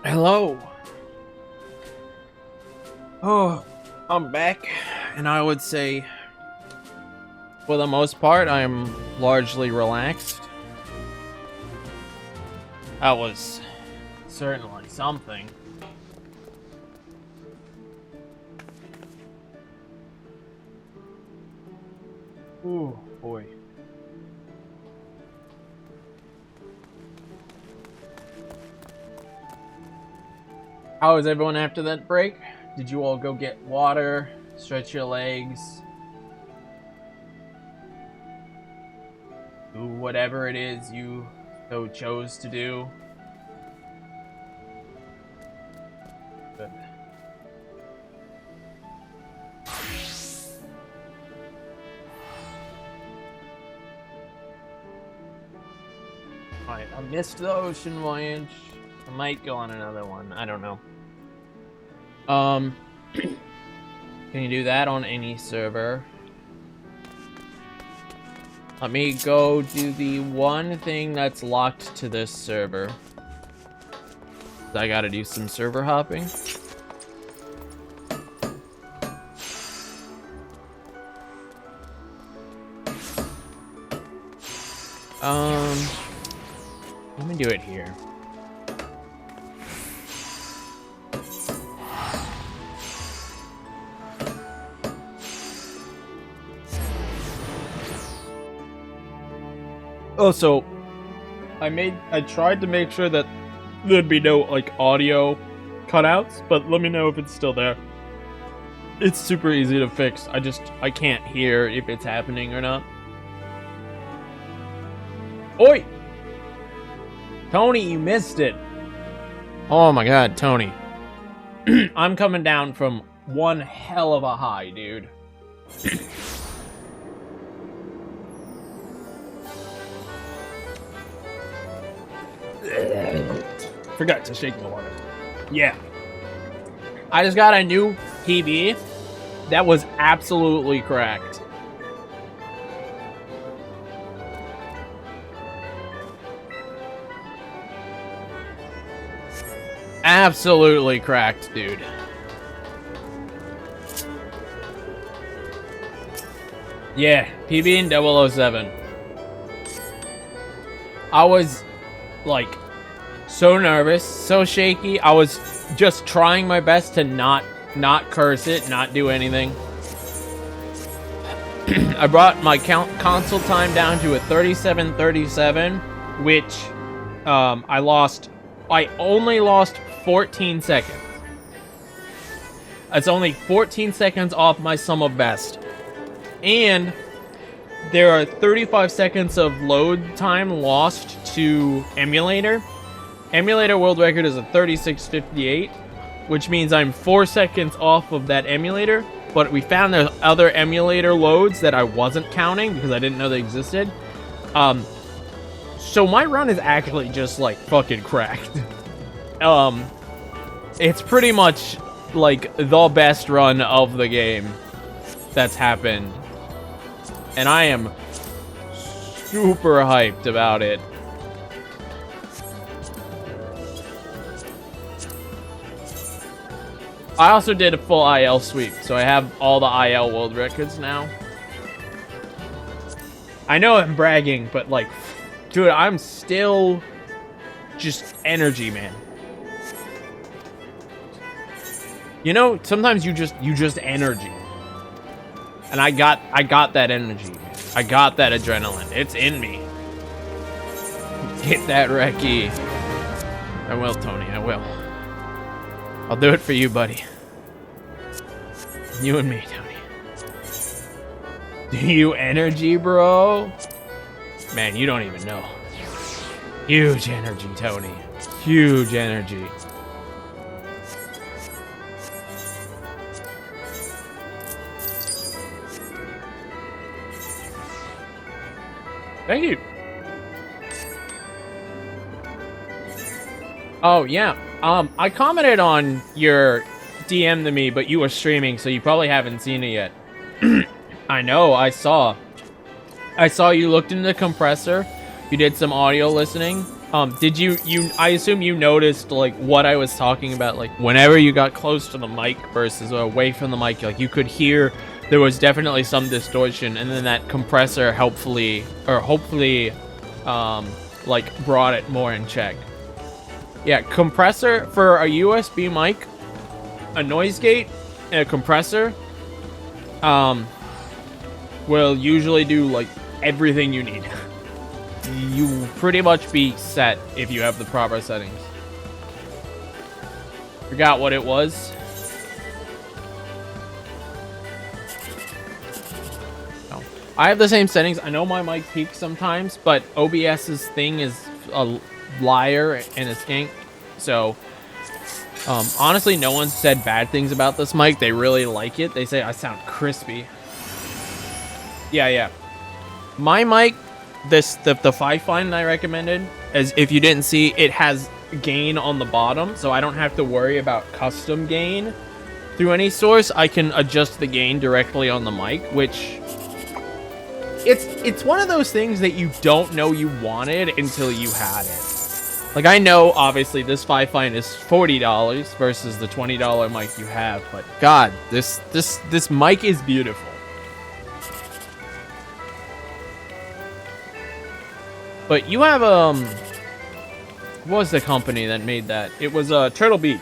Hello. Oh, I'm back, and I would say, for the most part, I'm largely relaxed. That was certainly something. Ooh, boy. How was everyone after that break? Did you all go get water, stretch your legs, do whatever it is you so chose to do? Good. Alright, I missed the ocean voyage. I might go on another one. I don't know. Can you do that on any server? Let me go do the one thing that's locked to this server. I gotta do some server hopping. Let me do it here. Oh, so I tried to make sure that there'd be no like audio cutouts, but let me know if it's still there. It's super easy to fix. I can't hear if it's happening or not. Oi! Tony, you missed it. Oh my god, Tony. I'm coming down from one hell of a high, dude. Forgot to shake the water. Yeah. I just got a new TV that was absolutely cracked. Absolutely cracked, dude. Yeah, PB and 007. I was like so nervous, so shaky. I was just trying my best to not curse it, not do anything. I brought my console time down to a 37:37, which I only lost 14 seconds. It's only 14 seconds off my sum of best. And there are 35 seconds of load time lost to emulator. Emulator world record is a 36:58, which means I'm 4 seconds off of that emulator. But we found there's other emulator loads that I wasn't counting because I didn't know they existed. So my run is actually just like fucking cracked. It's pretty much like the best run of the game that's happened. And I am super hyped about it. I also did a full IL sweep, so I have all the IL world records now. I know I'm bragging, but like, dude, I'm still just energy, man. You know, sometimes you just energy. And I got that energy. I got that adrenaline. It's in me. Hit that recce. I will, Tony. I will. I'll do it for you, buddy. You and me, Tony. Do you energy, bro? Man, you don't even know. Huge energy, Tony. Huge energy. Thank you. Oh, yeah. I commented on your DM to me, but you were streaming, so you probably haven't seen it yet. I know, I saw you looked into the compressor, you did some audio listening, Did you I assume you noticed like what I was talking about, like whenever you got close to the mic versus away from the mic, like you could hear there was definitely some distortion, and then that compressor hopefully like brought it more in check. Yeah, compressor for a USB mic, a noise gate, and a compressor will usually do like everything you need. You pretty much be set if you have the proper settings. Forgot what it was. No. I have the same settings. I know my mic peaks sometimes, but OBS's thing is a liar and a skink. So, honestly, no one said bad things about this mic. They really like it. They say I sound crispy. Yeah. My mic, the 5-fine I recommended, as if you didn't see, it has gain on the bottom, so I don't have to worry about custom gain through any source. I can adjust the gain directly on the mic, which it's one of those things that you don't know you wanted until you had it. Like, I know obviously this 5-fine is $40 versus the $20 mic you have, but god, this mic is beautiful. But you have, what was the company that made that? It was, Turtle Beach.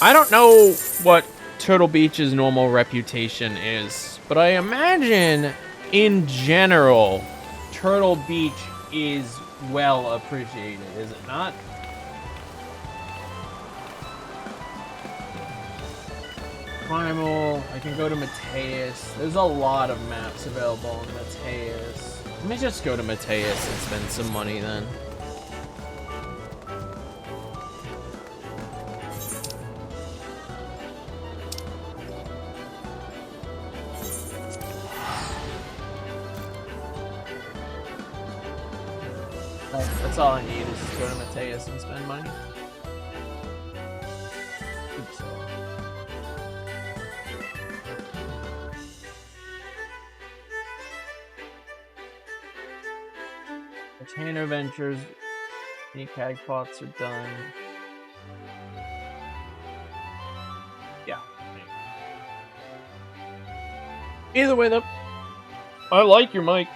I don't know what Turtle Beach's normal reputation is, but I imagine, in general, Turtle Beach is well appreciated, is it not? Primal, I can go to Mateus. There's a lot of maps available on Mateus. Let me just go to Mateus and spend some money then. That's all I need is to go to Mateus and spend money. Oops. Retainer Ventures, any CAG pots are done. Yeah. Either way though, I like your mic.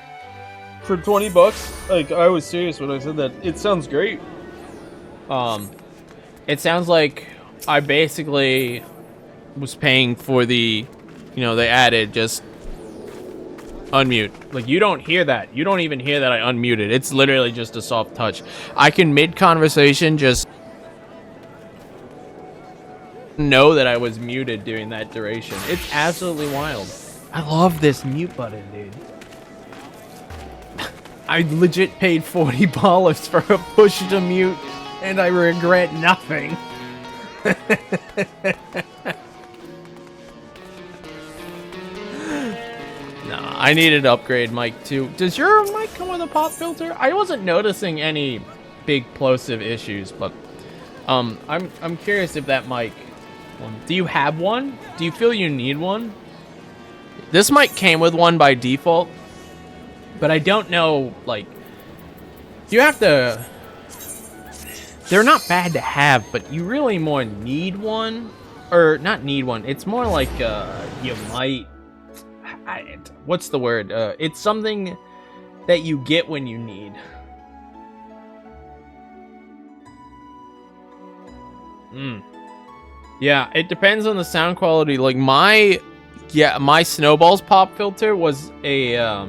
For 20 bucks, like, I was serious when I said that. It sounds great. It sounds like I basically was paying for the, they added just unmute. Like, you don't hear that. You don't even hear that I unmuted. It's literally just a soft touch. I can mid-conversation just know that I was muted during that duration. It's absolutely wild. I love this mute button, dude. I legit paid $40 for a push to mute, and I regret nothing. Nah, I need an upgrade mic too. Does your mic come with a pop filter? I wasn't noticing any big plosive issues, but I'm curious if that mic. Do you have one? Do you feel you need one? This mic came with one by default. But I don't know, like, you have to, they're not bad to have, but you really more need one, or not need one, it's more like, you might, what's the word, it's something that you get when you need. Yeah, it depends on the sound quality, like my Snowball's pop filter was a,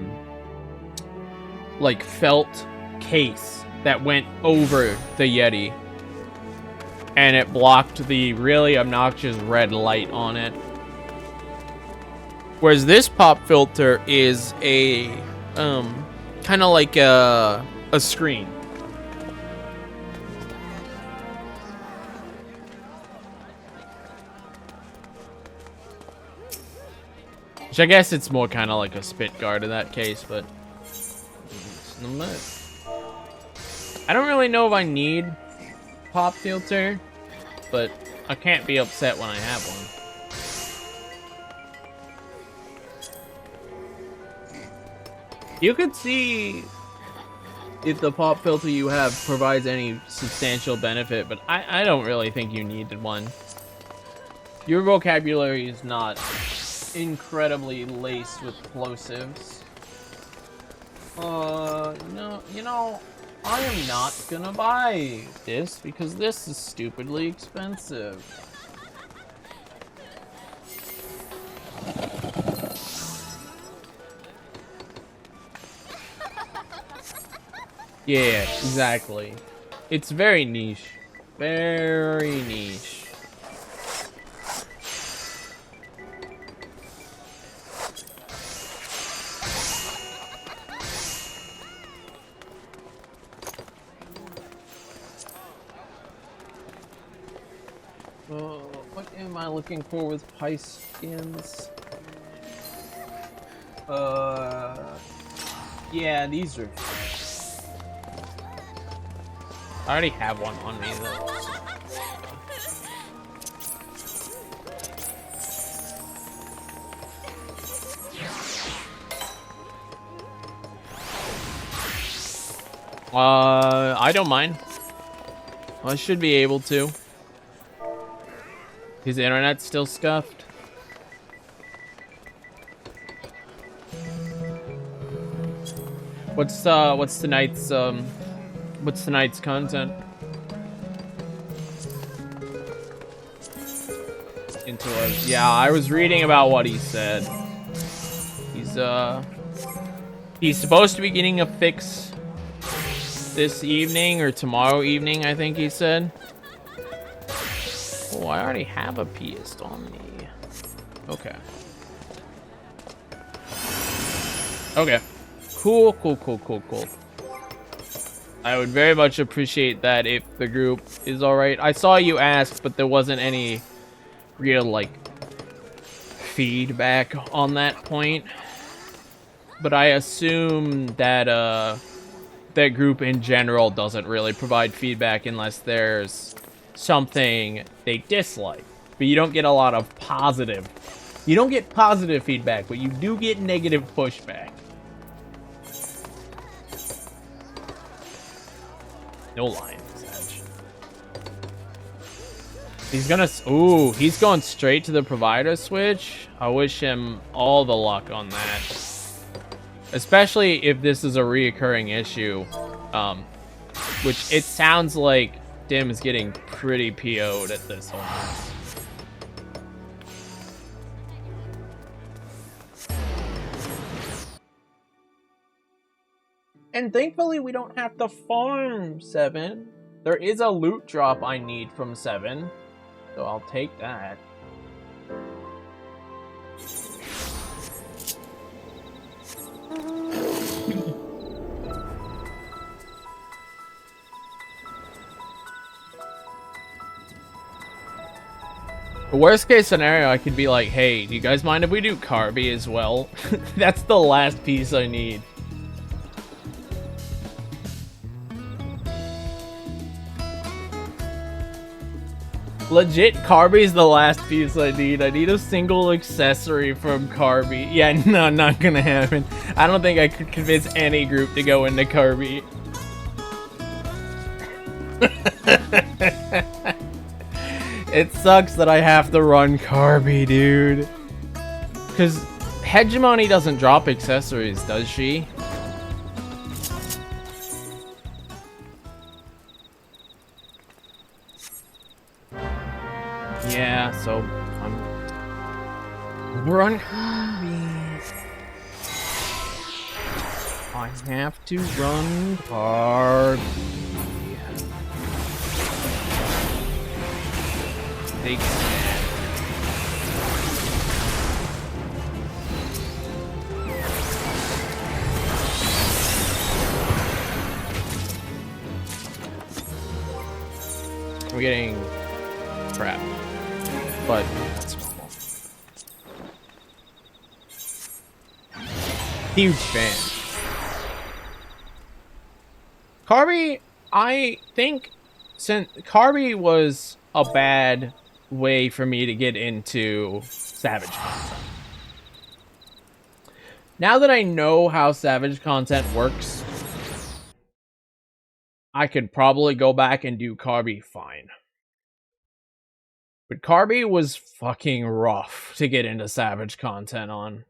like felt case that went over the Yeti, and it blocked the really obnoxious red light on it. Whereas this pop filter is a kind of like a screen. Which I guess it's more kind of like a spit guard in that case, but I don't really know if I need pop filter, but I can't be upset when I have one. You could see if the pop filter you have provides any substantial benefit, but I don't really think you needed one. Your vocabulary is not incredibly laced with plosives. No, you know, I am not gonna buy this because this is stupidly expensive. Yeah, exactly. It's very niche. Very niche. What am I looking for with pie skins? Yeah, these are... I already have one on me, though. I don't mind. I should be able to. His internet's still scuffed. What's tonight's content? Into it. Yeah, I was reading about what he said. He's supposed to be getting a fix this evening or tomorrow evening, I think he said. Oh, I already have a piece on me. Okay. Okay. Cool. I would very much appreciate that if the group is alright. I saw you ask, but there wasn't any real, like, feedback on that point. But I assume that, that group in general doesn't really provide feedback unless there's something they dislike. But you don't get a lot of positive. You don't get positive feedback, but you do get negative pushback. No lions, Edge. He's gonna... Ooh, he's going straight to the provider switch. I wish him all the luck on that. Especially if this is a reoccurring issue. Which it sounds like Dim is getting pretty PO'd at this whole mess. And thankfully we don't have to farm 7. There is a loot drop I need from 7. So I'll take that. The worst case scenario, I could be like, hey, do you guys mind if we do Carby as well? That's the last piece I need. Legit, Carby's the last piece I need. I need a single accessory from Carby. Yeah, no, not gonna happen. I don't think I could convince any group to go into Carby. It sucks that I have to run Carby, dude. Because Hegemony doesn't drop accessories, does she? Yeah, so I'm run Carby. I have to run Carby. Big stat. We're getting crap, but that's normal. Huge fan. Carby, I think, since Carby was a bad way for me to get into Savage content. Now that I know how Savage content works, I could probably go back and do Kirby fine. But Kirby was fucking rough to get into Savage content on.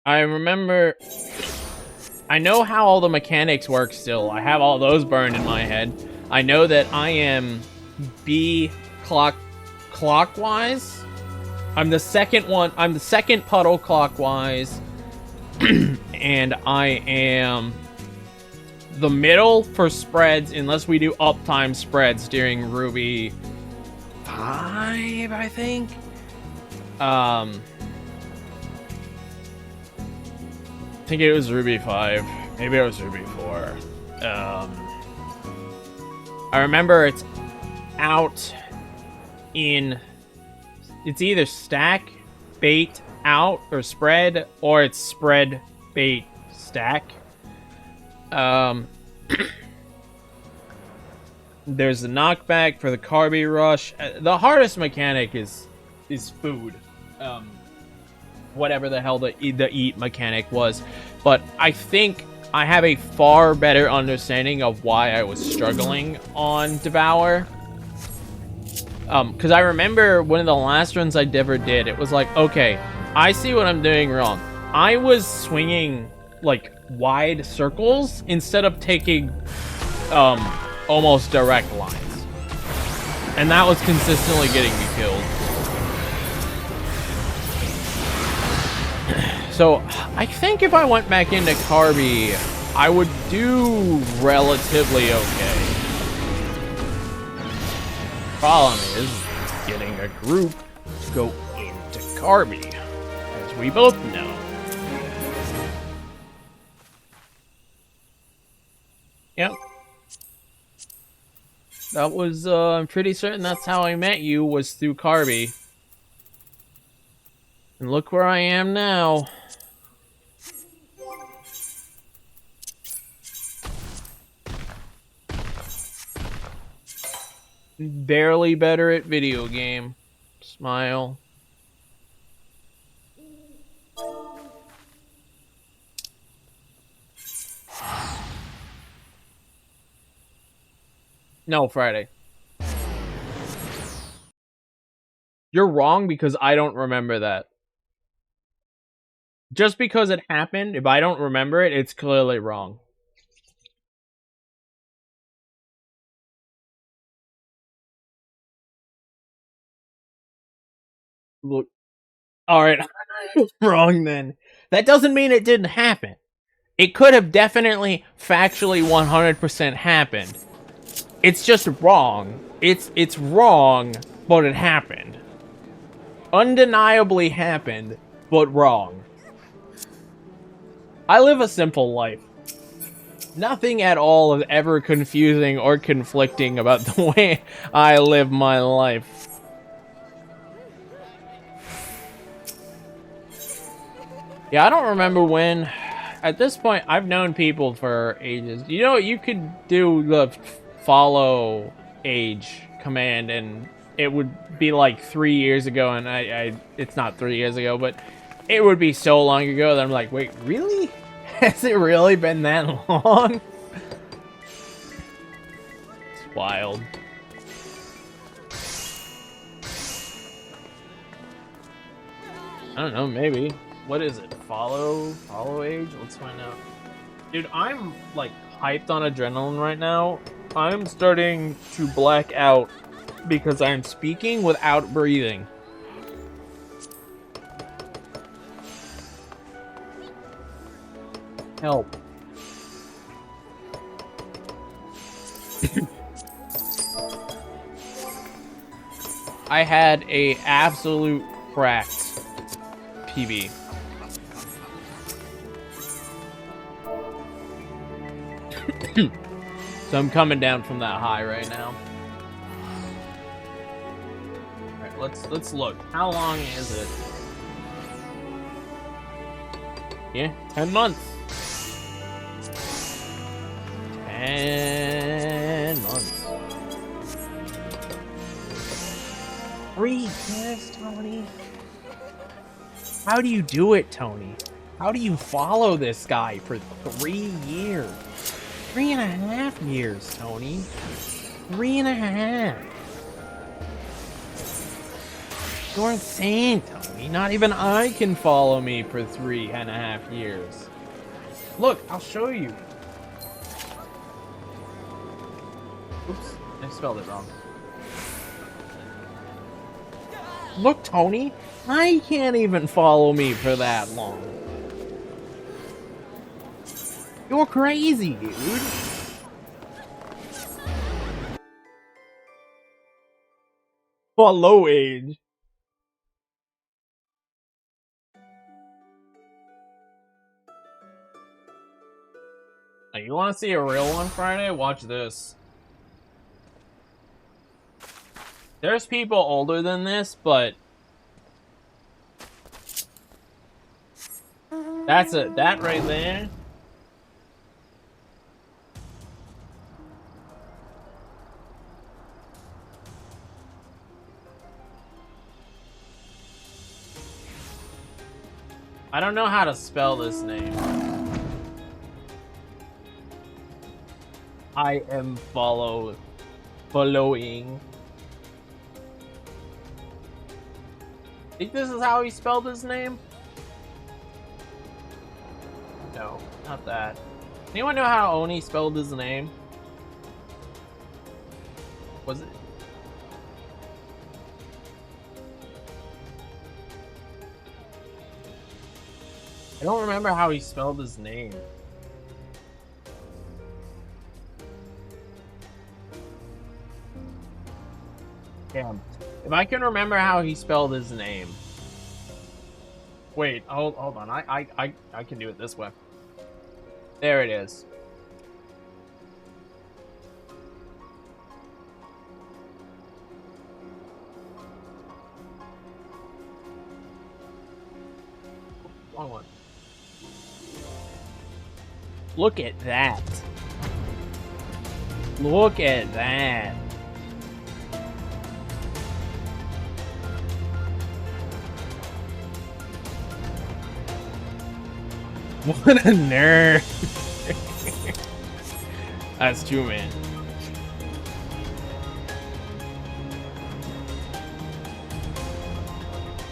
I remember... I know how all the mechanics work still. I have all those burned in my head. I know that I am B clockwise. I'm the second one. I'm the second puddle clockwise. And I am the middle for spreads, unless we do uptime spreads during Ruby 5, I think. I think it was Ruby 5. Maybe it was Ruby 4. I remember it's out in... It's either stack, bait, out, or spread, or it's spread, bait, stack. There's the knockback for the Kirby rush. The hardest mechanic is food. Whatever the hell the eat mechanic was. But I think I have a far better understanding of why I was struggling on Devour. Because I remember one of the last runs I ever did, it was like, okay, I see what I'm doing wrong. I was swinging, like, wide circles instead of taking, almost direct lines. And that was consistently getting me killed. So, I think if I went back into Kirby, I would do relatively okay. Problem is getting a group to go into Kirby, as we both know. Yep. That was, I'm pretty certain that's how I met you, was through Kirby. And look where I am now. Barely better at video game. Smile. No, Friday. You're wrong because I don't remember that. Just because it happened, if I don't remember it, it's clearly wrong. Look, all right, wrong then. That doesn't mean it didn't happen. It could have definitely, factually, 100% happened. It's just wrong. It's wrong, but it happened. Undeniably happened, but wrong. I live a simple life. Nothing at all is ever confusing or conflicting about the way I live my life. Yeah, I don't remember when. At this point, I've known people for ages. You know, you could do the follow age command, and it would be like 3 years ago, and it's not 3 years ago, but it would be so long ago that I'm like, wait, really? Has it really been that long? It's wild. I don't know, maybe. What is it? Follow age? Let's find out. Dude, I'm like hyped on adrenaline right now. I'm starting to black out because I'm speaking without breathing. Help. I had a absolute cracked PB. So I'm coming down from that high right now. Alright, let's look. How long is it? Yeah, 10 months. 10 months. Free kiss, Tony. How do you do it, Tony? How do you follow this guy for 3 years? 3.5 years, Tony. 3.5. You're insane, Tony. Not even I can follow me for 3.5 years. Look, I'll show you. Oops, I spelled it wrong. Look, Tony, I can't even follow me for that long. You're crazy, dude. Follow age. Hey, you want to see a real one, Friday? Watch this. There's people older than this, but that's it. That right there. I don't know how to spell this name. I am following. Think this is how he spelled his name? No, not that. Anyone know how Oni spelled his name? Was it? I don't remember how he spelled his name. Damn. If I can remember how he spelled his name. Wait, hold on. I can do it this way. There it is. Wrong one. Look at that. Look at that. What a nerd. That's true, man.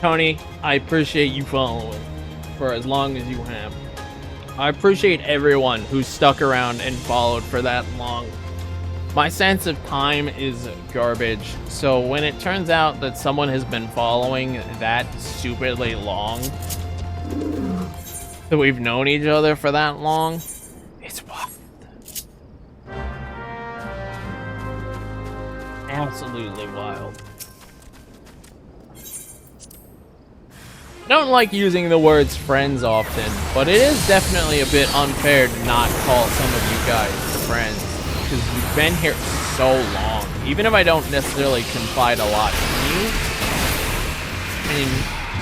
Tony, I appreciate you following for as long as you have. I appreciate everyone who stuck around and followed for that long. My sense of time is garbage, so when it turns out that someone has been following that stupidly long, that we've known each other for that long, it's wild. Absolutely wild. I don't like using the words friends often, but it is definitely a bit unfair to not call some of you guys friends, because you've been here so long. Even if I don't necessarily confide a lot in you, I mean,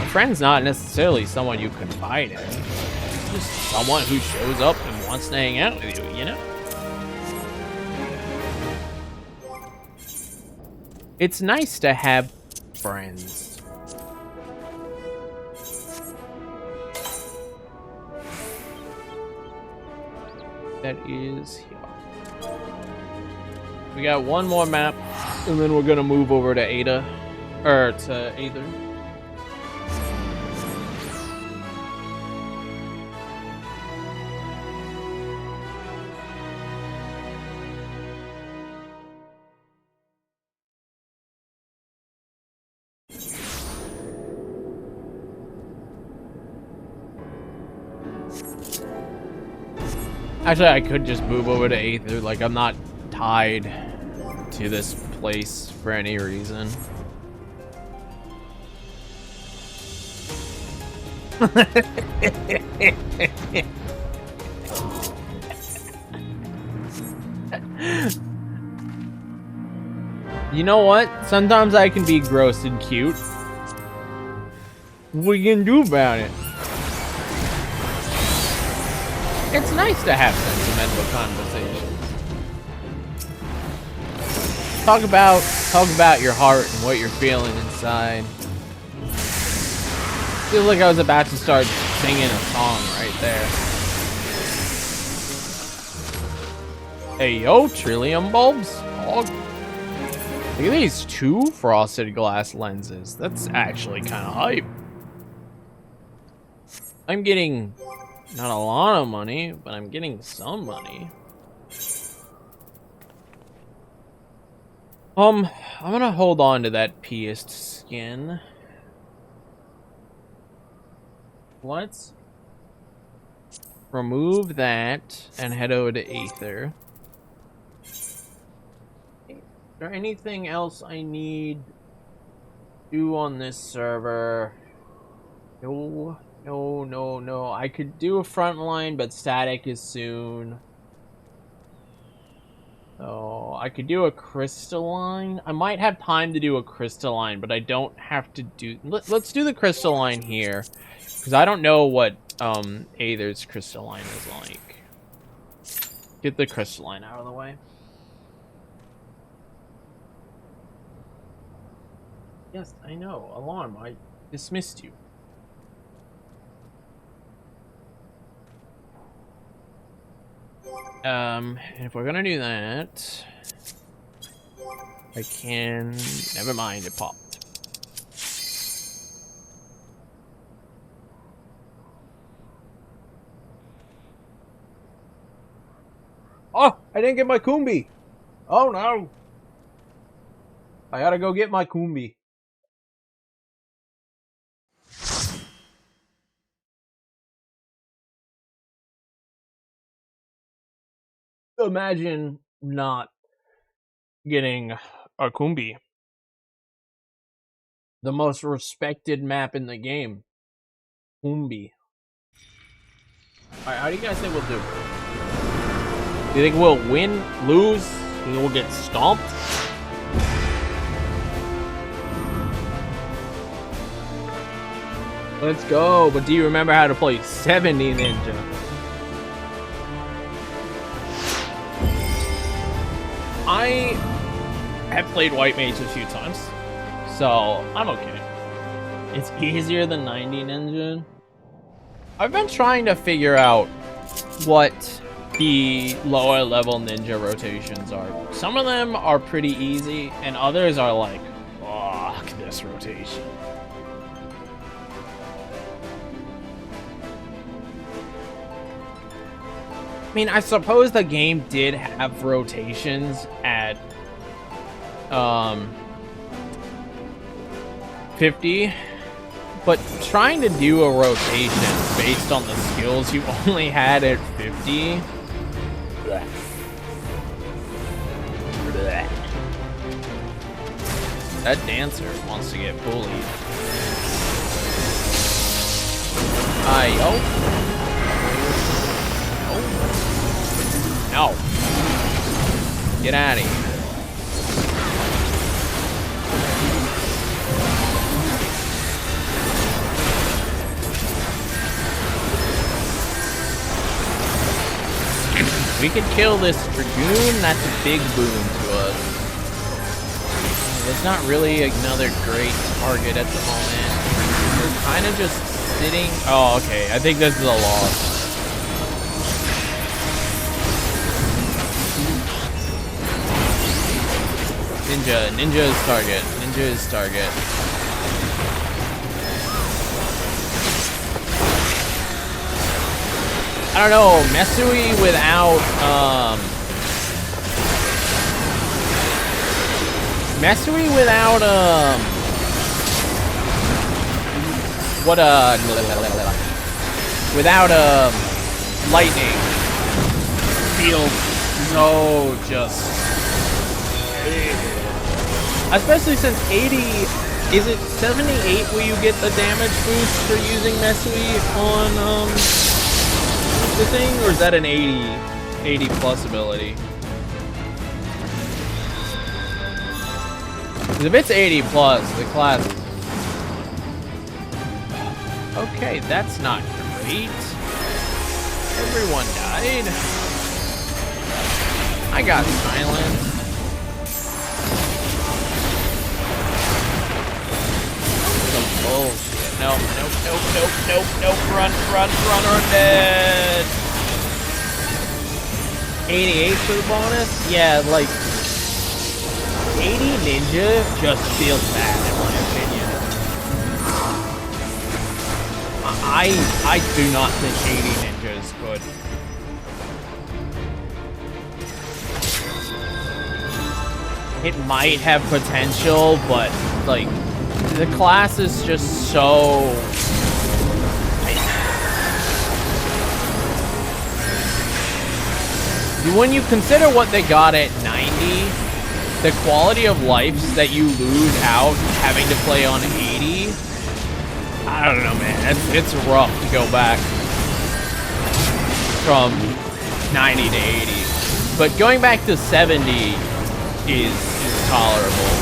a friend's not necessarily someone you confide in. It's just someone who shows up and wants to hang out with you, you know? It's nice to have friends. That is here. We got one more map, and then we're gonna move over to Ada, or to Aether. Actually, I could just move over to Aether. Like, I'm not tied to this place for any reason. You know what? Sometimes I can be gross and cute. What are you gonna do about it? It's nice to have sentimental conversations. Talk about your heart and what you're feeling inside. Feels like I was about to start singing a song right there. Hey yo, Trillium bulbs. Oh, look at these 2 frosted glass lenses. That's actually kind of hype. I'm getting not a lot of money, but I'm getting some money. I'm gonna hold on to that pierced skin. Let's remove that and head over to Aether. Is there anything else I need to do on this server? No. I could do a frontline, but static is soon. Oh, I could do a crystalline. I might have time to do a crystalline, but I don't have to do... Let's do the crystalline here. Because I don't know what Aether's crystalline is like. Get the crystalline out of the way. Yes, I know. Alarm, I dismissed you. And if we're gonna do that, I can... Never mind, it popped. Oh, I didn't get my Kumbi. Oh no. I gotta go get my Kumbi. Imagine not getting a Kumbi. The most respected map in the game. Kumbi. Alright, how do you guys think we'll do? Do you think we'll win, lose? Do you think we'll get stomped? Let's go, but do you remember how to play 70 Ninja? I have played White Mage a few times, so I'm okay. It's easier than 90 Ninja. I've been trying to figure out what the lower level ninja rotations are. Some of them are pretty easy, and others are like, fuck this rotation. I mean, I suppose the game did have rotations at 50, but trying to do a rotation based on the skills you only had at 50. Blech. Blech. That dancer wants to get bullied. Yo. No. Get out of here. We can kill this Dragoon, that's a big boon to us. There's not really another great target at the moment. We're kind of just sitting... Oh, okay. I think this is a loss. Ninja is target. Ninja is target. I don't know, Mesui without, without, lightning feels so just, especially since 80, is it 78 where you get the damage boost for using Mesui on, the thing, or is that an 80 plus ability? Because if it's 80 plus, the class is... Okay, that's not great. Everyone died. I got silence. Some bullshit. no, no, no, no, no, no, run, run, run, or dead. 88 for the bonus? Yeah, like 80 ninja just feels bad in my opinion. I do not think 80 ninja is good. It might have potential, but like the class is just so when you consider what they got at 90, the quality of life that you lose out having to play on 80, I don't know, man. It's rough to go back from 90 to 80. But going back to 70 is tolerable.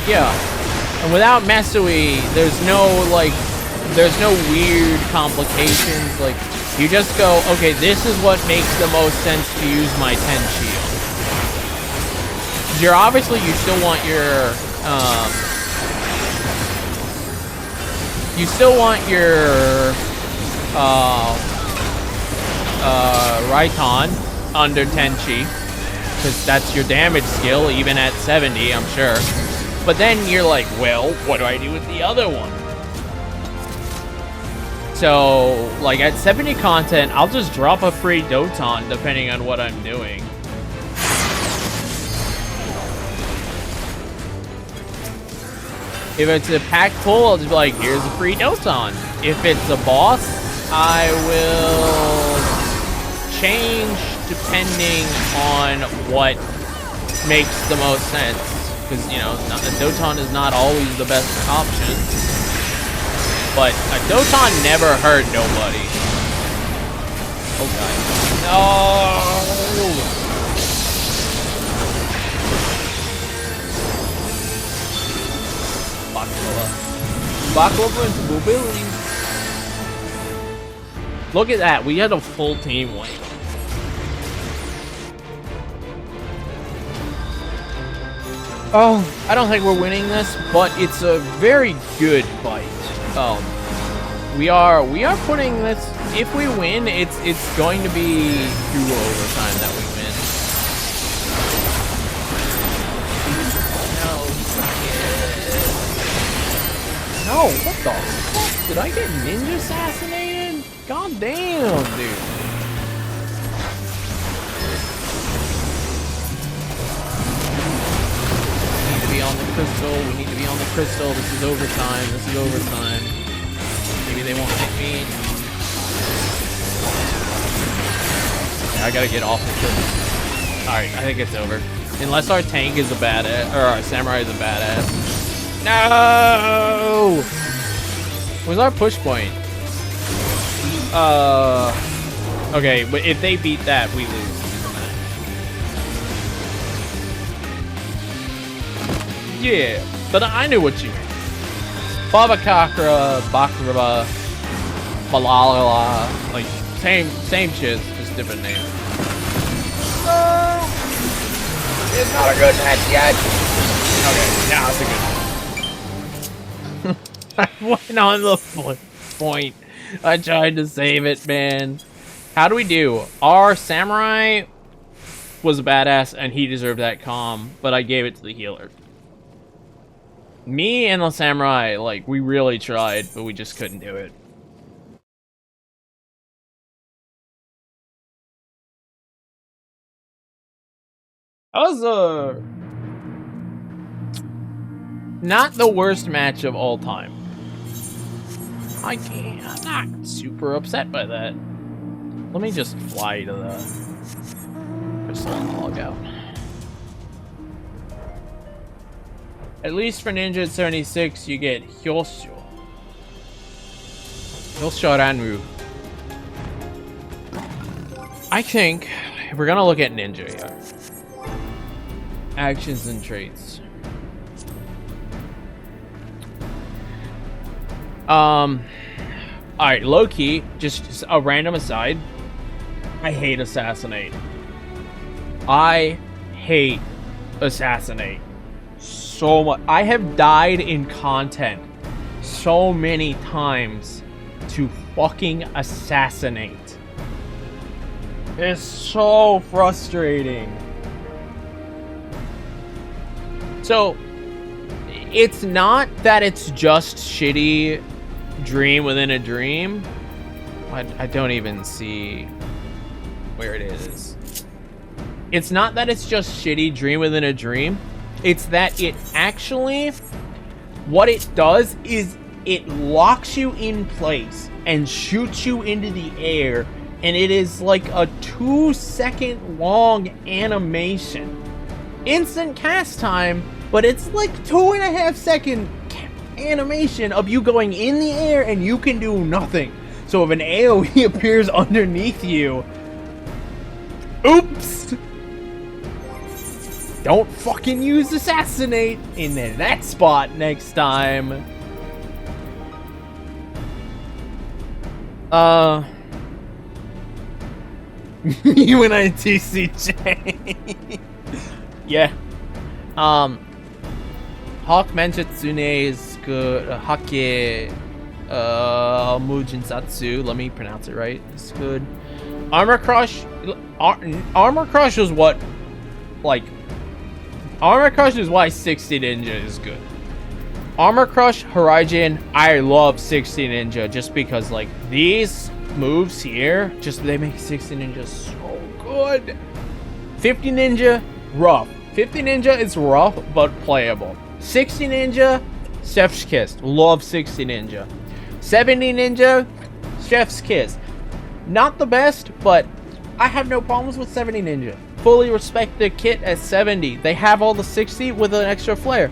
Yeah, and without Mesui, there's no weird complications. Like, you just go, okay, this is what makes the most sense to use my 10 shield. You're obviously, you still want your, Raiton under Tenchi, because that's your damage skill, even at 70, I'm sure. But then you're like, well, what do I do with the other one? So, like, at 70 content, I'll just drop a free Doton, depending on what I'm doing. If it's a pack pull, I'll just be like, here's a free Doton. If it's a boss, I will change depending on what makes the most sense. Because, you know, Doton is not always the best option. But a Doton never hurt nobody. Oh, God. No! Baklava into mobility. Look at that. We had a full team win. Oh, I don't think we're winning this, but it's a very good fight. We are putting this. If we win, it's going to be through overtime that we win. No, what the fuck? Did I get ninja assassinated? God damn, dude. On the crystal, we need to be on the crystal. This is overtime. This is overtime. Maybe they won't hit me. Okay, I gotta get off the crystal. Alright, I think it's over. Unless our tank is a badass, or our samurai is a badass. No! Where's our push point? Okay, but if they beat that, we lose. Yeah, but I knew what you meant. Babakakra, Bakraba, Malala, like same shit, just different name. It's not a good match yet. Okay, now it's a good one. I went on the point. I tried to save it, man. How do we do? Our samurai was a badass and he deserved that calm, but I gave it to the healer. Me and the samurai, like, we really tried, but we just couldn't do it. That was not the worst match of all time. I'm not super upset by that. Let me just fly to the crystal and log out. At least for Ninja at 76, you get Hyosho. Hyosho Ranmu. I think if we're gonna look at Ninja here. Actions and traits. Alright, low-key, just a random aside. I hate Assassinate. I hate Assassinate so much. I have died in content so many times to fucking Assassinate. It's so frustrating. So, it's not that it's just shitty dream within a dream. I don't even see where it is. It's not that it's just shitty dream within a dream. It's that it actually, what it does is it locks you in place and shoots you into the air, and it is like a 2-second long animation. Instant cast time, but it's like 2.5-second animation of you going in the air and you can do nothing. So if an AoE appears underneath you, oops! Don't fucking use Assassinate in that spot next time. You and I TCJ. Yeah. Hawk Manjitsune is good. Hake Mujinsatsu, let me pronounce it right. It's good. Armor Crush. Armor Crush is what, like, Armor Crush is why 60 Ninja is good. Armor Crush, Horizon, I love 60 Ninja just because, like, these moves here, just they make 60 Ninja so good. 50 Ninja, rough. 50 Ninja is rough, but playable. 60 Ninja, Chef's Kiss. Love 60 Ninja. 70 Ninja, Chef's Kiss. Not the best, but I have no problems with 70 Ninja. Fully respect the kit at 70. They have all the 60 with an extra flare.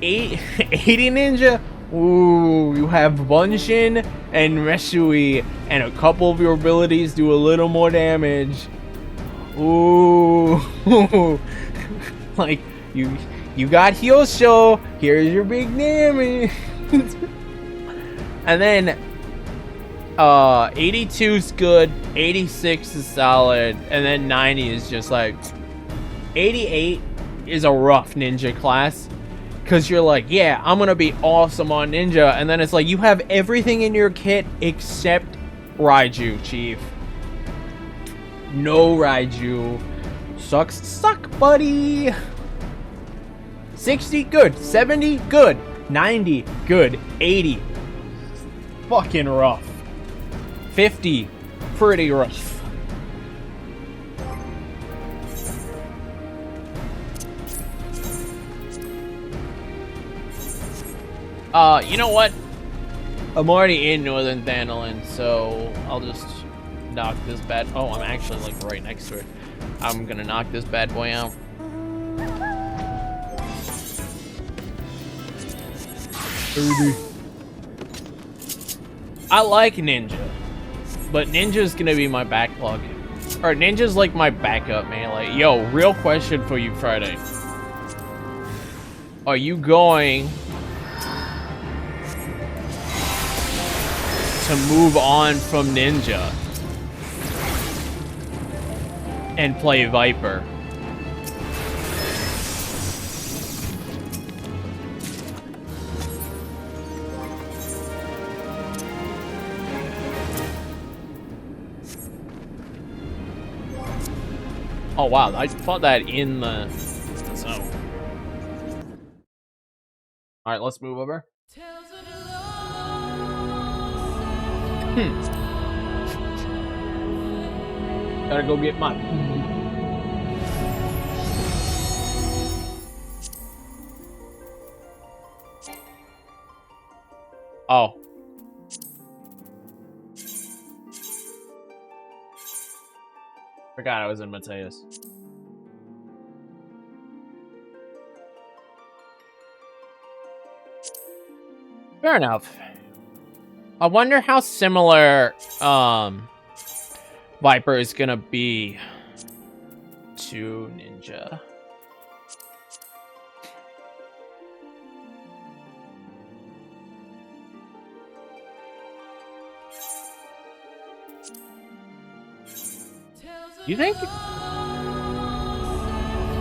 80 Ninja, ooh, you have Bunshin and Reshui, and a couple of your abilities do a little more damage. Ooh, like, you got Hyosho, here's your big damage. And then 82 is good, 86 is solid, and then 90 is just like, 88 is a rough ninja class, because you're like, yeah, I'm gonna be awesome on ninja, and then it's like, you have everything in your kit except Raiju, chief. No Raiju. Sucks, suck, buddy. 60, good. 70, good. 90, good. 80, fucking rough. 50, pretty rough. You know what? I'm already in Northern Thanolin, so I'll just knock this bad. Oh, I'm actually like right next to it. I'm gonna knock this bad boy out. I like Ninja, but Ninja's gonna be my backlog. Or Ninja's like my backup melee. Yo, real question for you, Friday. Are you going to move on from Ninja and play Viper? Oh wow, I fought that in the zone. Alright, let's move over. Gotta go get mine. Oh. Forgot I was in Mateus. Fair enough. I wonder how similar Viper is gonna be to Ninja. You think?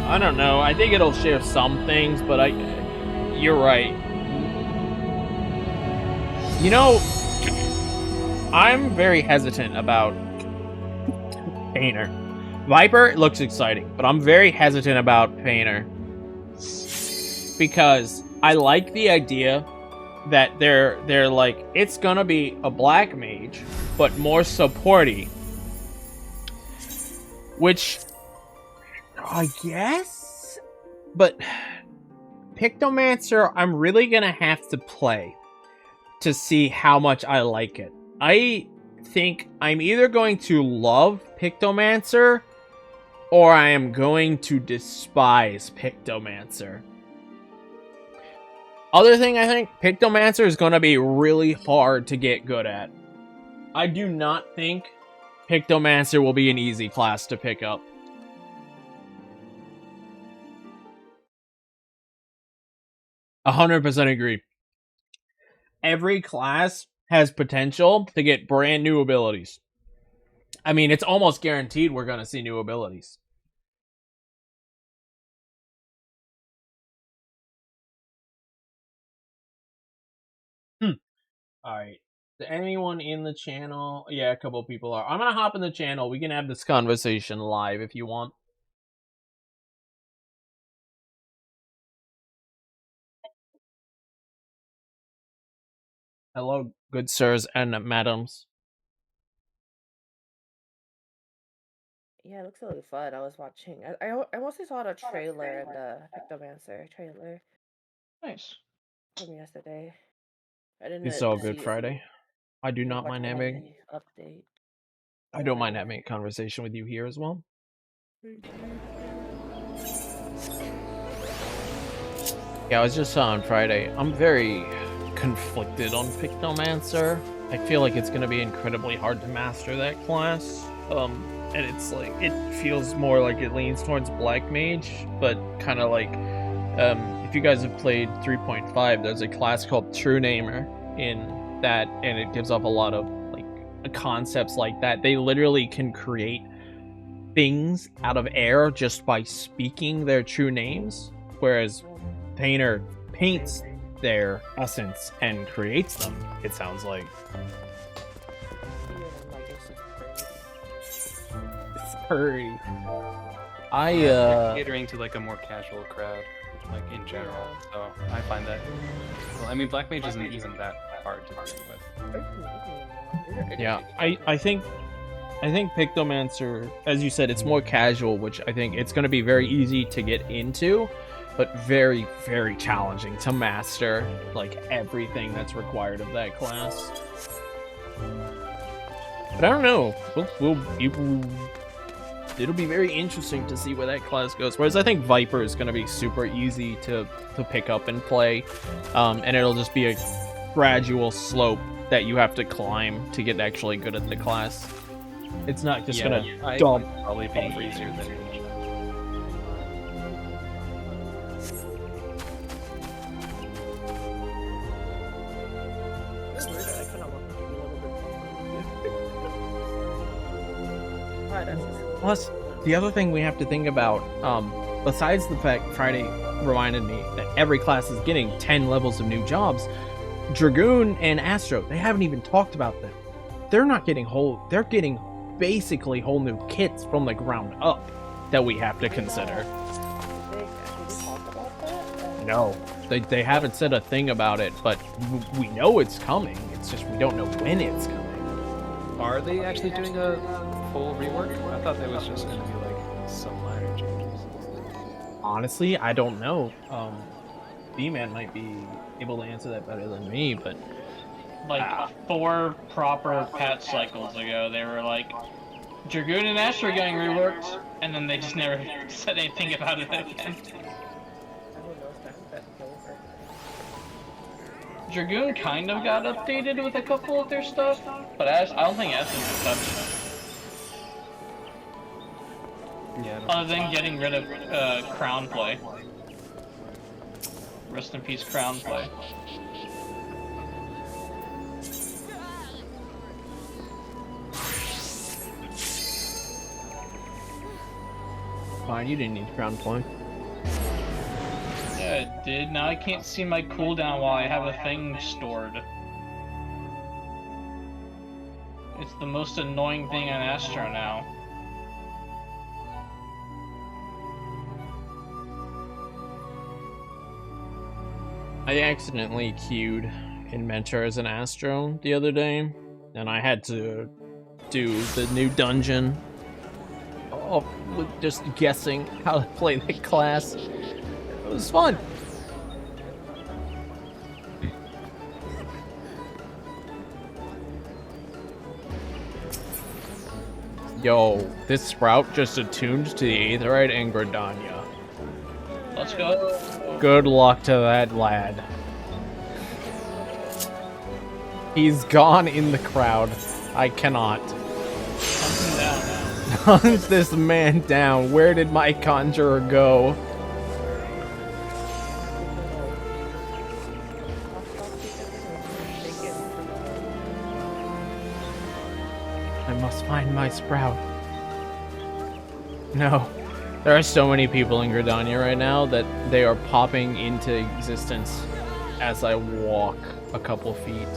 I don't know. I think it'll share some things, but you're right. You know, I'm very hesitant about Painter. Viper looks exciting, but I'm very hesitant about Painter. Because I like the idea that they're like, it's gonna be a black mage, but more supporty. Which, I guess? But Pictomancer, I'm really gonna have to play to see how much I like it. I think I'm either going to love Pictomancer or I am going to despise Pictomancer. Other thing, I think Pictomancer is going to be really hard to get good at. I do not think Pictomancer will be an easy class to pick up. 100% agree. Every class has potential to get brand new abilities. I mean, it's almost guaranteed we're going to see new abilities. Alright. Is anyone in the channel? Yeah, a couple people are. I'm going to hop in the channel. We can have this conversation live if you want. Hello, good sirs and madams. Yeah, it looks really fun. I was watching. I mostly saw the trailer and the Pictomancer trailer Nice. from yesterday. I It's didn't all good see Friday. I do not watch mind having. any update. I don't mind having a conversation with you here as well. Yeah, I was just on Friday. I'm very conflicted on Pictomancer. I feel like it's going to be incredibly hard to master that class. And it's like, it feels more like it leans towards Black Mage, but kind of like, if you guys have played 3.5, there's a class called True Namer in that, and it gives off a lot of like concepts like that. They literally can create things out of air just by speaking their true names, whereas Painter paints their essence and creates them, it sounds like. Furry. Catering to like a more casual crowd, like in general. So I find that. Well, I mean, Black Mage isn't even that hard to begin with. Yeah, I think Pictomancer, as you said, it's more casual, which I think it's going to be very easy to get into, but very, very challenging to master, like, everything that's required of that class. But I don't know. It'll be very interesting to see where that class goes. Whereas I think Viper is going to be super easy to pick up and play, and it'll just be a gradual slope that you have to climb to get actually good at the class. It's not just gonna dump. Probably be easier than Ninja. Plus, the other thing we have to think about, besides the fact Friday reminded me that every class is getting 10 levels of new jobs, Dragoon and Astro, they haven't even talked about them. They're not getting they're getting basically whole new kits from the ground up that we have to consider. No, they haven't said a thing about it, but we know it's coming. It's just we don't know when it's coming. Are they actually doing a full rework? I thought that was just going to be like some minor changes. Honestly, I don't know. B-Man might be able to answer that better than me, but like 4 proper patch cycles ago, they were like, Dragoon and Ash are getting reworked, and then they just never said anything about it again. Dragoon kind of got updated with a couple of their stuff, but Ash, I don't think Ash has been touched. Yeah. Other than getting rid of Crown Play. Rest in peace, Crown Play. fine. You didn't need to crown point. Yeah, it did. Now I can't see my cooldown while I have a thing stored. It's the most annoying thing on Astro now. I accidentally queued in Mentor as an Astro the other day, and I had to do the new dungeon. Oh, with just guessing how to play the class. It was fun. Yo, this Sprout just attuned to the Aetherite and Gridania. Let's go. Good luck to that lad. He's gone in the crowd. I cannot. Hunt him down now. Hunt this man down. Where did my conjurer go? I must find my Sprout. No. There are so many people in Gridania right now that they are popping into existence as I walk a couple feet.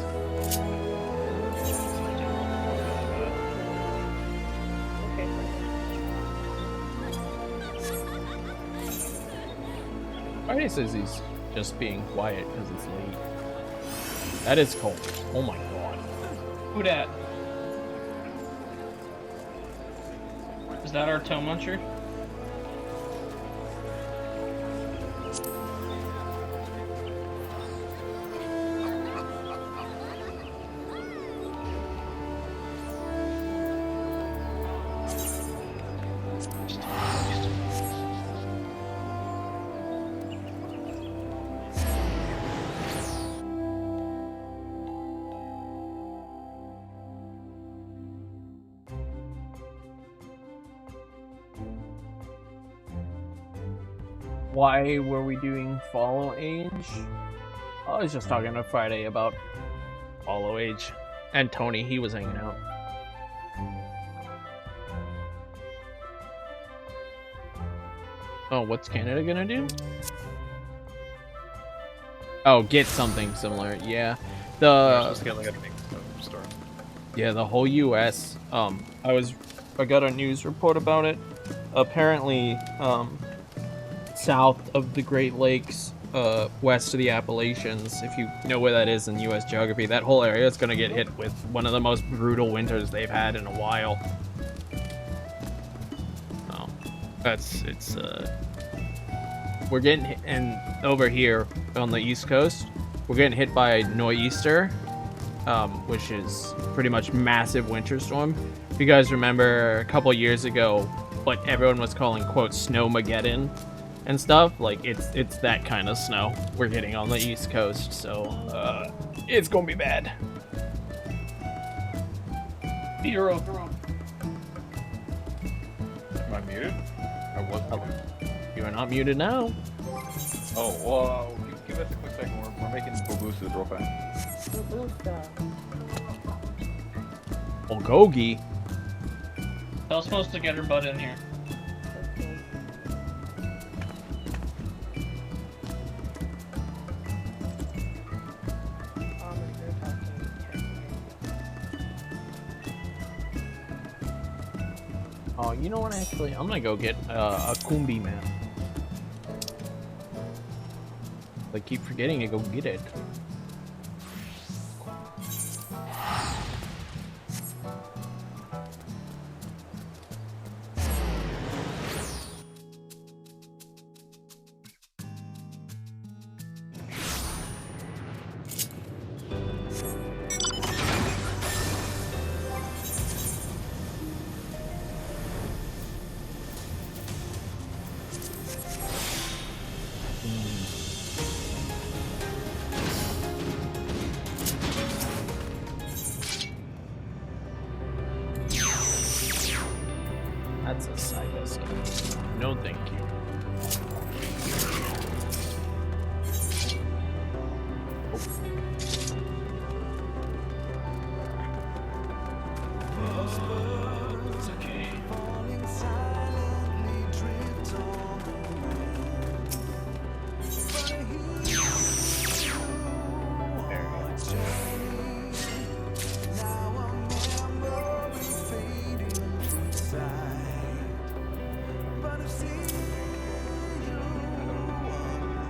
Friday says he's just being quiet because it's late. That is cold. Oh my god. Who dat? Is that our toe muncher? Why were we doing Follow Age? I was just talking to Friday about Follow Age. And Tony, he was hanging out. Oh, what's Canada gonna do? Oh, get something similar. Yeah. Just get like a big store. Yeah, the whole US. I got a news report about it. Apparently, south of the Great Lakes, west of the Appalachians, if you know where that is in US geography, that whole area is gonna get hit with one of the most brutal winters they've had in a while. Oh, we're getting hit, and over here on the East Coast, we're getting hit by a nor'easter, which is pretty much massive winter storm. If you guys remember a couple years ago, what everyone was calling, quote, Snowmageddon and stuff, like it's that kind of snow we're getting on the East Coast, so it's gonna be bad. Hero. Am I muted? I was muted. You are not muted now. Oh, well, give us a quick second. We're making boosted real fast. Bulgogi. Tell's supposed to get her butt in here. Oh, you know what? Actually, I'm gonna go get a Kumbi man. I keep forgetting to go get it. That's a side hustle. No, thank you.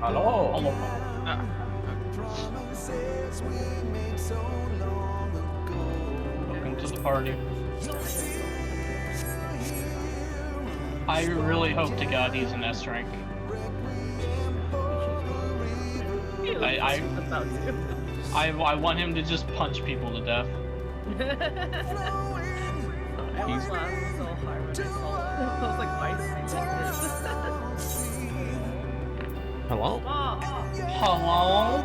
Hello. Welcome to the party. I really hope to God he's an S rank. About to. I want him to just punch people to death. I was laughing so hard when I saw it. I was like, why Hello? Hello?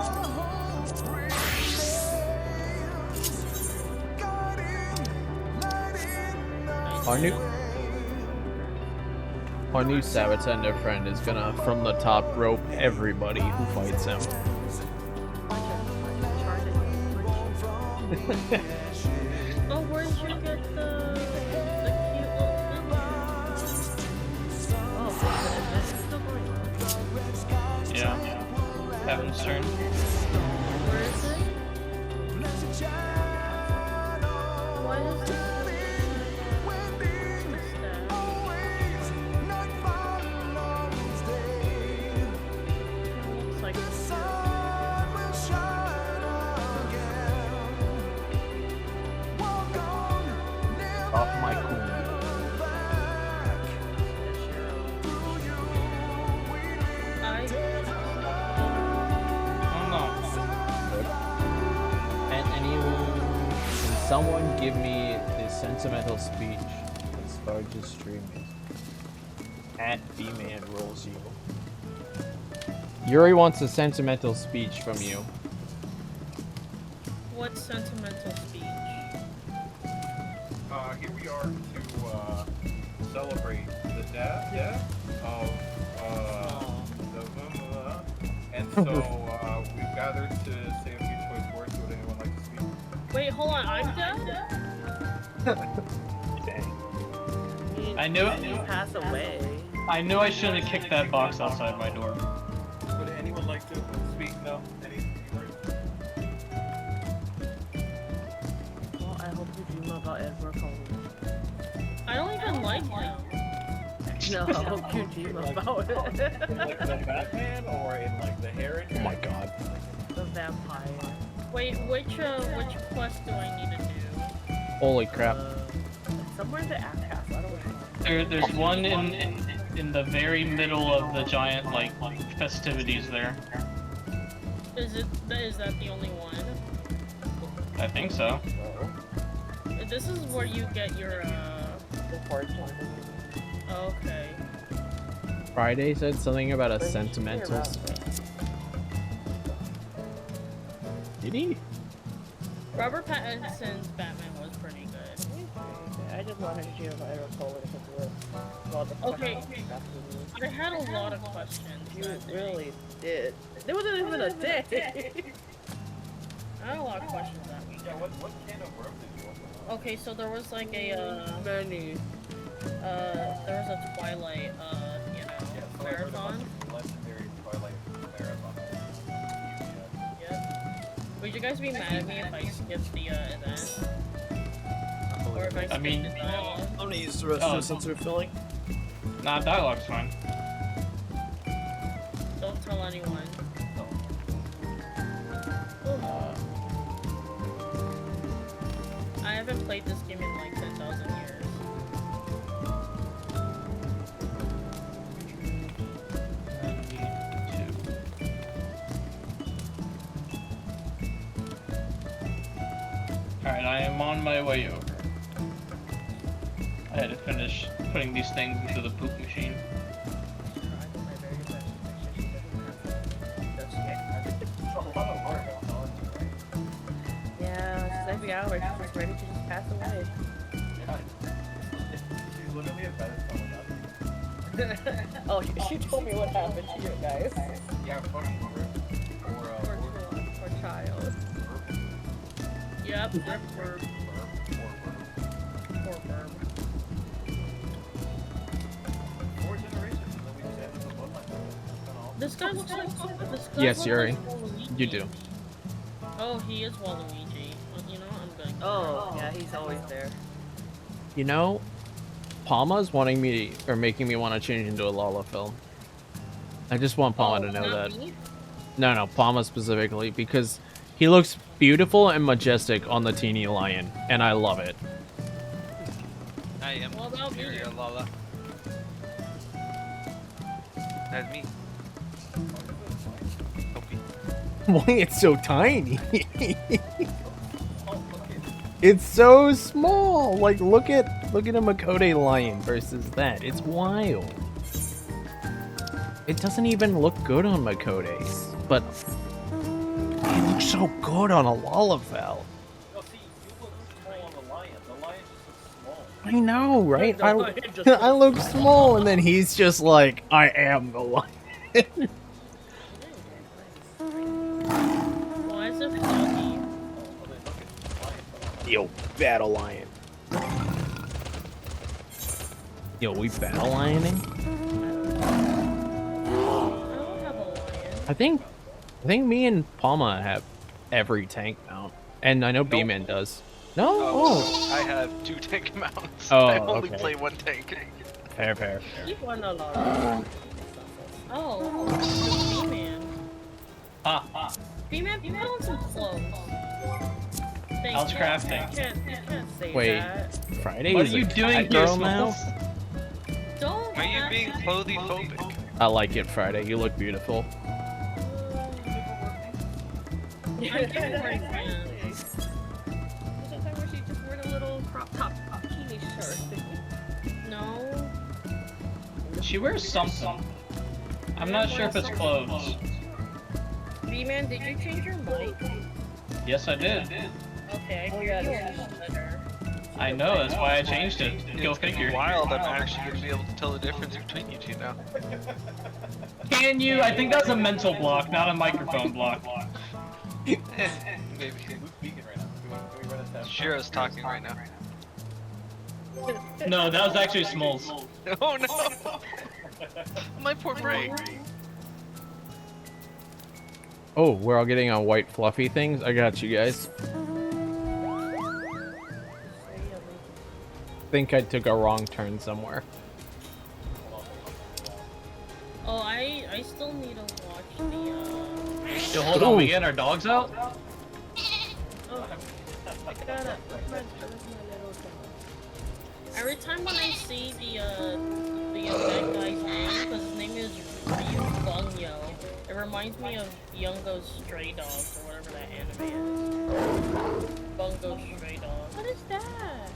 Our new Sabatender friend is gonna, from the top, rope everybody who fights him. Oh, where'd you get the cute little thing? Oh, this is still going on. Yeah. Kevin's turn. Where is it? Why is it? Looks like it's Off my cool. Oh no. And can someone give me the sentimental speech that Sparge's streaming? At B-Man rolls you. Yuri wants a sentimental speech from you. What sentimental speech? Here we are to celebrate the death of and so we've gathered to say a few choice words. Would anyone like to speak? Wait, hold on, I'm dead? Dang. I knew He passed away. I knew I shouldn't have kicked that box outside my door. Would anyone like to speak? No? Any words? Well, I hope you dream about Edward Cullen. I don't even like him. No, I hope you dream about it. In like the Batman or in like the Herod? Oh my god. The vampire. Wait, which quest do I need to do? Holy crap. Somewhere in the app pass, I don't know. There's one in the very middle of the giant like festivities there. Is that the only one? I think so. This is where you get your okay. Friday said something about a sentimental speech. Did he? Robert Pattinson's Batman was pretty good. I just wanted to hear about Edward Cullen because okay. I had a lot of questions. You really did. There wasn't even a day. I had a lot of questions that week. Yeah, what can of worms did you open? Okay, so there was like a many. There was a Twilight marathon. Legendary Twilight marathon. Yep. Would you guys be mad at me if I skipped the event? Or if I skipped the dialogue? I'm gonna use the restroom since we're filling. Nah, dialogue's fine. Don't tell anyone. I haven't played this game in like 10,000 years. Alright, I am on my way over. I had to finish putting these things into the poop machine. Yeah, it's every hour she's ready to just pass away. She's literally a better someone else. Oh, she told me what happened to you guys. Yeah, fucking Poor child. Yep, rip burp. Poor burp. 4 generations, and then we just added the bloodline. This guy looks like this guy Yes, looks Yuri. like Waluigi. You do. Oh, he is Waluigi. You know, I'm good. Oh, yeah, he's always there. You know, Palma's wanting me or making me want to change into a Lala film. I just want Palma to know not that. me? No, Palma specifically, because he looks beautiful and majestic on the teeny lion, and I love it. I am What about me? superior, Lala. That's me. Why it's so tiny? It's so small. Like look at a Makode lion versus that. It's wild. It doesn't even look good on Makodes, but it looks so good on a Lalafell. No, see, you look small on the lion. The lion's just small. I know, right? The lion just I look small, and then he's just like, I am the lion. Why is it foggy? Yo, battle lion. Yo, we battle lioning? I don't have a lion. I think me and Palma have every tank mount, and I know Nope. B-Man does. No? Oh, I have 2 tank mounts. Oh, I only okay. play 1 tank. Fair. Keep one a lot. Oh, B-Man. B-Man, put on some clothes. Thank How's you. crafting? You can't say Wait. that. Friday What is are you a doing cat here, girl now? Smalls? Don't Are you have being to- clothy-phobic? I like it, Friday. You look beautiful. I can't wear pants. There's a time where she just wore a little crop top bikini shirt. No. She wears something. I'm not sure if it's clothes. B-Man, did you change your mic? Yes, I did. Okay, I hear you a lot better. I know, that's why I changed it. Go It's gonna figure. be wild. I'm actually gonna be able to tell the difference between you two now. Can you? I think that's a mental block, not a microphone block. Maybe. Who's speaking right now? Can we run a test? Shiro's talking right now. No, that was actually Smalls. Oh no! My poor brain. Oh, we're all getting on white fluffy things? I got you guys. Think I took a wrong turn somewhere. Oh, I still need to watch the, Yo, hold on, we getting our dogs out? oh, I gotta, where's my little dog? Every time when I see the bad guy's name, because his name is Ryu Bungyo, it reminds me of Youngo's Stray Dogs, or whatever that anime is. Bungo's Stray Dogs. What is that?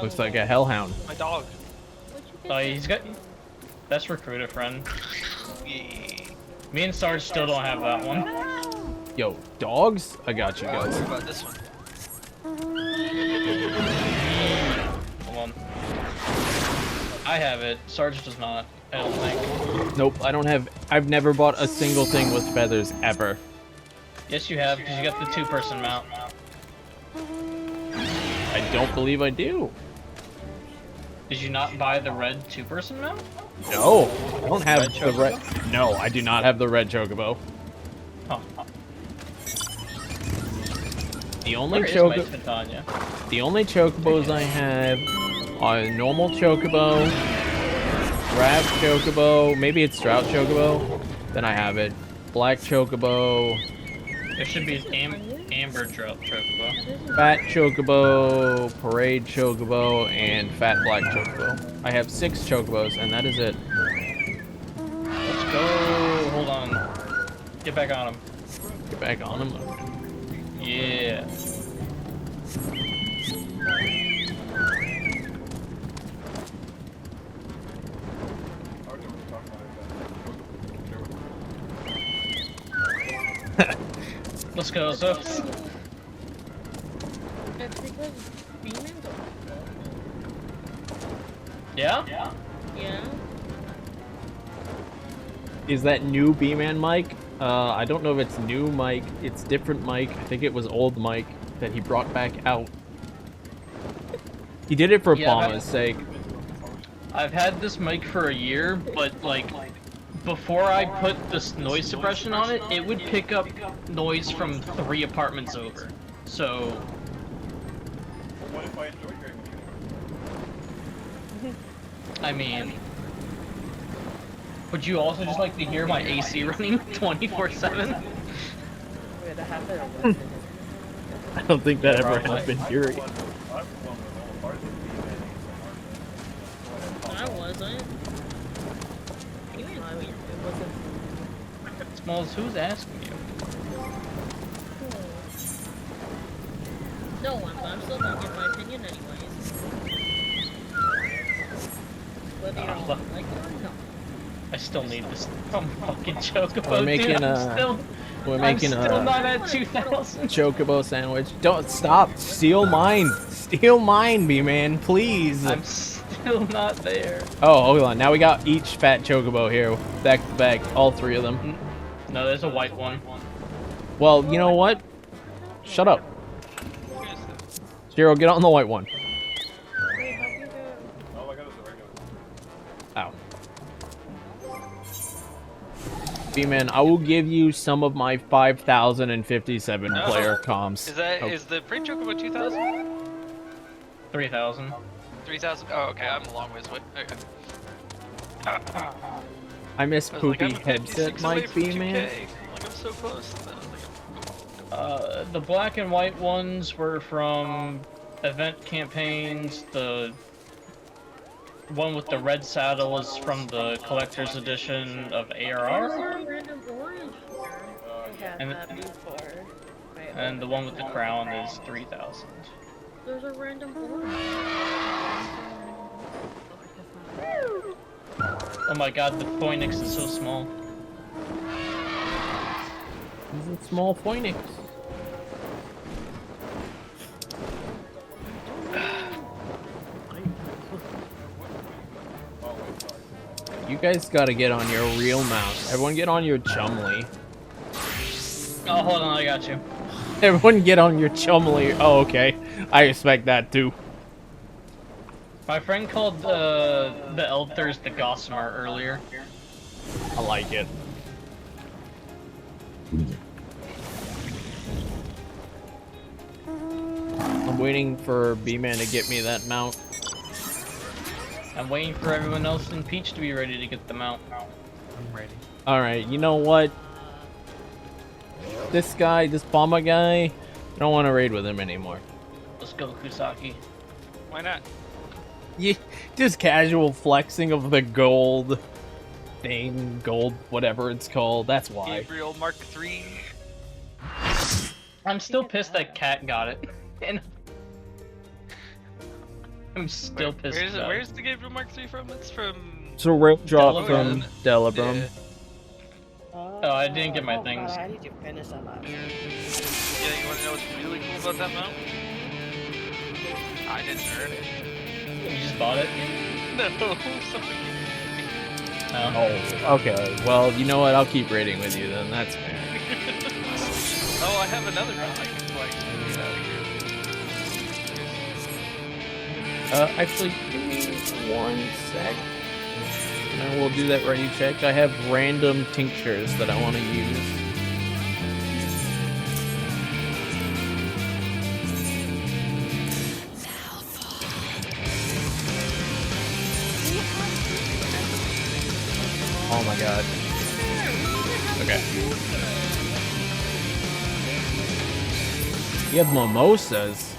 Looks like a hellhound. My dog. What'd you get Oh, that? he's got... Best recruiter friend. Yeah. Me and Sarge still don't have that one. Yo, dogs? I got you What guys. about this one? Hold on. I have it. Sarge does not. I don't think. Nope, I've never bought a single thing with feathers ever. Yes, you have, because you got the 2-person mount. I don't believe I do. Did you not buy the red 2-person mount? No, I don't have Red the red. No, I do not have the red chocobo. Huh. The only Where is my Titania? the only chocobos I have are normal chocobo, Rav chocobo, maybe it's drought chocobo. Then I have it. Black chocobo, There should be amber chocobo. fat chocobo, parade chocobo, and fat black chocobo. I have 6 chocobos, and that is it. Let's go. Hold on. Get back on him. Get back on them. Yeah. Let's go, so. It's because B-Man's a Yeah? yeah. Is that new B-Man mic? I don't know if it's new mic. It's different mic. I think it was old mic that he brought back out. He did it for Yeah, Palma's sake. I've had this mic for a year, but like, before I put this noise suppression on it, it would pick up noise from 3 apartments over. So, What if I enjoy your music? I mean, Would you also just like to hear my AC running 24/7? Wait, that happened or what? I don't think that ever Probably. happened, Yuri. I wasn't. You mean it wasn't. Smalls, who's asking you? No one, but I'm still gonna give my opinion anyways. Whether you're look. like it or not. I still need this fucking chocobo. We're making dude. I'm still not at 2,000. chocobo sandwich. Don't stop. Steal mine. Steal mine, B-man, please. I'm still not there. Oh, hold on. Now we got each fat chocobo here, back to back, all three of them. No, there's a white one. Well, you know what? Shut up. Zero, get on the white one. Ow. B-man, I will give you some of my 5,057 player comms. Is that Oh. is the pre chocobo 2,000? 3,000. 3,000? Oh, okay. I'm a long ways away. Okay. I miss I was poopy like, I'm 56 headset, away Mike from B-man. 2K. Like I'm so close. And then I was like, The black and white ones were from event campaigns. The one with the red saddle is from the collector's edition of ARR. Random orange. I had And- that before. Wait, And the one with the crown is 3,000. there's a random orange. Oh my god, the Phoenix is so small. He's a small Phoenix. You guys gotta get on your real mouse. Everyone get on your Chumley. Oh, hold on, I got you. Everyone get on your Chumley. Oh, okay. I expect that too. My friend called the Eldthers the Gossamer earlier. I like it. I'm waiting for B-Man to get me that mount. I'm waiting for everyone else in Peach to be ready to get them out. I'm ready. Alright, you know what? This guy, this Bama guy, I don't want to raid with him anymore. Let's go, Kusaki. why not? Yeah, just casual flexing of the gold thing, gold whatever it's called. That's why. Gabriel Mark III. I'm still pissed that Cat got it. And I'm still pissed Where's, about it. where's the Gabriel Mark III from? It's from. It's a rope drop Delabrum. from Delabrum. Yeah. Oh, I didn't get my God, things. I need to finish that last. Yeah, you wanna know what's really cool about that mount? I didn't earn it. You just bought it? No, something. Oh. Oh, okay. Well, you know what? I'll keep raiding with you then. That's fair. Oh, I have another mount I can flex. Actually, give me 1 sec. And I will do that ready check. I have random tinctures that I want to use. Oh my god. Okay. You have mimosas.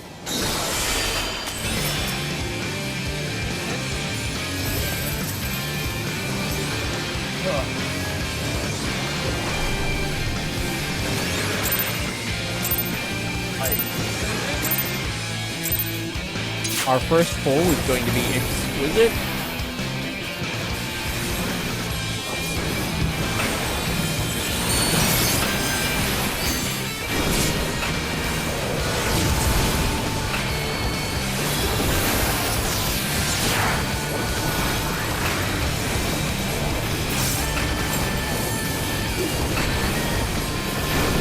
Our first pull is going to be exquisite.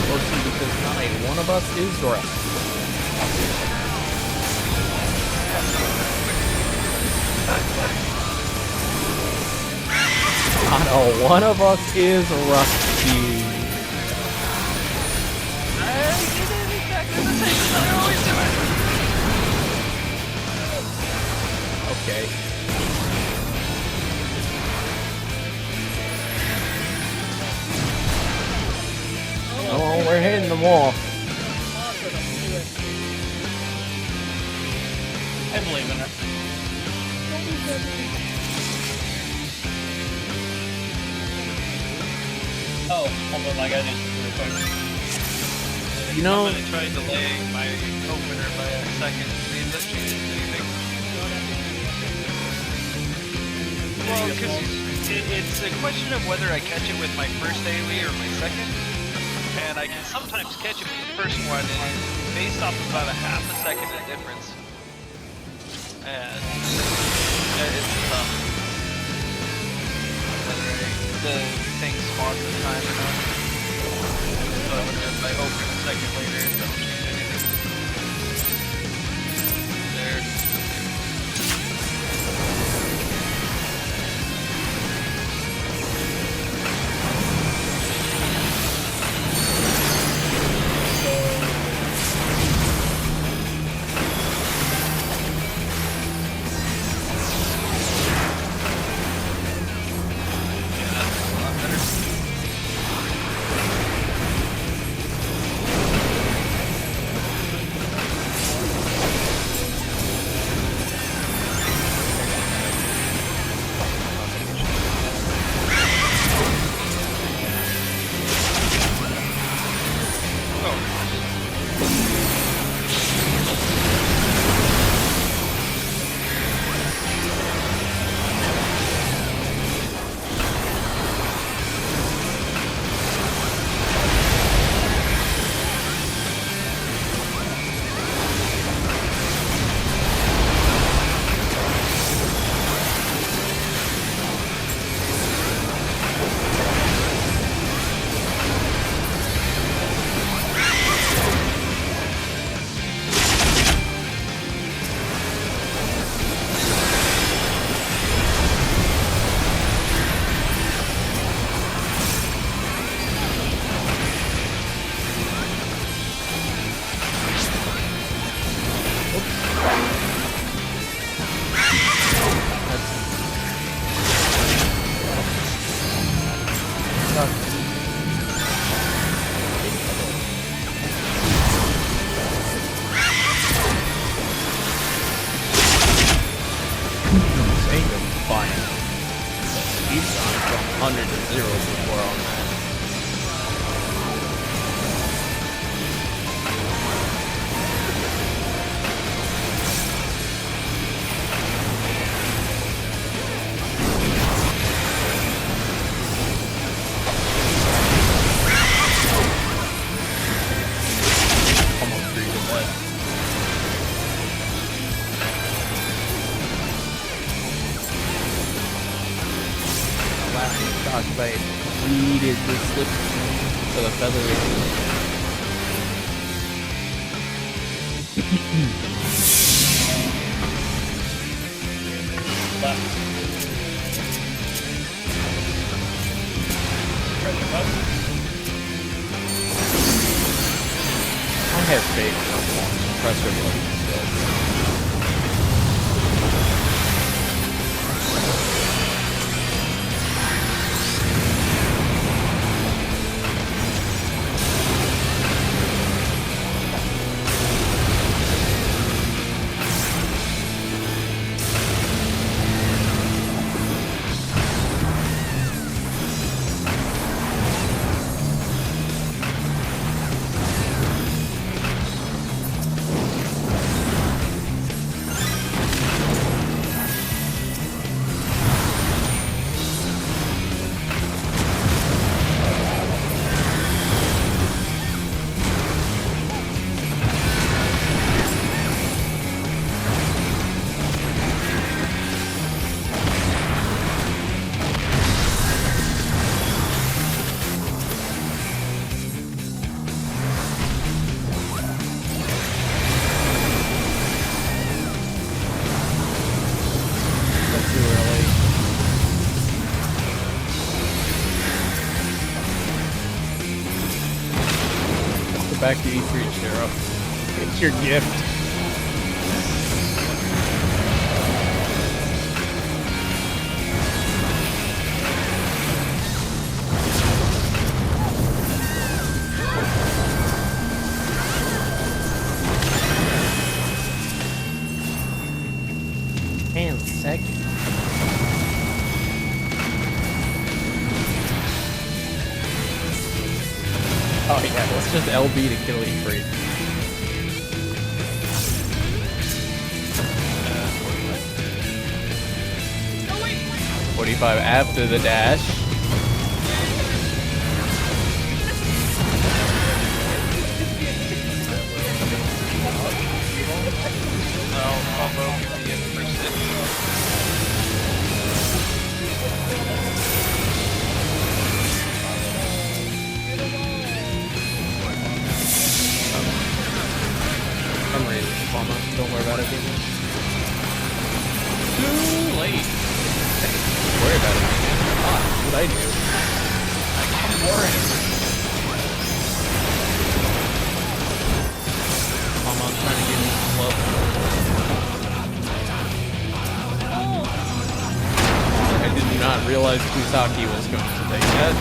Unfortunately, because not one of us is right. Not one of us is rusty. Okay. them all. I believe in it. Oh, hold on, I gotta do something real quick. You know, I'm gonna try delaying my opener by a second. See if that changes anything. Well, because it's a question of whether I catch it with my first AoE or my second. And I can sometimes catch it with the first one, and it's based off about a half a second of difference. And it's tough. Whether the thing spawns the time or not. So I wonder if I open a second later, if that'll change anything. There. Frostbite needed the slip for the feather. I have faith in pressure button still. Back to E3, Sheriff. It's your gift. second. Oh yeah, let's just LB to kill E3. 45 after the dash. Combo can be in for 6. I'm ready, Mama. Don't worry about it, people. Too late. Don't worry about it, man. What'd I do? I'm worried. Mama, I'm trying to get you some love. I did not realize Kusaki was going to take that.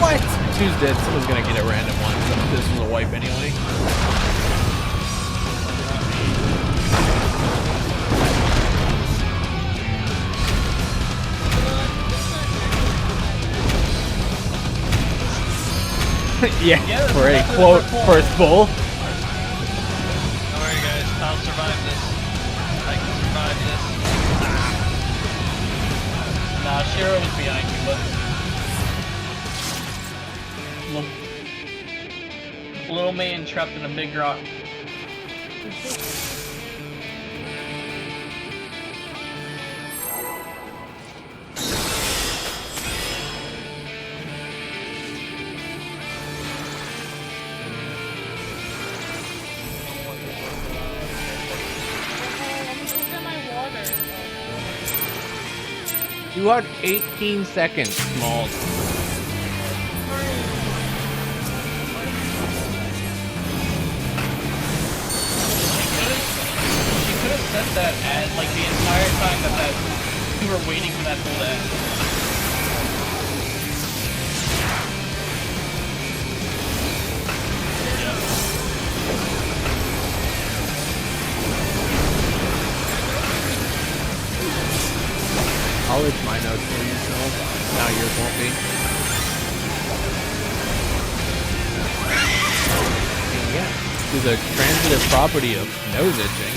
What? Two's dead. Someone's gonna get a random one. So this was a wipe anyway. Yeah, for a quote first bull. Don't worry, guys. I'll survive this. I can survive this. Nah, Shiro was behind you, but little man trapped in a big rock. You had 18 seconds, Smalls. She could have said that as like the entire time that you were waiting for that bull to end. I'll reach my notes for you, Smalls. Now yours won't be. Yeah, to the transitive property of nose itching.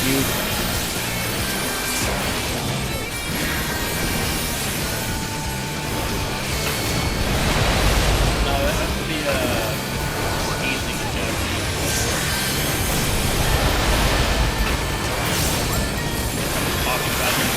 You No, that has to be sneezing joke. Talking about it.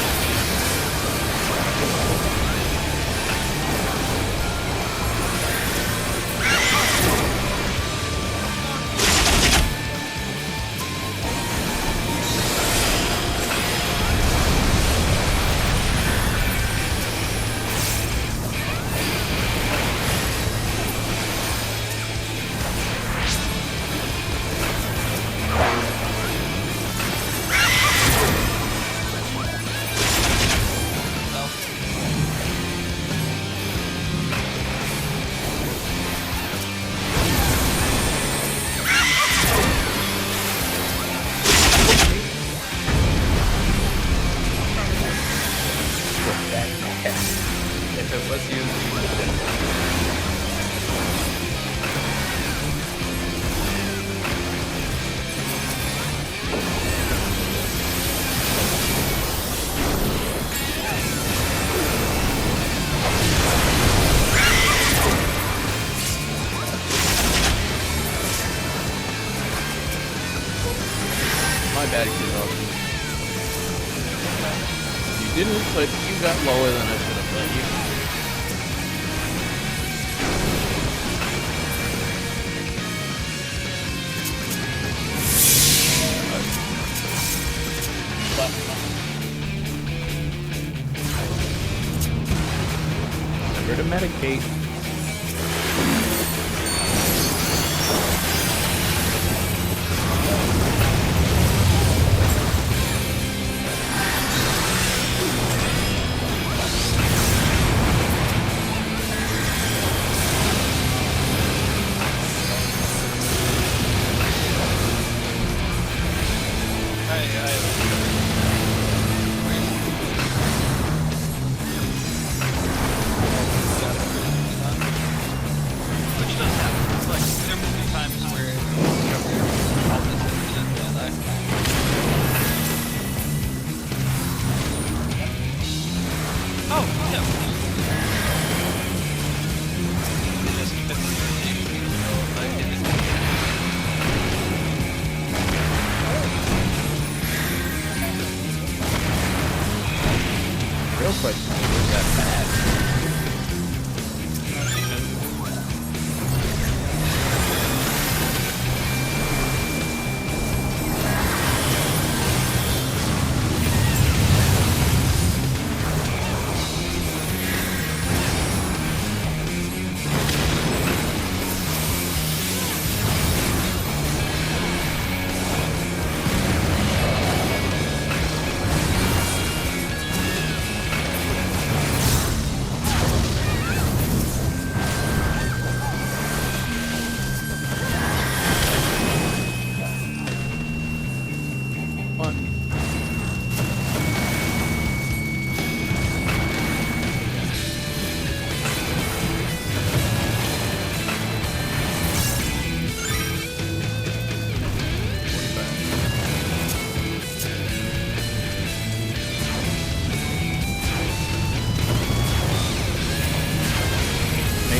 If it was you, My bad, Kusaki. You didn't, but you got lower than I should have let you. Remember to medicate.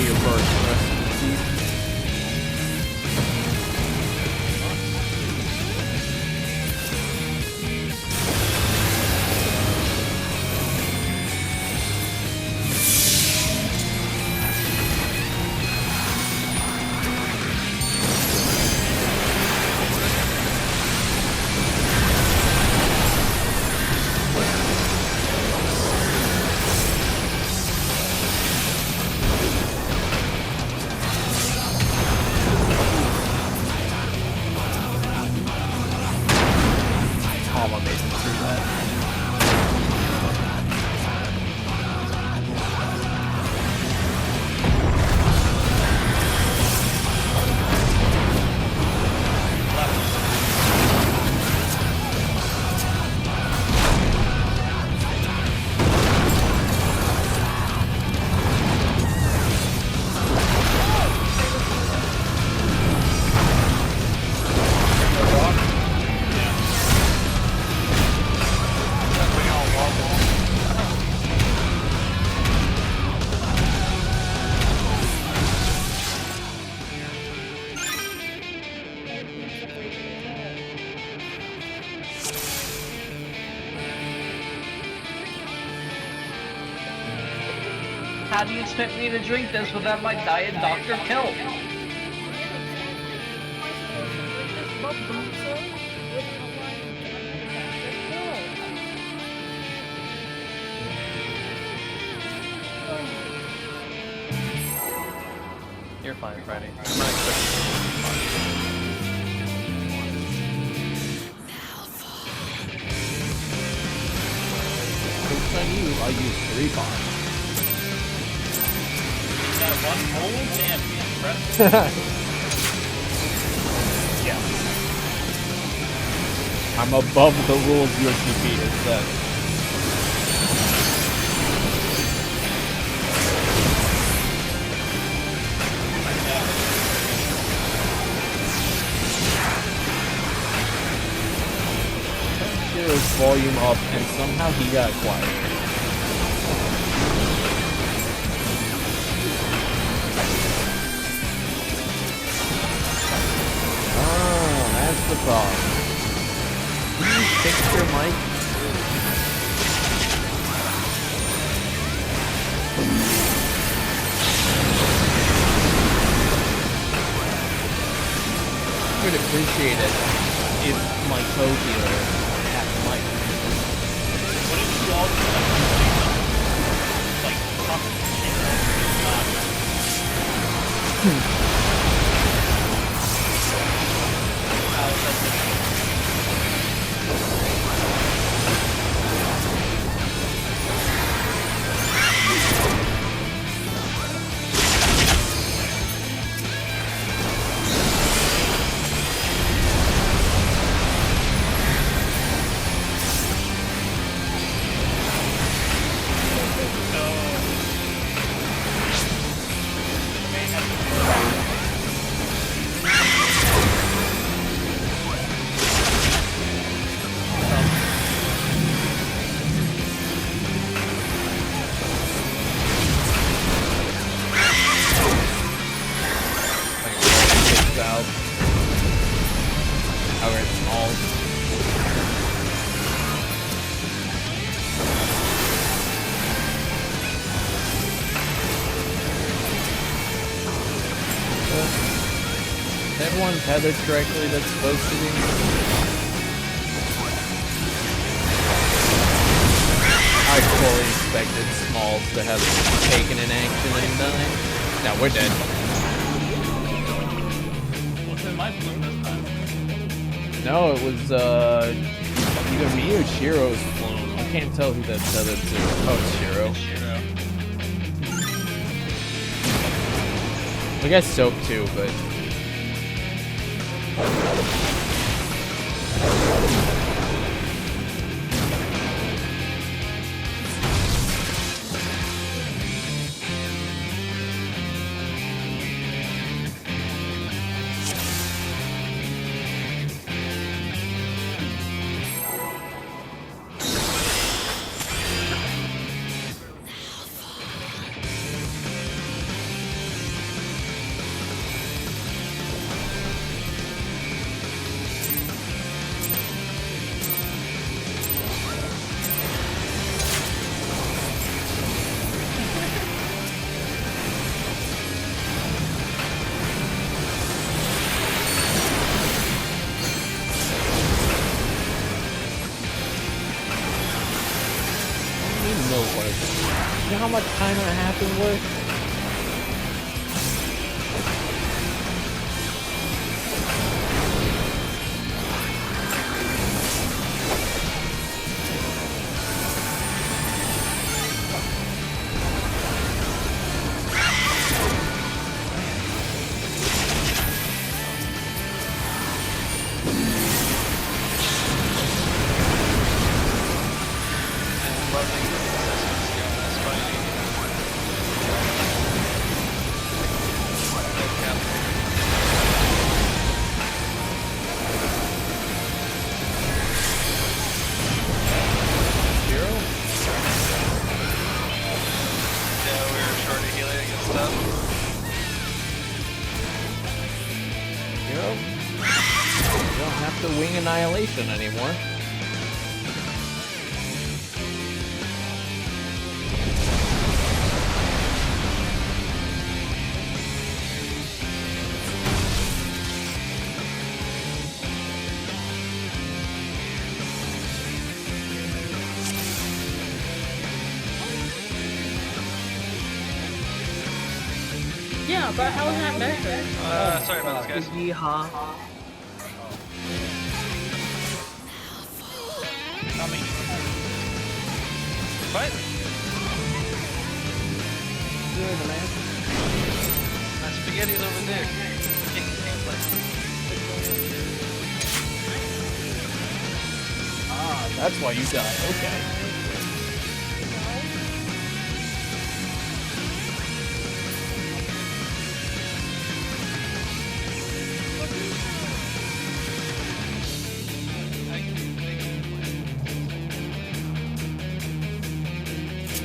May your bird rest in peace. Alma made him through that. How do you expect me to drink this without my diet Dr. Pill? You're fine, Friday. I'm not expecting Jokes on you, I use 3 bombs. That one hole? Damn, impressive. I'm above the rules USDP has set. His volume up and somehow he got quiet. Oh, that's the problem. Can you fix your mic? I would appreciate it if my co-dealer had a mic. What if you all like talking out. Alright, small. Is everyone tethered correctly that's supposed to be? I fully expected Smalls to have taken an action and died. Now we're dead. What's in my bloom this time? No, it was either me or Shiro's flown. I can't tell who that's tethered to. Oh, it's Shiro. Shiro. I guess Soap too, but how much time and a half is worth? Annihilation anymore. Yeah, but how is that measured? Sorry about this, guys. Yeehaw. Coming. What? Good, man. My spaghetti's over there. Ah, that's why you died. Okay.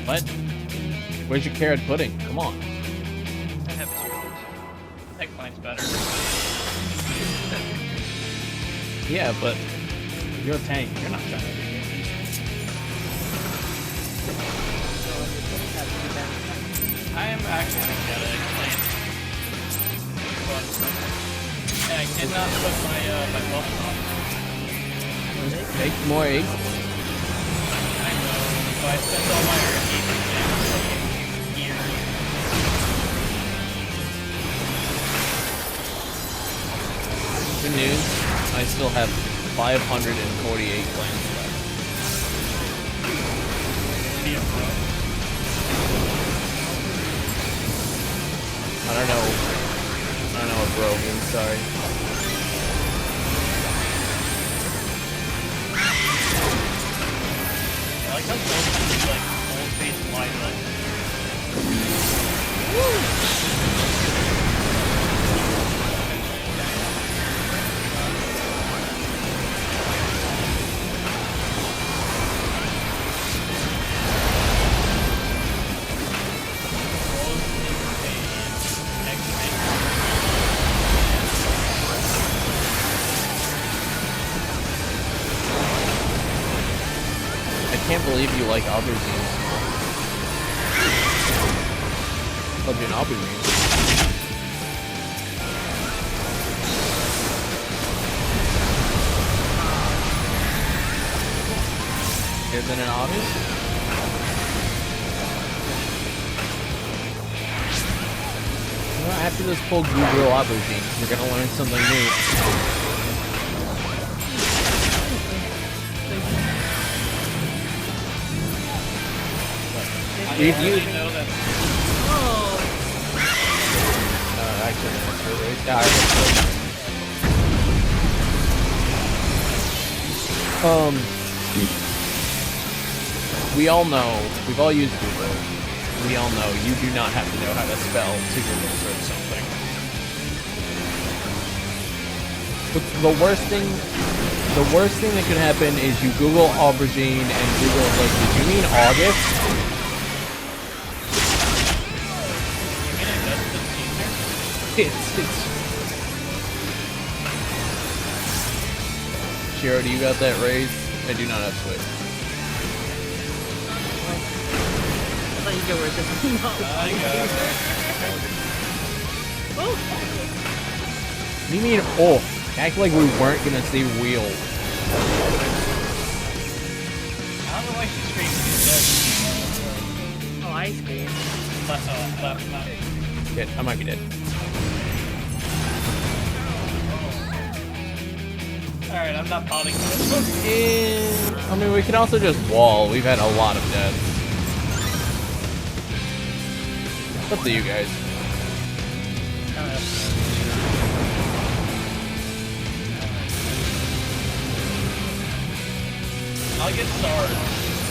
What? Where's your carrot pudding? Come on. I have spoons. Eggplant's better. Yeah, but you're a tank. You're not trying to do it. I am actually gonna get an eggplant. But I did not put my bubble on. Make more eggs. I know, but I spent all my energy here. Good news. I still have 548 plants left. I don't know what bro means, sorry. I like how both these like old face wide up. I can't believe you like aubergines. Love you an aubergine. Better than an aubergine? Well, after this pull Google aubergines, you're gonna learn something new. You know that. Actually, that's really we all know, we've all used Google. We all know you do not have to know how to spell to Google search something. But the worst thing that could happen is you Google aubergine and Google is like, did you mean August? It's Shiro, do you got that raise? I do not have Switch. I thought you were just I got Oh! What do you mean, oh? Act like we weren't gonna say wheel. I don't know why she's screaming. Oh, I my screen. Left. Shit, I might be dead. Alright, I'm not potting. I mean, we can also just wall. We've had a lot of deaths. Up to you guys. I'll get stars,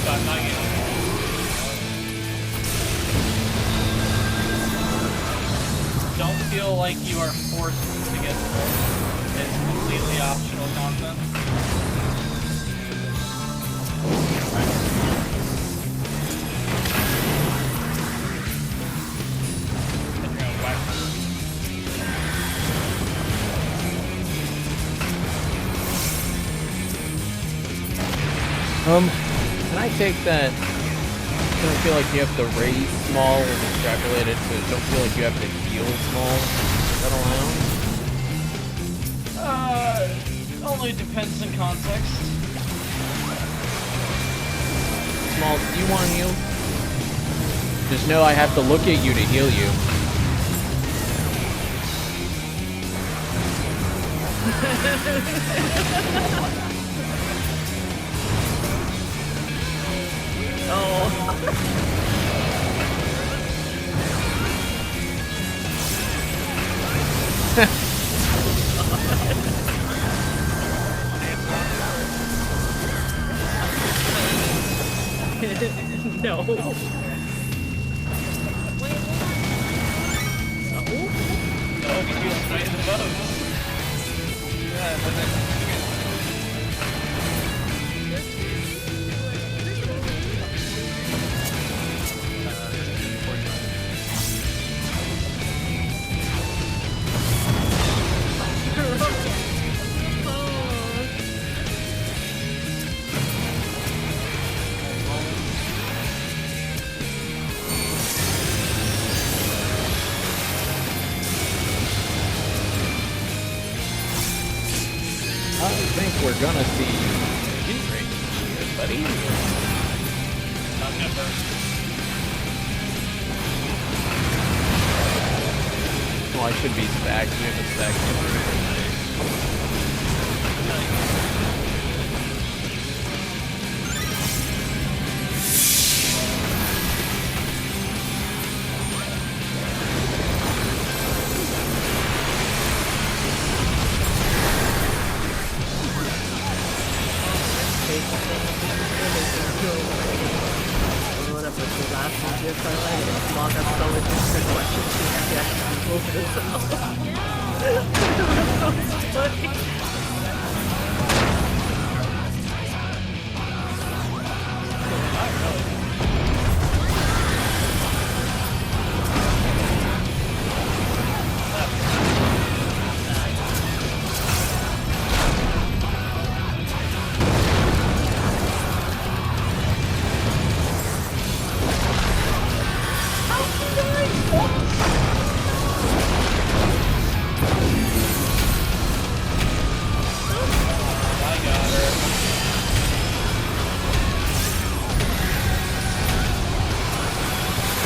but I'm not getting. Don't feel like you are forced to get stars. It's completely optional content. Can I take that? Don't feel like you have to raise small and extrapolate it, so don't feel like you have to heal small. Is that allowed? Only depends on context. Small, do you want healed? Just know I have to look at you to heal you. No. No, we feel straight in the boat. Yeah, but then... I think we're gonna see in-range here, buddy. Not never. Well, I should be stacked. We have a stack Whatever the last one did, so I log up so much good questions to get over this.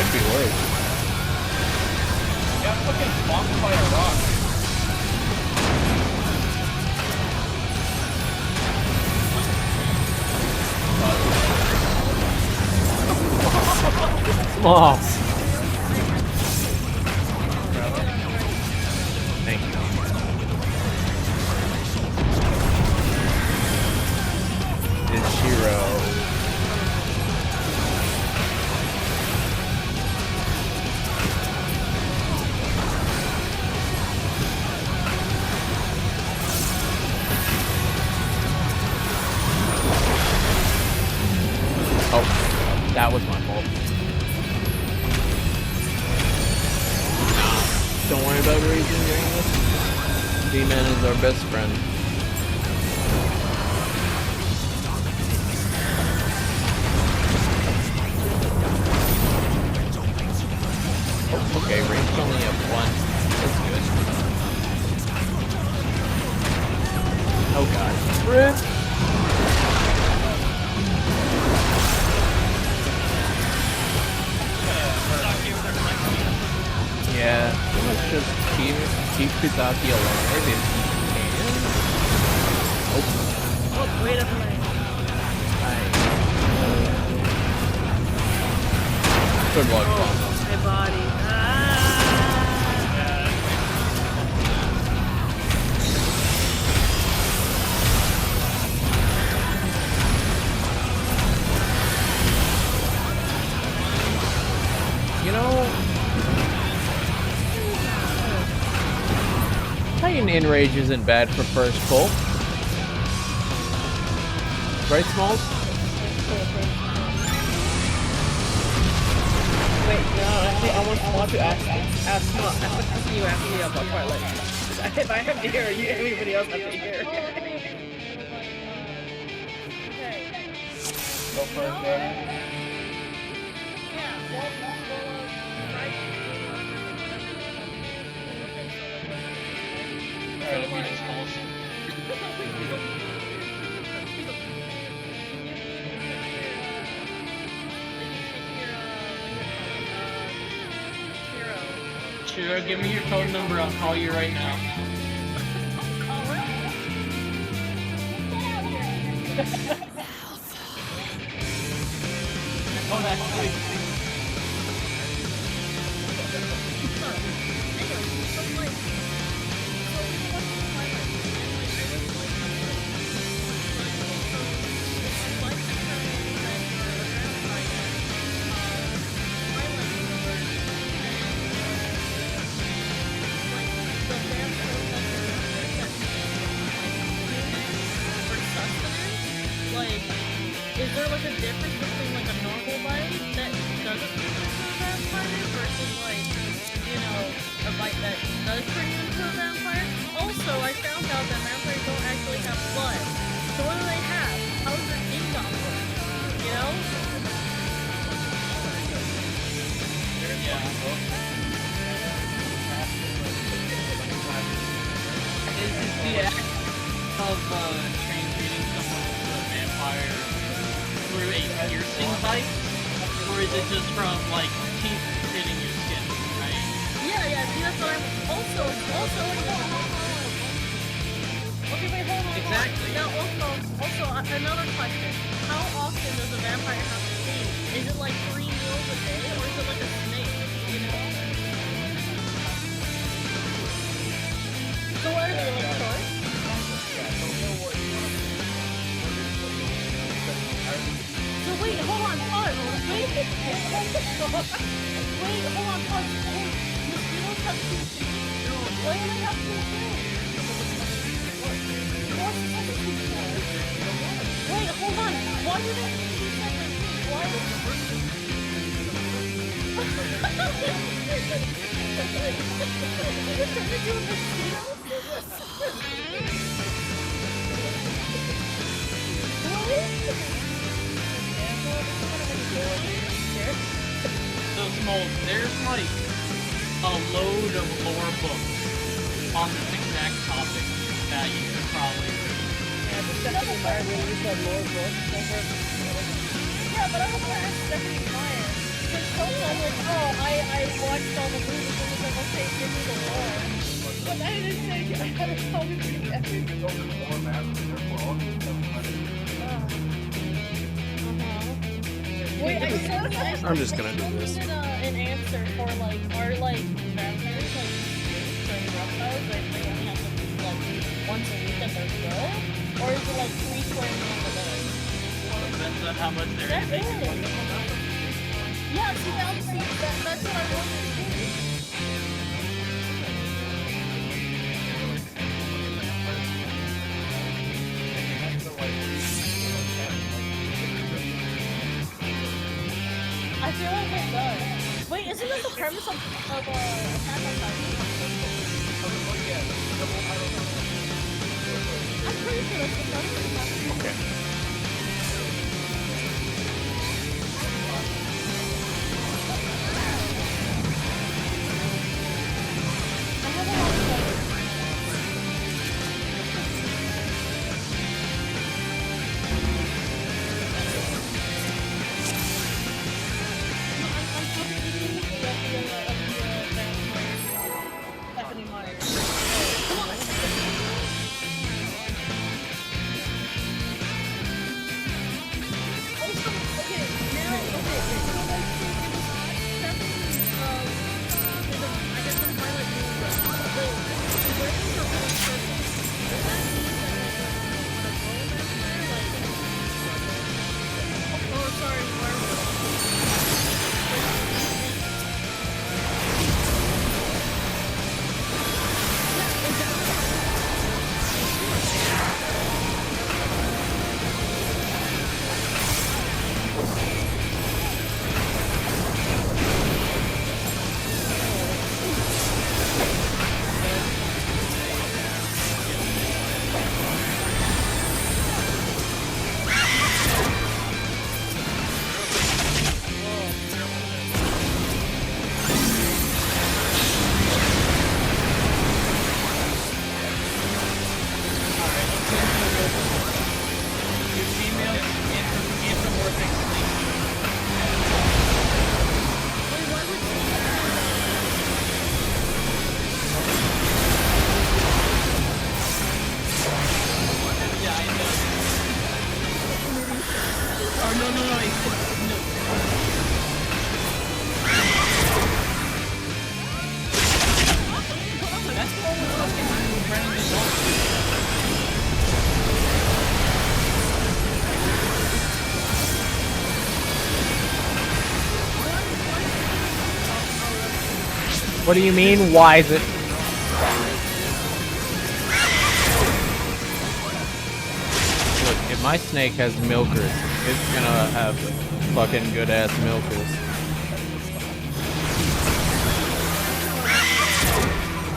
Could be worse. Got fucking bonked by a rock. Small. Thank you. It's Shiro. Oh, that was my fault. Don't worry about raging during this. D-Man is our best friend. Oh, okay, range only up 1. That's good. Oh god. Rip! Gonna keep Kutaki alive if he can. Oh, wait a minute. Good luck, Bob. Oh, my body. You know, Titan Enrage isn't bad for first pull. Right, Smalls? Wait, no, I want to ask you about Twilight. If I have to hear, everybody else has to hear. Go first, man. Sure, give me your phone number. I'll call you right now. Oh, that's good. Is there like a difference between like a normal bite that doesn't turn into a vampire versus like, you know, a bite that does turn you into a vampire? Also, I found out that vampires don't actually have blood. So what do they have? How does their income work? You know? Is the act of transmuting someone into a vampire through a piercing bite, or is it just from like teeth hitting your skin, right? Yeah, see that's what I'm also okay, wait, hold on. Exactly. Now also another question. How often does a vampire have to eat? Is it like 3 meals a day or is it like a snake? You know? So what are they like short? So wait, hold on, pause. Wait, hold on, pause. Mosquitoes have 2 feet? Why do they have 2 feet? Wait, hold on. Why do they have 2 separate feet? Why? You're trying to do a mosquito? So small. There's like a load of lore books on this exact topic that you could probably read. Yeah, but I don't want to ask Stephanie Meyer. Because someone like, oh, I watched all the movies and was like, okay, give me the lore. But I didn't think I had to tell me Wait, I'm just gonna do this. I an answer for like, are like vampires like certain reptiles that they only have to eat like once a week and they're good? Or is it like 3 square meals a day? Depends on how much they're That's eating. it. Yeah, that's what I wanted to do. I feel like it does. Wait, isn't that the premise of Attack on Titan? I'm pretty sure that's the premise of Attack on Titan. Okay. I have a lot of questions. I'm talking to the Stephanie Meyer. What do you mean? Why is it? Look, if my snake has milkers, it's gonna have fucking good ass milkers.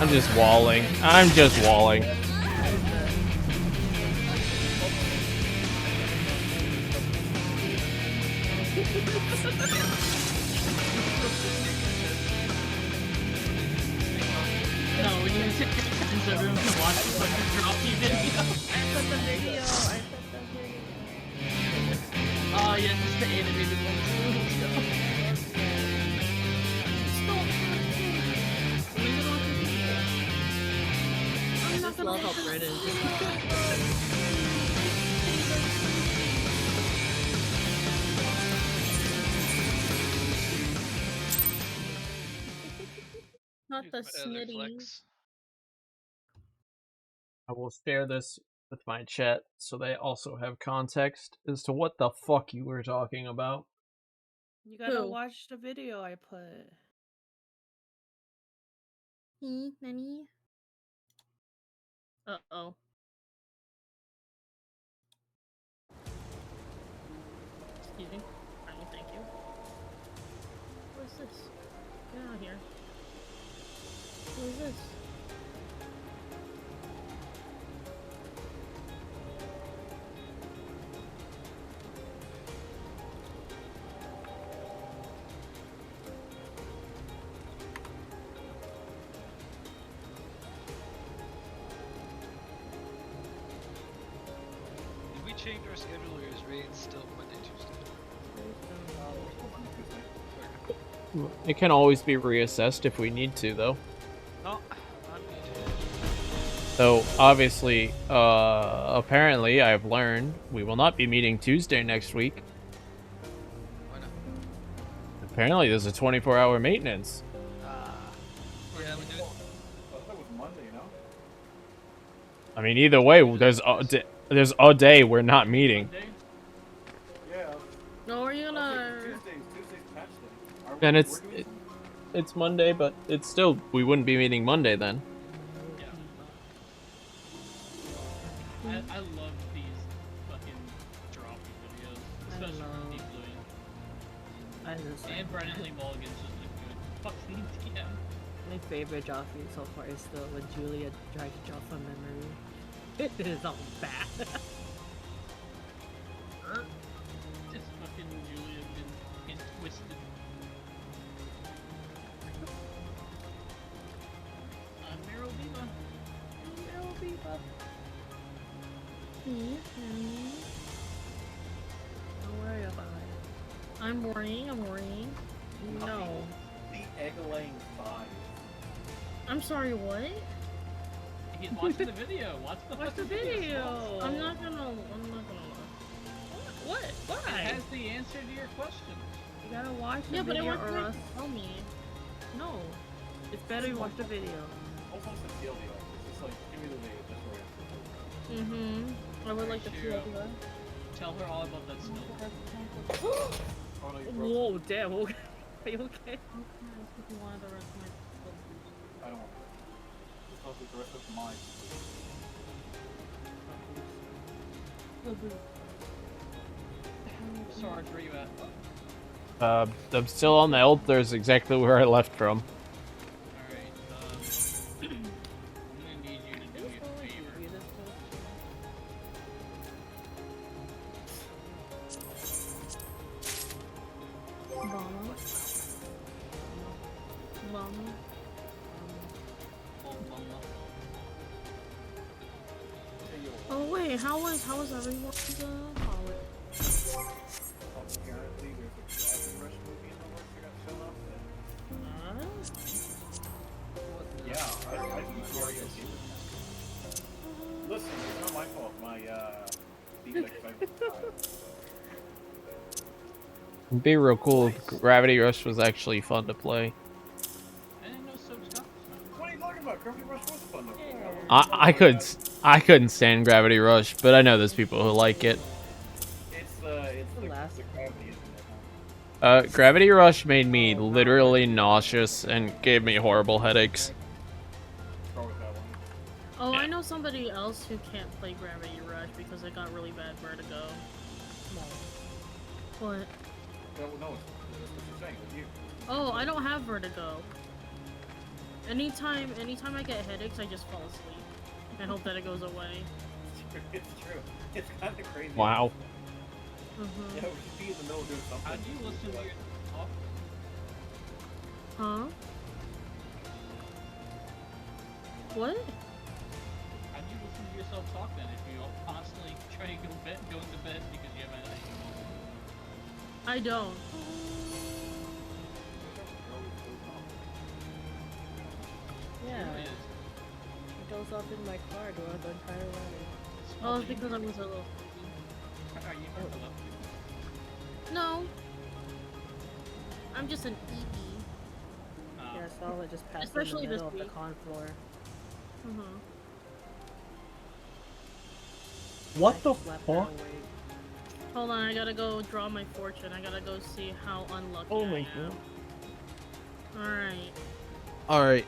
I'm just walling. I'm just walling. No, when you sit so everyone can watch the fucking droppy video. I put the video. Oh yeah, just the animated ones. I'm not gonna love how British. Not the Use my other snitty. flex. I will share this with my chat so they also have context as to what the fuck you were talking about. You gotta Who? watch the video I put. Nanny? Uh-oh. Excuse me. No, thank you. What is this? Get out of here. What is this? Did we change our schedule, or is raids still Monday, Tuesday? It can always be reassessed if we need to, though. No, not me. So, obviously, apparently, I've learned we will not be meeting Tuesday next week. Why not? Apparently, there's a 24-hour maintenance. Yeah, we do it. I thought it was Monday, no? I mean, either way, there's a day we're not meeting. Yeah. No, are you gonna... Tuesday's patch day. Are And we- it's we're doing it's Monday, but it's still, we wouldn't be meeting Monday then. I love these fucking droppy videos, especially from Deep Bluey. I just And Brennan Lee Mulligan's just a good fucking DM. my favorite Joffrey so far is still when Julia tried to draw from memory. It is all bad. Just fucking Julia getting twisted. I'm Meryl Viva. Meryl Viva. Don't worry about it. I'm worrying. No. the egg-laying thighs. I'm sorry, what? He's watching the video. Watch the Watch the fucking video. I'm not gonna look. What? It Why? has the answer to your question. You gotta watch the Yeah, but it video wants or to else. tell me. No. It's better you watch the video. Also, it's a TLD. Like, it's just like, give me the video, just where Mm-hmm. I would like to Sure. feel that. Tell her all about that snow. Oh, no, you broke Whoa, damn. Okay. Are you okay? You wanted the rest of my I don't want that. Just talk with the rest of mine. Sarge, where you at? I'm still on the Elthers, exactly where I left from. Alright, I'm gonna need you to do me a favor. Mama. Oh wait, how was everyone's college? Apparently, there's a Dragon Rush movie in the works that got shown up. Yeah, I think it's already okay with that. Listen, it's not my fault. My, things It'd be real cool if Gravity Rush was actually fun to play. I didn't know Soap's got this. What are you talking about? Gravity Rush was fun to play. I couldn't stand Gravity Rush, but I know there's people who like it. It's the last gravity, isn't it? Gravity Rush made me literally nauseous and gave me horrible headaches. Go with that one. Oh, Yeah. I know somebody else who can't play Gravity Rush because they got really bad vertigo. What? No, it's what you're saying with you. Oh, I don't have vertigo. Anytime I get headaches, I just fall asleep. I hope that it goes away. It's true. It's kind of crazy. Wow. Yeah, we should be in the middle doing something. How do you listen to your talk? Huh? What? How do you listen to yourself talk then if you constantly try to go to bed because you have a headache? I don't. Yeah, It is. it goes off in my car throughout the entire ride. Oh, it's because I was a little. Are you hello? No. I'm just an ED. Yeah, Solid just passed Especially in the this middle of the week. con floor. Mm-hmm. What the Just left her fuck? awake. Hold on, I gotta go draw my fortune. I gotta go see how unlucky Oh I my am. god. Alright. Alright.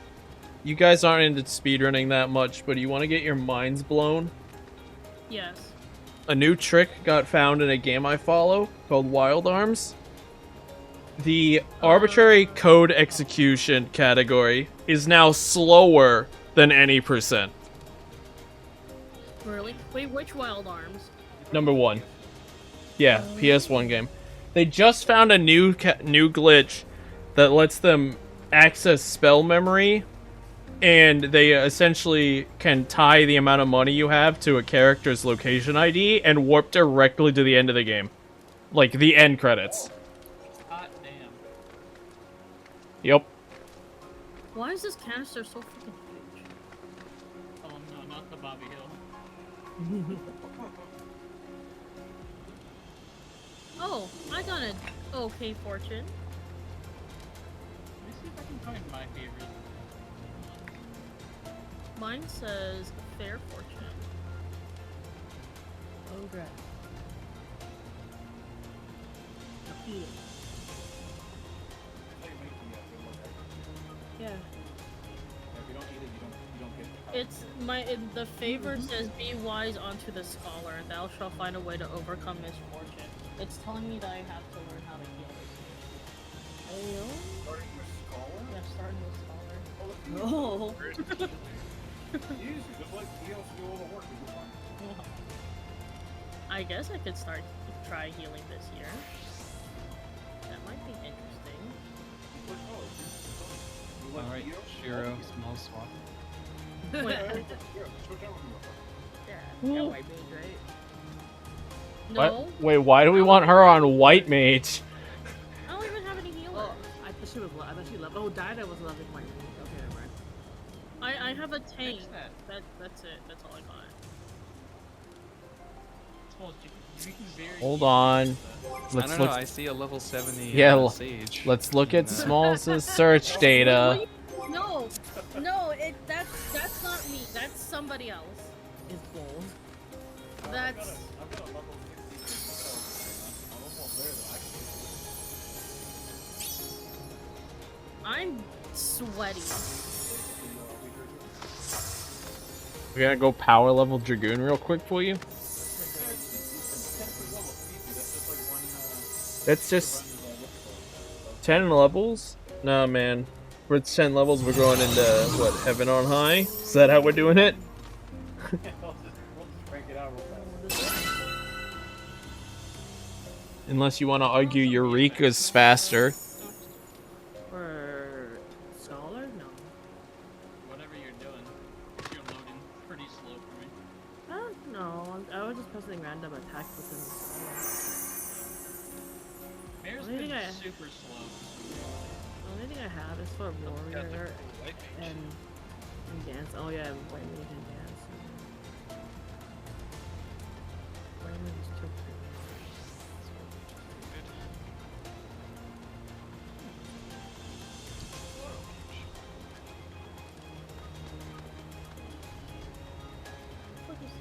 You guys aren't into speedrunning that much, but you want to get your minds blown? Yes. A new trick got found in a game I follow called Wild Arms. The arbitrary code execution category is now slower than any percent. Really? Wait, which Wild Arms? Number 1. Yeah, PS1 game. They just found a new glitch that lets them access spell memory, and they essentially can tie the amount of money you have to a character's location ID and warp directly to the end of the game. Like, the end credits. Hot damn. Yep. Why is this canister so freaking huge? Oh no, not the Bobby Hill. Oh, I got an okay fortune. Let me see if I can find my favorite. Mine says fair fortune. Oh, crap. Eat it. That's how you make the good one, right? Yeah. If you don't eat it, you don't get the power. It's the favor says be wise unto the scholar, and thou shalt find a way to overcome misfortune. It's telling me that I have to learn how to heal this. Ayo. Starting with Scholar? Yeah, starting with scholar. Oh. Easy, just like he has to do all the work. You'll be fine. I guess I could try healing this year. That might be interesting. Like, oh, you like Alright, Theo? Shiro, small swap. Wait, Yeah, switch over to him. Yeah, yeah, white mage, right? no, What? Wait, why do we want her on White Mage? I don't even have any healers. Oh, I thought she was. I thought she loved. Oh, Dinah was loving white mage. Okay, never mind. I have a tank. Fix that. That's it. That's all I got. Well, you can very Hold easily on. fix that. I Let's don't know, look. I see a level 70 Yeah, Sage. Let's look at in, Smalls' search data. No, that's not me. That's somebody else. It's bold. That's I've got a level 60 I'm almost there though. I'm sweaty. We're gonna go power level Dragoon real quick for you. That's just 10 levels? Nah, man. For 10 levels, we're going into, what, Heaven on High? Is that how we're doing it? We'll just crank it out real fast. Unless you want to argue Eureka's faster. For scholar, no. Whatever you're doing, you're loading pretty slow for me. I don't know. I was just pressing random attacks within the scholar. Mare's I think been I- super slow. The only thing I have is for warrior and dance. Oh yeah, white mage and dance. White mage is too pretty. What is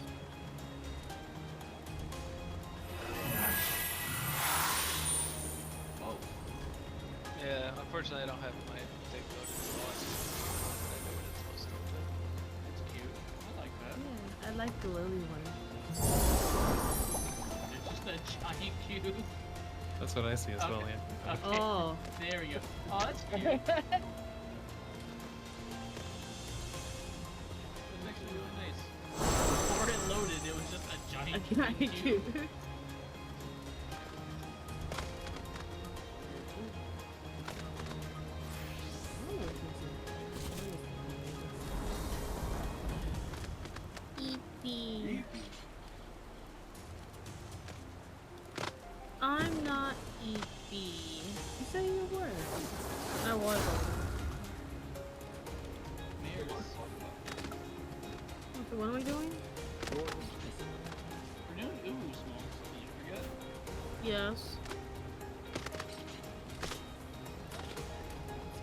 Oh, unfortunately, I don't have my thing loaded, so I know what it's supposed to do. It's cute. I like that. Yeah, I like the lily one. It's just a giant cube. That's what I see as well, Okay. yeah. Okay. Oh. There we go. Oh, that's cute. That's actually really nice. Before it loaded, it was just a giant, A giant cube. cube. Eepy. I'm not Eepy. You say you were. I was. Mirrors. So what am I doing? We're doing ooh small. Did you forget? Yes.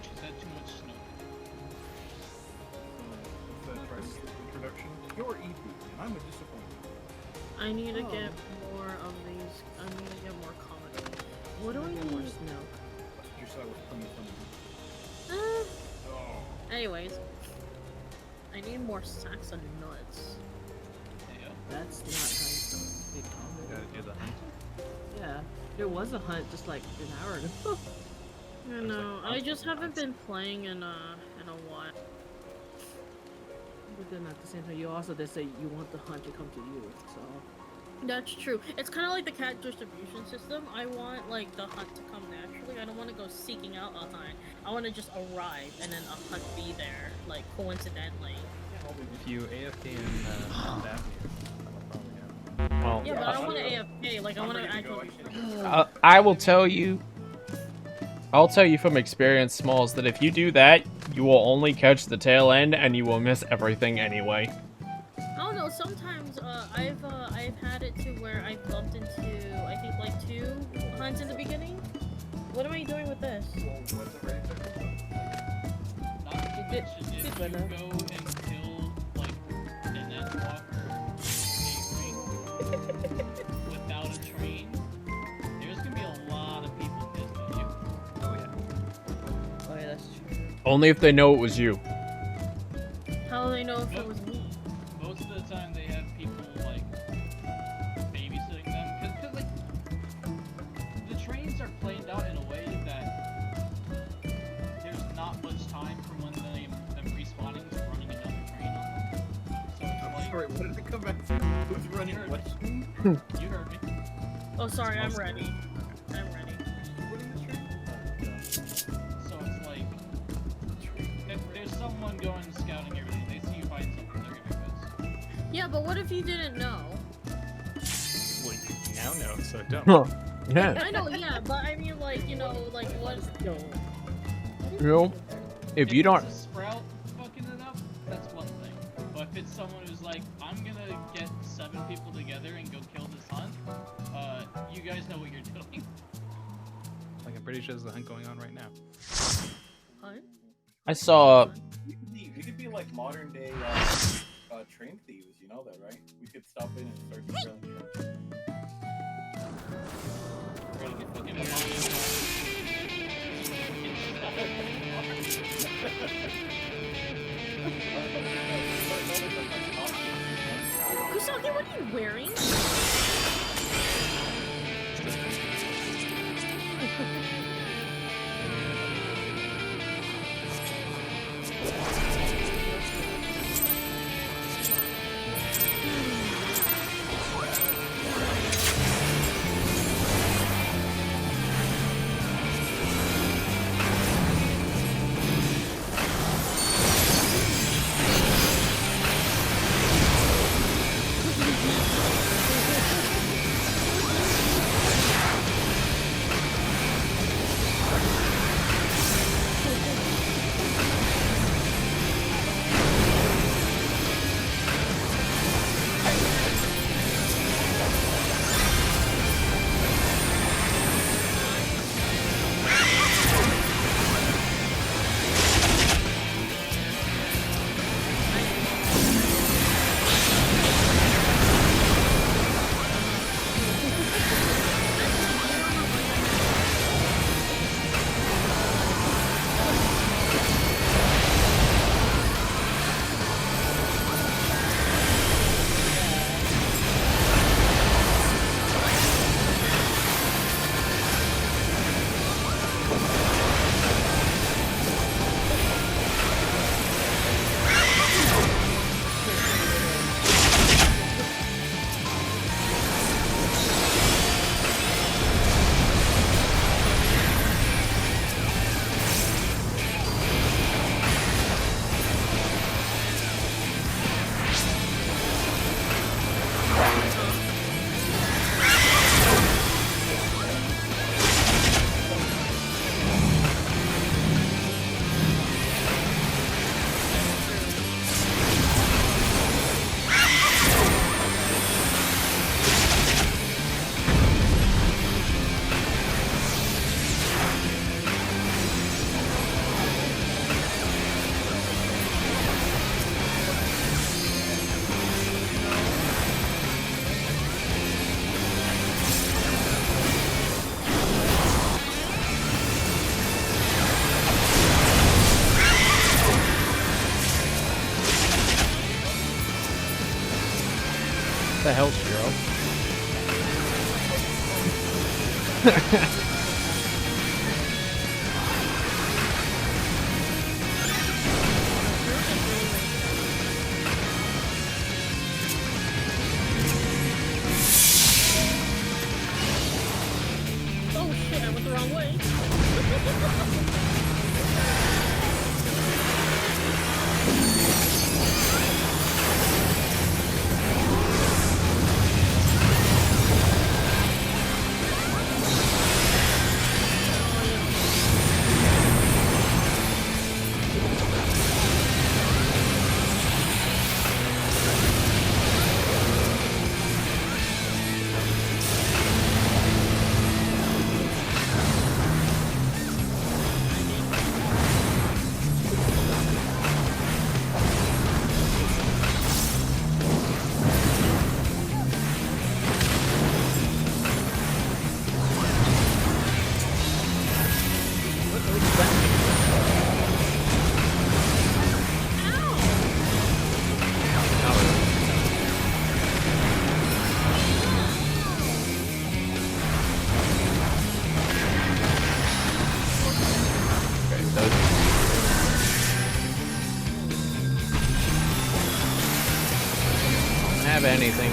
She's had too much snow. The price introduction. You're EP, and I'm a disappointment. I need to Oh. get more of these. I need to get more comedy. What do I Get need? more Snow. That's what you said was coming from me. Oh. Anyways, I need more sacks of nuts. There you go. That's not how big comment. Gotta do the hunt. Yeah, there was a hunt just like an hour ago. I know. I just haven't been playing in a while. But then at the same time, you also did say you want the hunt to come to you, so. That's true. It's kind of like the cat distribution system. I want like the hunt to come naturally. I don't want to go seeking out a hunt. I want to just arrive and then a hunt be there, like coincidentally. If you AFK in that view, Well, Yeah, but I don't want to AFK. Like I want to actually. I will tell you. I'll tell you from experience, Smalls, that if you do that, you will only catch the tail end and you will miss everything anyway. I don't know. Sometimes I've had it to where I've bumped into I think like 2 hunts in the beginning. What am I doing with this? What's it ready to Not to mention, if you good go enough. and kill, like, an Endwalker without a train, there's gonna be a lot of people pissed at you. oh yeah. Oh yeah, that's true. Only if they know it was you. How do they know if it was me? Most of the time they have people, like, babysitting them, cause like, the trains are planned out in a way that there's not much time from when them respawning to running another train on them. So it's like, Sorry, what did it come back to? Who's running what? you heard me. Oh, sorry. I'm ready. I'm ready. So it's like, if there's someone going scouting everything, they see you find something, they're gonna be pissed. Yeah, but what if you didn't know? Well, you now know, so don't. Yeah. I know, yeah, but I mean, like, you know, like what? No. You know, if you don't. It's a sprout fucking it up, that's one thing. But if it's someone who's like, I'm gonna get 7 people together and go kill this hunt, you guys know what you're doing. Like, I'm pretty sure there's a hunt going on right now. Hunt? I saw. We could be like modern day train thieves, you know that, right? We could stop in and start drilling trains. We're gonna get fucking Kusaki, what are you wearing? the hell, Shiro? Oh shit, I went the wrong way. Have anything.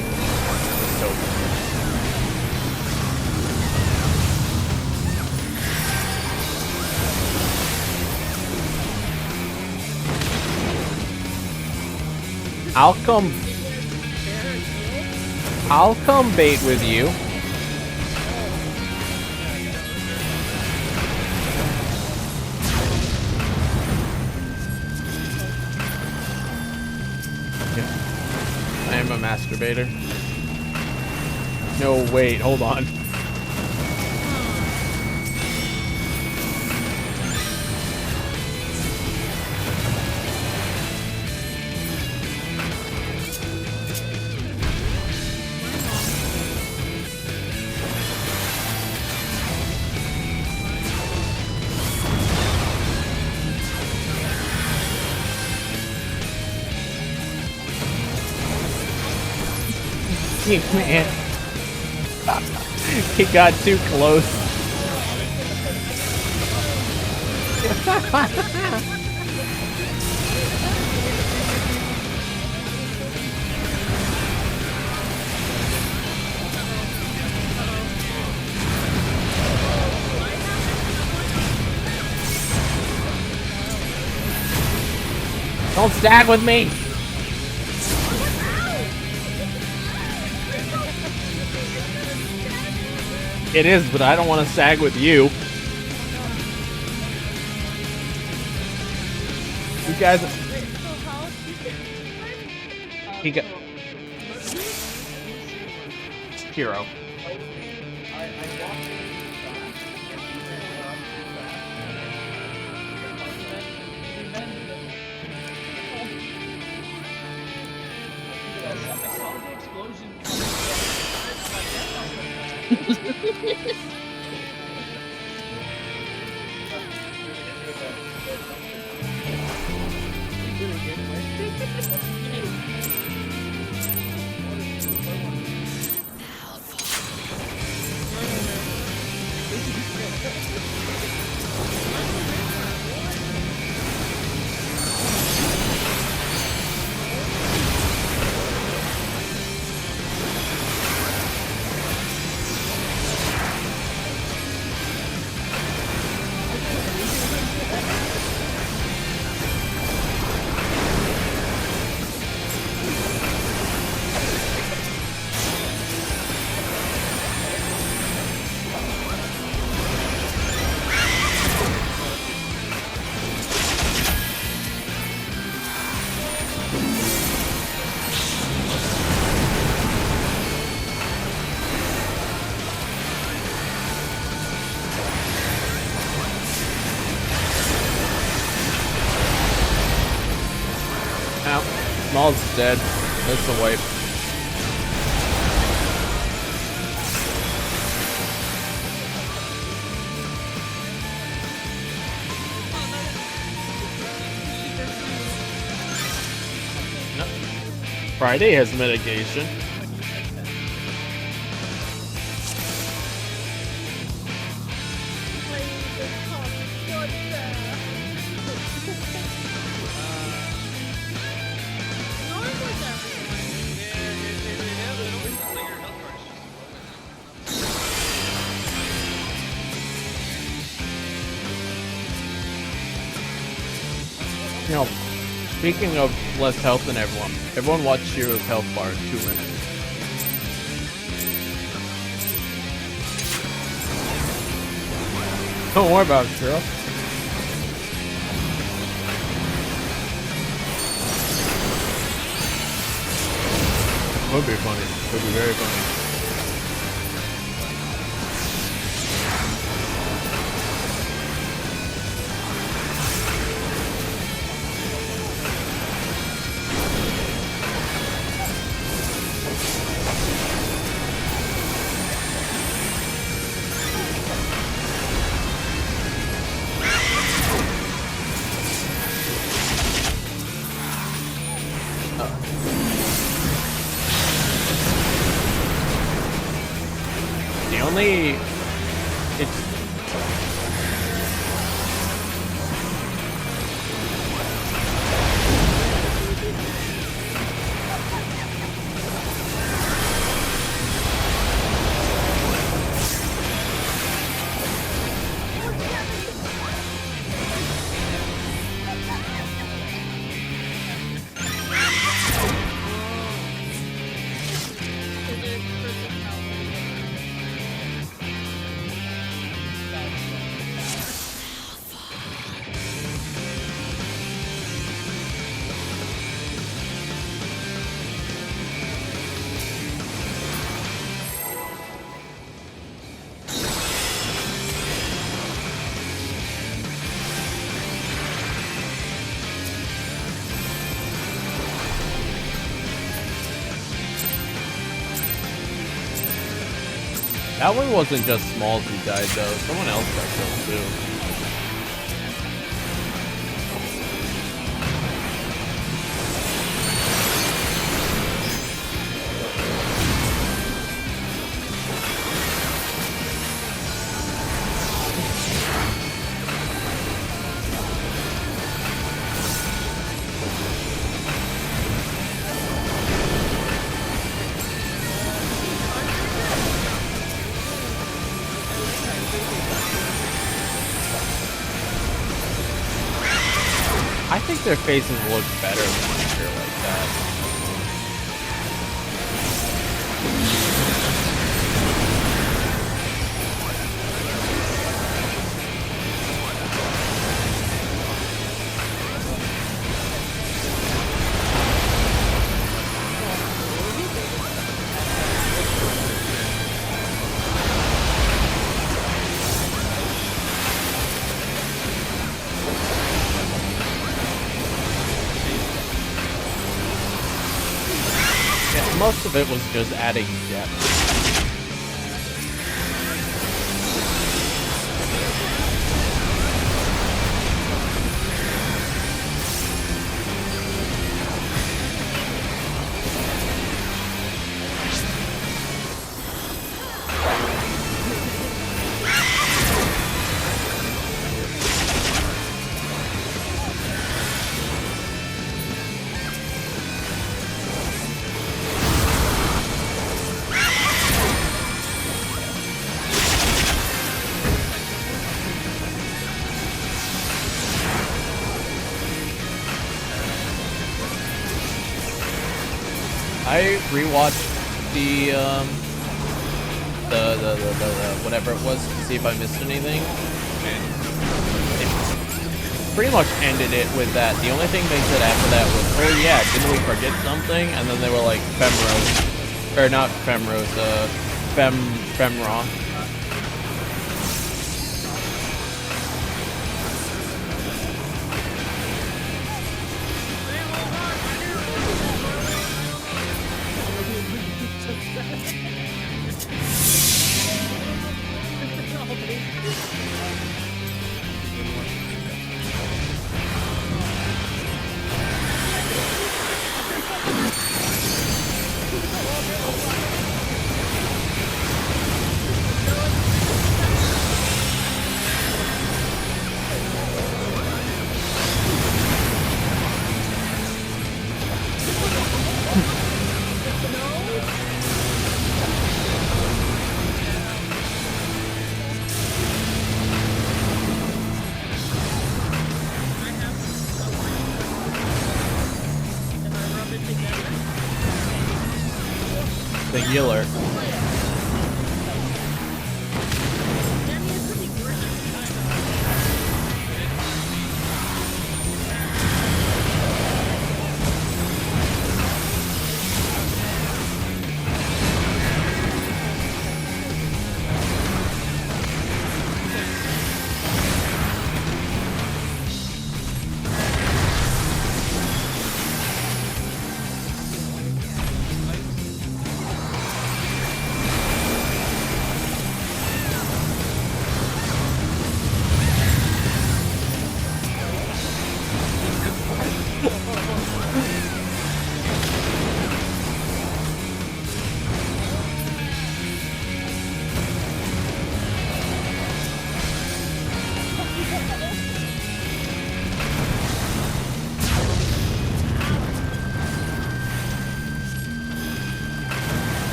I'll come bait with you. I am a masturbator. No, wait, hold on. Man. He got too close. Don't stag with me! It is, but I don't want to sag with you. You guys... He got... Hero. Maul's dead. That's the wipe. No. Friday has mitigation. You know, speaking of less health than everyone watch Shiro's health bar in 2 minutes. Don't worry about it, Shiro. Would be funny. Would be very funny. The only it's that one wasn't just Smalls who died though. Someone else got killed too. I think their faces look better when they're like that. Most of it was just adding depth. I rewatched the whatever it was to see if I missed anything, and it pretty much ended it with that. The only thing they said after that was, "Oh yeah, didn't we forget something?" And then they were like, "Femrose, or not Femrose, Femra." the healer.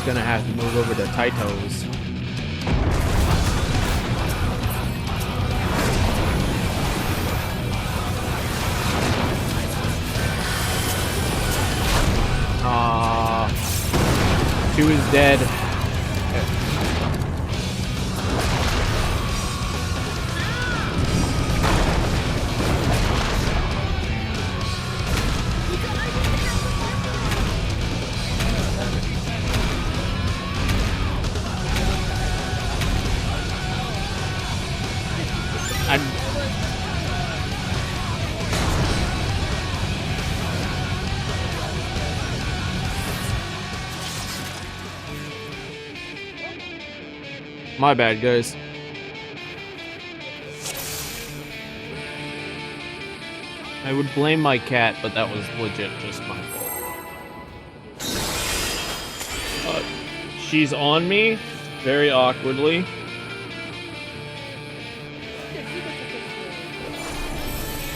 Gonna have to move over to Taitos. Two is dead. My bad, guys. I would blame my cat, but that was legit just my fault. She's on me, very awkwardly.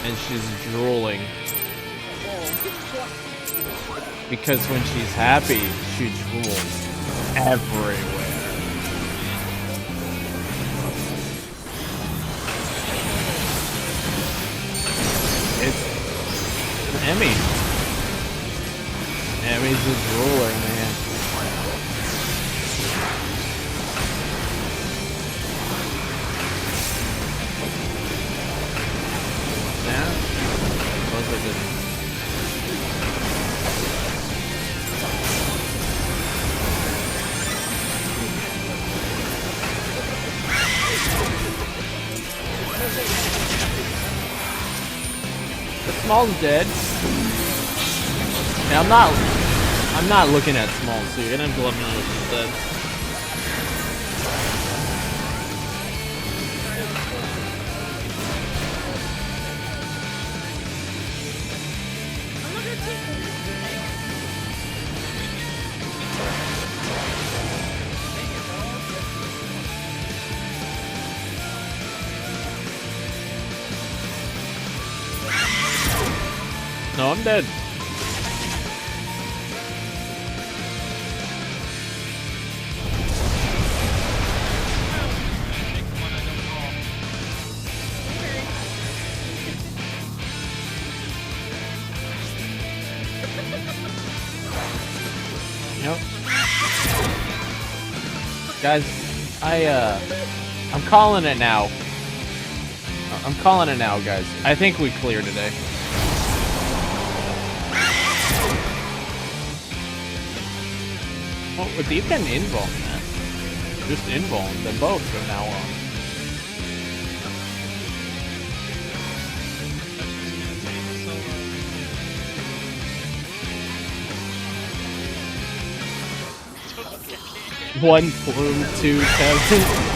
And she's drooling. Because when she's happy, she drools everywhere. Emmy. Emmy's a drooler, man. Yeah. Those are good. The small's dead. Yeah, I'm not looking at small, so you're gonna have to let me know what you said. No, I'm dead. Yep. Guys, I'm calling it now. I'm calling it now, guys. I think we clear today. Oh, if you can invuln that. Just invuln them both from now on. One bloom, 2 Kevin.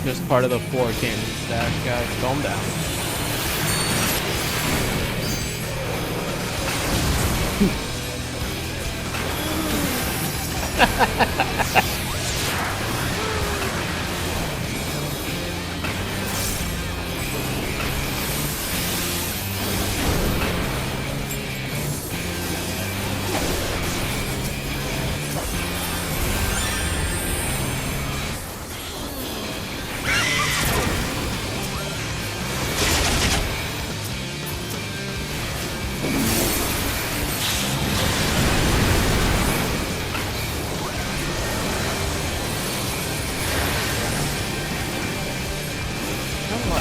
Just part of the 4 cannon stash, guys. Calm down.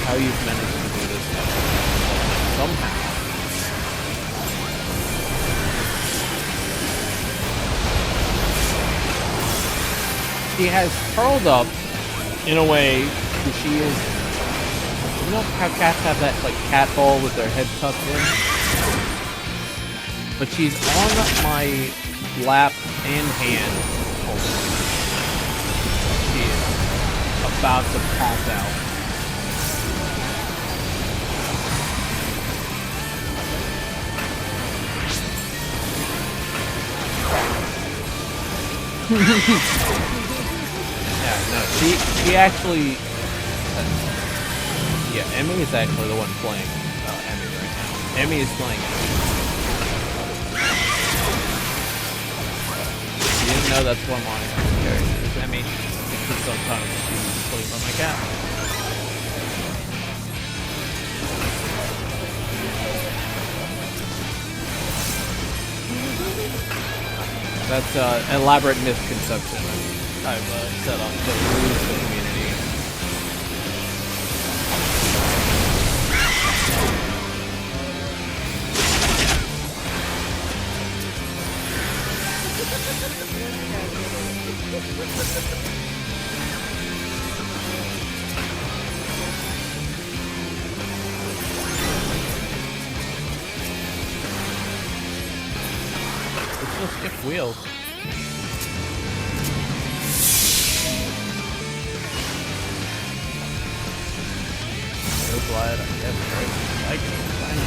How you've managed to do this somehow. She has curled up in a way that she is. You know how cats have that like cat ball with their head tucked in? But she's on my lap and hand. She is about to pass out. Yeah, no, she actually, yeah, Emmy is actually the one playing Emmy right now. Emmy is playing Emmy. You didn't know that's one of my characters, Emmy, because sometimes she plays on my cat. That's an elaborate misconception I've set up to lose the community. It's just stick wheels. So glad I guess I can find it.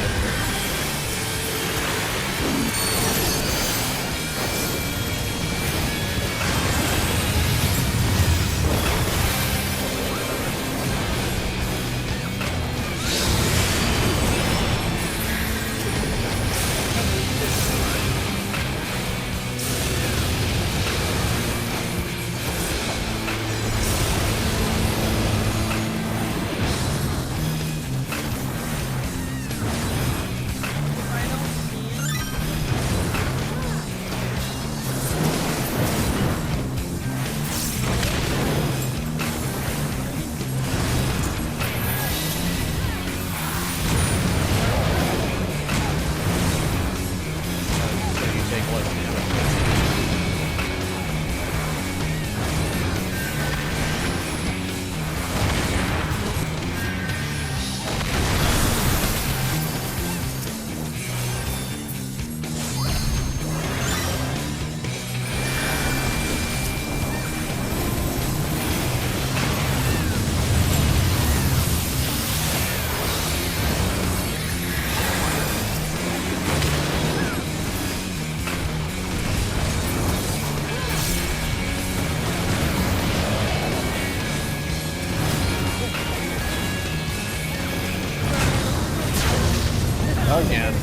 again.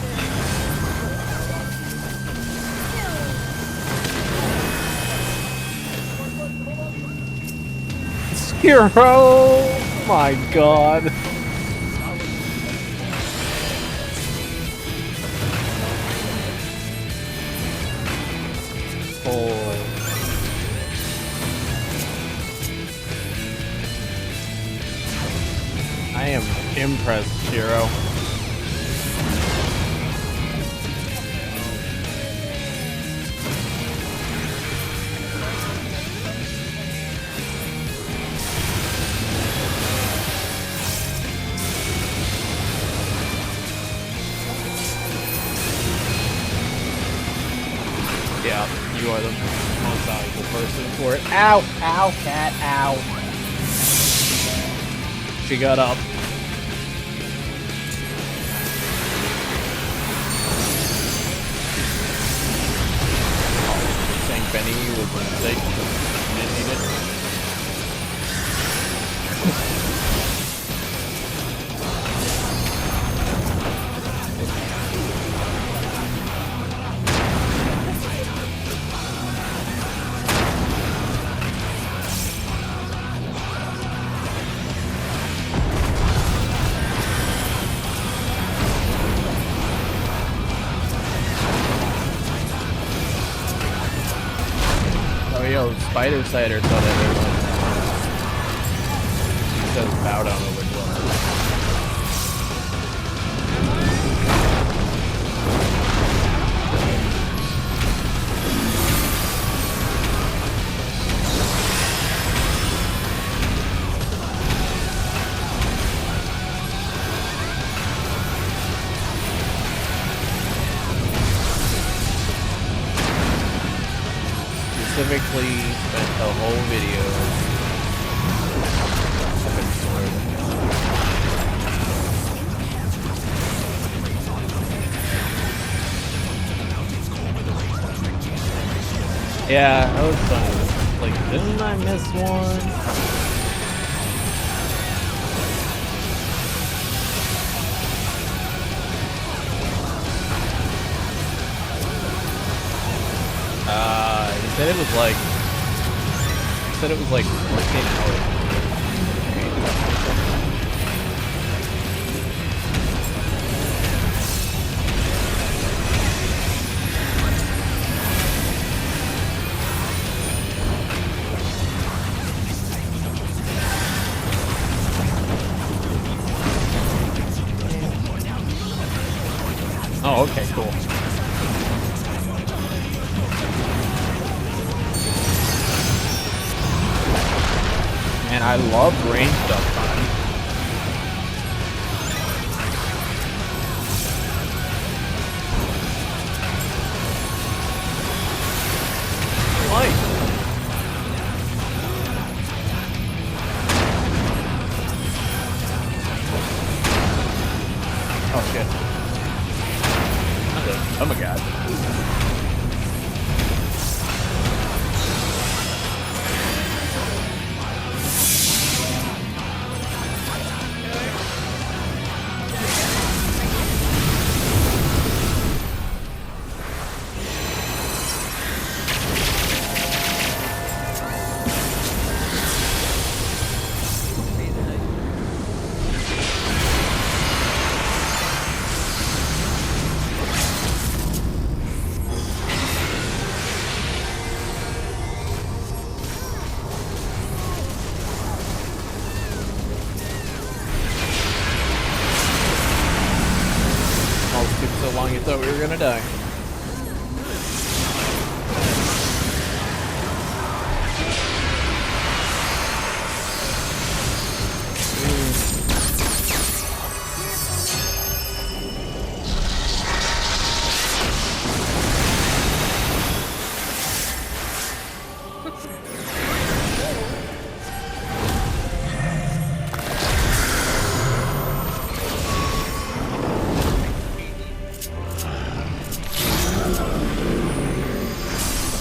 Zero! Oh my god. Oh. I am impressed, Shiro. Yeah, you are the most valuable person for it. Ow! Ow, cat, ow. She got up. Saying Benny was a mistake. Didn't need it. Oh yo, Spider Cider saw that everyone. He says bow down over to specifically spent the whole video open sword. Yeah, that was fun. Like, didn't I miss one? He said it was like. He said it was like 14 hours. Oh, okay, cool. And I love range stuff time. Light. Oh shit. Oh my god. So long you thought we were gonna die.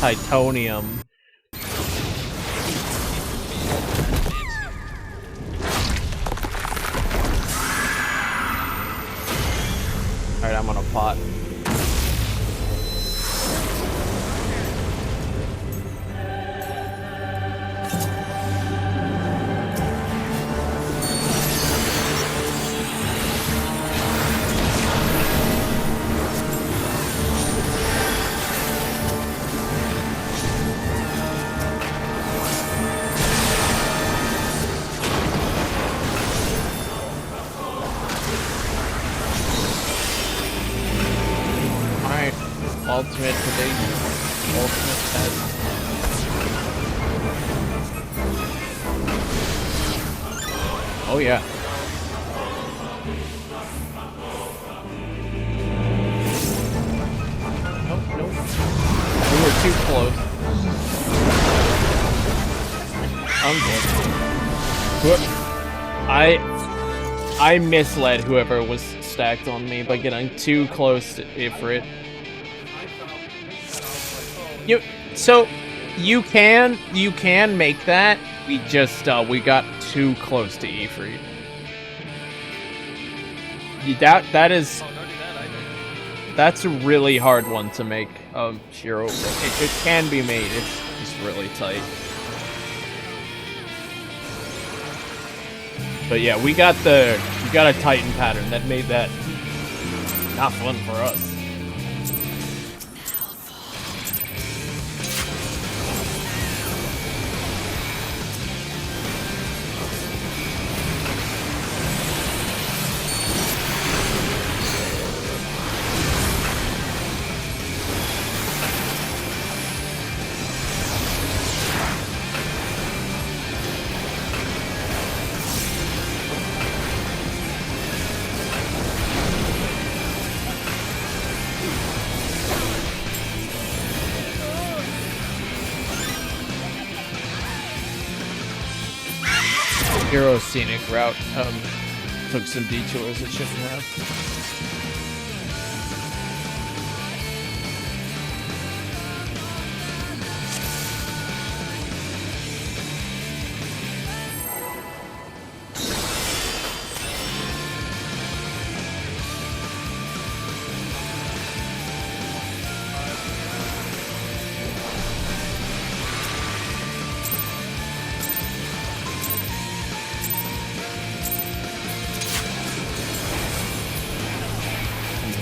Titanium. Alright, I'm pot. Alright, ultimate today. Ultimate test. Oh yeah. Nope, nope. We were too close. I'm good. I misled whoever was stacked on me by getting too close to Ifrit. You can make that. We just we got too close to Ifrit. That is. Oh, don't do that either. That's a really hard one to make, Shiro. It can be made, it's just really tight. But yeah, we got a Titan pattern that made that not fun for us. Hero's scenic route took some detours it shouldn't have.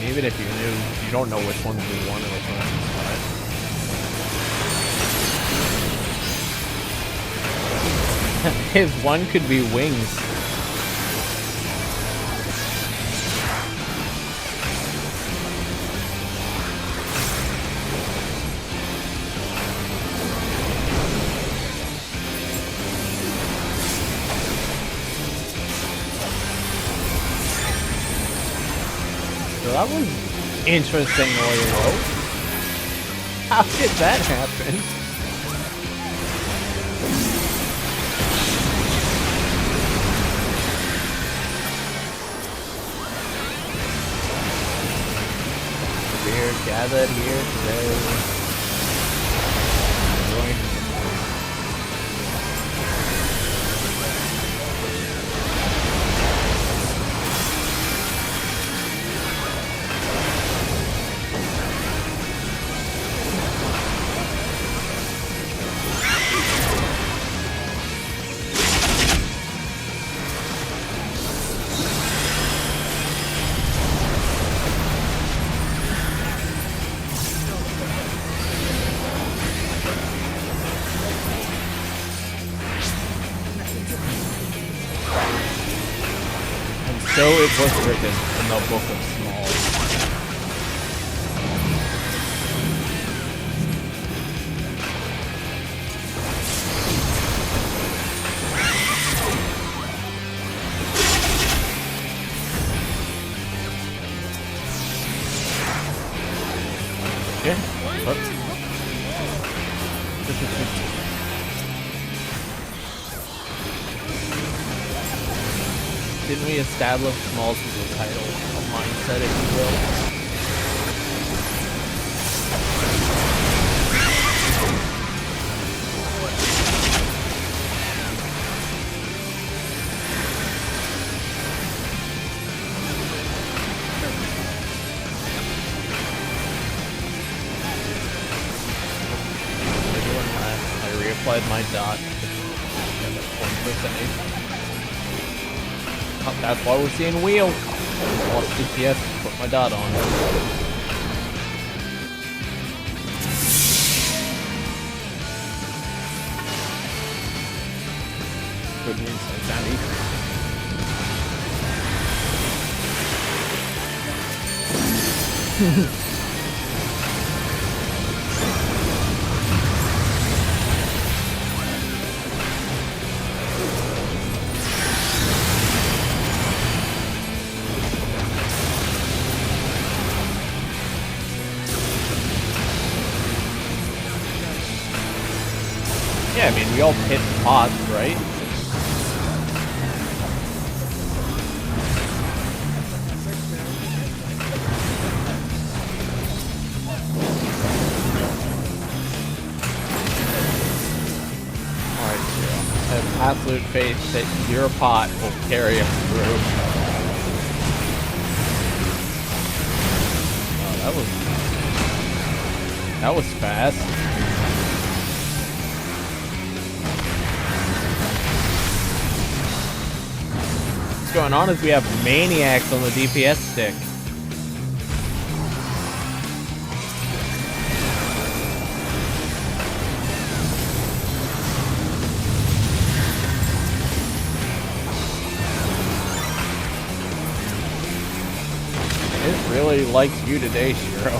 Even if you knew, you don't know which ones we won and which ones we not. His one could be wings. So that was interestingly low. How did that happen? We're gathered here today. So it was written in the Book of Smalls. Okay. Oops. Didn't we establish Smalls as a title, a mindset, if you will? inside my dot. Yeah, that's 1%. Oh, that's why we're seeing wheel. Lost DPS, put my dot on. Good news, Sandy. Yeah, I mean, we all hit pots, right? Alright, Zero. I have absolute faith that your pot will carry us through. Oh, that was fast. What's going on is we have maniacs on the DPS stick. It really likes you today, Shiro.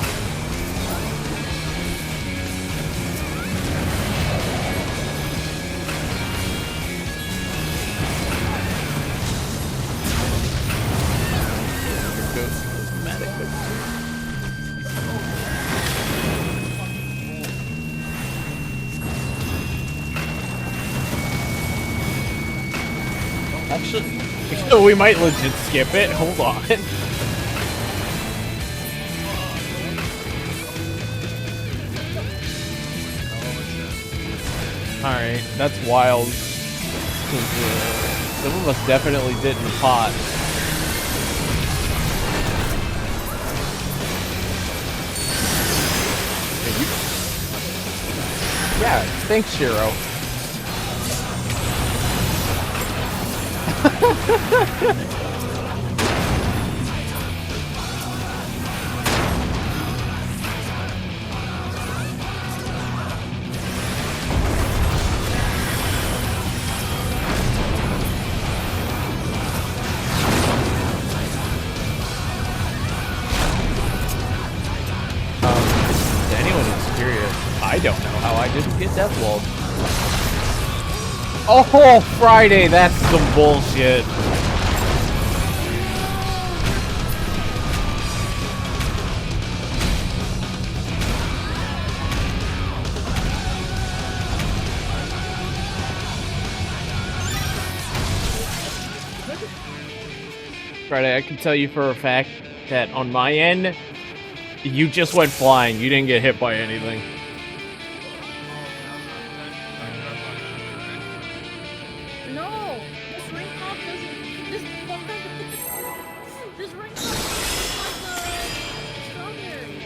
Actually, we might legit skip it. Hold on. Alright, that's wild. Some of us definitely didn't pot. Yeah, thanks, Shiro. To anyone who's curious, I don't know how I didn't get Deathwalled. Oh, Friday, that's some bullshit. Friday, I can tell you for a fact that on my end, you just went flying. You didn't get hit by anything. No! This ring pop doesn't. This fucker. This ring pop doesn't like strawberry.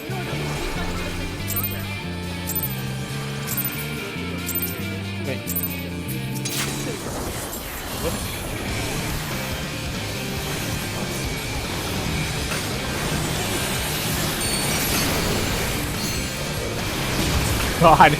You know, it doesn't taste like strawberry. Wait. What? God.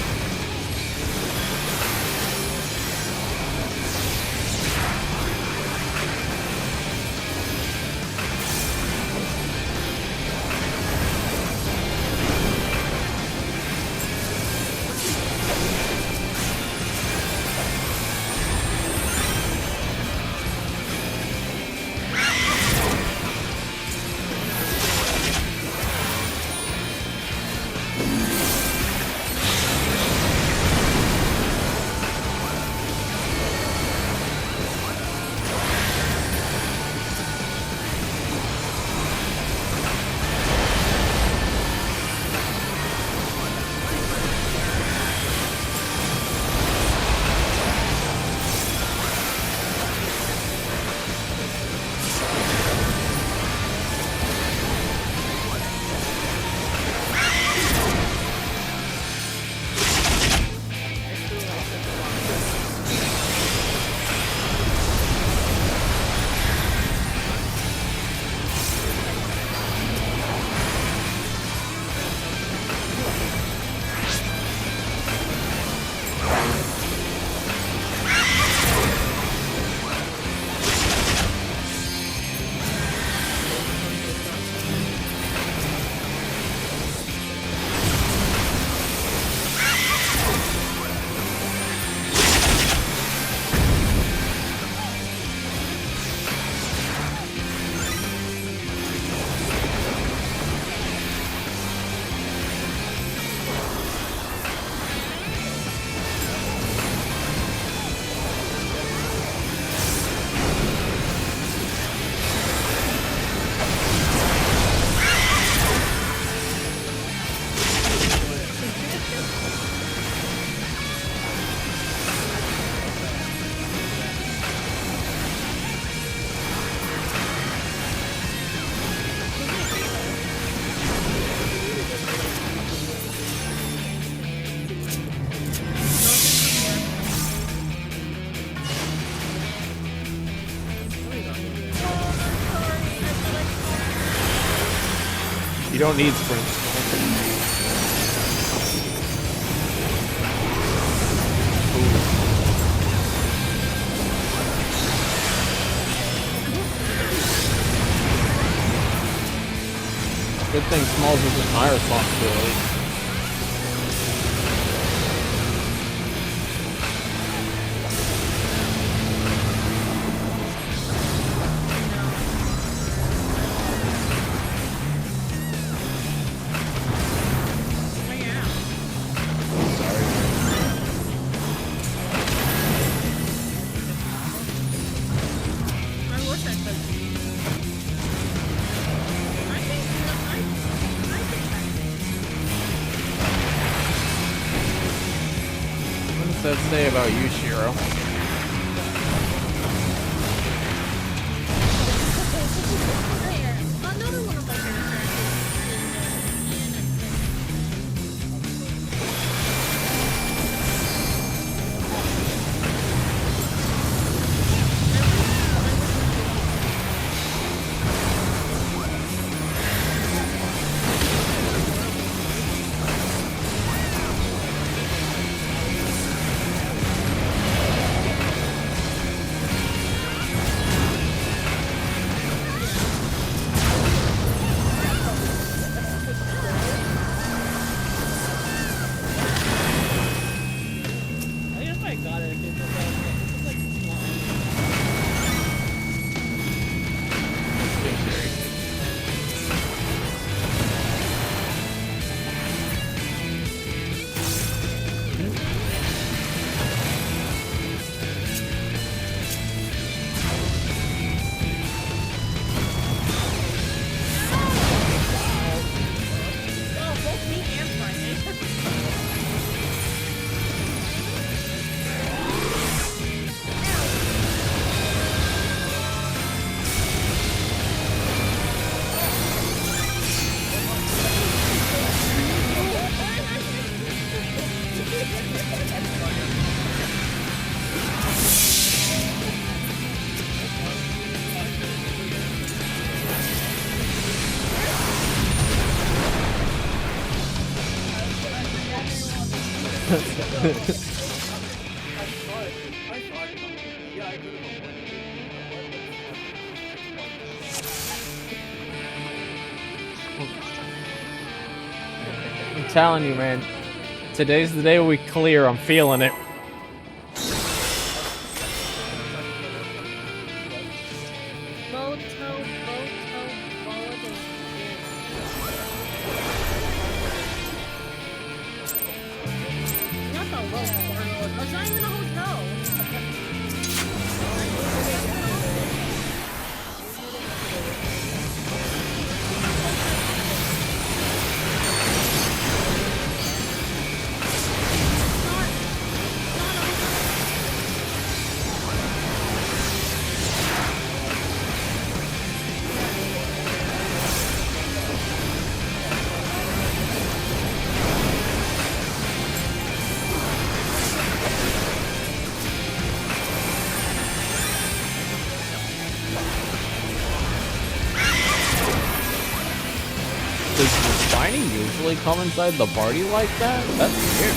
don't need sprint. Good thing Smalls isn't my responsibility. What does that say about you, Shiro? Another one of my favorite I guess I got it. It's like Oh, both me and Friday. I'm telling you, man. Today's the day we clear. I'm feeling it. Not the Wells Fargo. It's not even a hotel. Does Shiny usually come inside the party like that? That's weird.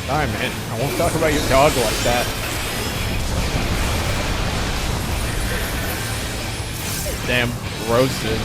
Alright, man. I won't talk about your dog like that. Damn, roasted.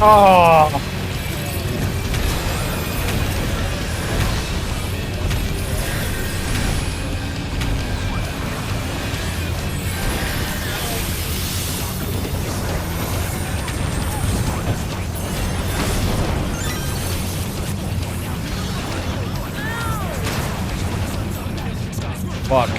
Oh. Fuck.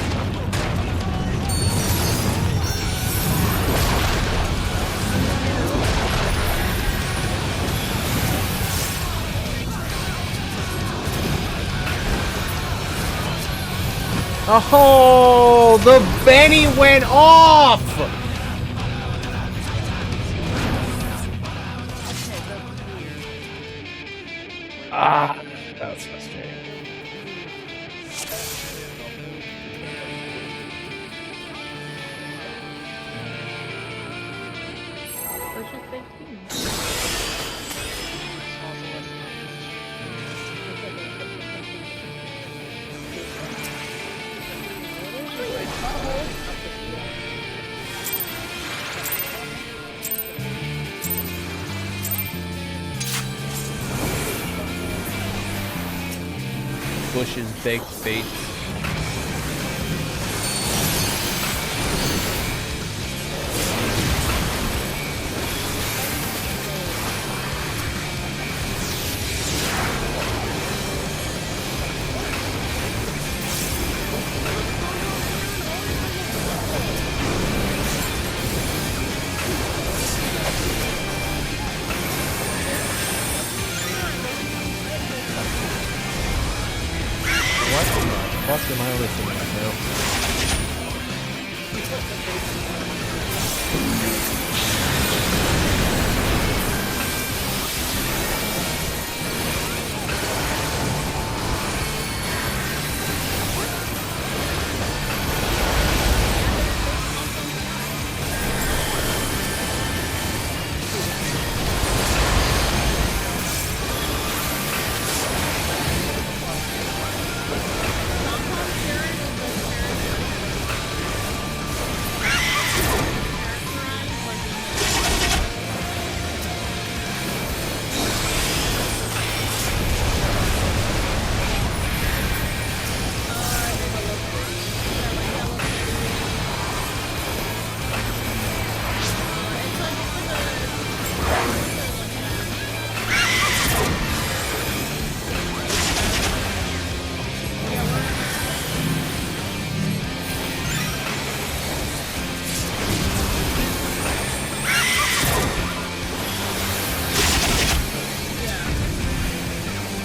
Oh, the Benny went off! Ah, that was frustrating. Let's just say team. Bush's baked bait. What the fuck am I listening to?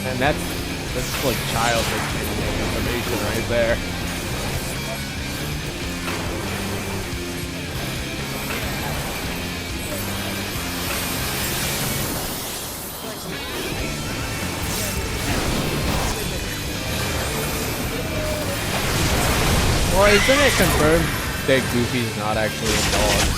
And that's like childhood information right there. Well, isn't it confirmed that Goofy's not actually a dog?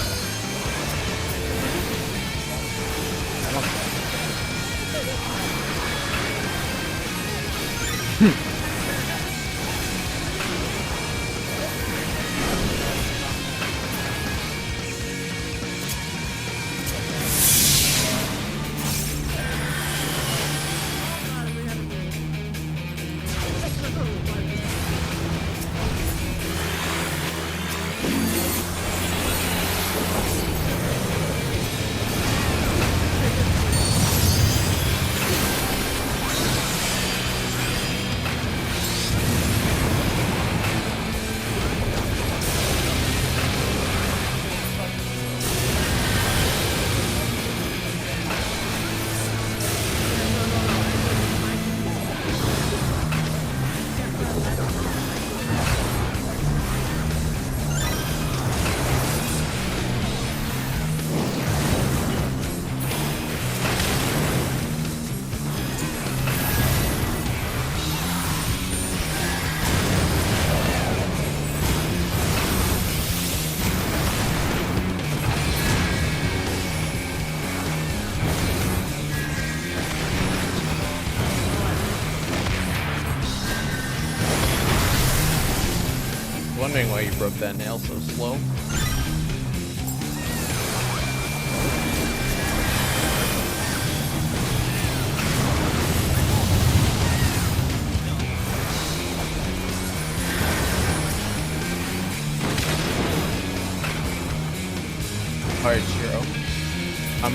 Wondering why you broke that nail so slow.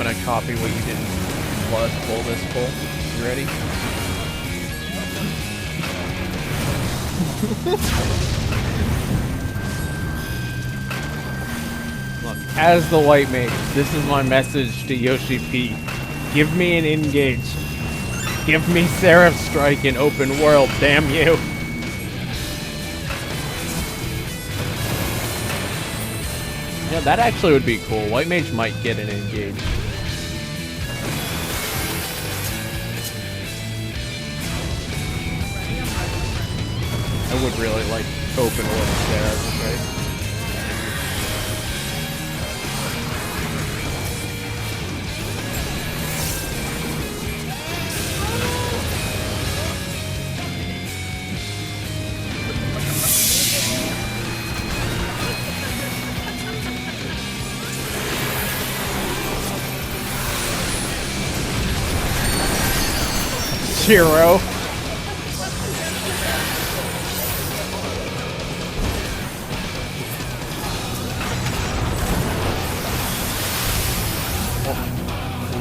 gonna copy what you did plus pull this pull. You ready? Look, as the white mage, this is my message to Yoshi P. Give me an engage. Give me Seraph Strike in open world, damn you. Yeah, that actually would be cool. White mage might get an engage. I would really like open world Seraph Strike. Hero.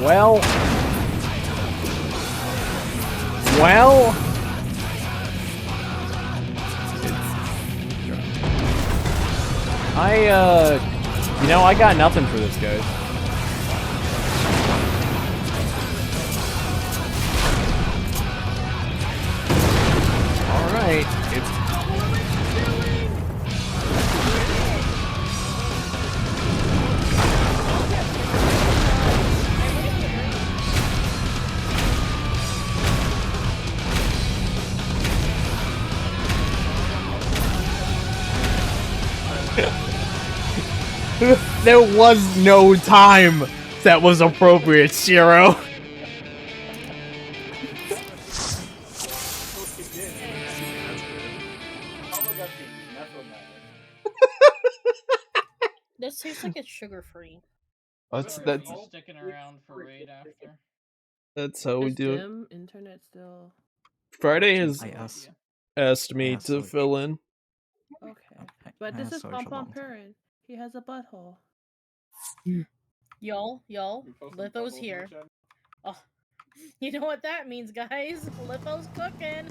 Well. You know, I got nothing for this, guys. Alright, there was no time that was appropriate, Shiro. This tastes like it's sugar-free. That's Sticking around for raid after. That's how we Is do it. Dim internet still? Friday has asked me Yeah, to so fill in. Okay, but this is so Pom it's a Pom long time. Parent. He has a butthole. Y'all, Litho's here. Oh, you know what that means, guys? Litho's cooking.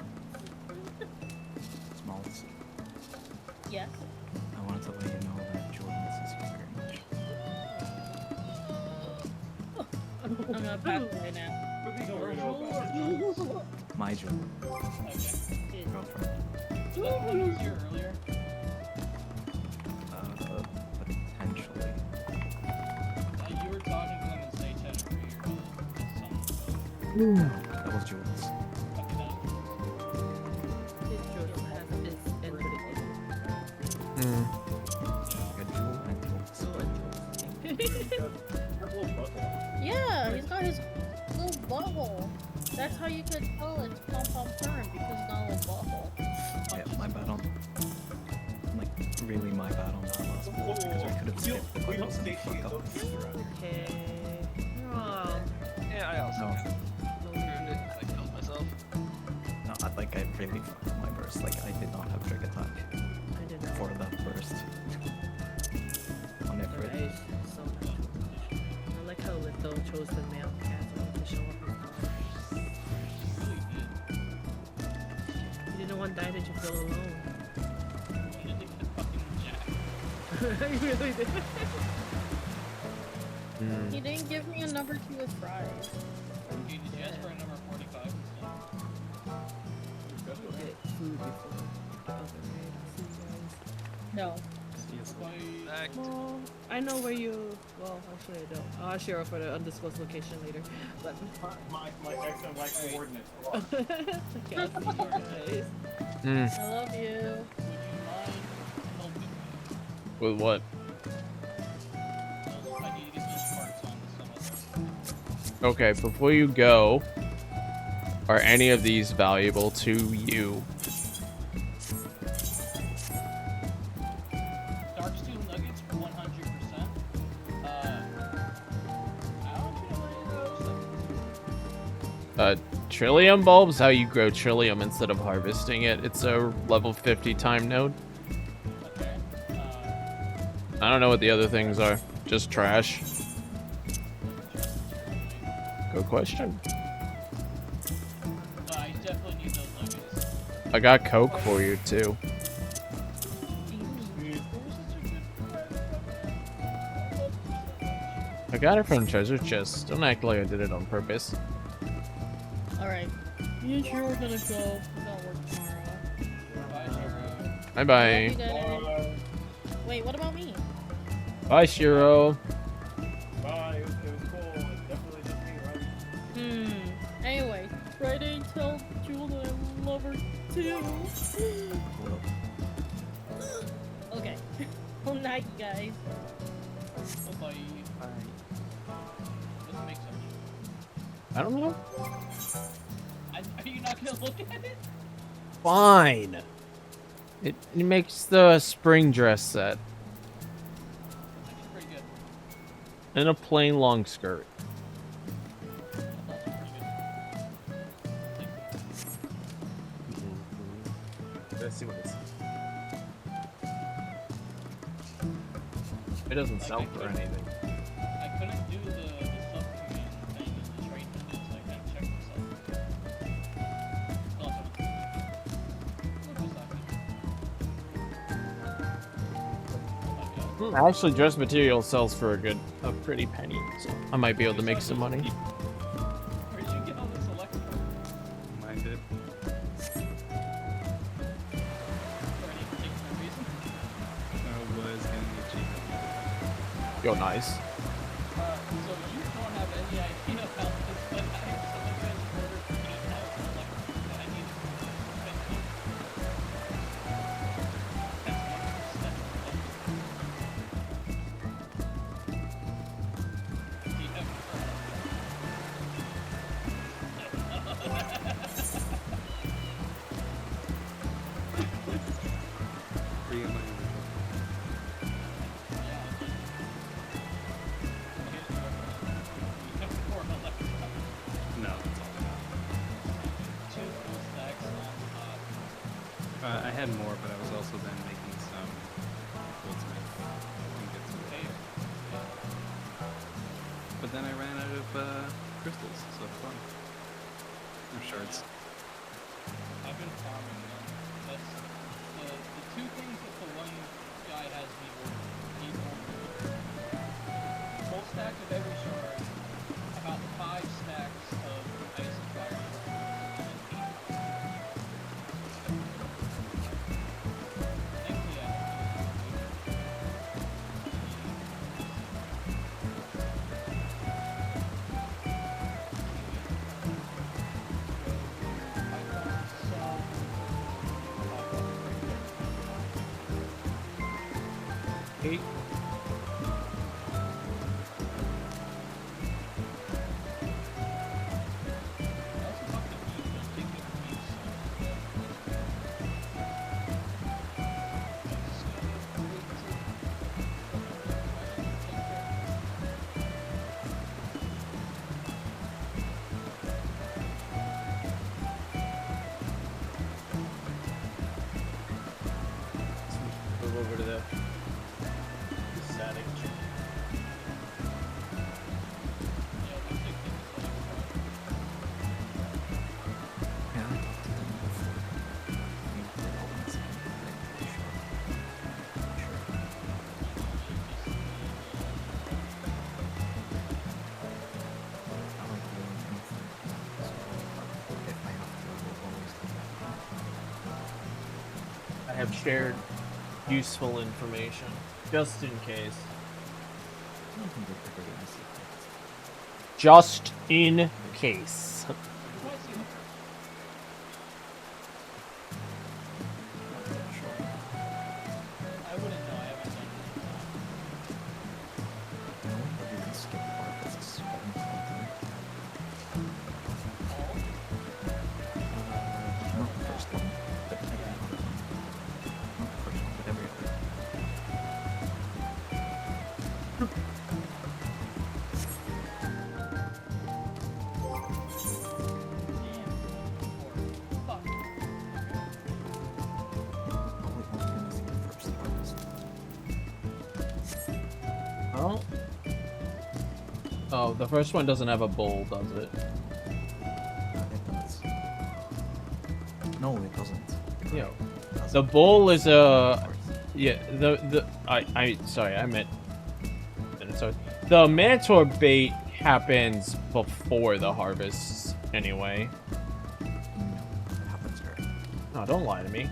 Smalls. Yes. I wanted to let you know that Jordan misses you very much. I'm gonna pass right now. My Jordan. Girlfriend. Was that one who was here earlier? Potentially. You were talking to them in stage 10 for No, that was Jordan's. His Jordan has his input Good Jewel and Jules. Yeah, he's got his little butthole. That's how you could tell it's Pom Pom Parent because it's got a little butthole. Yeah, my bad on. Like, really my bad on that last ball because I could have skipped the buttons and fucked up. Okay. Oh. Yeah, I also No. I killed myself. No, I really fucked up my burst. Like, I did not have Trick Attack I did not. for that burst. On it, Alright, so I like how Litho chose the male castle to show up his power. You didn't want to die, did you feel alone? I really did. He didn't give me a number 2 with fries. Did you ask for a number 45 Get food before the other raid. See you guys. No. Back. Well, I know where you. Well, actually, I don't. I'll share for the undisclosed location later. But My X and Y coordinates. okay, I'll see you guys. I love you. With what? Okay, before you go, are any of these valuable to you? Dark steel nuggets, 100%. Trillium bulbs, how you grow trillium instead of harvesting it. It's a level 50 time node. Okay. I don't know what the other things are. Just trash. Good question. I definitely need those nuggets. I got Coke for you too. I got it from treasure chest. Don't act like I did it on purpose. Alright. Me and Cheryl are gonna go. We gotta work tomorrow. Bye Love bye. you guys. Wait, what about me? Bye, Shiro. Bye. It was cool. It's definitely just me, right? Anyway, Friday, tell Jewel that I love her too. Okay. Good night, guys. Bye. Doesn't make sense. I don't know. Are you not gonna look at it? Fine. It makes the spring dress set. That's pretty good. And a plain long skirt. That's also pretty good. Let's see what it says. It doesn't sell for anything. I couldn't do the sub-command thing in the trade menu, so I gotta check myself. Actually, dress material sells for a pretty penny, so I might be able to make some money. Where did you get all this electrical? Mine did. For any particular reason? Was getting the achievement. Yo, nice. So you don't have any idea about this, but I have someone who has ordered 8,000 electrical that I need to spend on. That's my step. Free of my No, that's all I got. I had more, but I was also then making some goldsmith ingots with it. But then I ran out of crystals, so fun. Or shards. I've been farming them. That's the two things that the one guy has me full stack of every shard, about 5 stacks of ice and fire shards, and 8. Thankfully, I Eight. Move over to the static. Yeah, I talked to them before. I think they're all on the same thing, pretty sure. I don't do anything, so if I have to, I will always come back. I have shared useful information, just in case. I don't think they're very easy. Just in case. I wouldn't know. I haven't done it. No one ever even skip part because it's spelling content. Not the first one, but every other one. Not the first one, but every other one. Oh, the first one doesn't have a bowl, does it? It does. No, it doesn't. Yeah. It doesn't. The bowl is a... Of course. Yeah, sorry, I meant... Minotaur. The Minotaur bait happens before the harvests, anyway. No, it happens early. No, don't lie to me.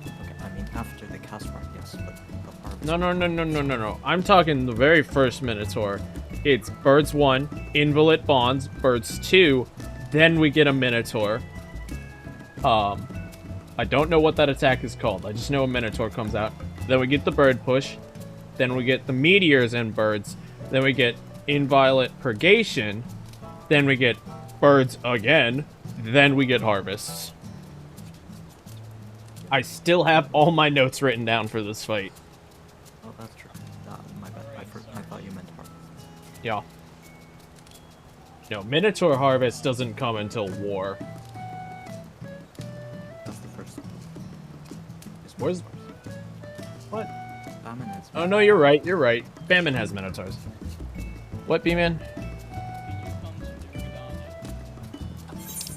Okay, I mean after the cast part, yes, but the harvest. No. I'm talking the very first Minotaur. It's Birds 1, Invalid Bonds, Birds 2, then we get a Minotaur. I don't know what that attack is called. I just know a Minotaur comes out. Then we get the Bird Push. Then we get the Meteors and Birds. Then we get Inviolate Purgation. Then we get Birds again. Then we get Harvests. I still have all my notes written down for this fight. Oh, that's true. My bad. I thought you meant harvest. Yeah. No, Minotaur Harvest doesn't come until War. That's the first one. It's Where's... Minotaurs. What? Famine has Oh, no, you're right. You're right. Famine has Minotaurs. What, B-Man?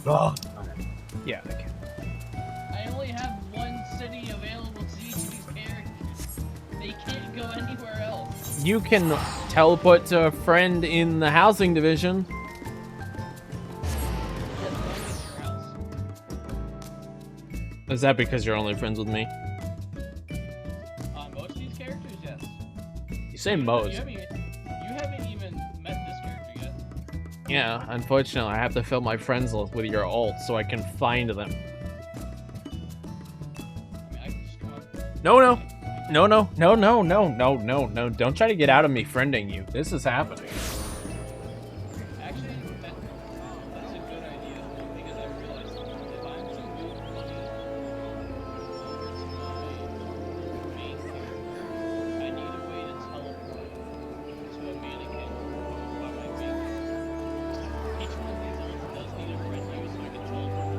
Oh. Yeah, I can. I only have one city available to each of these characters. They can't go anywhere else. You can teleport to a friend in the housing division. Is that because you're only friends with me? Most of these characters, yes. You say most. You haven't even met this character yet. Yeah, unfortunately, I have to fill my friends list with your ult so I can find them. I mean, I can just come up. No. Don't try to get out of me friending you. This is happening. Actually, that's a good idea because I realized if I'm to move money over to my main character, I need a way to teleport to a mannequin by my main character. Each one of these ults does need a friend use so I can teleport.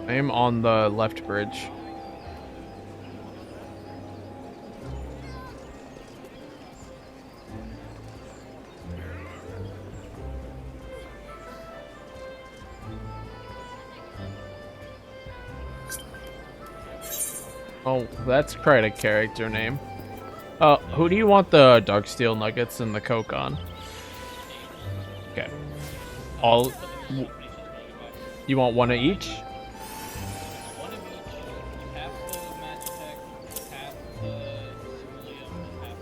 I am on the left bridge. Oh, that's quite a character name. Who do you want the Darksteel Nuggets and the Coke on? Okay. All... You want one of each? One of each, half the Magitech, half the Ceruleum, and half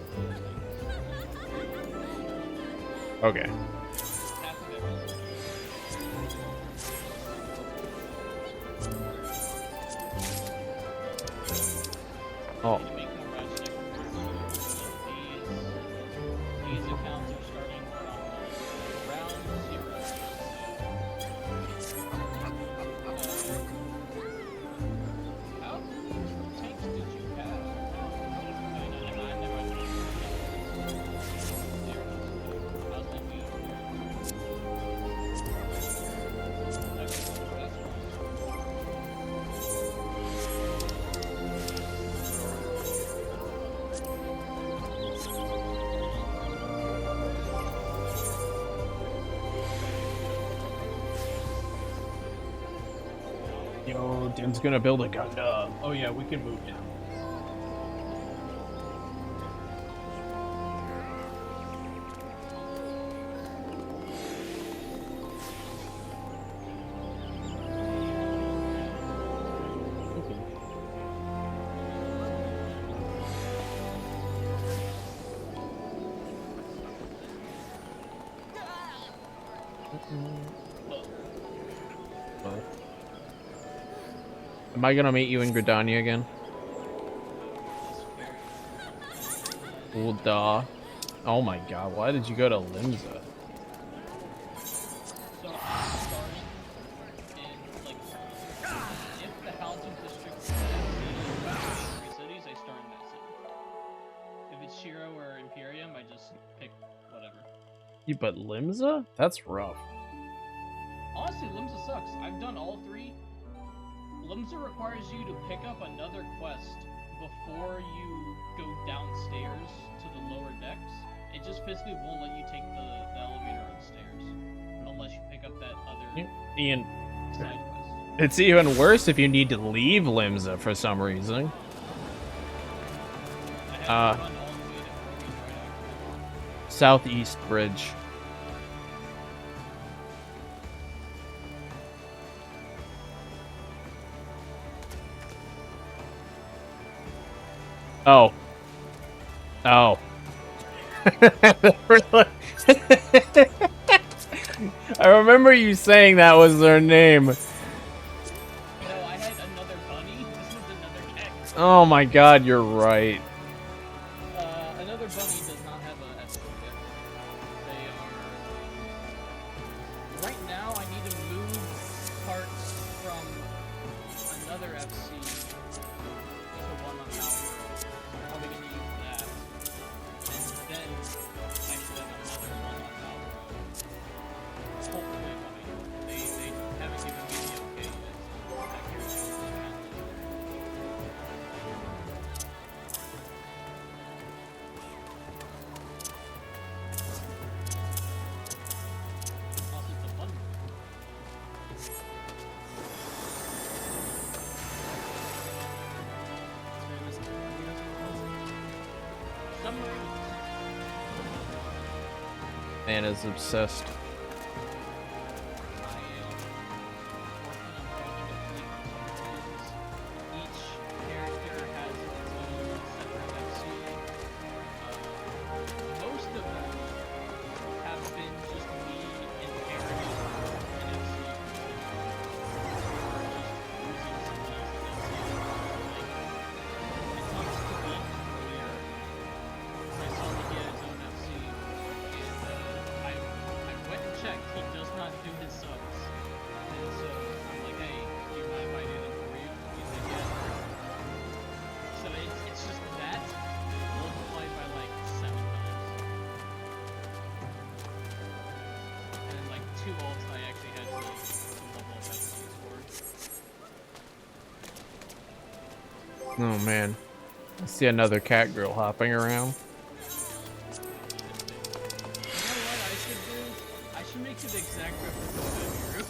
the... Okay. half of everything. Oh. To make more Magitech rewards, these accounts are starting from round 0. How many tanks did you have? I never understood. How's that mean? Yo, Dim's gonna build a Gundam. Oh yeah, we can move now. Am I gonna meet you in Gridania again? Ooh, duh. Oh my god, why did you go to Limsa? So I'm starting in, like, if the housing district is in three cities, I start in that city. If it's Shiro or Imperium, I just pick whatever. You but Limsa? That's rough. Honestly, Limsa sucks. I've done all three. Limsa requires you to pick up another quest before you go downstairs to the lower decks, it just physically won't let you take the elevator upstairs unless you pick up that other Ian, side quest. it's even worse if you need to leave Limsa for some reason. I had to run all the way to Hermes right after. Southeast Bridge. Oh. Oh. I remember you saying that was their name. No, I had another bunny. This was another cat. Oh my god, you're right. Another bunny does not have a FC yet. They are... Right now, I need to move parts from another FC to one on Malboro. I'm probably going to use that. And then I should have another one on Malboro. Hopefully coming. They haven't given me the okay yet. That character is also, it's a bundle. Submarines. Man is obsessed. I am working on building a fleet of submarines. Each character has its own separate FC. Most of them have been just me inheriting an FC or just using someone else's FC. Like, it comes to me where I saw that he had his own FC, and I went and checked. He does not do his subs, and so I'm like, hey, do you mind if I do them for you? He's like, yeah. So it's just that multiplied by like 7 times, and then like 2 ults I actually had to level up FCs for. Oh man. I see another cat girl hopping around. You know what I should do? I should make it the exact replica of Hero.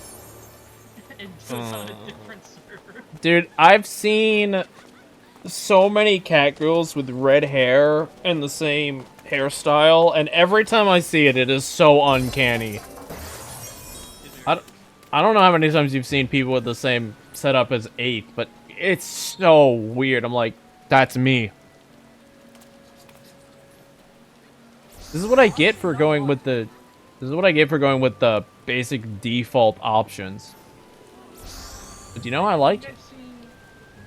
And just on a different server. Dude, I've seen so many cat girls with red hair and the same hairstyle, and every time I see it, it is so uncanny. I don't know how many times you've seen people with the same setup as 8, but it's so weird. I'm like, that's me. This is what I get for going with the... This is what I get for going with the basic default options. But do you know what I like?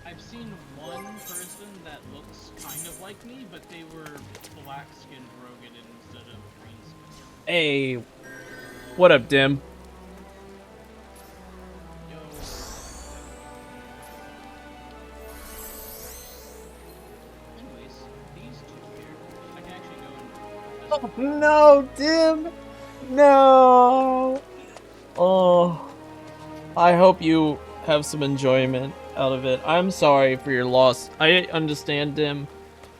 I've seen one person that looks kind of like me, but they were black-skinned Rogan instead of green-skinned. Hey, what up, Dim? Yo. Anyways, these 2 characters, I can actually go and... No, Dim! No! Oh. I hope you have some enjoyment out of it. I'm sorry for your loss. I understand, Dim.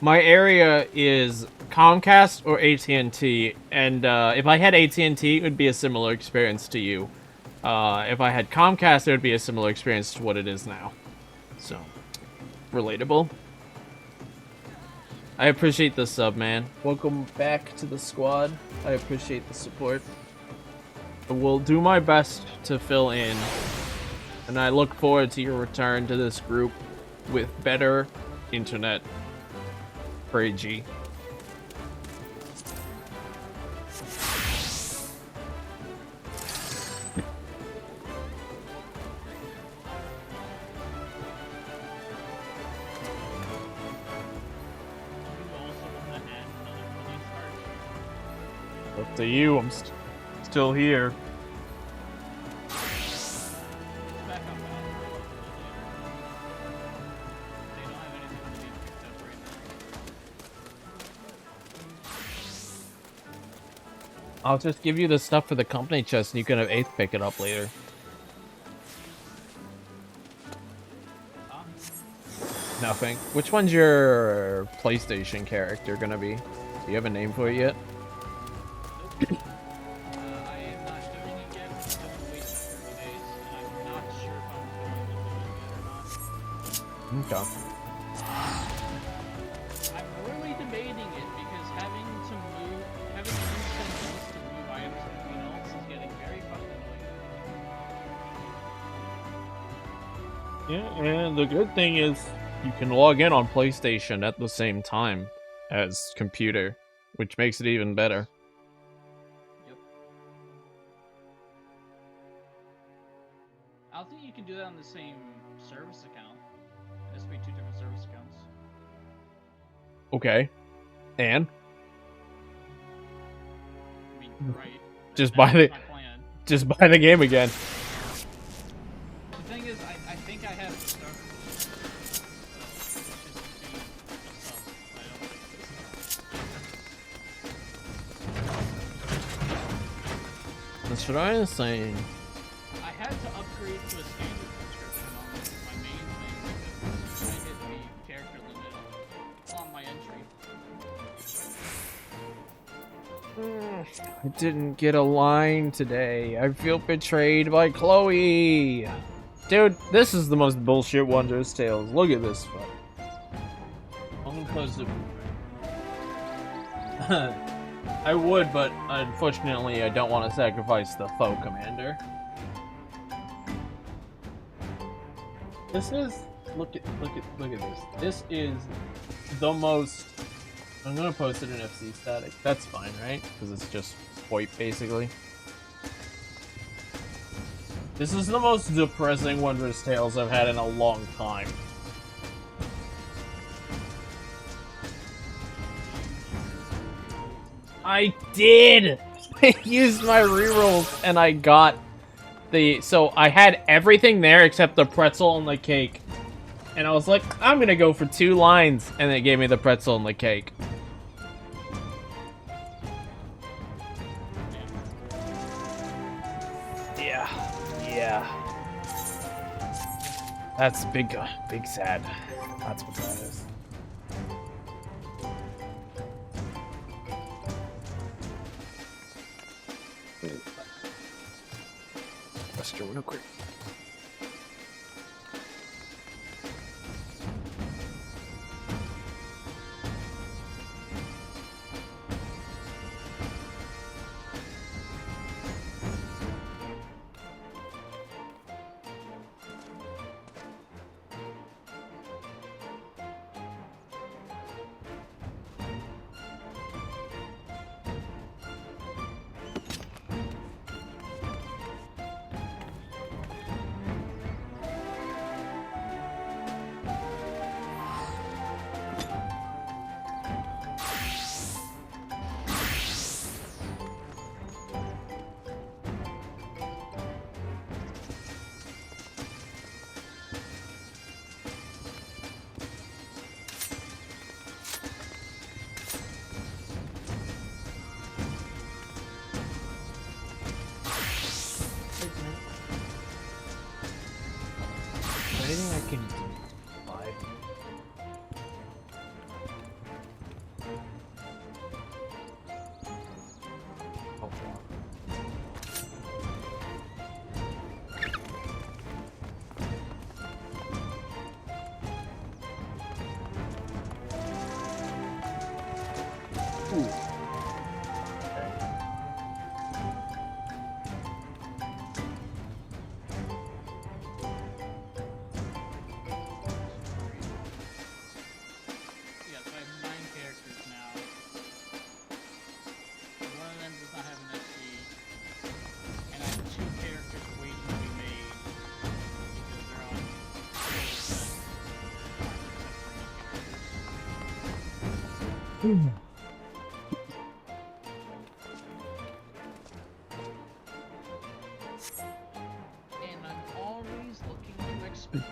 My area is Comcast or AT&T, and if I had AT&T, it would be a similar experience to you. If I had Comcast, it would be a similar experience to what it is now. So, relatable. I appreciate the sub, man. Welcome back to the squad. I appreciate the support. I will do my best to fill in, and I look forward to your return to this group with better internet for AG. Up to you, I'm still here. Back on Malboro. They don't have anything to be picked up right now. I'll just give you the stuff for the company chest and you can have 8th pick it up later. Huh? Nothing. Which one's your PlayStation character gonna be? Do you have a name for it yet? I am not doing it yet. I'm gonna wait 30 days, and I'm not sure if I'm going to do it yet or not. Okay. I'm really debating it because having instant moves to move items between else is getting very fucking annoying. Yeah, and the good thing is you can log in on PlayStation at the same time as computer, which makes it even better. Yep. I don't think you can do that on the same service account. It has to be 2 different service accounts. Okay. And I mean, you're right. Just That's buy the- my plan. just buy the game again. The thing is, I think I have it started. That's what I was saying. I had to upgrade to a standard subscription on my main thing because I hit the character limit on my entry. I didn't get a line today. I feel betrayed by Chloe. Dude, this is the most bullshit Wondrous Tales. Look at this fuck. I'm gonna post it. I would, but unfortunately I don't want to sacrifice the foe commander. This is look at this. This is the most. I'm gonna post it in FC static. That's fine, right? Because it's just VoIP basically. This is the most depressing Wondrous Tales I've had in a long time. I did! I used my rerolls and I got the... So I had everything there except the pretzel and the cake. And I was like, I'm gonna go for 2 lines. And it gave me the pretzel and the cake. Yeah. That's big sad. That's what that is. Let's do it real quick. Anything I can buy? Oh, wow. Ooh. Yeah, so I have 9 characters now. One of them does not have an SC. And I have 2 characters waiting to be made because they're on skills that aren't accepted new characters. And I'm always looking to expand.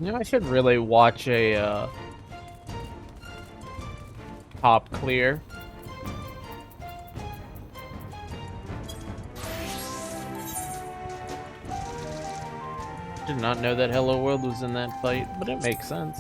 You know, I should really watch a top clear. Did not know that Hello World was in that fight, but it makes sense.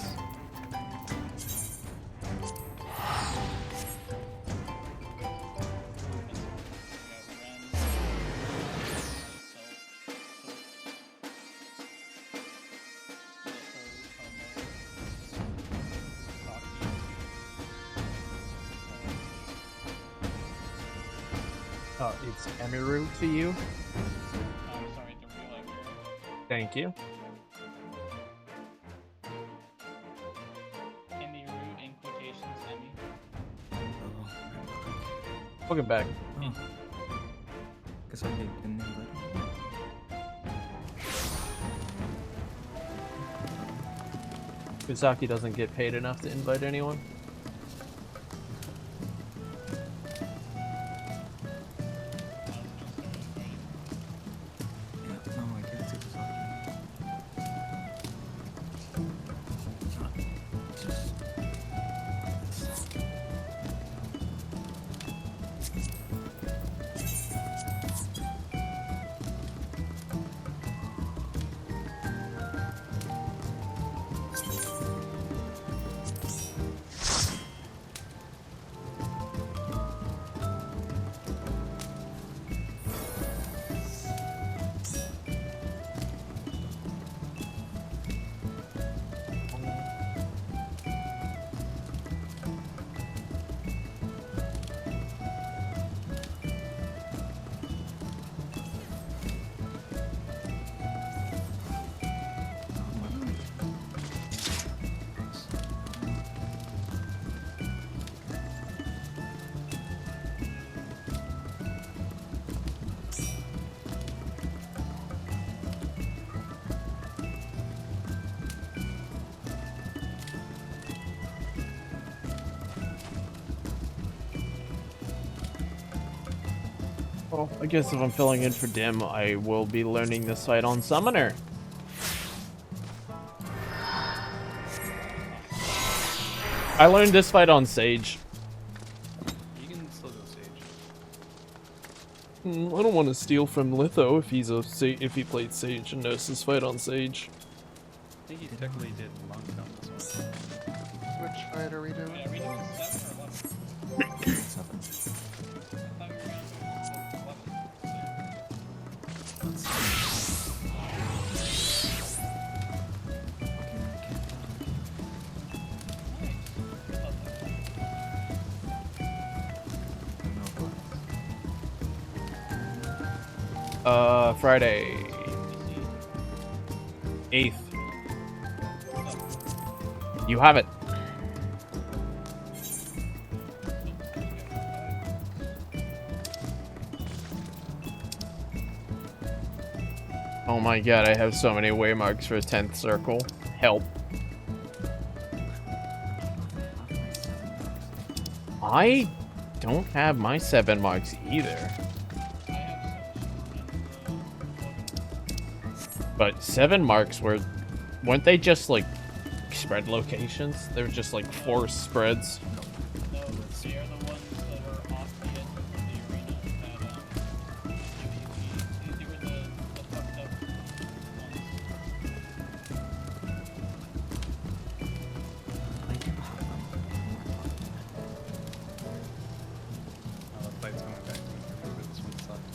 It's Emiru to you. I'm sorry, the real Emiru. Thank you. Emiru in quotations, Emmy. Welcome back. Oh. Guess I didn't invite him. Kusaki doesn't get paid enough to invite anyone. Yeah, no, I guess it was Well, I guess if I'm filling in for Dim, I will be learning this fight on Summoner. I learned this fight on Sage. You can still go Sage. I don't want to steal from Litho if he's if he played Sage and knows his fight on Sage. I think he technically did Monk on this one. Which fight are we doing? Wait, are we doing 7 or 11? 7. I thought we were going to 11. Friday. 8th. You have it. Oh my god, I have so many waymarks for 10th circle. Help. I don't have my 7 marks either. But 7 marks weren't they just like spread locations? They were just like forced spreads. No, they are the ones that are off the edges of the arena that, they were the fucked up ones. I do have them. Oh, the fight's coming back to me. Remember this one sucked.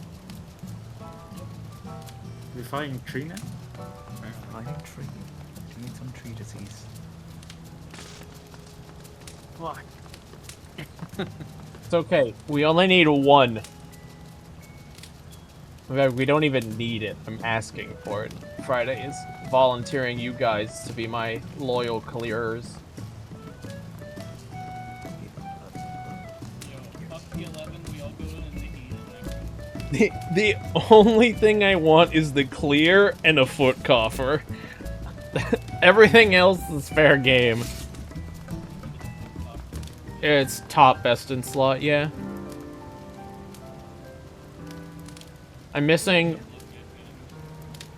We fighting tree now? Fighting tree. Doing some tree disease. Fuck. It's okay. We only need 1. In fact, we don't even need it. I'm asking for it. Friday is volunteering you guys to be my loyal clearers. Yo, fuck the 11, we all go in the heat. The only thing I want is the clear and a foot coffer. Everything else is fair game. It's top best in slot, yeah. I'm missing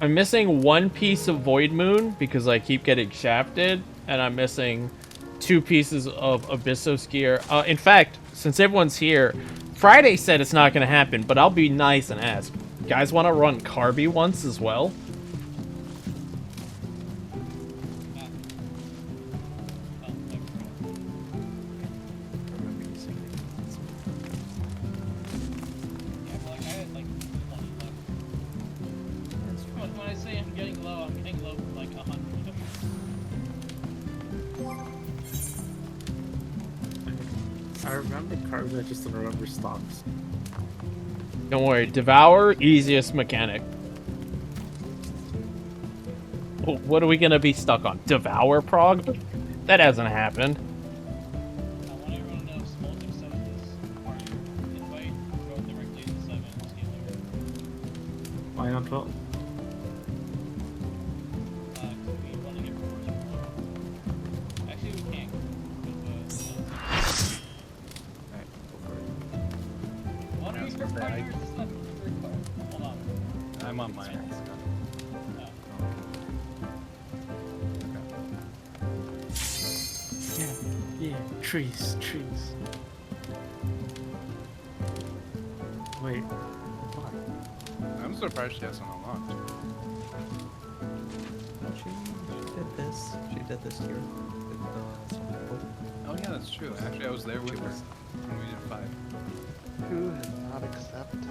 I'm missing one piece of Void Moon because I keep getting shafted, and I'm missing 2 pieces of Abyssos gear. In fact, since everyone's here, Friday said it's not going to happen, but I'll be nice and ask. Guys want to run Carby once as well? When I say I'm getting low for like 100. I remember carbs, I just don't remember stocks. Don't worry, Devour, easiest mechanic. What are we gonna be stuck on? Devour prog? That hasn't happened. I want everyone to know if Smolts accepts this party invite, go directly to 7 and see later. Why not 12? We want to get first. Actually, we can't. Alright, go for it. One of your party or just not the third card? Hold on. I'm on mine. Yeah, trees. Wait, what? I'm surprised she hasn't unlocked. No, she did this. She did this here. With some people. Oh yeah, that's true. Actually, I was there with her when we did 5. Who has not accepted?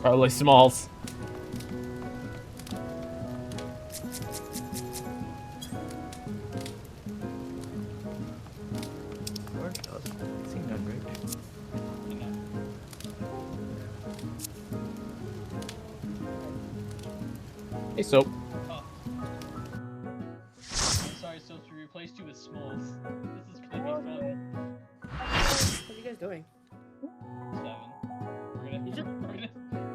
Probably Smalls. Or it does. It's seen done right. Hey, Soap. Oh. I'm sorry, so to replace you with Smolts. This is gonna be fun. What are you guys doing? 7.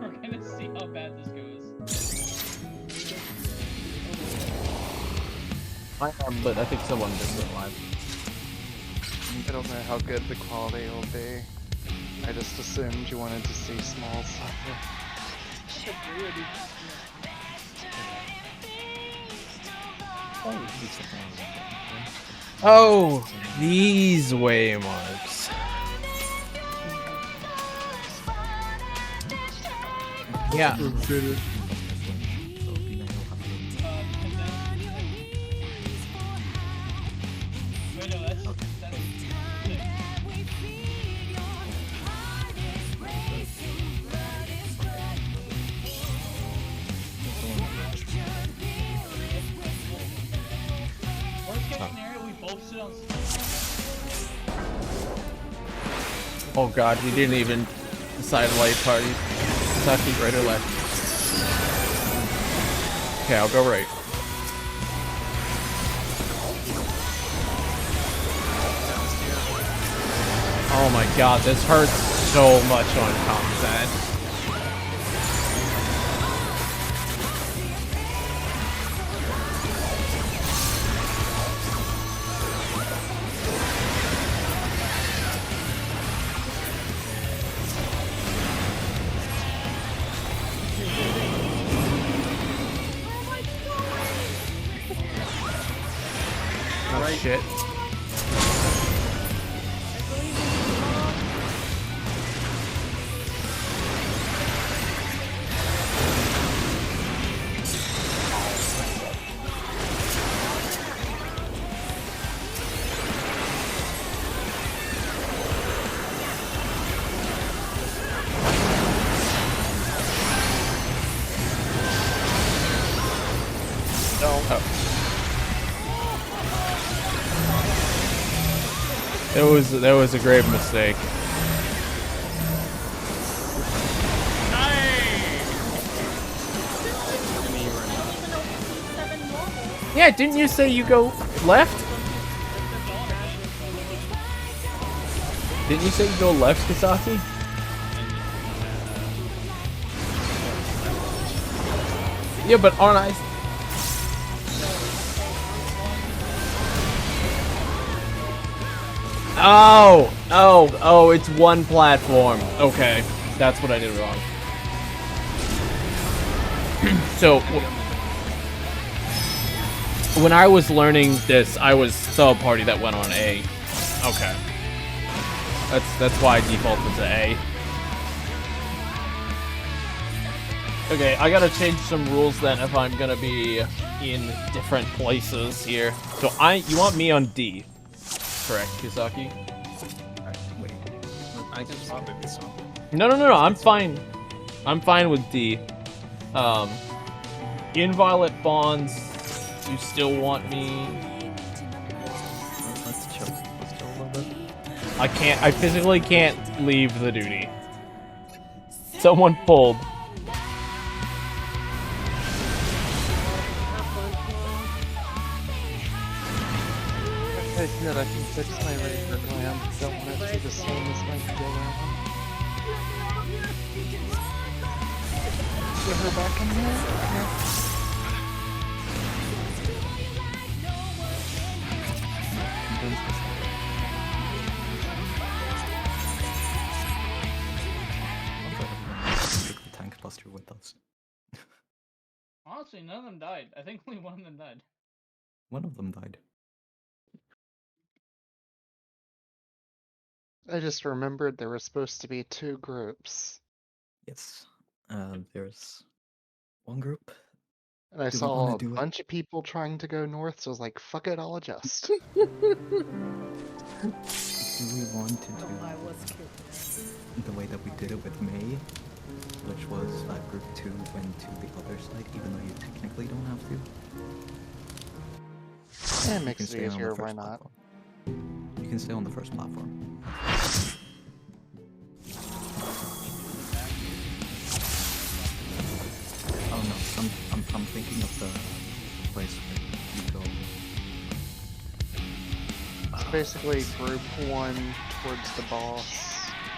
We're gonna see how bad this goes. I am, but I think someone missed it live. I don't know how good the quality will be. I just assumed you wanted to see small suffer. Oh, these waymarks. Yeah. Wait, no, that's worst case scenario, we both sit on. Oh god, we didn't even decide light party. Saki, right or left? Okay, I'll go right. Oh my god, this hurts so much on combat. Oh shit. That was a grave mistake. Yeah, didn't you say you go left? Didn't you say you go left, Kasaki? Yeah, but aren't I? Oh, it's one platform. Okay, that's what I did wrong. So when I was learning this, I was the party that went on A. Okay. That's why I defaulted to A. Okay, I gotta change some rules then if I'm gonna be in different places here. So you want me on D, correct, Kisaki? Wait, I can swap it. No, I'm fine. I'm fine with D. Inviolate bonds, you still want me? Let's chill. Let's chill a little bit. I physically can't leave the duty. Someone pulled. Okay, good, I can fix my razor gland. Don't want it to be the same as my gland. Get her back in here? Take the tank buster with us. Honestly, none of them died. I think only one of them died. One of them died. I just remembered there were supposed to be 2 groups. Yes. There's one group. And I Do we saw wanna a do it? bunch of people trying to go north, so I was like, fuck it, I'll adjust. Do we want to do I was cute. the way that we did it with May, which was group 2 went to the other side, even though you technically don't have to? Yeah, it You makes can it stay on the easier, why first not? platform. You can stay on the first platform. Oh no, I'm thinking of the place where you go. It's basically group 1 towards the boss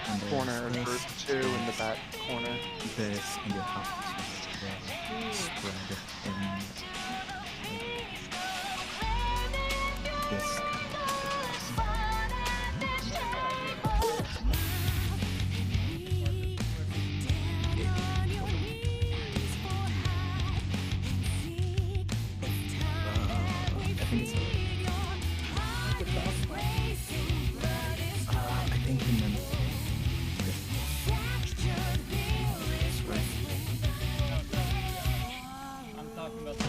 And there's corner, and this, group 2 in the back corner. this, and you have to spread in like, this kind I think it's I think he meant this way. I'm talking about the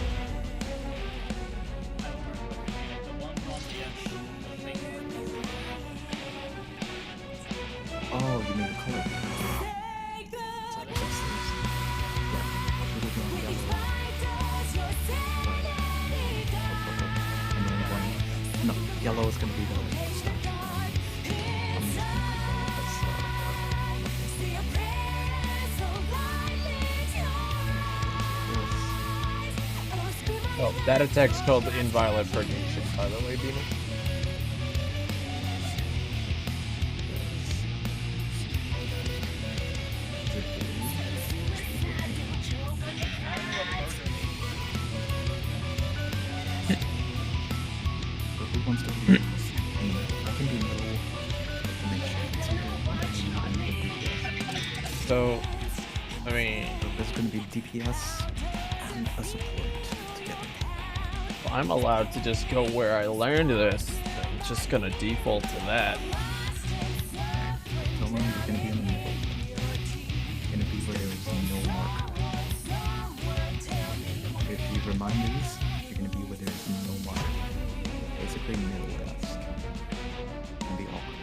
I don't remember what you mean, the one on the end, the fake one. Oh, you mean the color? So that's yeah, it'll be on yellow. And then one, no, yellow is gonna be the start. I'm just gonna put yellow as Oh, that attack's called Inviolate Purgation, by the way, Beanie. But who wants to be I can do middle to make sure it's even and then DPS. So, I mean, So there's gonna be DPS and a support together. if I'm allowed to just go where I learned this, I'm just gonna default to that. No longer you're gonna be in the middle. You're gonna be where there's no mark. If you remind these, you're gonna be where there's no mark. Basically middle west. Can be awkward.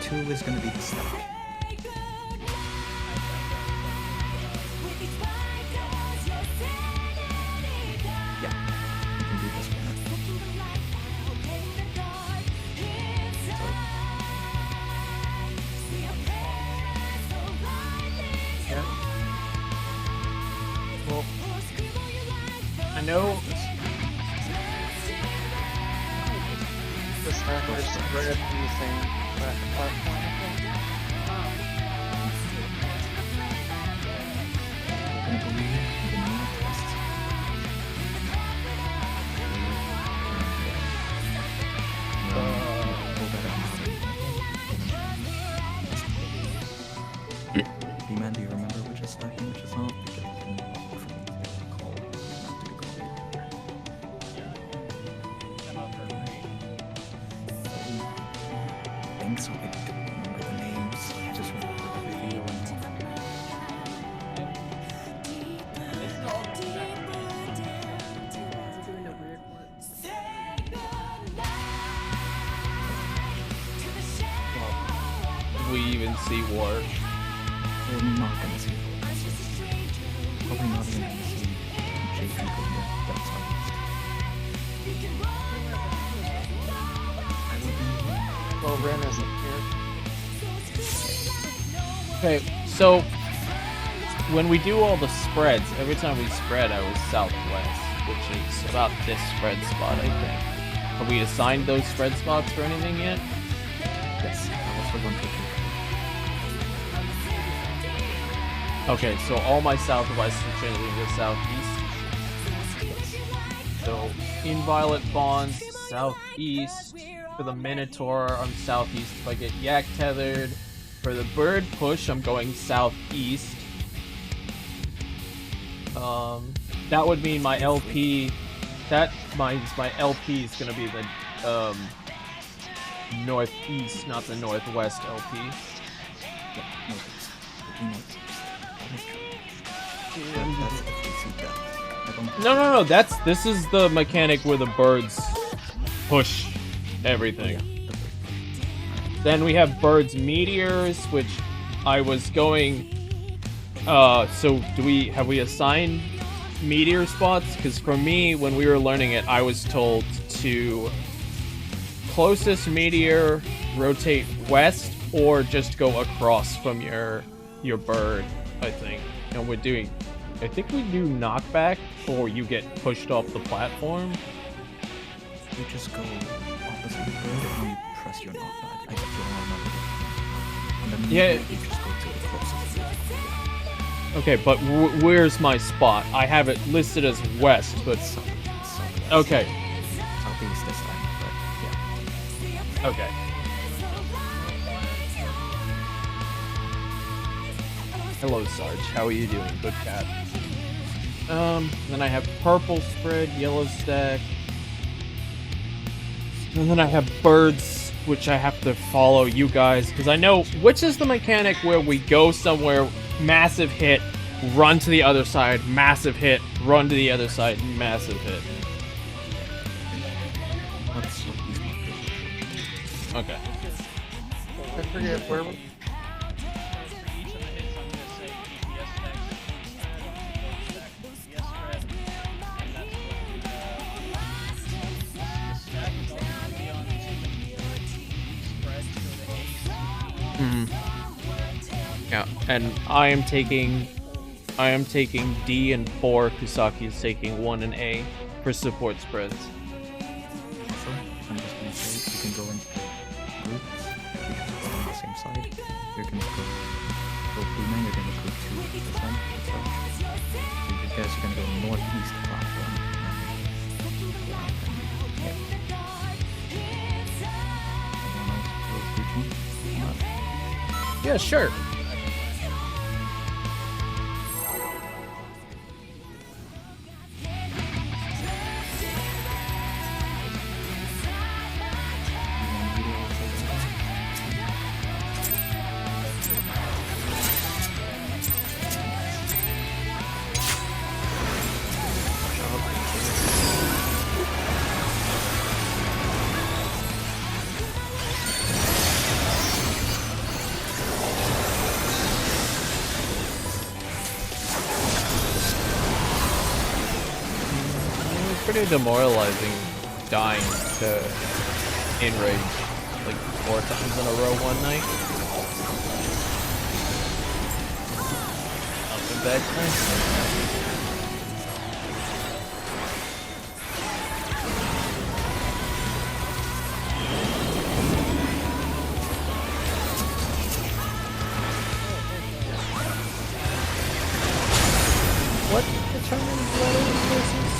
2 is gonna be the stack. Yeah, you can do this one. Well, I know. The snappers spread using back platform, I think. Gonna go in the main quest. Pull that out. thing, so I don't remember the names. I just remember everything going off. We're doing a weird one. We even see war. We're not gonna see it. Probably not even gonna see Jake and go there. That's obvious. Well, Ren isn't here. Okay, so when we do all the spreads, every time we spread, I was southwest, which is about this spread spot, I think. Have we assigned those spread spots for anything yet? Yes, that was the one picture. Okay, so all my southwest are changing to southeast. So Inviolate Bonds, southeast. For the Minotaur, I'm southeast if I get yak tethered. For the bird push, I'm going southeast. That would mean my LP. That means my LP is gonna be the northeast, not the northwest LP. Yeah, northeast. That's the facing death. I don't No. This is the mechanic where the birds push everything. Then we have birds meteors, which I was going. So have we assigned meteor spots? Because for me, when we were learning it, I was told to closest meteor rotate west or just go across from your bird. I think, and I think we do knockback, or you get pushed off the platform. You just go opposite the bird and you press your knockback. I don't remember. And then Yeah. you just go to the closest bird. Okay, but where's my spot? I have it listed as west, but Southwest. okay, Southeast this time, but yeah. okay. Hello, Sarge. How are you doing? Good cat. Then I have purple spread, yellow stack. And then I have birds, which I have to follow you guys, because I know which is the mechanic where we go somewhere, massive hit, run to the other side, massive hit, run to the other side, massive hit. That's what these markers are. Okay. I forget where. For each of the hits, I'm gonna say DPS next. DPS spread, and that's what the stack is also gonna be on to spread so the Mm-hmm. Yeah, and I am taking D and 4. Kusaki is taking 1 and A for support spreads. Also, I'm just gonna say you can go into groups. You can go on the same side. You can go Boomerang, you're gonna go to the front and such. So you guys are gonna go northeast platform. Yeah. Anyone else feels reaching? Yeah, sure. Pretty demoralizing dying to Enrage like 4 times in a row one night. Nothing back there. What determines whether this is?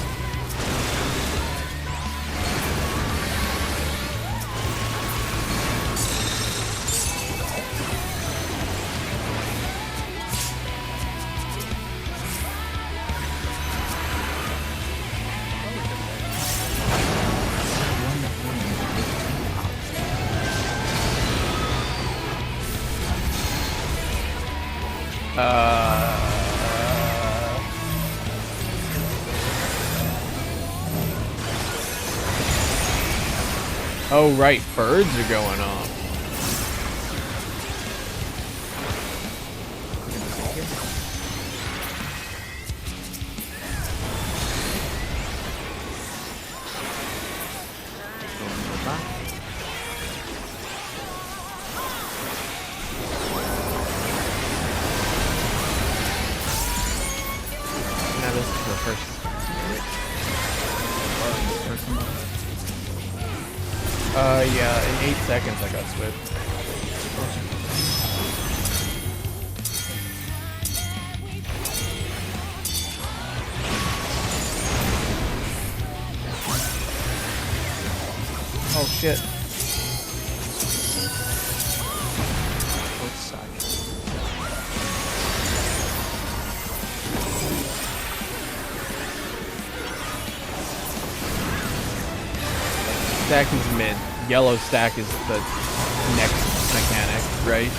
Oh right, birds are going off. Now this is the first. Yeah, in 8 seconds I got Swift. Oh shit. Both sides. Stack is mid. Yellow stack is the next mechanic, right?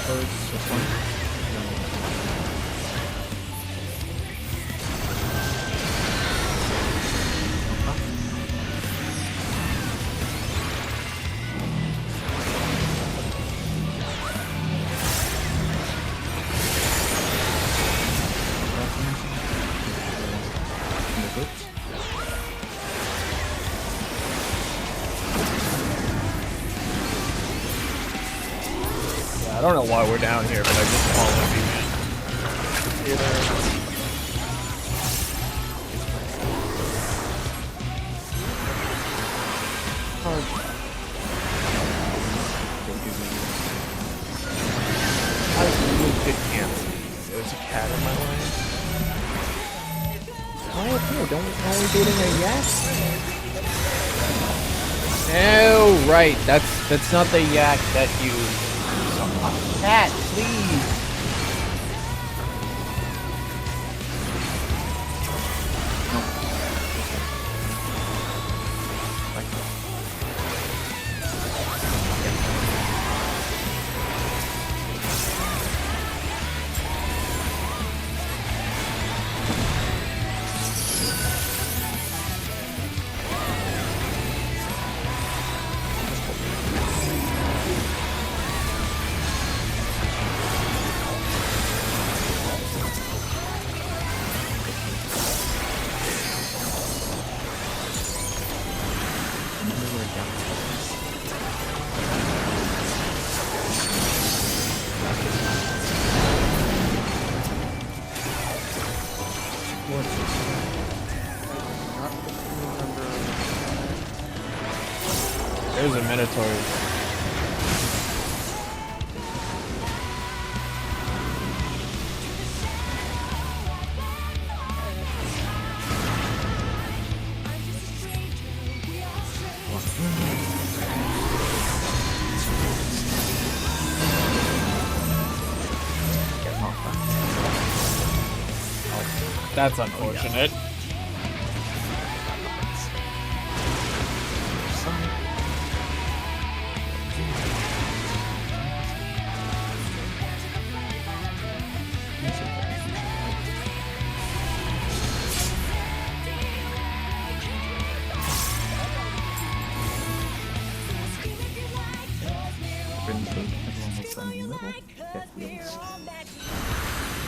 Birds, this one. Yeah, I don't know why we're down here, but I just followed you, man. I really could cancel. There's a cat in my way. Why up here? Don't we getting a yes? Oh, right. That's not the yak that you. Cat, please. There's a Minotaur. That's unfortunate.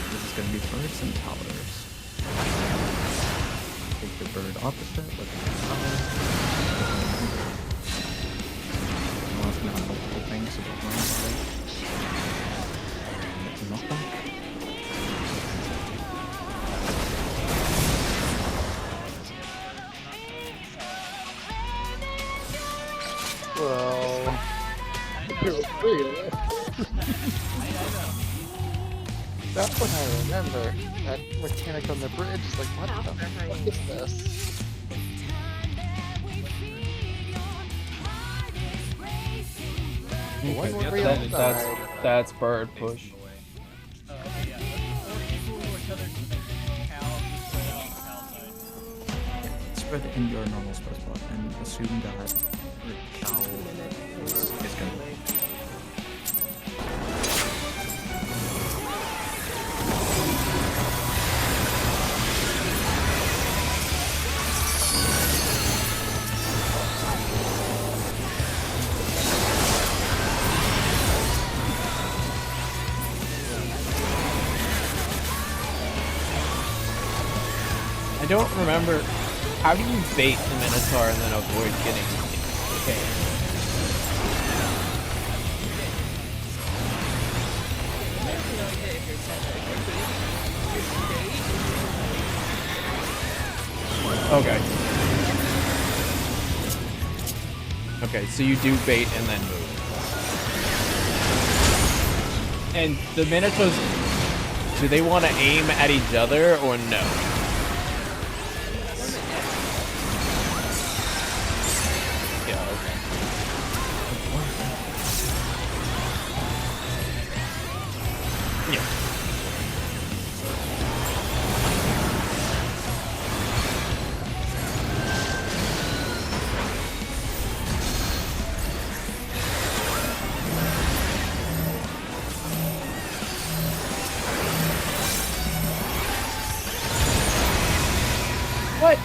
This is going to be birds and towers. Take the bird opposite, look at the tower. Well, it's going to have multiple things, so don't worry about it. It's a knockback. Well, that's what I remember. That mechanic on the bridge is like, what the fuck is this? What Okay. were we on That's bird push. Okay, yeah. Or people who are tethered to the cow, spread out on the cow side. Spread it in your normal spread spot and assume that the cow is gonna. I don't remember. How do you bait the Minotaur and then avoid getting okay? Okay. Okay, so you do bait and then move. And the Minotaurs, do they want to aim at each other or no? Yeah, okay. Yeah. What?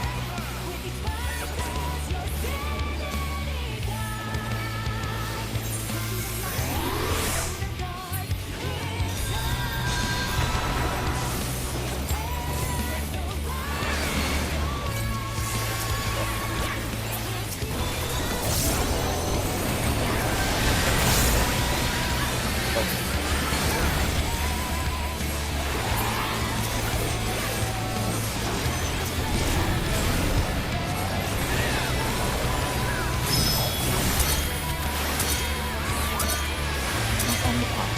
On the pot.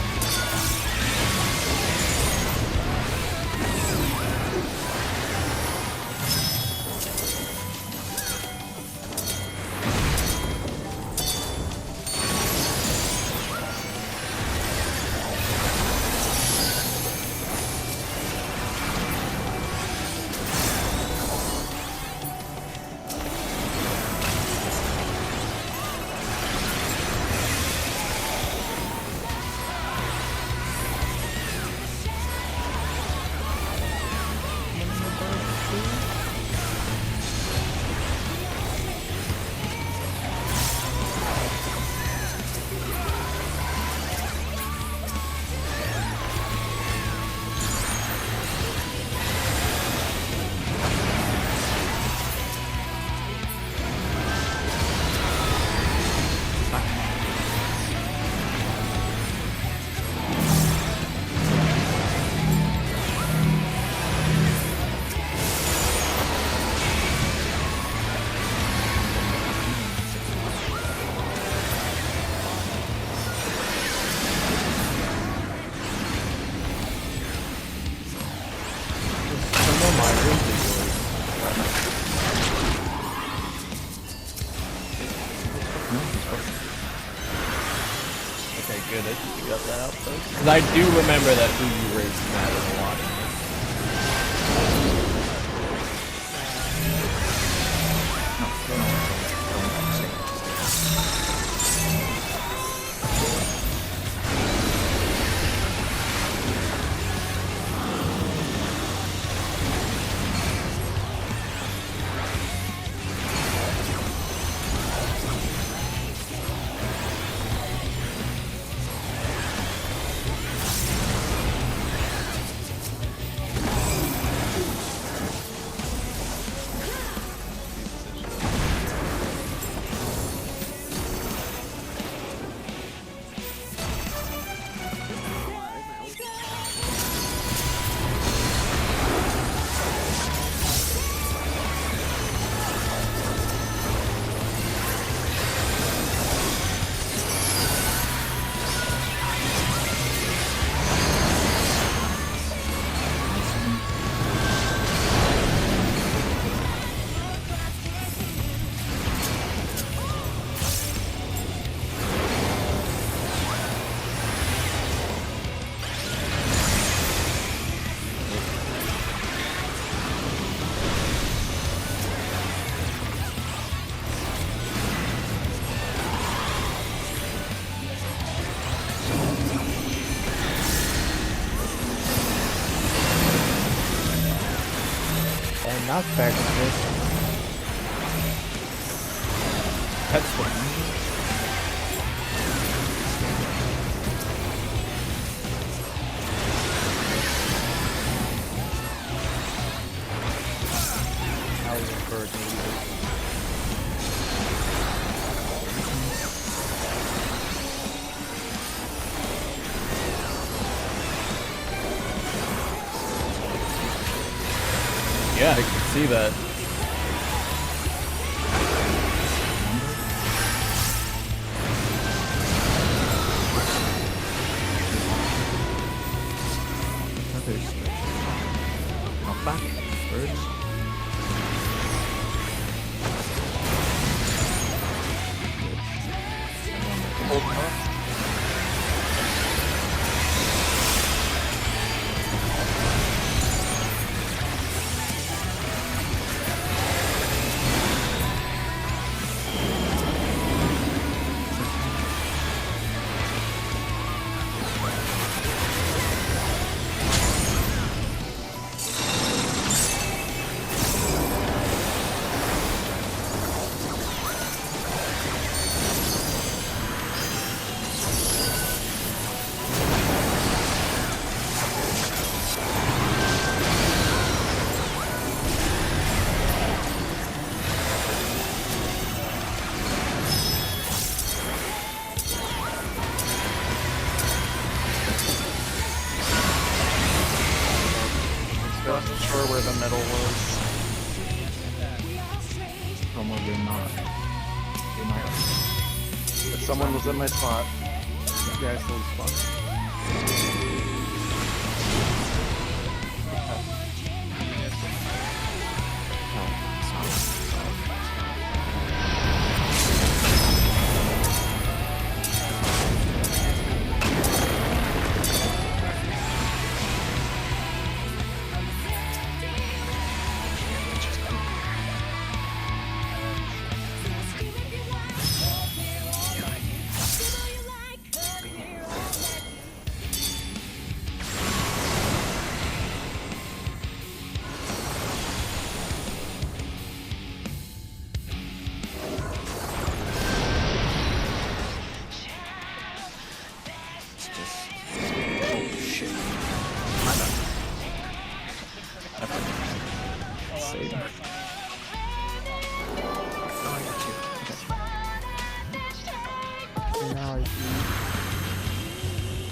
Some of my rooms is yours. No, it's perfect. Okay, good. I think you got that out first. Because I do remember that who you raised matters a lot. And knockback is this. That's what. Now we refer to Yeah, I can see that. Others. Knockback. Birds. I wasn't sure where the middle was. Romo, you're not. You're not. If someone was in my spot. yeah, I still spot.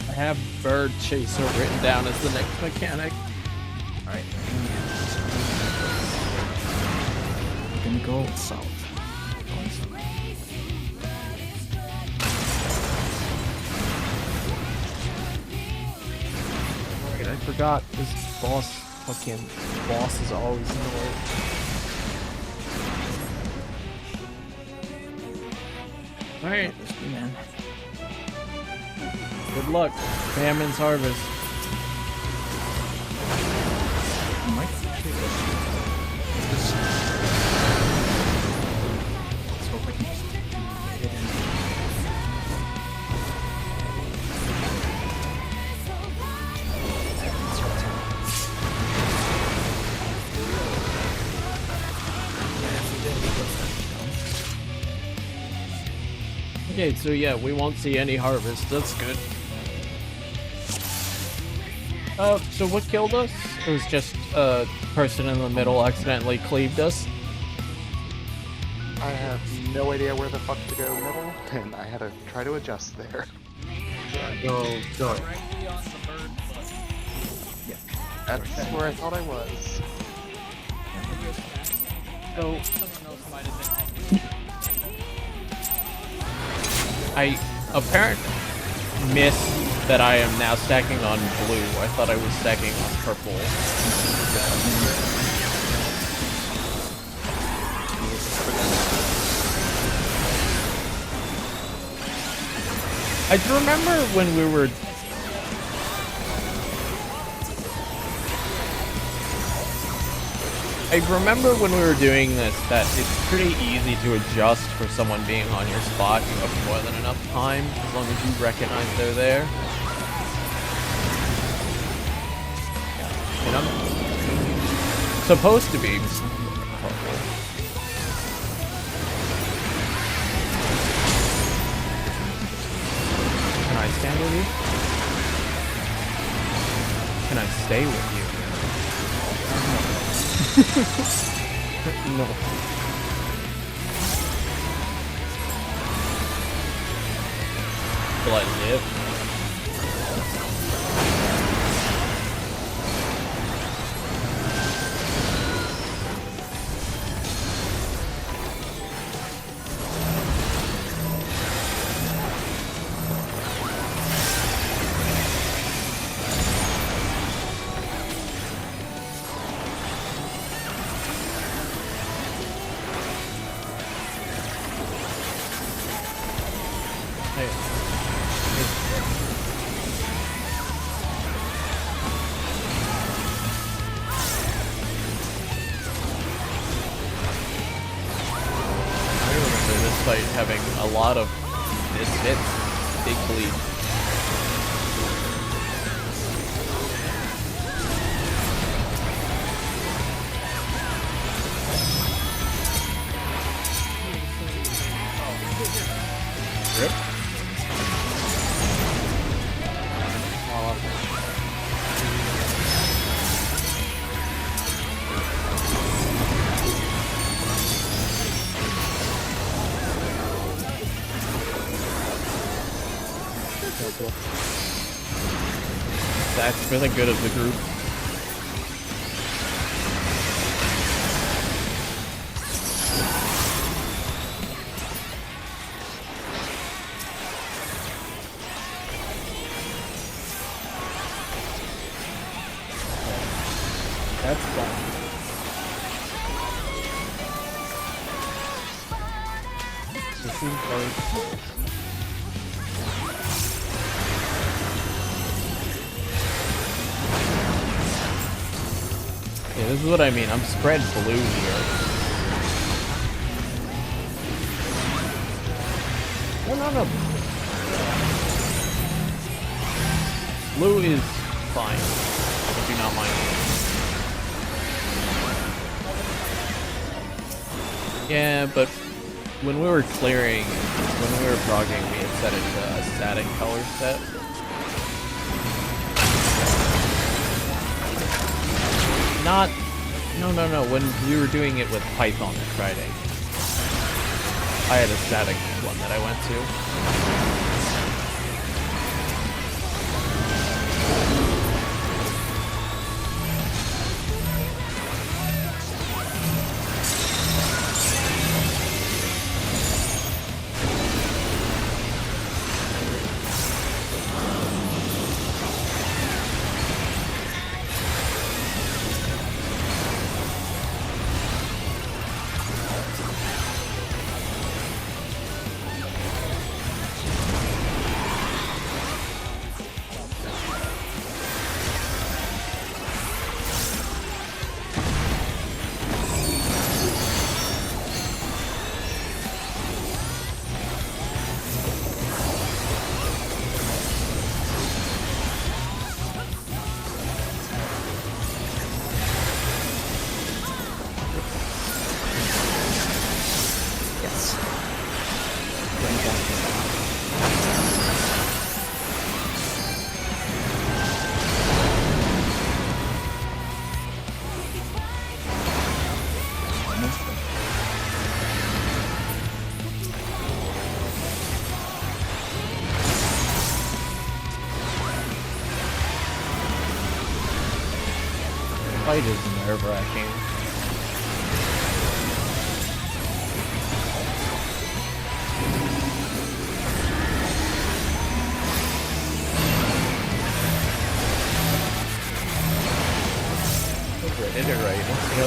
I have Bird Chaser written down as the next mechanic. Alright. We're gonna go south. Going south. Wait, I forgot this boss is always annoying. Alright, Man. good luck. Famine's Harvest. I might actually go this. Let's hope I can just get it in. Okay, so yeah, we won't see any harvest. That's good. So what killed us? It was just a person in the middle accidentally cleaved us. I have no idea where the fuck to go middle, and I had to try to adjust there. Go. Directly on the bird foot. That's where I thought I was. So Someone else might have been off. I apparently missed that I am now stacking on blue. I thought I was stacking on purple. I remember when we were... I remember when we were doing this that it's pretty easy to adjust for someone being on your spot. You have more than enough time as long as you recognize they're there. And supposed to be. Can I stand with you? Can I stay with you? No. Will I live? Fight having a lot of misfits, big bleed. Rip. That's for the good of the group. That's fun. This is very cool. Yeah, this is what I mean. I'm spread blue here. No. Blue is fine. I do not mind. Yeah, but when we were clearing, when we were progging, we had set it to a static color set. Not... No. When we were doing it with Python Friday, I had a static one that I went to. Fight is nerve-wracking. Did it right. Let's go.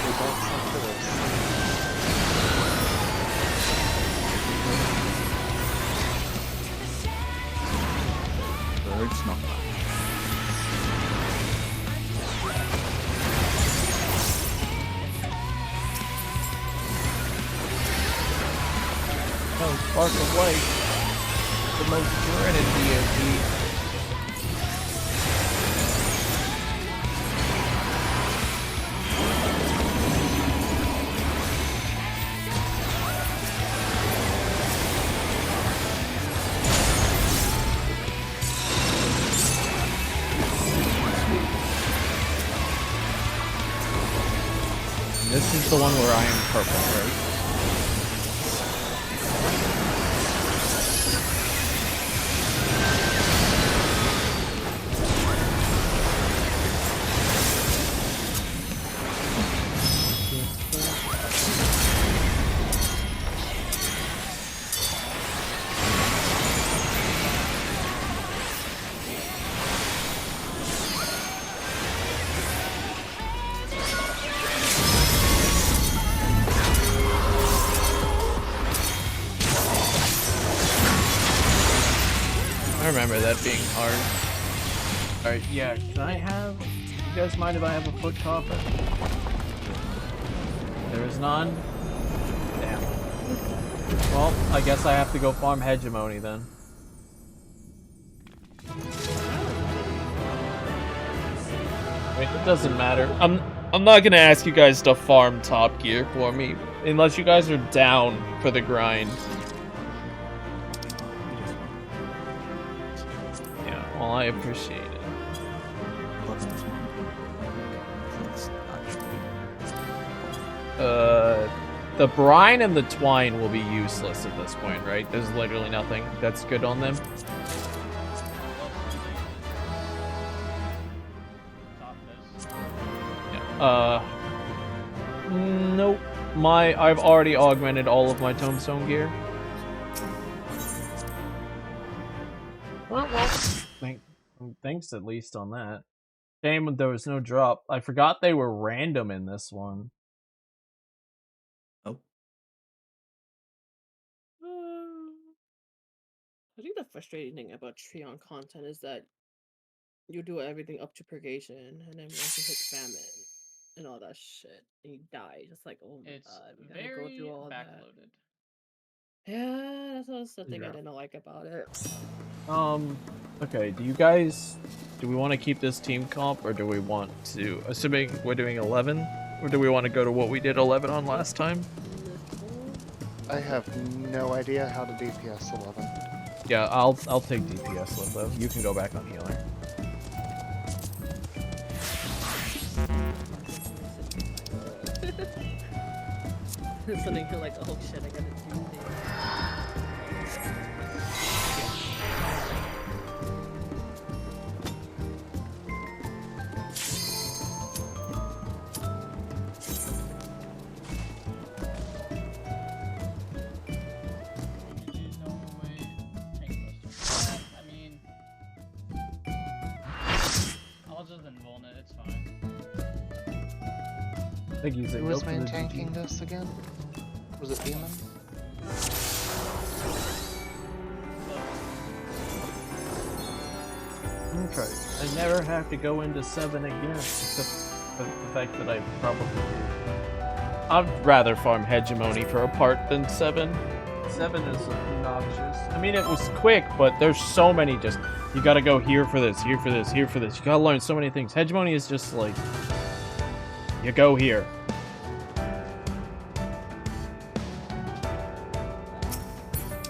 We don't send this. Bird's not bad. Oh, Spark of Light. The most dreaded DOT. This is the one where I am purple, right? I remember that being hard. Alright, yeah, can I have... You guys mind if I have a foot copper? There is none? Damn. Well, I guess I have to go farm Hegemony then. Wait, it doesn't matter. I'm not gonna ask you guys to farm top gear for me, unless you guys are down for the grind. Yeah, well, I appreciate it. What's this one? That's The brine and the twine will be useless at this point, right? There's literally nothing that's good on them. Yeah. Nope. I've already augmented all of my tombstone gear. Well, thanks at least on that. Shame there was no drop. I forgot they were random in this one. Oh. I think the frustrating thing about Treon content is that you do everything up to purgation, and then once you hit famine and all that shit, and you die. Just like, oh my It's god, we gotta very go through all backloaded. that. Yeah, that's the thing I Yeah. didn't like about it. Okay, do we want to keep this team comp, or do we want to, assuming we're doing 11, or do we want to go to what we did 11 on last time? I have no idea how to DPS 11. Yeah, I'll take DPS with though. You can go back on healer. Something feel like, oh shit, I gotta do things. I'll just invuln it, it's fine. Thank you, Who was main tanking this again? Was it Demon? Okay, I never have to go into 7 again, except for the fact that I probably... I'd rather farm Hegemony for a part than 7. 7 is obnoxious. I mean, it was quick, but there's so many just... You gotta go here for this, here for this, here for this. You gotta learn so many things. Hegemony is just like... You go here.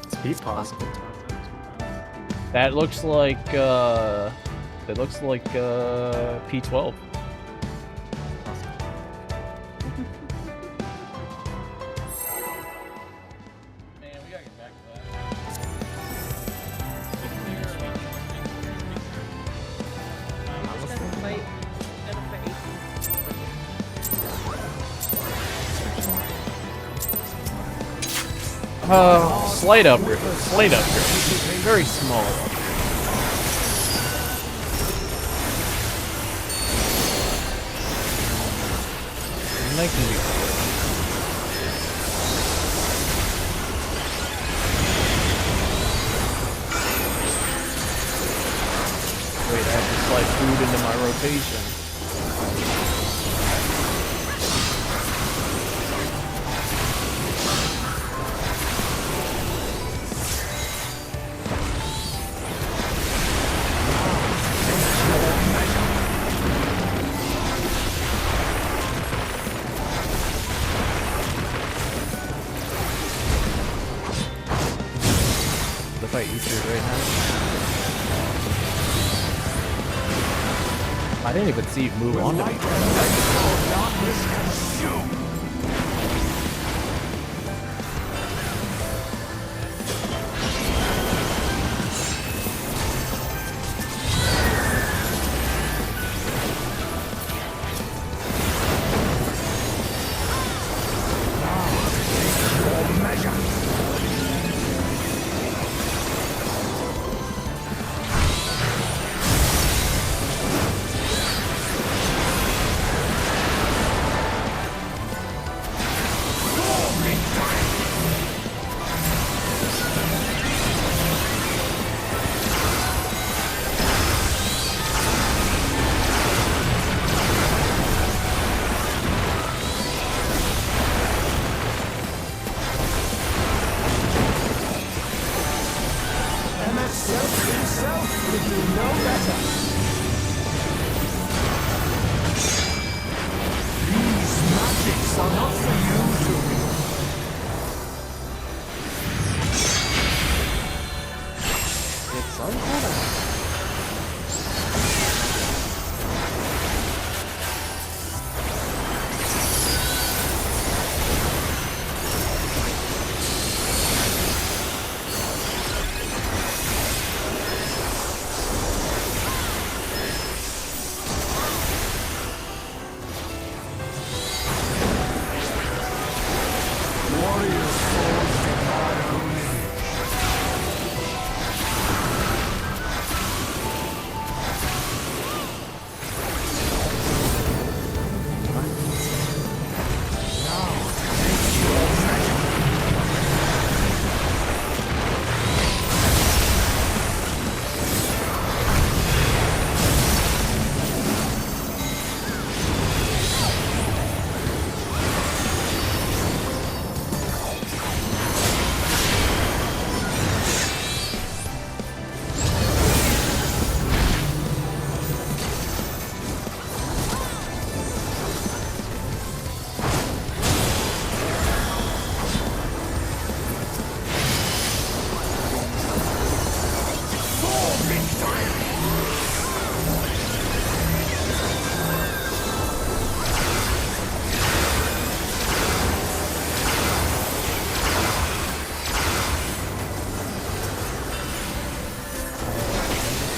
Speed possible. That looks like, P12. Man, we gotta get back to that. Slight upgrade. Slight upgrade. Very small upgrade. I can do that. Wait, I have to slide food into my rotation. The fight you shoot right now. I didn't even see it move onto me.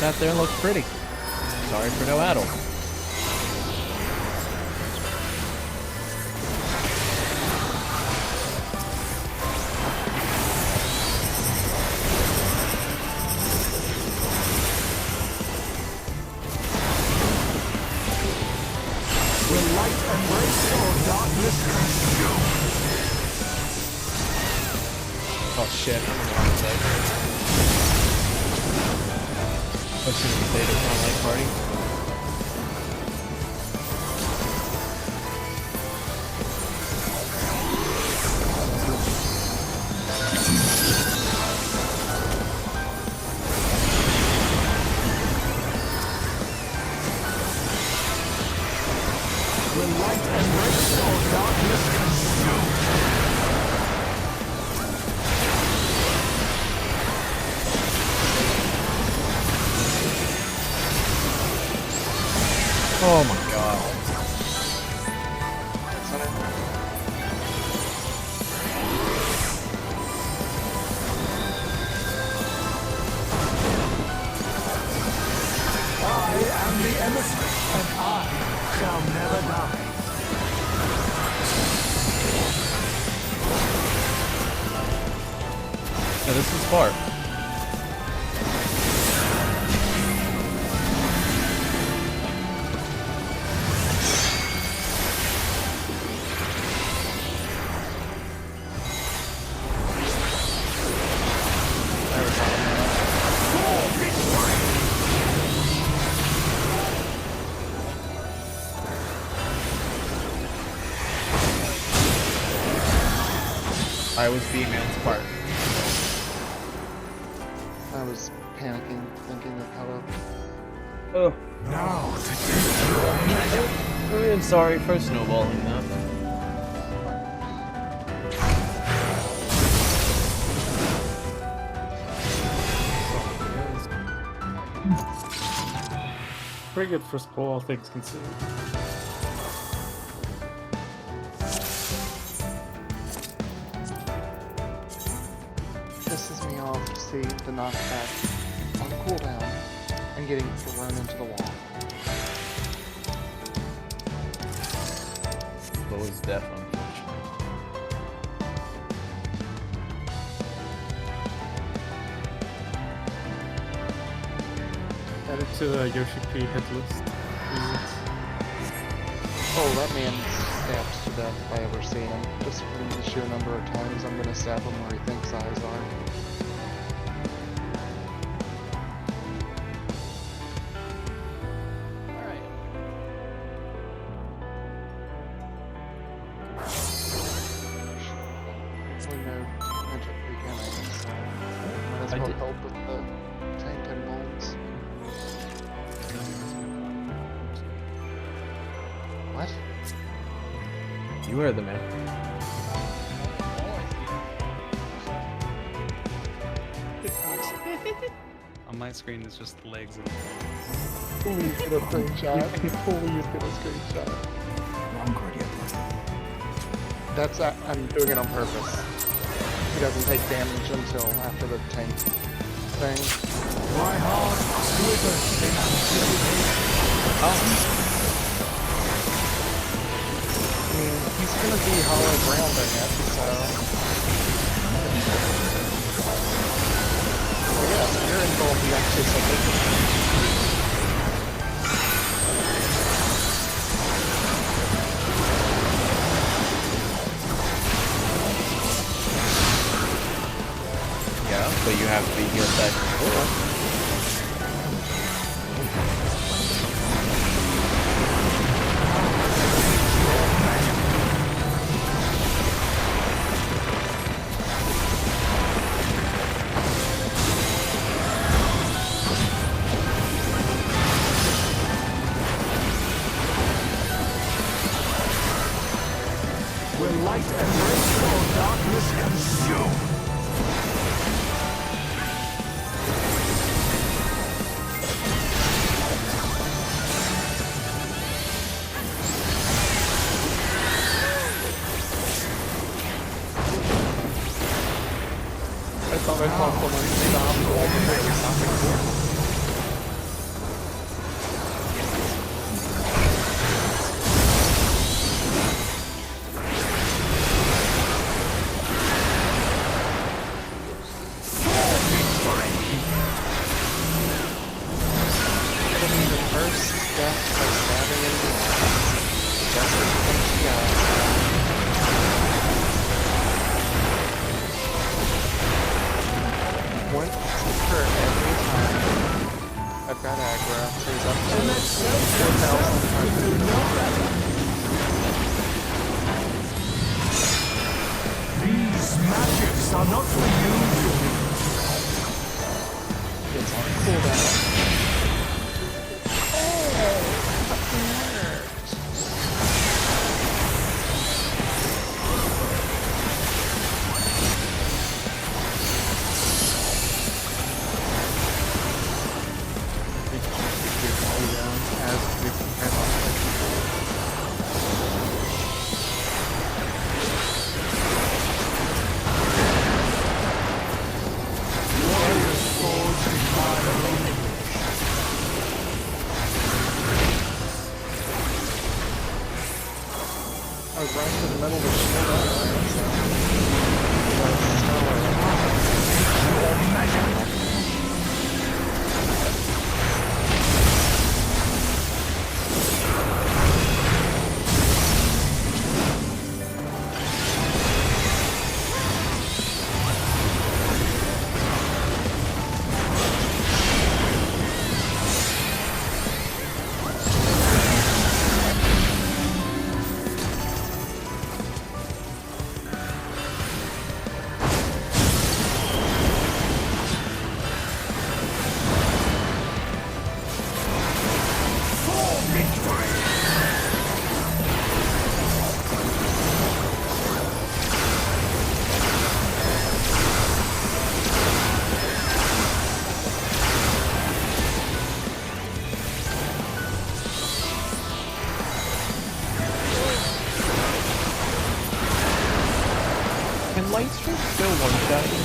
Sat there and looked pretty. Sorry for no addle. Will light embrace or darkness consume? Oh shit, I'm on the wrong side. Let's just say it's not like party. Will light embrace or darkness consume? Oh my god. I am the emissary, and I shall never die. Yeah, this is far. I was being part. I was panicking, thinking of how to. Oh. Now I'm sorry for snowballing that. Pretty good first pull, all things considered. Pisses me off to see the knockback on cooldown and getting thrown into the wall. What was death, unfortunately. Add it to the Yoshi P hit list. Oh, that man's stabbed to death if I ever see him. Just from the sheer number of times I'm gonna stab him where he thinks eyes are. Usually no damage at the beginning, so might as well help with the tank and molds. What? You are the man. On my screen, it's just legs and. Please get a screenshot. Please get a screenshot. wrong card yet. That's I'm doing it on purpose. He doesn't take damage until after the tank thing. My heart quivers in anticipation. I mean, he's gonna be hollow grounding it, so. But yeah, so you're involved in actually something. Yeah, but you have to be healed back before. Will light embrace or darkness consume? I thought I saw someone stop all the way stopping for. One for every time I've got aggro, so he's up to 4,000. These magics are not for you. It's on cooldown. Oh, fucking worked. As we compare Warriors forged in my own image. I was right to the middle of the shield Can light strike still one-shot you?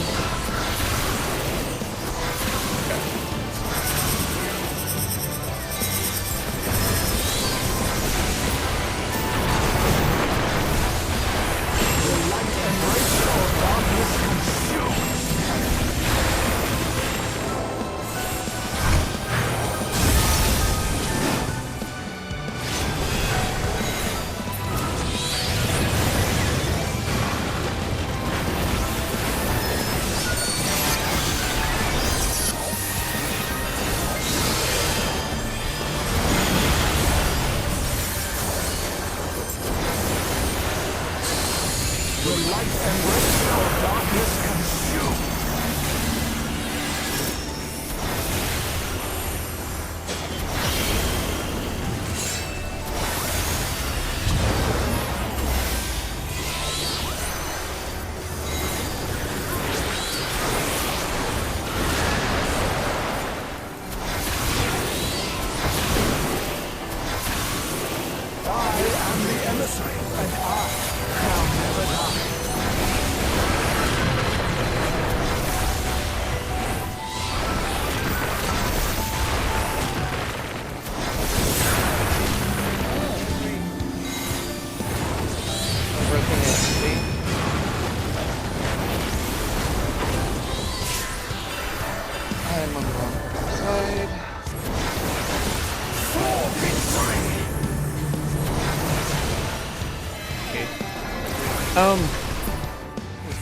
I'm on the wrong side.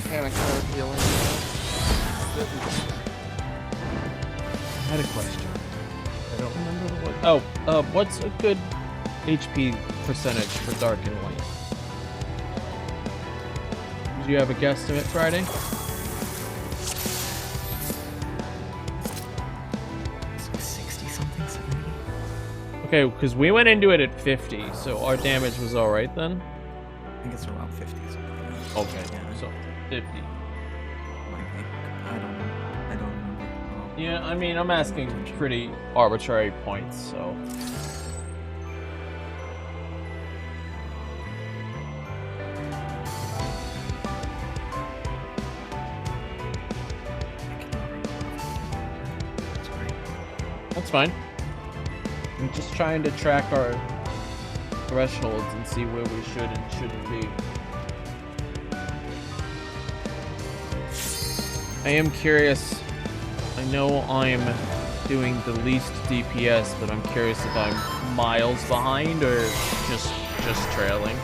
Panic card healing. I had a question. I don't remember what. Oh, what's a good HP percentage for Dark and Light? Do you have a guesstimate, Friday? It's like 60 something, 70. Okay, because we went into it at 50, so our damage was alright then? I think it's around 50 something. Okay, Yeah. so 50. I don't know. I don't remember. Yeah, I mean, I'm asking pretty arbitrary points, so. That's fine. I'm just trying to track our thresholds and see where we should and shouldn't be. I am curious. I know I'm doing the least DPS, but I'm curious if I'm miles behind or just trailing.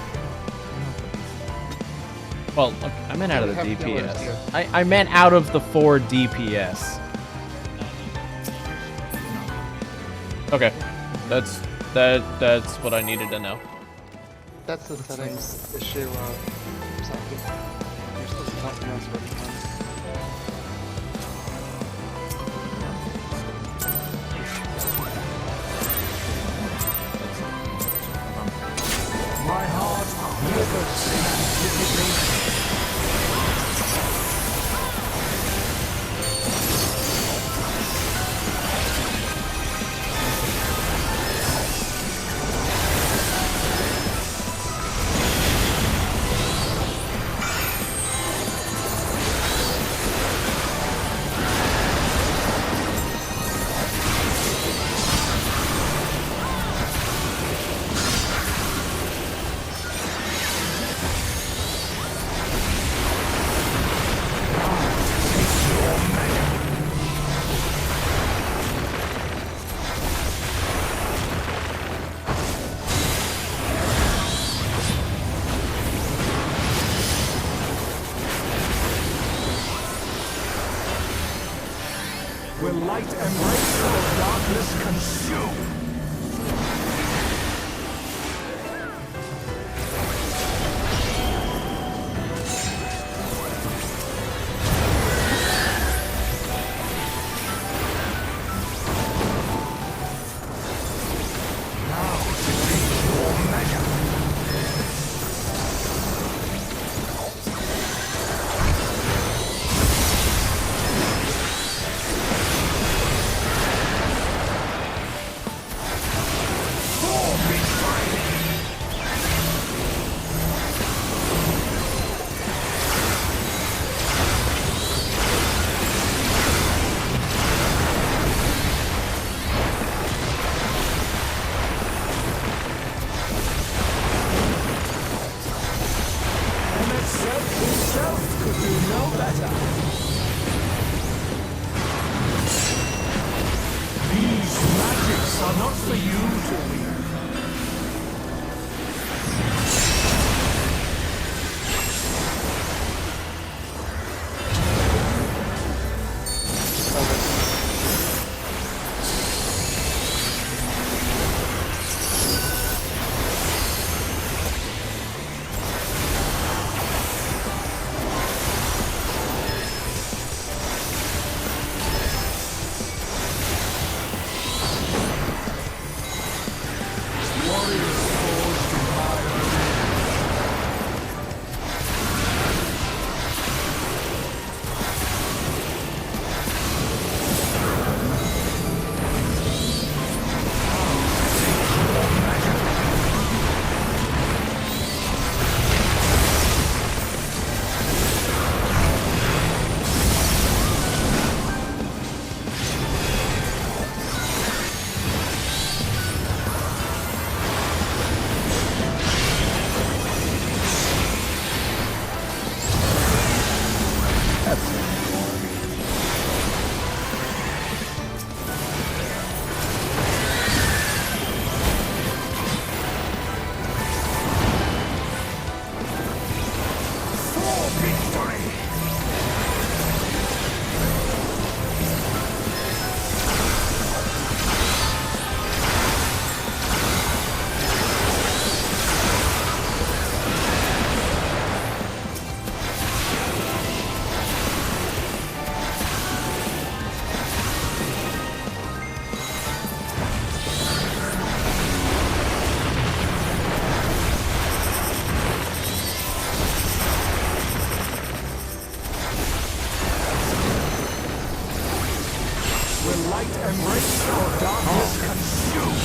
Well, look, I meant out of the DPS. I meant out of the 4 DPS. Okay, that's what I needed to know. That's the settings issue. Something. You're supposed to talk to us right now. My heart never ceases. Will light embrace or darkness consume? could do no better. These magics are not for you to wield. Embrace or darkness consume.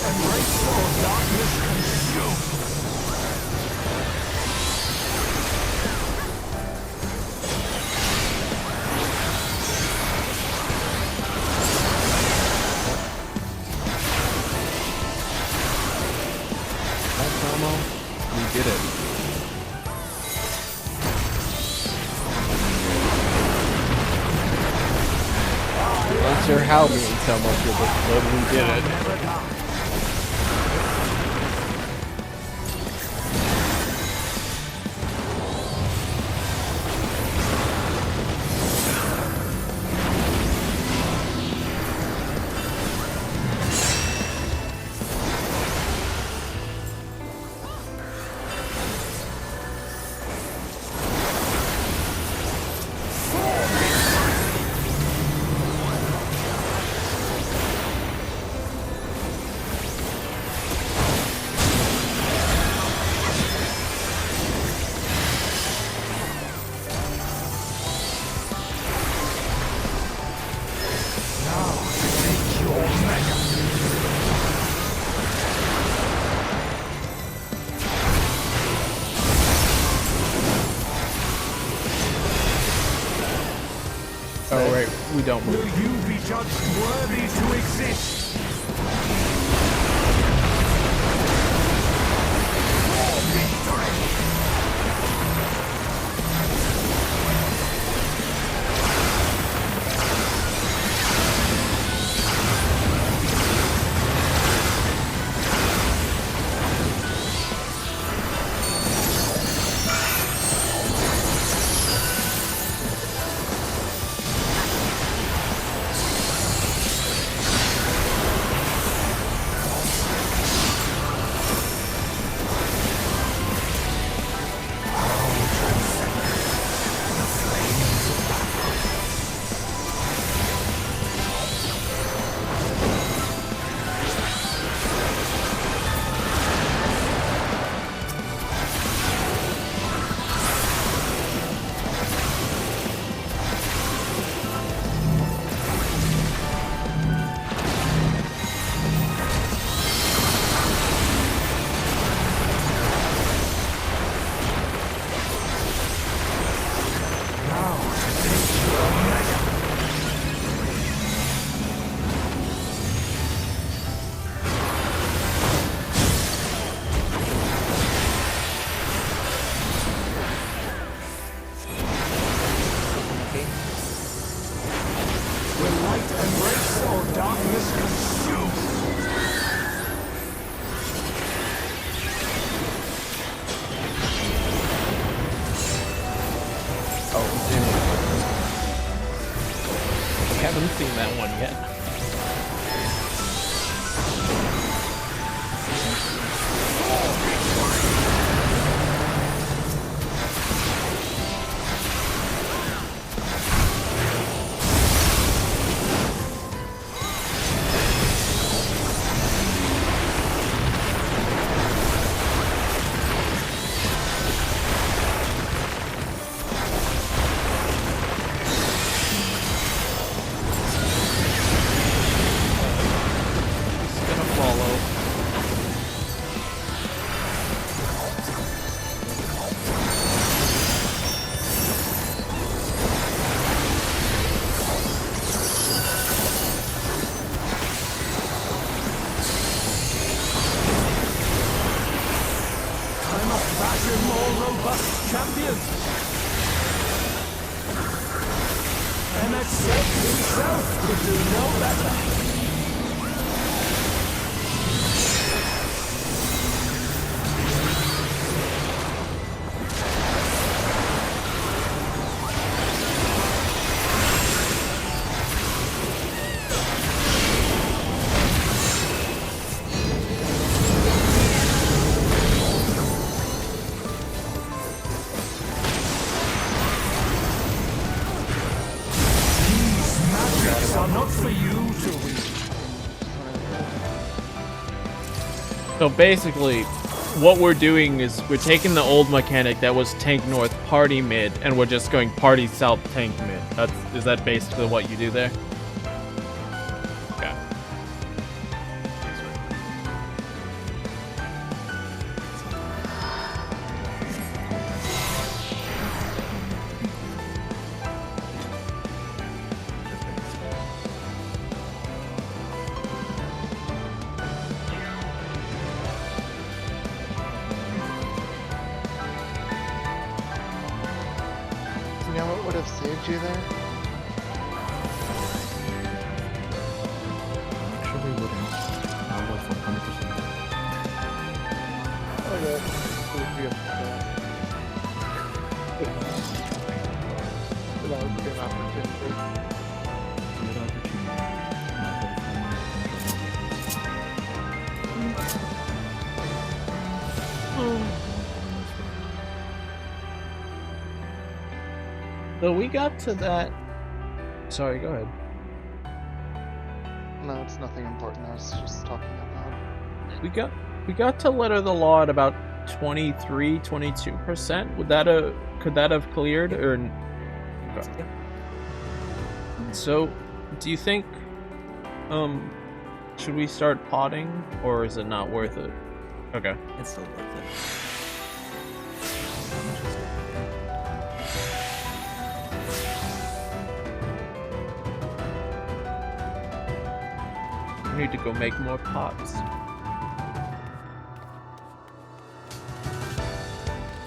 Embrace or darkness consume. We did it. Not sure how me and Telmo did it, but we did it. Oh wait, we don't move. Will you be judged worthy to exist? For victory! haven't seen that one yet. So basically, what we're doing is we're taking the old mechanic that was tank north, party mid, and we're just going party south, tank mid. Is that basically what you do there? Okay. You know what would have saved you there? Actually wouldn't. I was 100%. Okay. Would be upset. That was a good opportunity. Good opportunity. My whole So we got to that. Sorry, go ahead. No, it's nothing important. I was just talking about. We got to letter the law at about 23-22%. Could that have cleared or? Okay. So, do you think should we start potting or is it not worth it? Okay. It's still worth it. We need to go make more pots.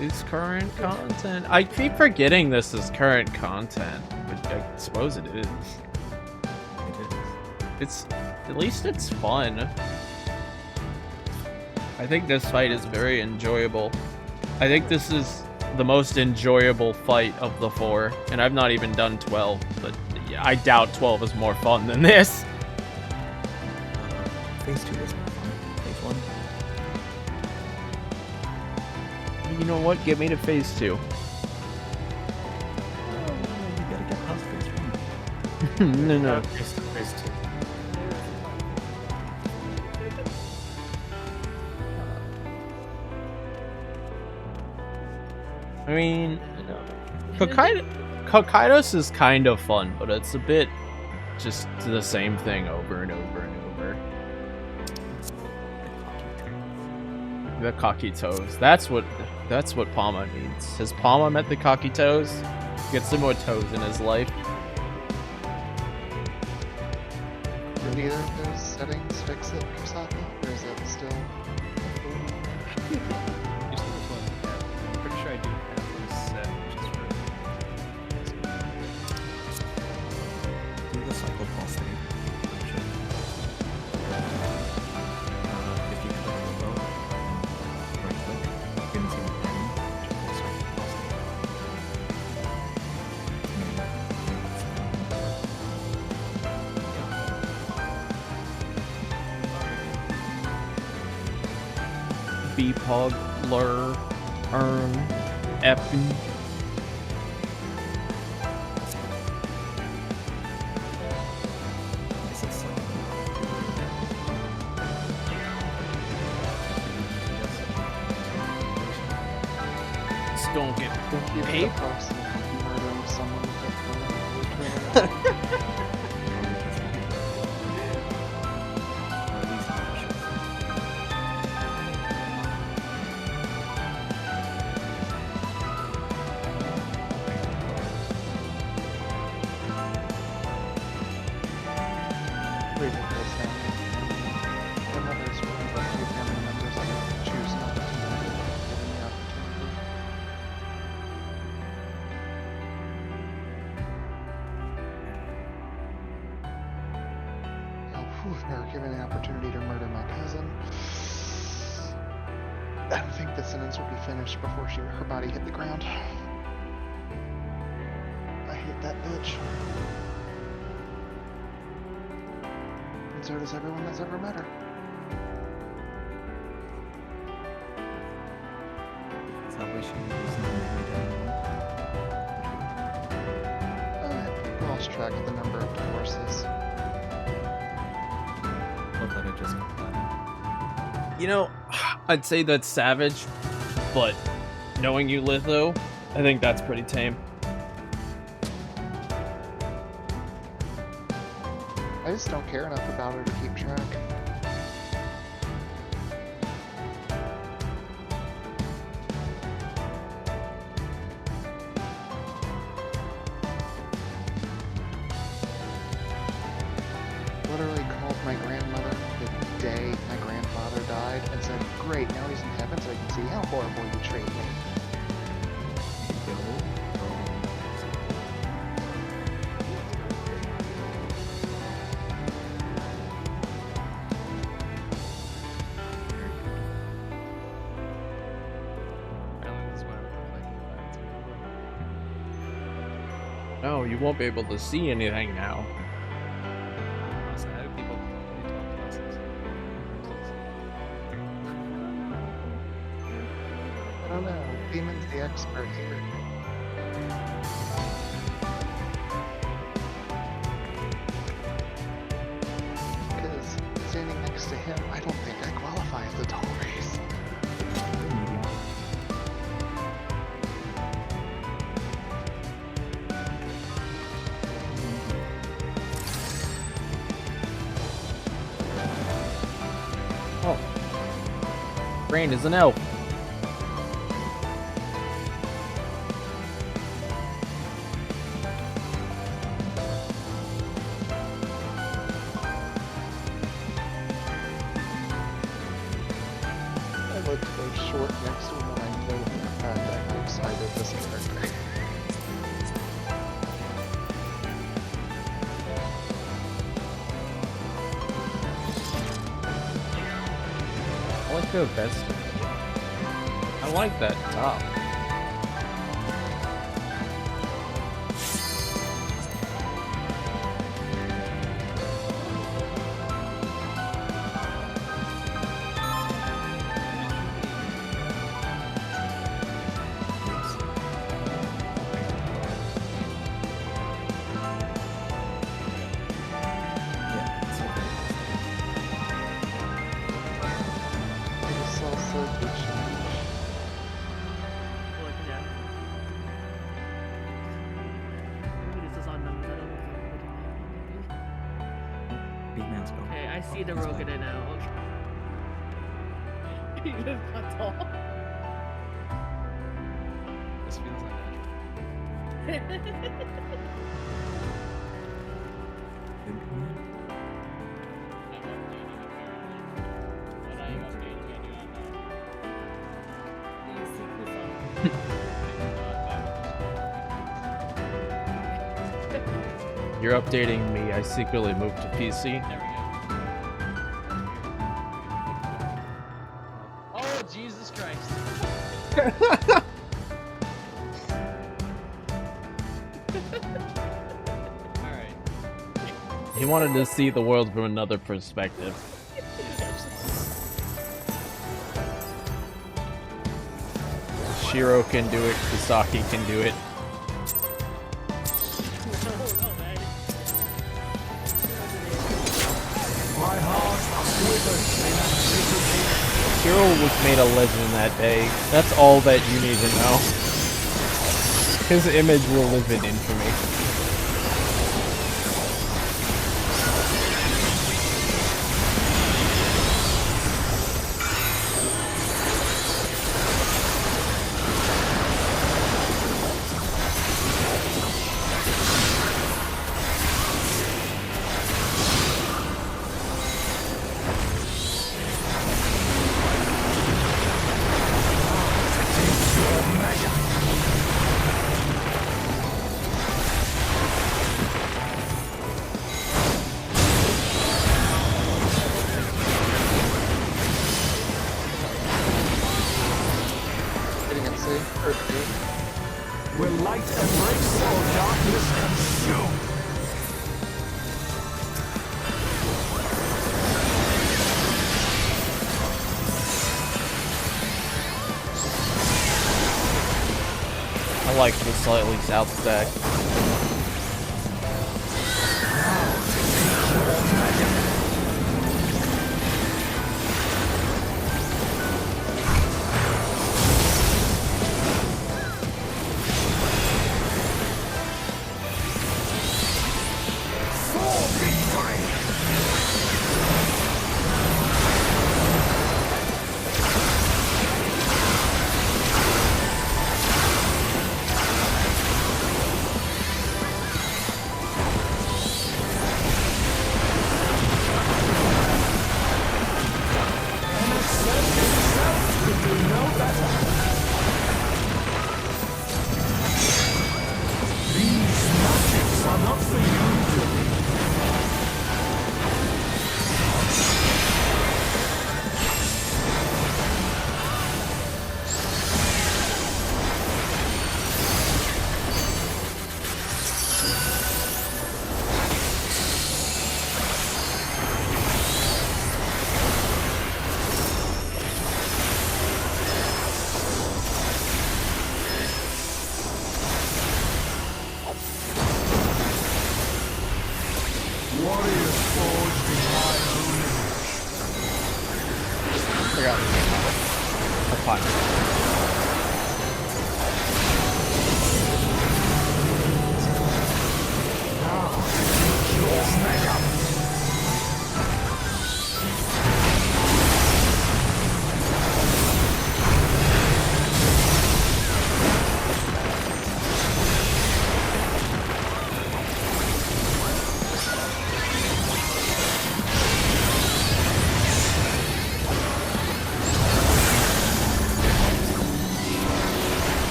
Is current content? I keep forgetting this is current content, but I suppose it is. It's at least it's fun. I think this fight is very enjoyable. I think this is the most enjoyable fight of the 4, and I've not even done 12, but yeah, I doubt 12 is more fun than this. Phase 2 is more fun. Phase 1. You know what? Get me to phase 2. You gotta get past phase 1. No. Phase 2. I mean, Hokkaidos is kind of fun, but it's a bit just the same thing over and over and over. The cocky toes. That's what Palma needs. Has Palma met the cocky toes? Get some more toes in his life. Did either of those settings fix it for Saki? Or is it still? I'm pretty sure I do have this set just for. Do the cycle pulse thing. If you click the bow, right click, you can see the button, check the cycle pulse thing. Pog, Lur, Eppin. Just don't get paid. Murdering someone with a Never given the opportunity to murder my cousin. I don't think the sentence would be finished before her body hit the ground. I hate that bitch. And so does everyone that's ever met her. Is that why she was not married anymore? I lost track of the number of divorces. That I just got that. You know, I'd say that's savage, but knowing you, Litho, I think that's pretty tame. I just don't care enough about her to keep track. Literally called my grandmother the day my grandfather died and said, "Great, now he's in heaven so I can see how horrible you treat me." No, you won't be able to see anything now. I don't know. Demon's the expert here. Because standing next to him, I don't think I qualify as a tall race. Oh. Brain is an elf. I look so short next to him and I know for a fact I'm outside of this character. I like the vest. I like that top. It's also the change. Look, yeah. Maybe this is on numbers. I don't know if I'm B-Man's go. okay, I see the He's rogue in back. it now. Okay. He just got tall. This feels unnatural. You're updating me. I secretly moved to PC. There we go. Oh, Jesus Christ. Alright. He wanted to see the world from another perspective. Shiro can do it, Kisaki can do it. My heart withers in anticipation. Shiro was made a legend that day. That's all that you need to know. His image will live in infamy. Getting it safe for two. Will light embrace or darkness consume? I like the slightly south stack.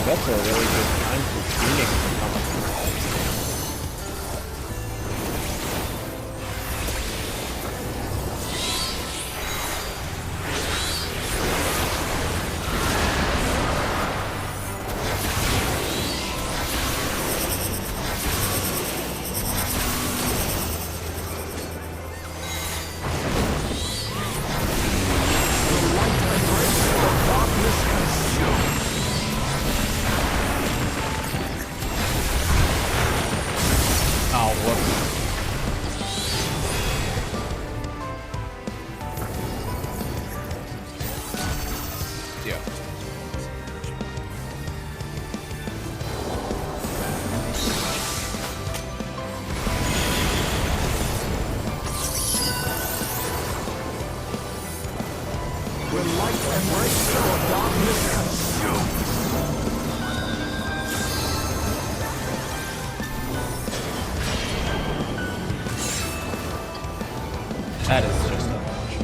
That's a really good time for Phoenix to come up. That is just a bunch.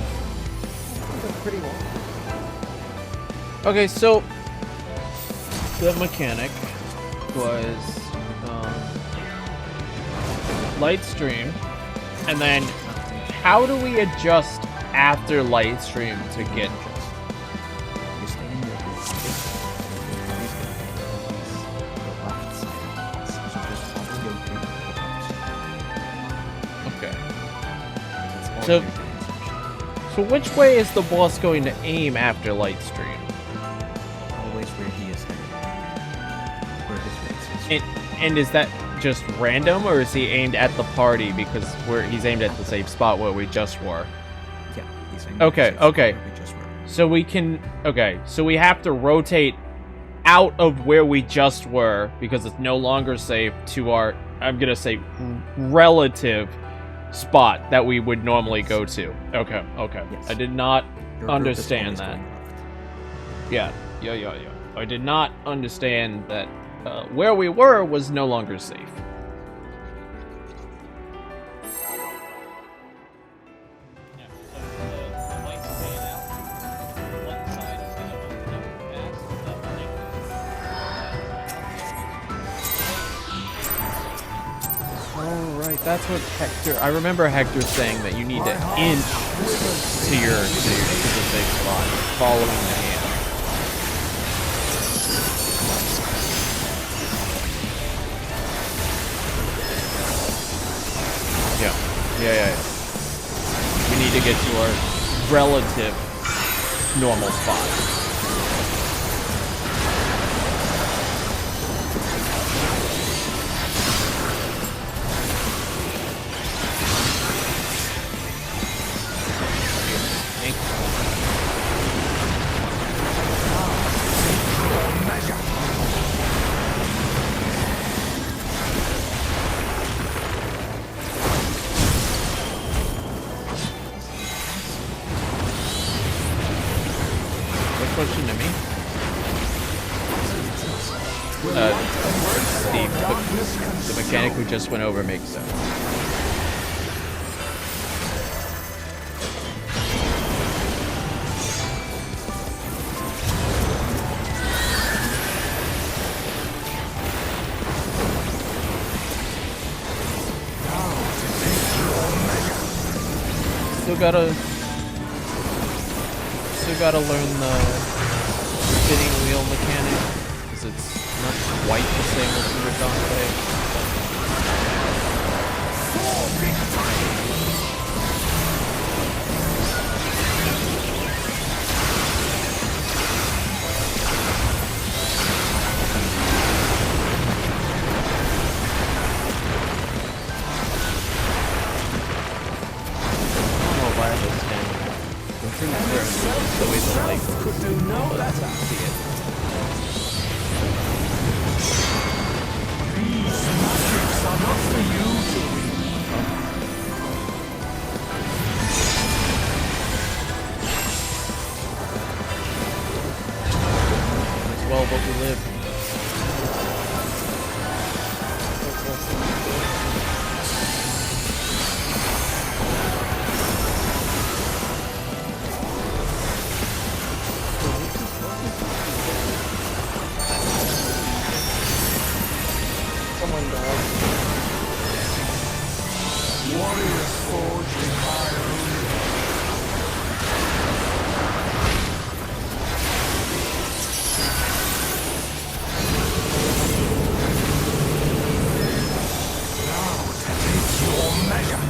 That's pretty long. Okay, so the mechanic was light stream, and then how do we adjust after light stream to get? You stay in your group. Please get the left side of the boss. So just follow your group to the boss. Okay. That's all So- you do instruction. So which way is the boss going to aim after light stream? Always where he is headed. Where his face is. And is that just random, or is he aimed at the party because he's aimed at the same spot where we just were? Yeah, he's aimed at the Okay, same spot okay. where we just were. So we can... Okay, so we have to rotate out of where we just were because it's no longer safe to our, I'm gonna say, relative spot that we would normally go to. Okay, okay. Yes. I did not Your group is understand always that. going left. Yeah. I did not understand that where we were was no longer safe. Oh, right, that's what Hector... I remember Hector saying that you need to inch to the safe spot, following the hand. Yeah. We need to get to our relative normal spot. Question to me. The mechanic we just went over makes sense. Still gotta learn the spinning wheel mechanic, because it's not quite the same as we were done today. I don't know why I was standing there. The thing is where the way the light Could do no better. see it. These magics are not for you to read. It's well, but we live. Someone died. Warriors forged in fire. Now take your measure.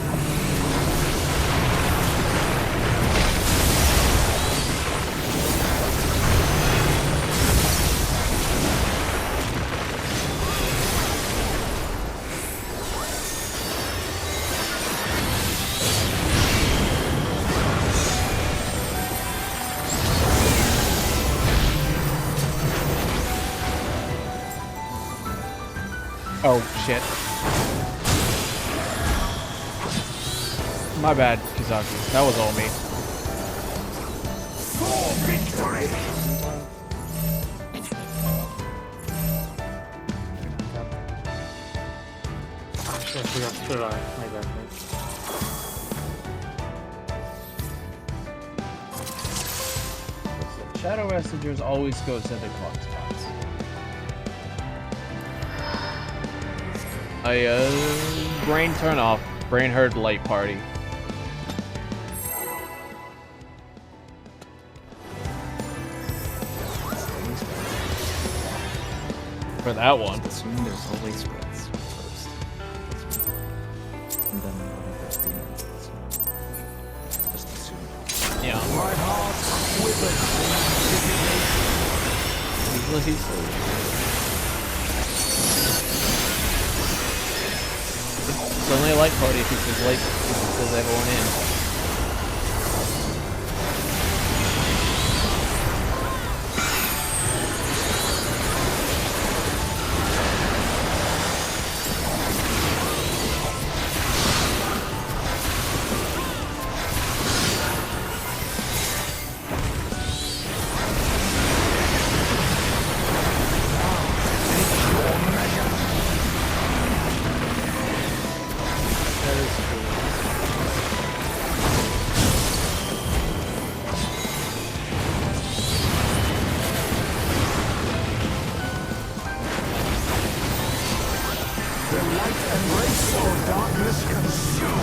Oh, shit. My bad, Kizaku. That was all me. For victory. Shit, I forgot to survive. My bad, mate. Shadow Messengers always go to the clock spots. Brain turn off. Brain herd light party. For that one. Assuming there's always reds first. And then whatever's being so just assume. Yeah. My heart quivers in It's only a light party if he says light, if he says everyone in. That is true. the light embrace or darkness consume.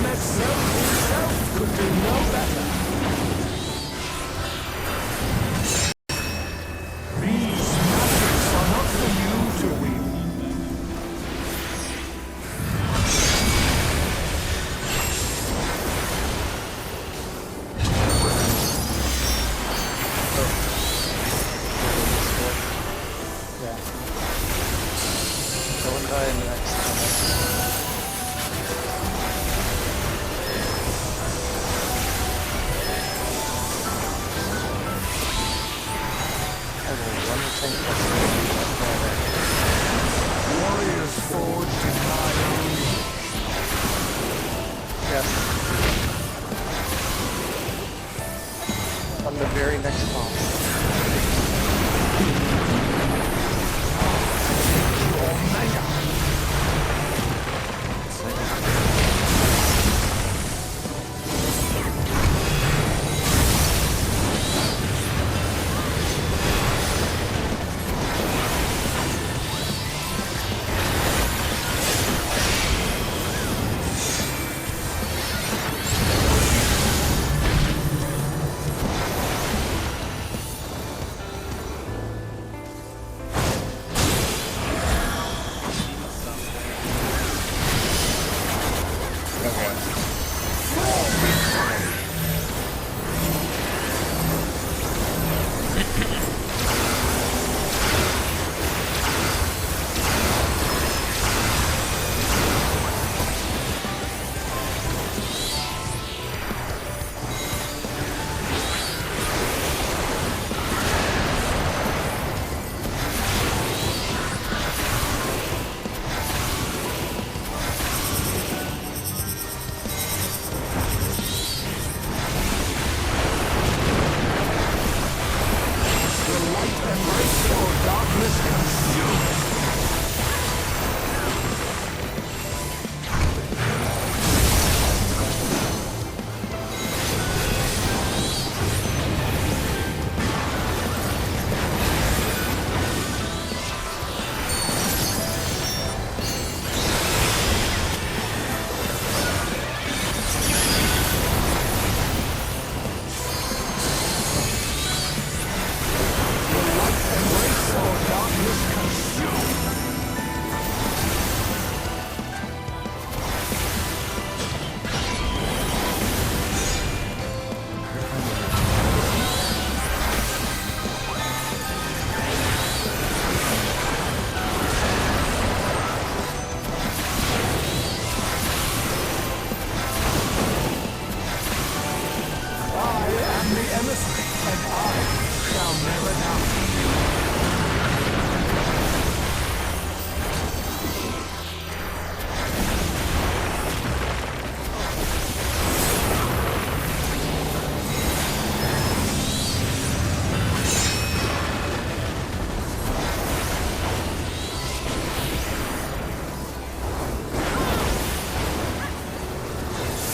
Himself could do no better. These magics are not for you to wield. Yeah. Don't die in the next minute. I will run the tank Warriors forged in my own. Yes. On the very next boss. emissary, and I shall never die.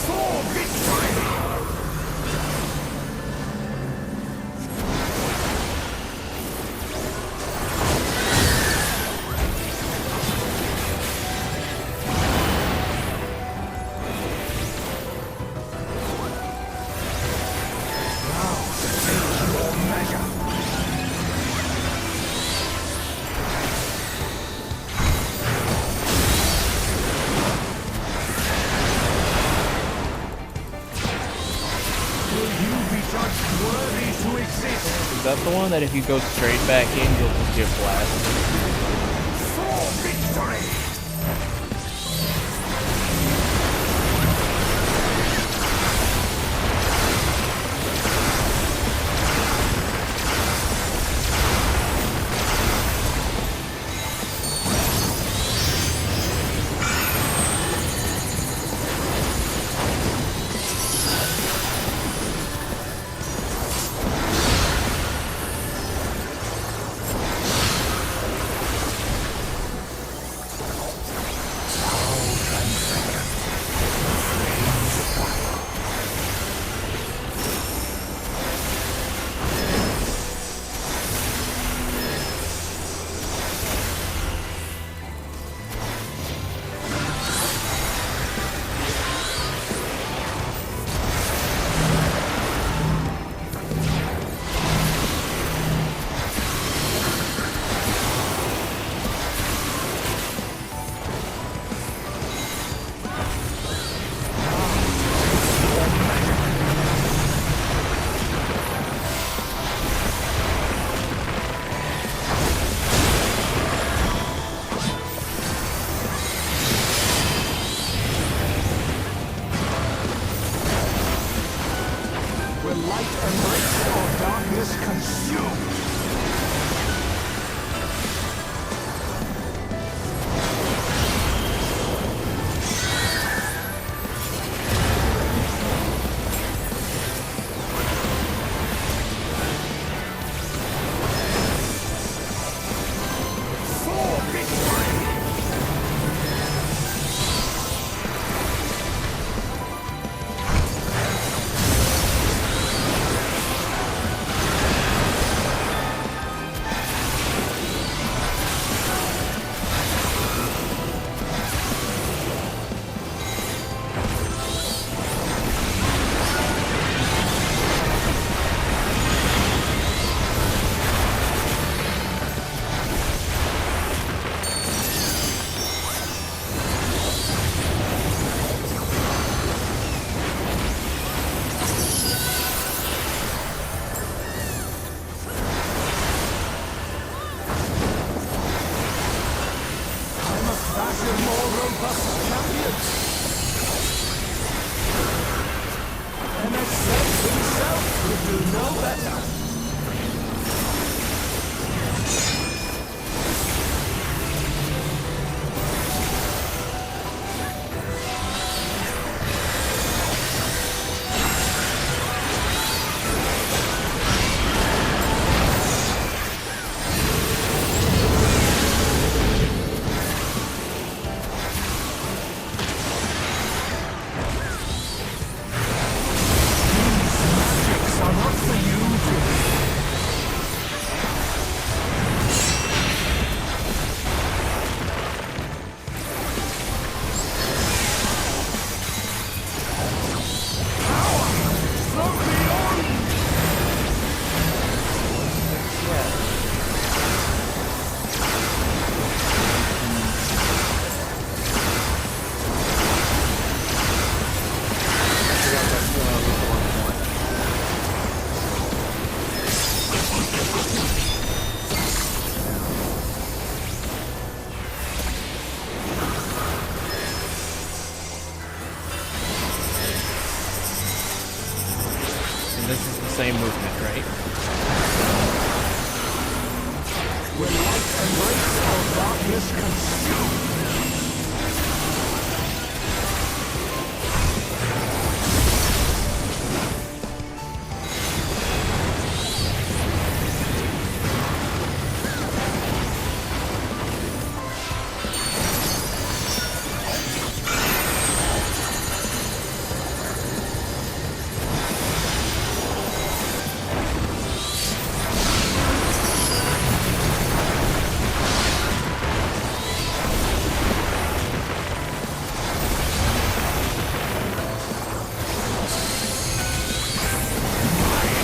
For victory! Is that the one that if you go straight back in, you'll just get blasted? For victory! Will light embrace or darkness consume? For victory! Fashion more robust champions. MXX himself would do no better. Magics are not for you to And this is the same movement, right? When light embrace all darkness consume.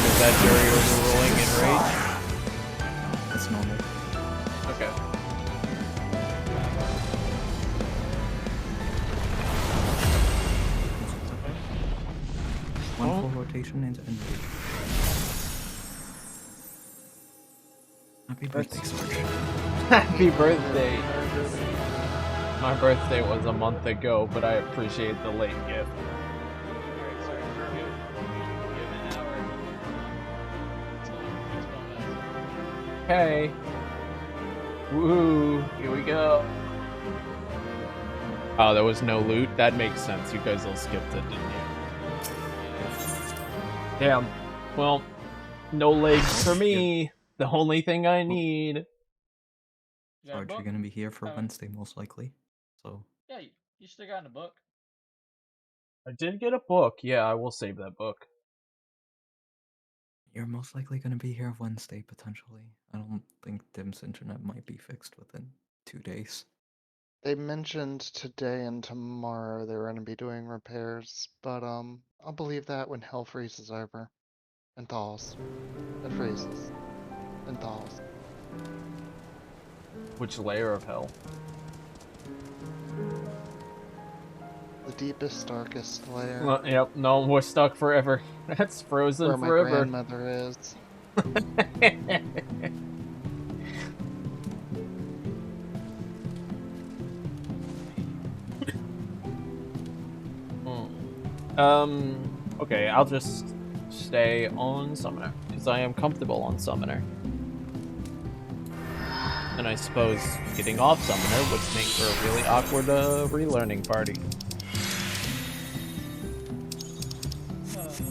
Is that Jerry overruling in rage? That's normal. Okay. One full rotation into enrage. Happy birthday, Sarge. Happy birthday. My birthday was a month ago, but I appreciate the late gift. Alright, sorry. Give an hour until P12S. Okay. Woo! Here we go. Oh, there was no loot? That makes sense. You guys all skipped it, didn't you? Damn. Well, no legs for me. The only thing I need. You got a Sarge, you're book? gonna be here for Wednesday, most likely. So, Yeah, you still got in a book. I did get a book. Yeah, I will save that book. you're most likely gonna be here Wednesday, potentially. I don't think Dim's internet might be fixed within 2 days. They mentioned today and tomorrow they were going to be doing repairs, but I'll believe that when hell freezes over and thaws and freezes and thaws. Which layer of hell? The deepest, darkest layer. Well, yep, no, we're stuck forever. That's frozen where my forever. grandmother is. Okay, I'll just stay on Summoner, because I am comfortable on Summoner. And I suppose getting off Summoner would make for a really awkward relearning party.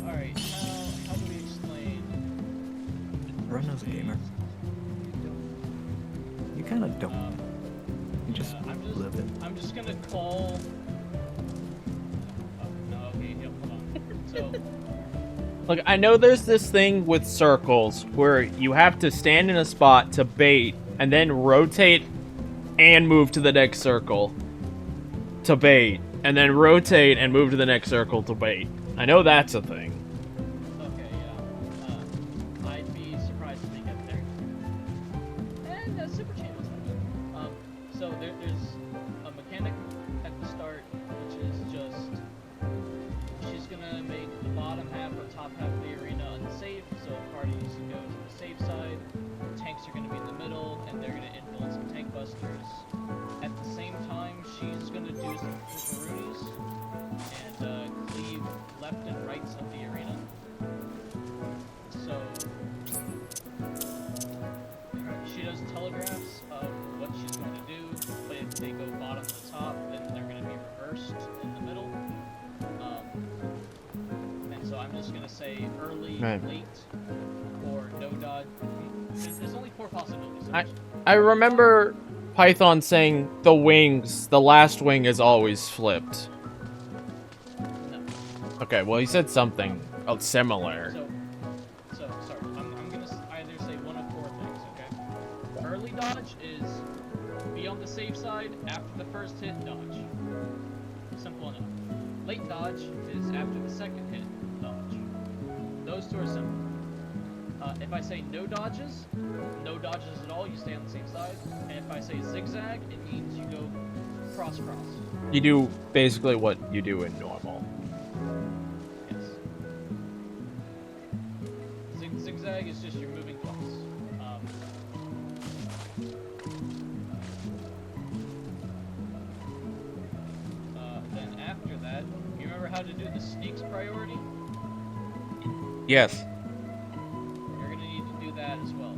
Alright, how do we explain? Run as a gamer. You kinda don't. You just live it. I'm just gonna call. Oh, no, okay, yeah, hold on. So. Look, I know there's this thing with circles where you have to stand in a spot to bait and then rotate and move to the next circle to bait, and then rotate and move to the next circle to bait. I know that's a thing. Okay, yeah. I'd be surprised if they get there. And Super Champ was like so there's a mechanic at the start, which is just she's gonna make the bottom half or top half of the arena unsafe, so parties can go to the safe side. Tanks are gonna be in the middle, and they're gonna inbuild some tank busters. At the same time, she's gonna do some Kukurunis and cleave left and rights of the arena. So she does telegraphs of what she's going to do, but if they go bottom to top, then they're going to be reversed in the middle. And so I'm just going to say early, Right. late, or no dodge. There's only 4 possibilities. I remember Python saying the wings, the last wing is always flipped. No. Okay, well he said something similar. So sorry, I'm gonna either say one of 4 things, okay? Early dodge is be on the safe side, after the first hit, dodge. Simple enough. Late dodge is after the second hit, dodge. Those 2 are simple. If I say no dodges at all, you stay on the safe side. And if I say zigzag, it means you go cross-cross. You do basically what you do in normal. Yes. Zigzag is just you're moving close. Then after that, you remember how to do the sneaks priority? Yes. do that as well.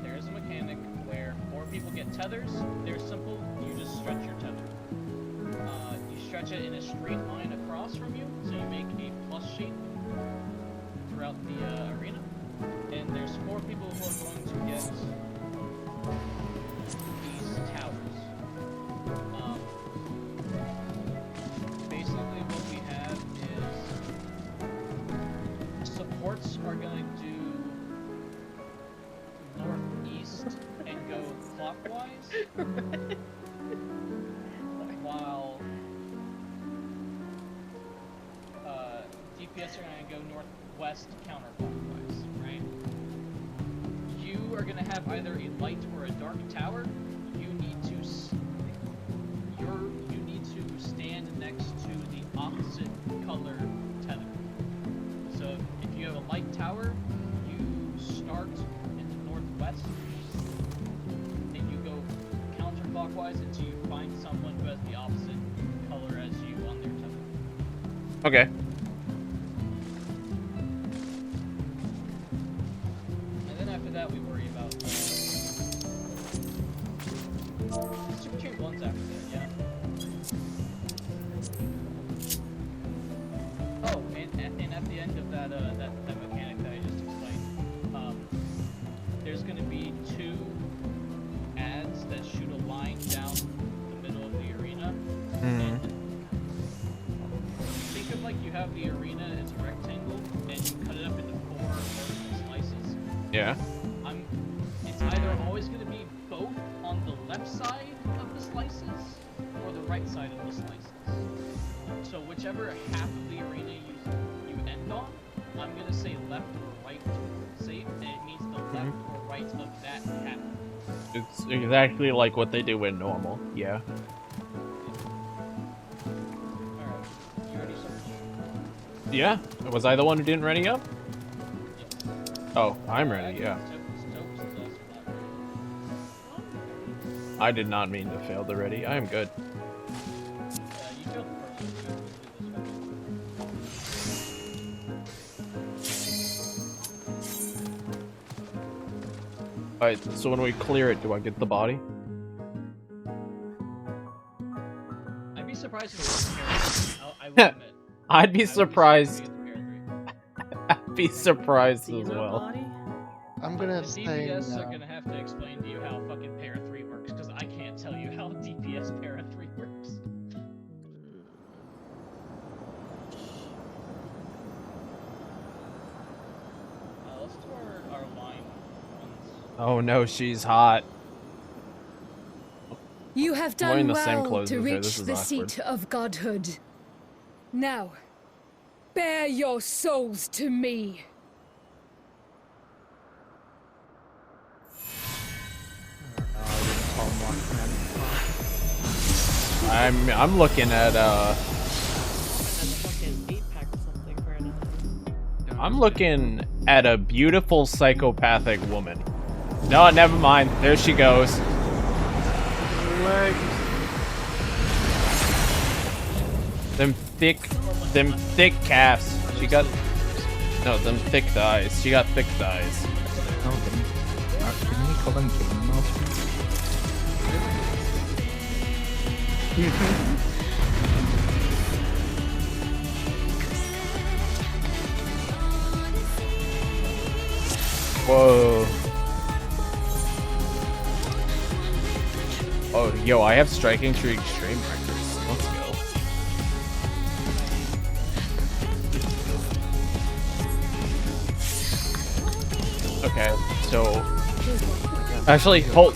There is a mechanic where 4 people get tethers. They're simple. You just stretch your tether. You stretch it in a straight line across from you, so you make a plus shape throughout the arena. And there's 4 people who are going to get these towers. Basically, what we have is supports are going to do northeast and go clockwise, while DPS are going to go northwest counterclockwise, right? You are going to have either a light or a dark tower. You need to stand next to the opposite color tether. So if you have a light tower, you start in the northwest and you go counterclockwise until you find someone who has the opposite color as you on their tether. Okay. And then after that, we worry about super chain ones after that, yeah. Oh, and at the end of that that mechanic that I just explained, there's going to be 2 ads that shoot a line down the middle of the arena. And think of like you have the arena as a rectangle, and you cut it up into 4 vertical slices. Yeah. It's either always going to be both on the left side of the slices or the right side of the slices. So whichever half of the arena you end on, I'm going to say left or right to save, and it means the left or right of that half. It's exactly like what they do in normal. Yeah. Alright, you ready, sir? Yeah. Was I the one who didn't ready up? Oh, I'm ready. Yeah. I did not mean to fail the ready. I am good. You failed the first. Alright, so when we clear it, do I get the body? I'd be surprised if it was I will admit. I'd be surprised. I'd be surprised as well. I'm gonna the say DPS no. are gonna have to explain to you how fucking Para 3 works, because I can't tell you how DPS Para 3 works. Let's do our line ones. Oh no, she's hot. You have I'm wearing done the same well clothes to as her. reach This is the awkward. seat of godhood. Now, bear your souls to me. I'm looking at I'm looking at a beautiful psychopathic woman. No, never mind. There she goes. Them thick calves. She got no, them thick thighs. She got thick thighs. Oh, can we call them game mouse? Whoa. Oh, yo, I have striking to extreme records. Let's go. Okay, so actually, hold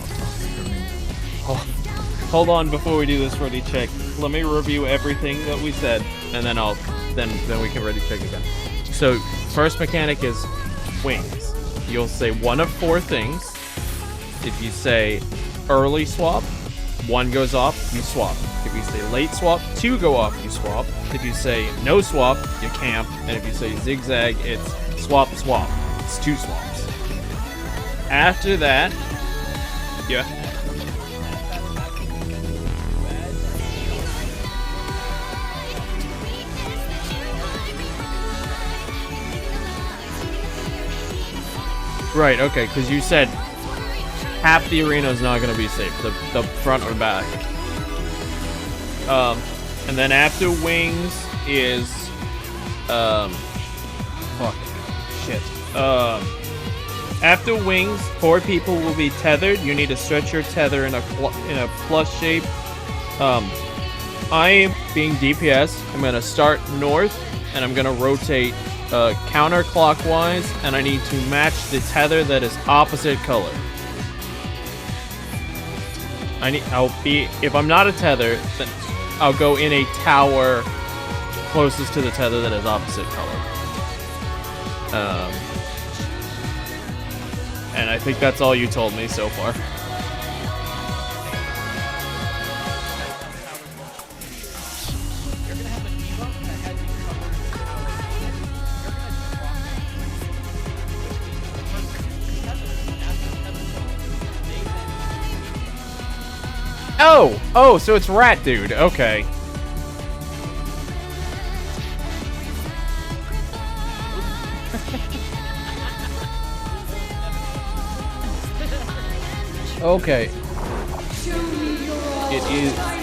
on before we do this ready check. Let me review everything that we said, and then then we can ready check again. So first mechanic is wings. You'll say one of 4 things. If you say early swap, 1 goes off, you swap. If you say late swap, 2 go off, you swap. If you say no swap, you camp. And if you say zigzag, it's swap, swap. It's 2 swaps. After that, yeah. Right, okay, because you said half the arena is not going to be safe, the front or back. And then after wings is, fuck, shit. After wings, 4 people will be tethered. You need to stretch your tether in a plus shape. I, being DPS, I'm gonna start north, and I'm gonna rotate counterclockwise, and I need to match the tether that is opposite color. If I'm not a tether, then I'll go in a tower closest to the tether that is opposite color. And I think that's all you told me so far. Oh, so it's Rat Dude. Okay. Okay.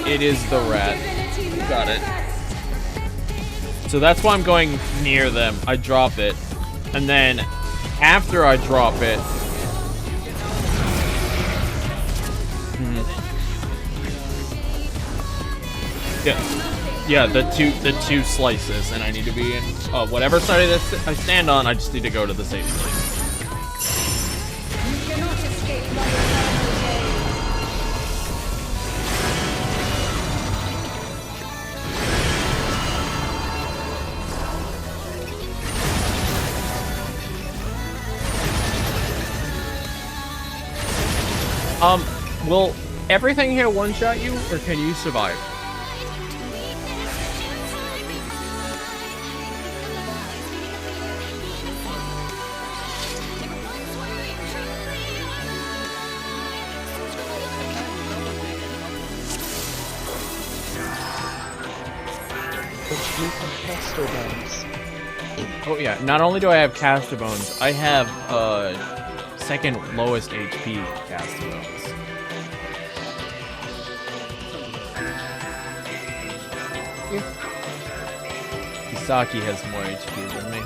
It is the rat. Got it. So that's why I'm going near them. I drop it. And then after I drop it, yeah, the two slices, and I need to be in whatever side of this I stand on. I just need to go to the safe place. Will everything here one-shot you, or can you survive? Oh yeah, not only do I have caster bones, I have second lowest HP caster bones. Kisaki has more HP than me.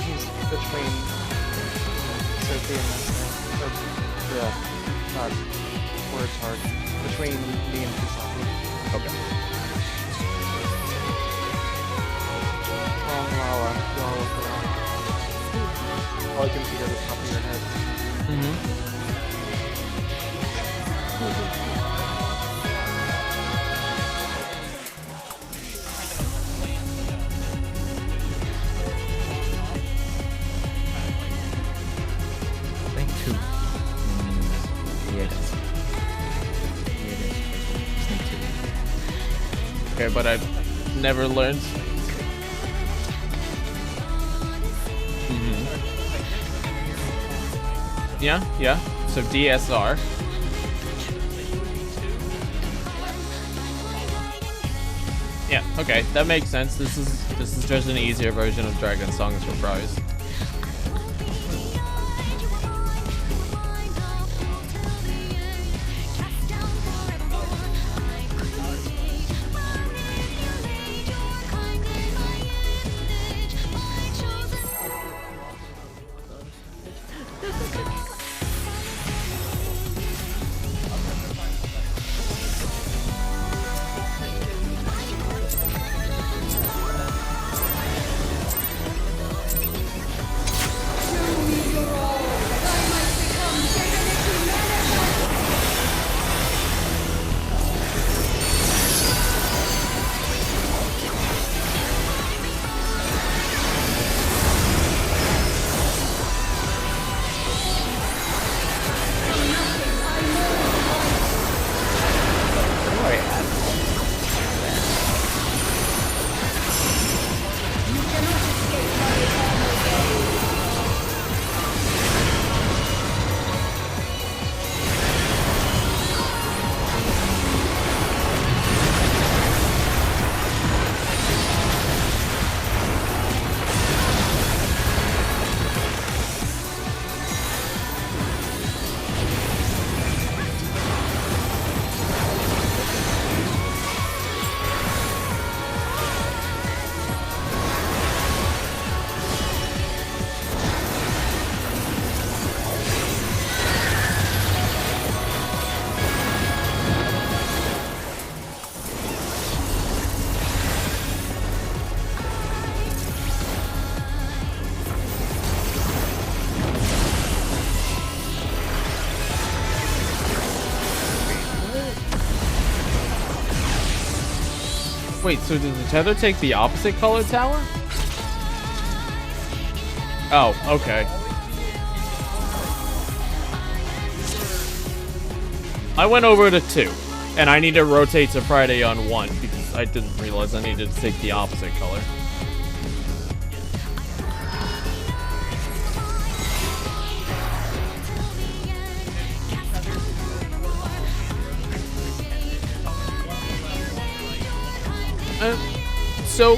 He's between Sophie and myself. Yeah, not where it's hard. Between me and Kisaki. Okay. Wrong Lala. All I can see at the top of your head. Okay, but I've never learned. Yeah. So DSR. Yeah. Okay, that makes sense. This is just an easier version of Dragon Song's Reprise. Wait, so does the tether take the opposite color tower? Oh, okay. I went over to 2, and I need to rotate to Friday on 1 because I didn't realize I needed to take the opposite color. So,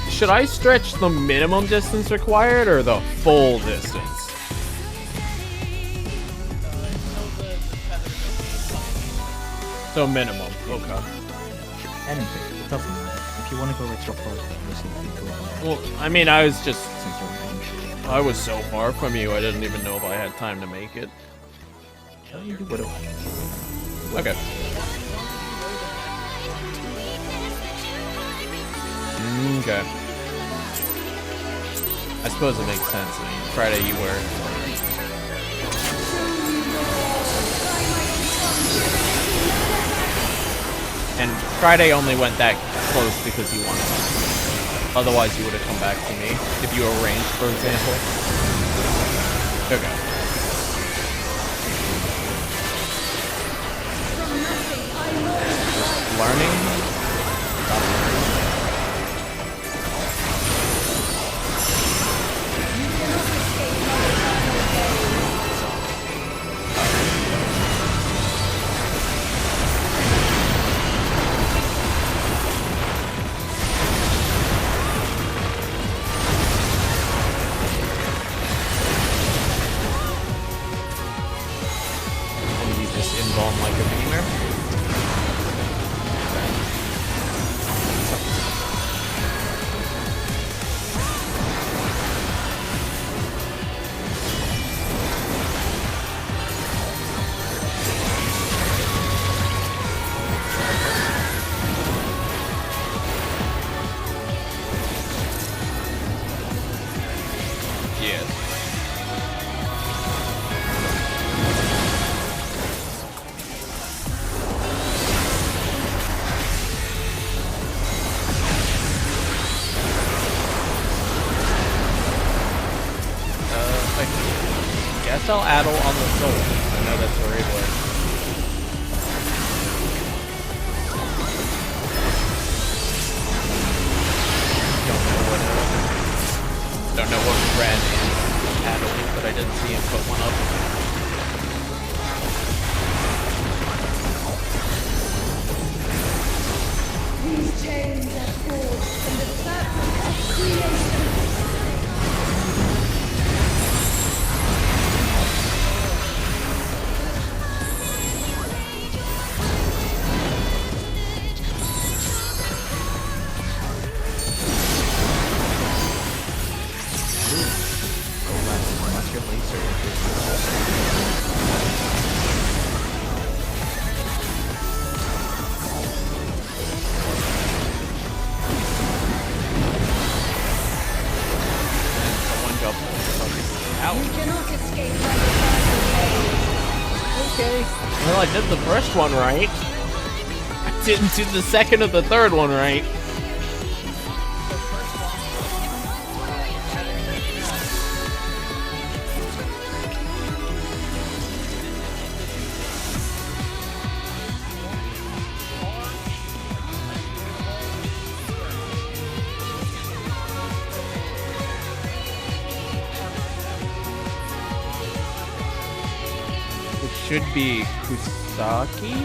should I stretch the minimum distance required or the full distance? So minimum, okay. Anything, it doesn't matter. If you want to go extra far, obviously you can go. Well, I mean, I was just... Since you're in range. I was so far from you, I didn't even know if I had time to make it. Yeah, you do whatever. Okay. Okay. I suppose it makes sense. I mean, Friday you were. And Friday only went that close because you wanted to. Otherwise, you would have come back to me if you were ranged, for example. Okay. Learning? Stop learning. Bomb like him anywhere. Yes. Guess I'll addle on the soul. I know that's where it was. Don't know what red is addle, but I didn't see him put one up. These chains are forged from the fabric of creation. Well, I did the first one right. I didn't do the second or the third one right. Should be Kusaki?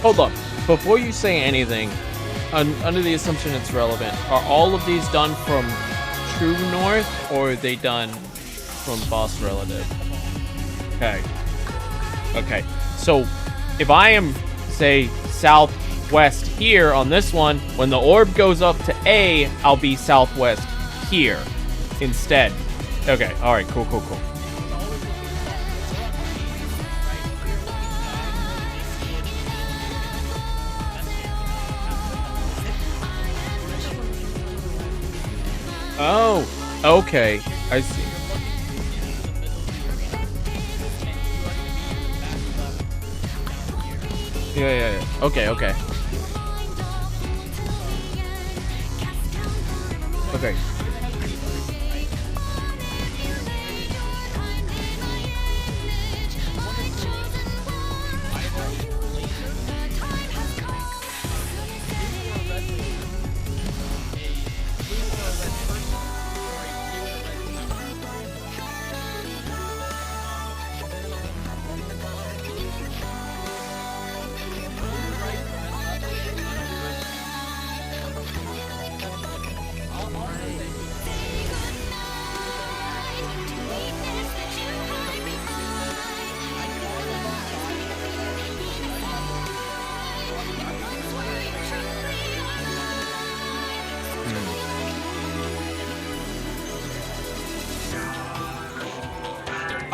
Hold on. Before you say anything, under the assumption it's relevant, are all of these done from True North, or are they done from Boss Relative? Okay. Okay. So, if I am, say, southwest here on this one, when the orb goes up to A, I'll be southwest here instead. Okay. Alright. Cool, cool, cool. Oh, okay. I see. Yeah. Okay. Okay.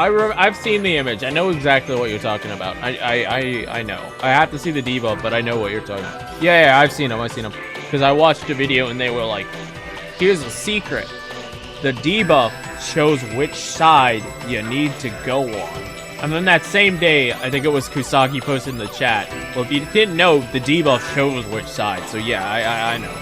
I've seen the image. I know exactly what you're talking about. I know. I have to see the debuff, but I know what you're talking about. Yeah, I've seen them. Because I watched a video and they were like, here's a secret. The debuff shows which side you need to go on. And then that same day, I think it was Kusagi posted in the chat. Well, if you didn't know, the debuff shows which side. So yeah, I know.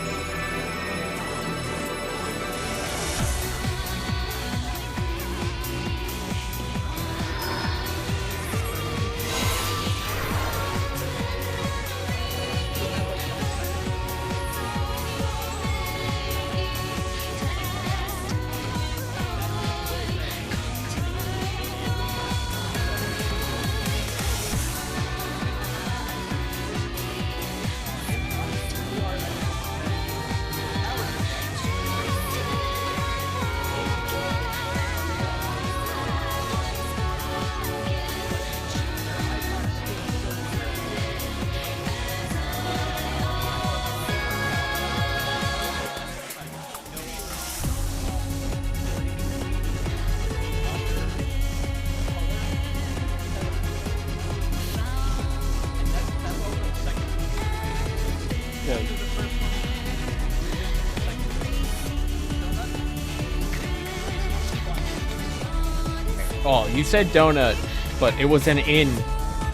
Oh, you said donut, but it was an in,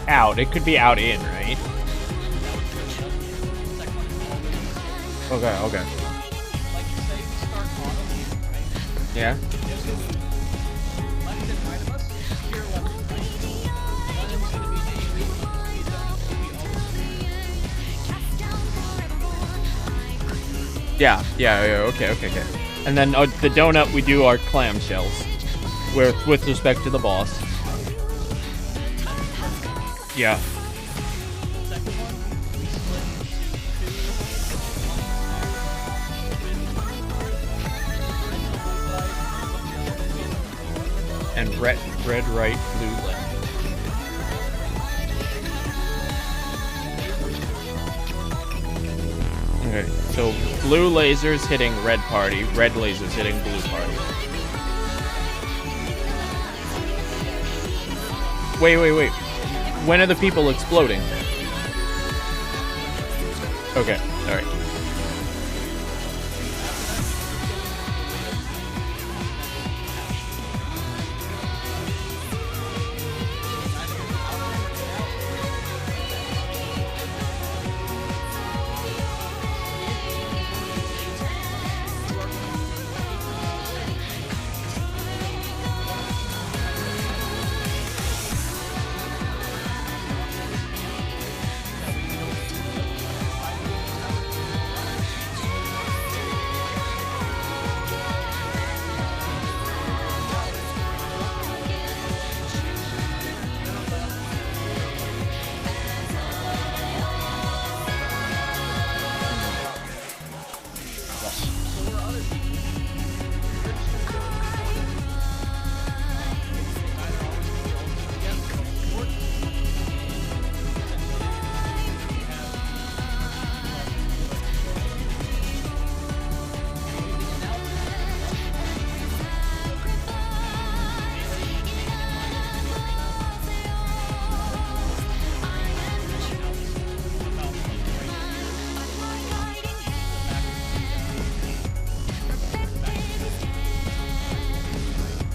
out. It could be out in, right? Okay. Yeah. Yeah, okay. And then the donut, we do our clamshells. With respect to the boss. Yeah. And red right, blue left. Okay, so blue lasers hitting red party, red lasers hitting blue party. Wait. When are the people exploding? Okay, alright.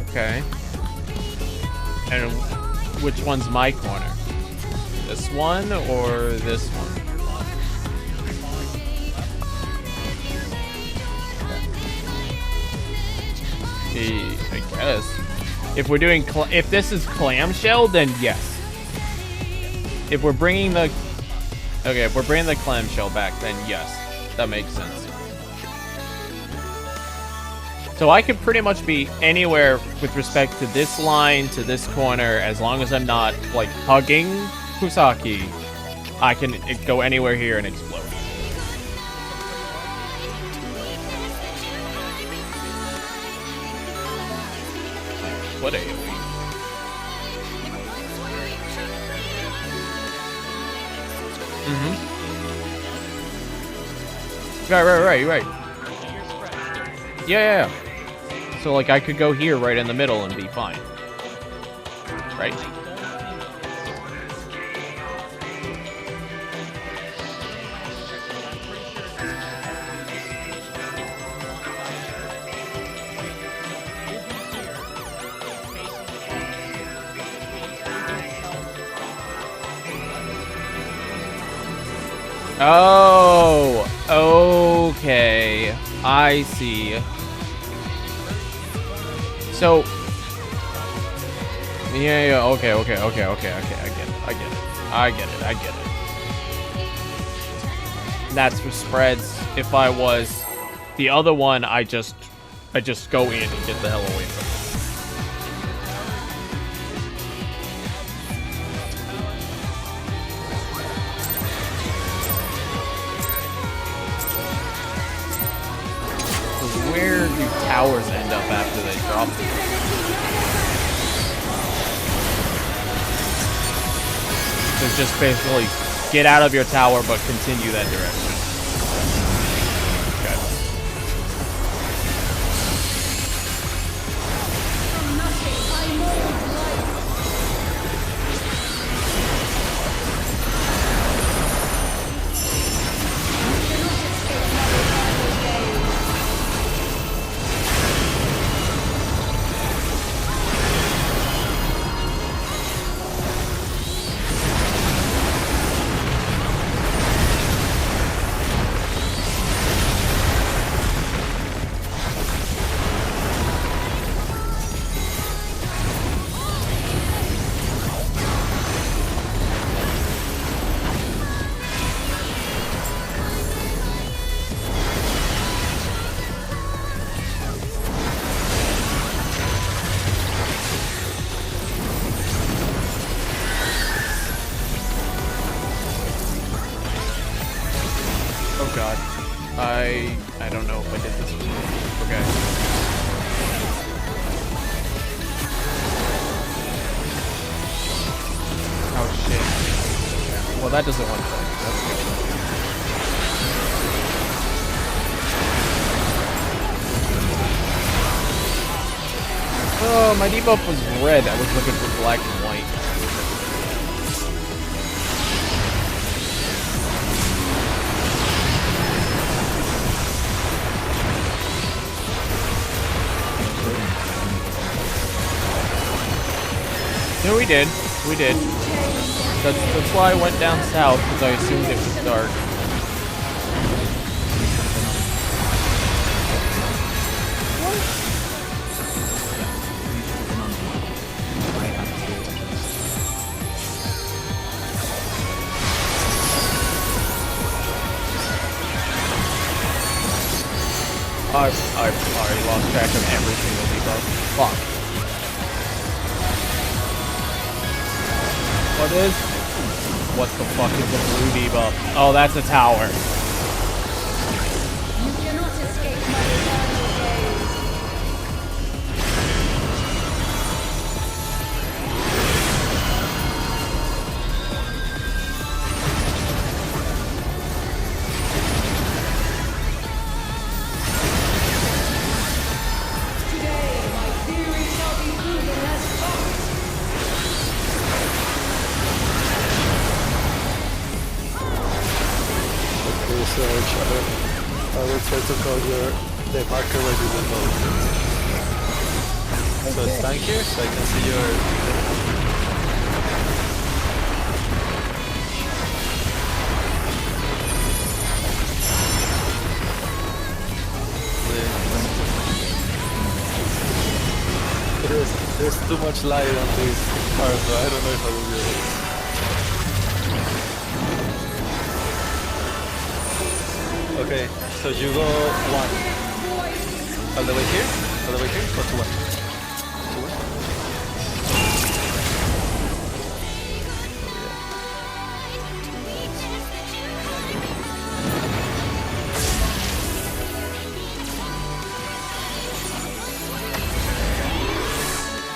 Okay. And which one's my corner? This one or this one? I guess. If we're doing, if this is clamshell, then yes. If we're bringing the, okay, if we're bringing the clamshell back, then yes, that makes sense. So I could pretty much be anywhere with respect to this line to this corner, as long as I'm not like hugging Kusaki. I can go anywhere here and explode. What AoE? Right. Yeah. So, like, I could go here right in the middle and be fine. Right? Oh, okay. I see. So, yeah, okay. I get it. That's for spreads. If I was the other one, I just go in and get the hell away from it. Where do towers end up after they drop them? So just basically get out of your tower, but continue that direction. Okay. Oh god. I don't know if I did this. Okay. Oh shit. Okay. Well, that doesn't work. That's good. Oh, my debuff was red. I was looking for black and white. No, we did. That's why I went down south, because I assumed it was dark. I've already lost track of every single debuff. Fuck. What the fuck is the blue debuff? Oh, that's a tower. You cannot escape my eternal gaze. Today, my theory shall be proven as fact. Research. I will try to call your the marker when you don't know. So stand here so I can see your. There's too much light on this part, so I don't know if I will be able to. Okay, so you go 1. All the way here? All the way here? Go to 1. To 1.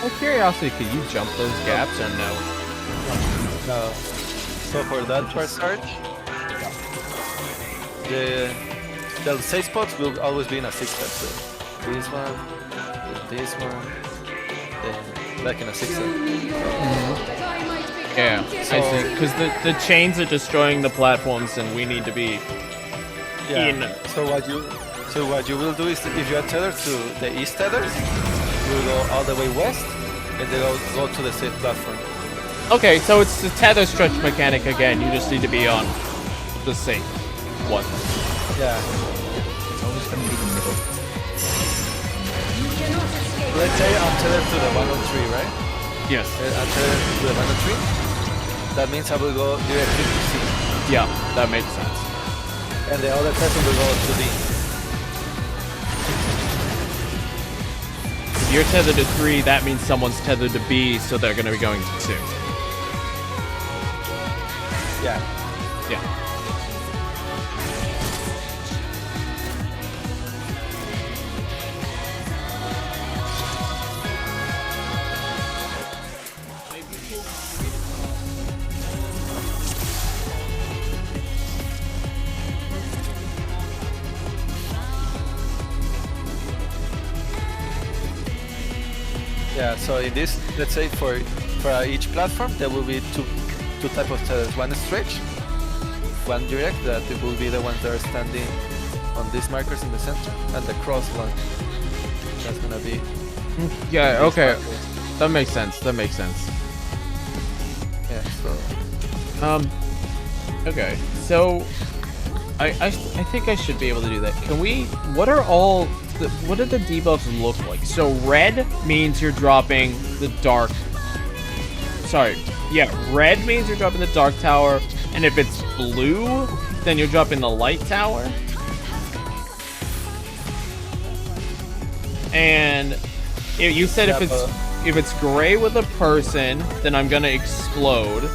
Out of curiosity, could you jump those gaps or no? No. So for that part, Sarge, the safe spots will always be in a zigzag. So this one, this one, then back in a zigzag. Yeah, I see. Because the chains are destroying the platforms, and we need to be in. So what you will do is, if you are tethered to the east tethers, you will go all the way west, and then go to the safe platform. Okay, so it's the tether stretch mechanic again. You just need to be on the safe one. Yeah. It's always gonna be the middle. Let's say I'm tethered to the 103, right? Yes. I'm tethered to the 103. That means I will go directly to C. Yeah, that makes sense. And the other person will go to D. If you're tethered to 3, that means someone's tethered to B, so they're gonna be going to 2. Yeah. Yeah. Yeah, so in this, let's say for each platform, there will be two types of tethers. One stretch, one direct, that it will be the ones that are standing on these markers in the center, and the cross one. That's gonna be. Yeah. Okay. That makes sense. That makes sense. Yeah. So. Okay. So, I think I should be able to do that. Can we? What are all? What do the debuffs look like? So red means you're dropping the dark. Sorry. Yeah, red means you're dropping the dark tower, and if it's blue, then you're dropping the light tower. And you said if it's gray with a person, then I'm gonna explode.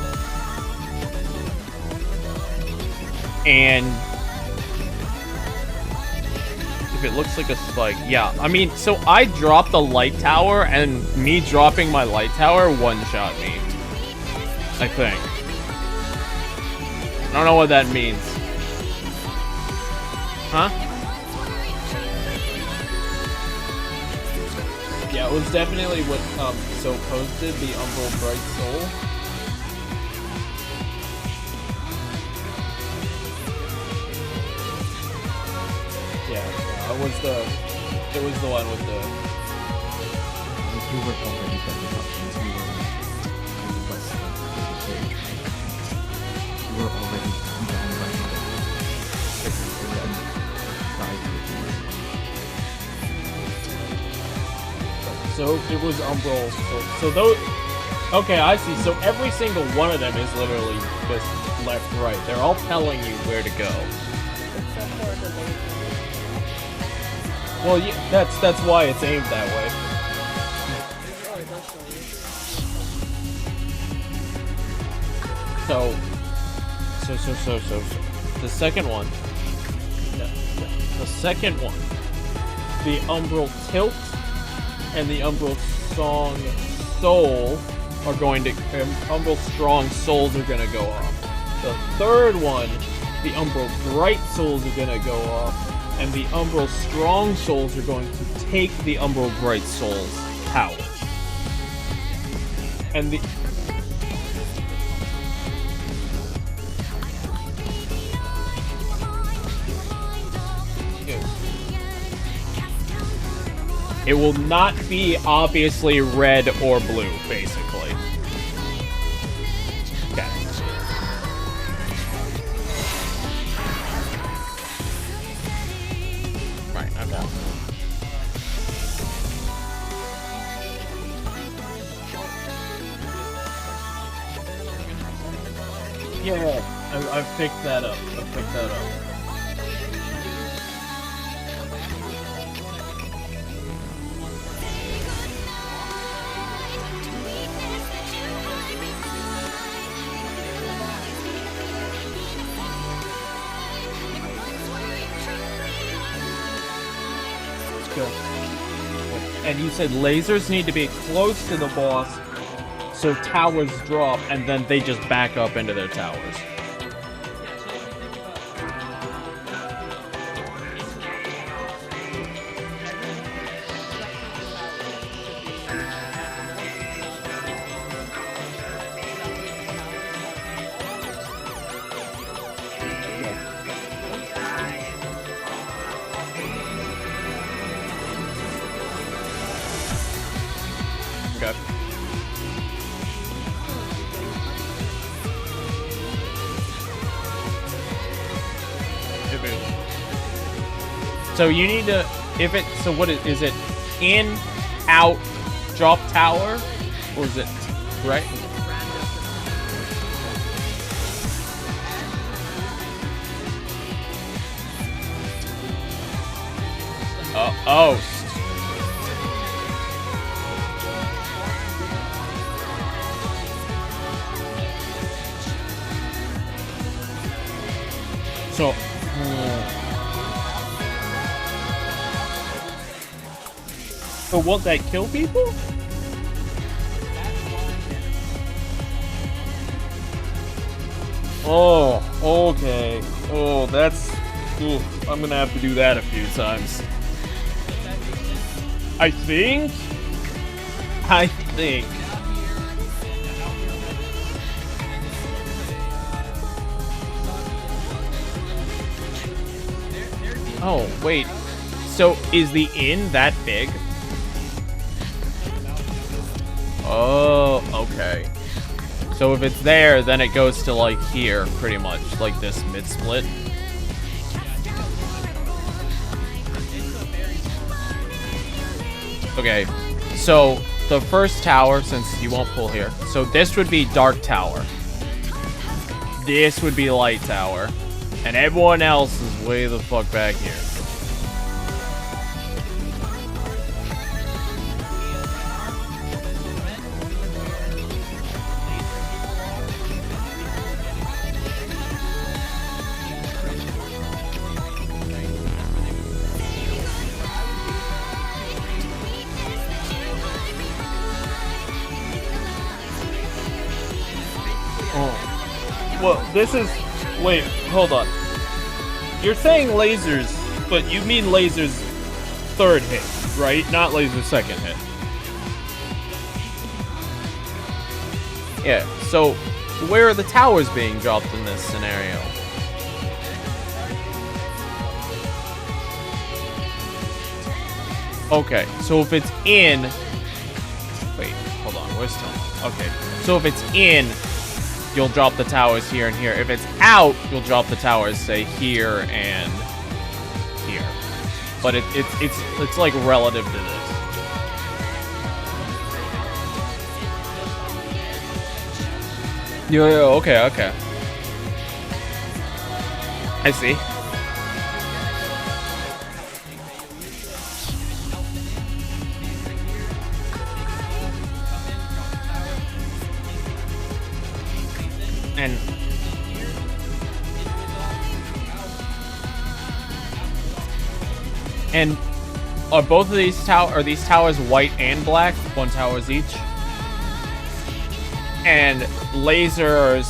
And if it looks like a spike, yeah. I mean, so I dropped the light tower, and me dropping my light tower one-shot me. I think. I don't know what that means. Huh? Yeah, it was definitely what So posted the Umbral Bright Soul. Yeah, it was the one with the. You were already better up since we were west of the cave. You were already down by So it was Umbral. So those. Okay, I see. So every single one of them is literally just left, right. They're all telling you where to go. Except for the laser. Well, yeah, that's why it's aimed that way. So, the second one. The second one. The Umbral Tilt and the Umbral Strong Soul are going to. Umbral Strong Souls are going to go off. The third one, the Umbral Bright Souls are going to go off. And the Umbral Strong Souls are going to take the Umbral Bright Souls power. And the. It will not be obviously red or blue, basically. Okay. Right, I'm down. Yeah, I've picked that up. I've picked that up. And you said lasers need to be close to the boss so towers drop and then they just back up into their towers. Okay. So you need to, if it, so what is it? In, out, drop tower? Or is it, right? Oh. So, so won't that kill people? Oh, okay. Oh, that's... Ooh, I'm gonna have to do that a few times. I think... Oh, wait. So, is the inn that big? Oh, okay. So if it's there, then it goes to, like, here, pretty much. Like this mid-split. Okay. So, the first tower, since you won't pull here. So this would be Dark Tower. This would be Light Tower. And everyone else is way the fuck back here. Oh. Well, this is... Wait, hold on. You're saying lasers, but you mean lasers third hit, right? Not laser second hit. Yeah, so where are the towers being dropped in this scenario? Okay, so if it's in... Wait, hold on, where's Tom? Okay, so if it's in... You'll drop the towers here and here. If it's out, you'll drop the towers, say, here and here. But it's like relative to this. Yeah, okay. I see. And are both of these towers white and black? One towers each. And lasers,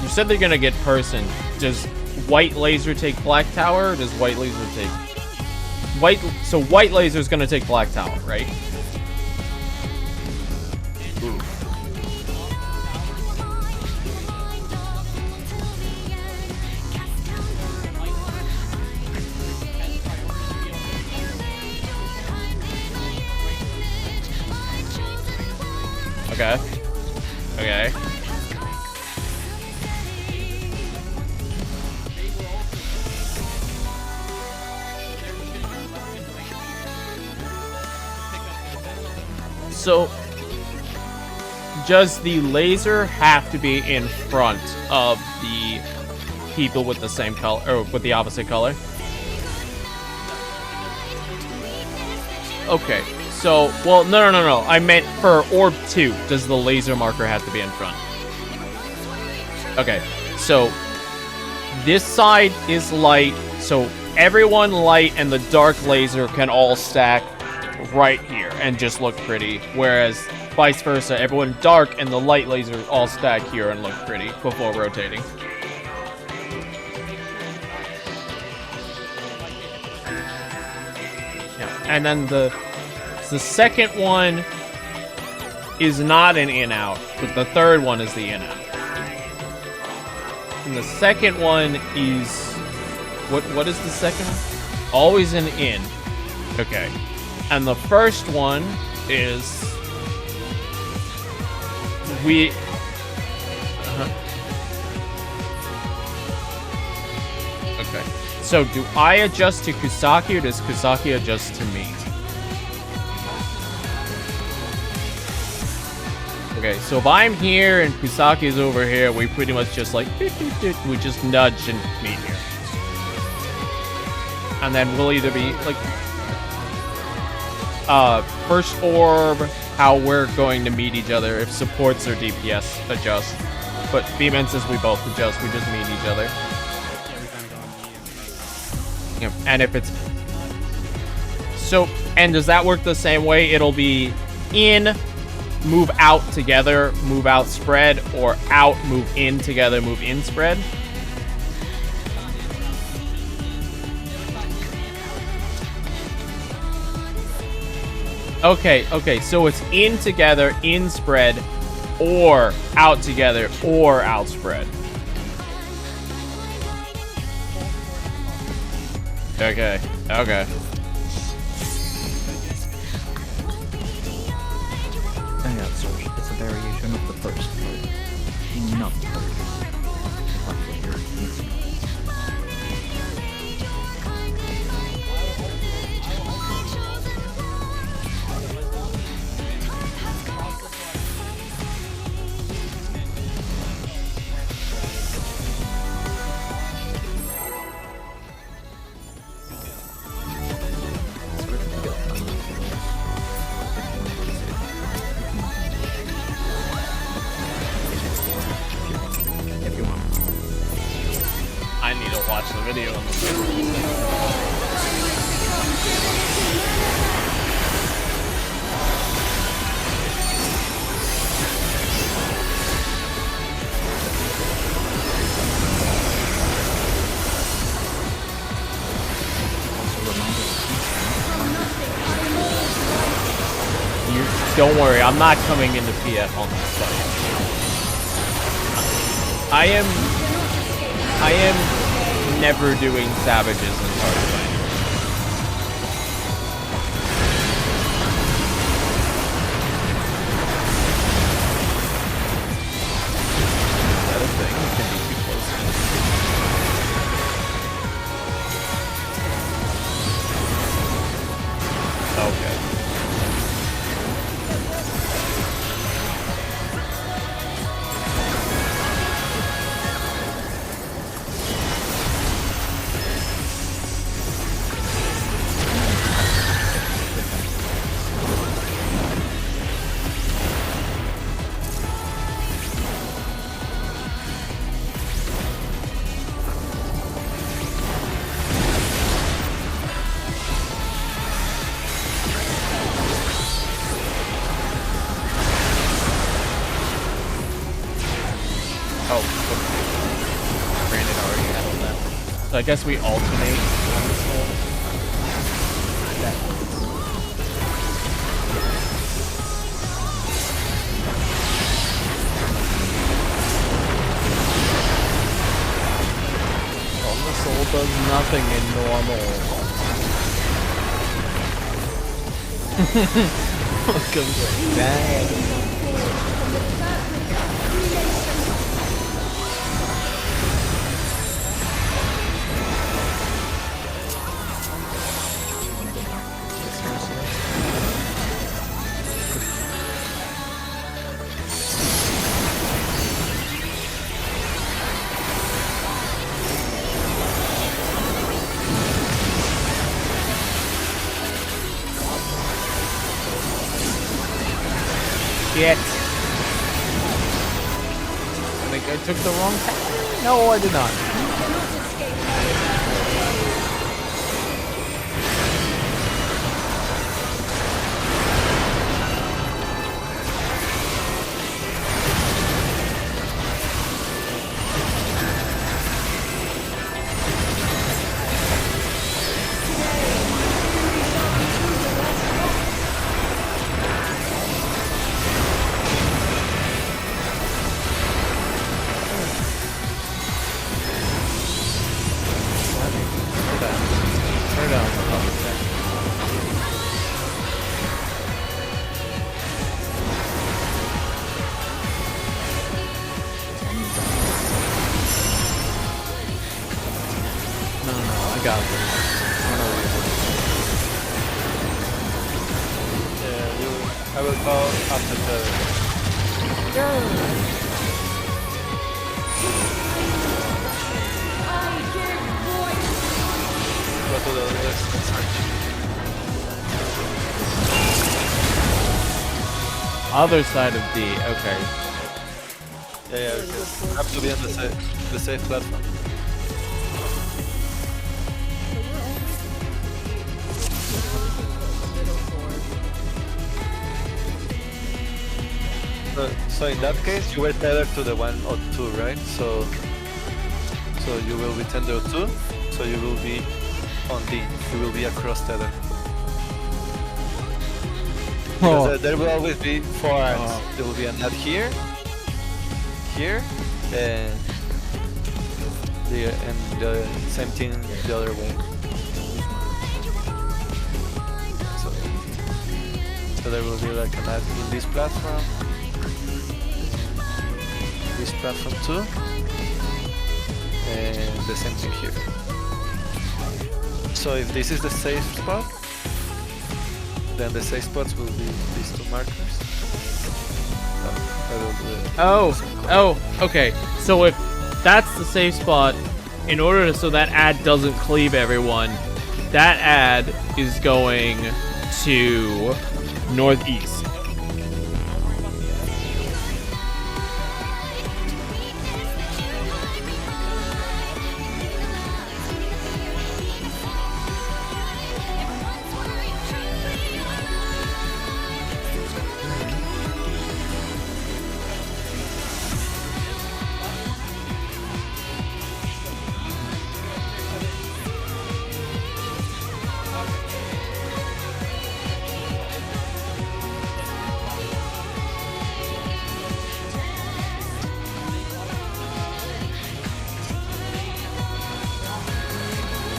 you said they're gonna get person. Does white laser take black tower, or does white laser take white? So white laser is gonna take black tower, right? Ooh. Okay. Okay. So, does the laser have to be in front of the people with the same color, or with the opposite color? Okay, so, well, no. I meant for Orb 2, does the laser marker have to be in front? Okay, so, this side is light, so everyone light and the dark laser can all stack right here and just look pretty, whereas vice versa, everyone dark and the light laser all stack here and look pretty before rotating. Yeah, and then the second one is not an in-out, but the third one is the in-out. And the second one is... What is the second one? Always an in. Okay. And the first one is... We... Okay. So, do I adjust to Kusaki, or does Kusaki adjust to me? Okay, so if I'm here and Kusaki's over here, we pretty much just like... We just nudge and meet here. And then we'll either be, like... first orb, how we're going to meet each other. If supports or DPS adjust. But B-Men says we both adjust, we just meet each other. Yep, and if it's... So, and does that work the same way? It'll be in, move out together, move out spread, or out, move in together, move in spread? Okay, so it's in together, in spread, or out together, or out spread. Okay. And yeah, so it's a variation of the first part. Not the third. That's what you're missing. I need to watch the video on this. Don't worry, I'm not coming into PF on this fight. I am never doing savages in party fighting. Is that a thing? You can be too close. Okay. So I guess we alternate on this whole... the soul does nothing in normal. Welcome back. Shit. I think I took the wrong path. No, I did not. I will go after the... Go to the left. Other side of D, okay. Yeah, okay. Have to be on the safe platform. So in that case, you were tethered to the 102, right? So you will be tethered 2, so you will be on D. You will be across tether. Because there will always be 4 arms. There will be a nut here, and the same thing the other way. So there will be like a nut in this platform. This platform too, and the same thing here. So if this is the safe spot, then the safe spots will be these 2 markers. I will do it. Oh, okay. So if that's the safe spot, in order so that ad doesn't cleave everyone, that ad is going to northeast.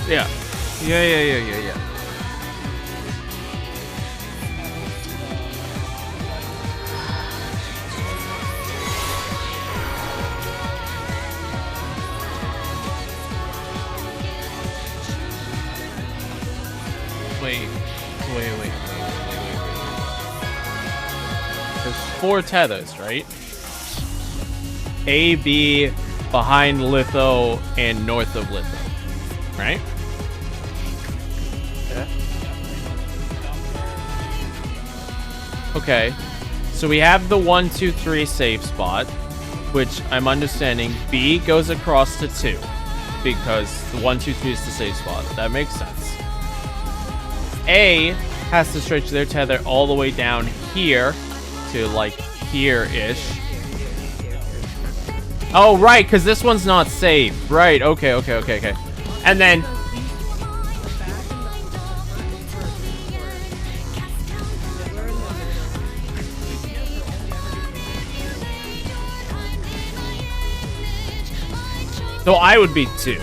Yeah. Wait. There's 4 tethers, right? A, B, behind Litho, and north of Litho, right? Yeah. Okay, so we have the 1, 2, 3 safe spot, which I'm understanding B goes across to 2, because the 1, 2, 3 is the safe spot. That makes sense. A has to stretch their tether all the way down here to like here-ish. Oh, right, because this one's not safe. Right, okay. And then... So I would be 2.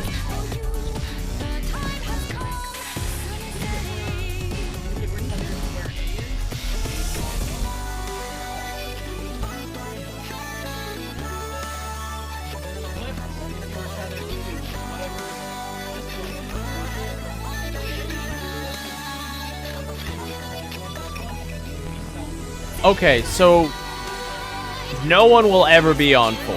Okay, so no one will ever be on 4.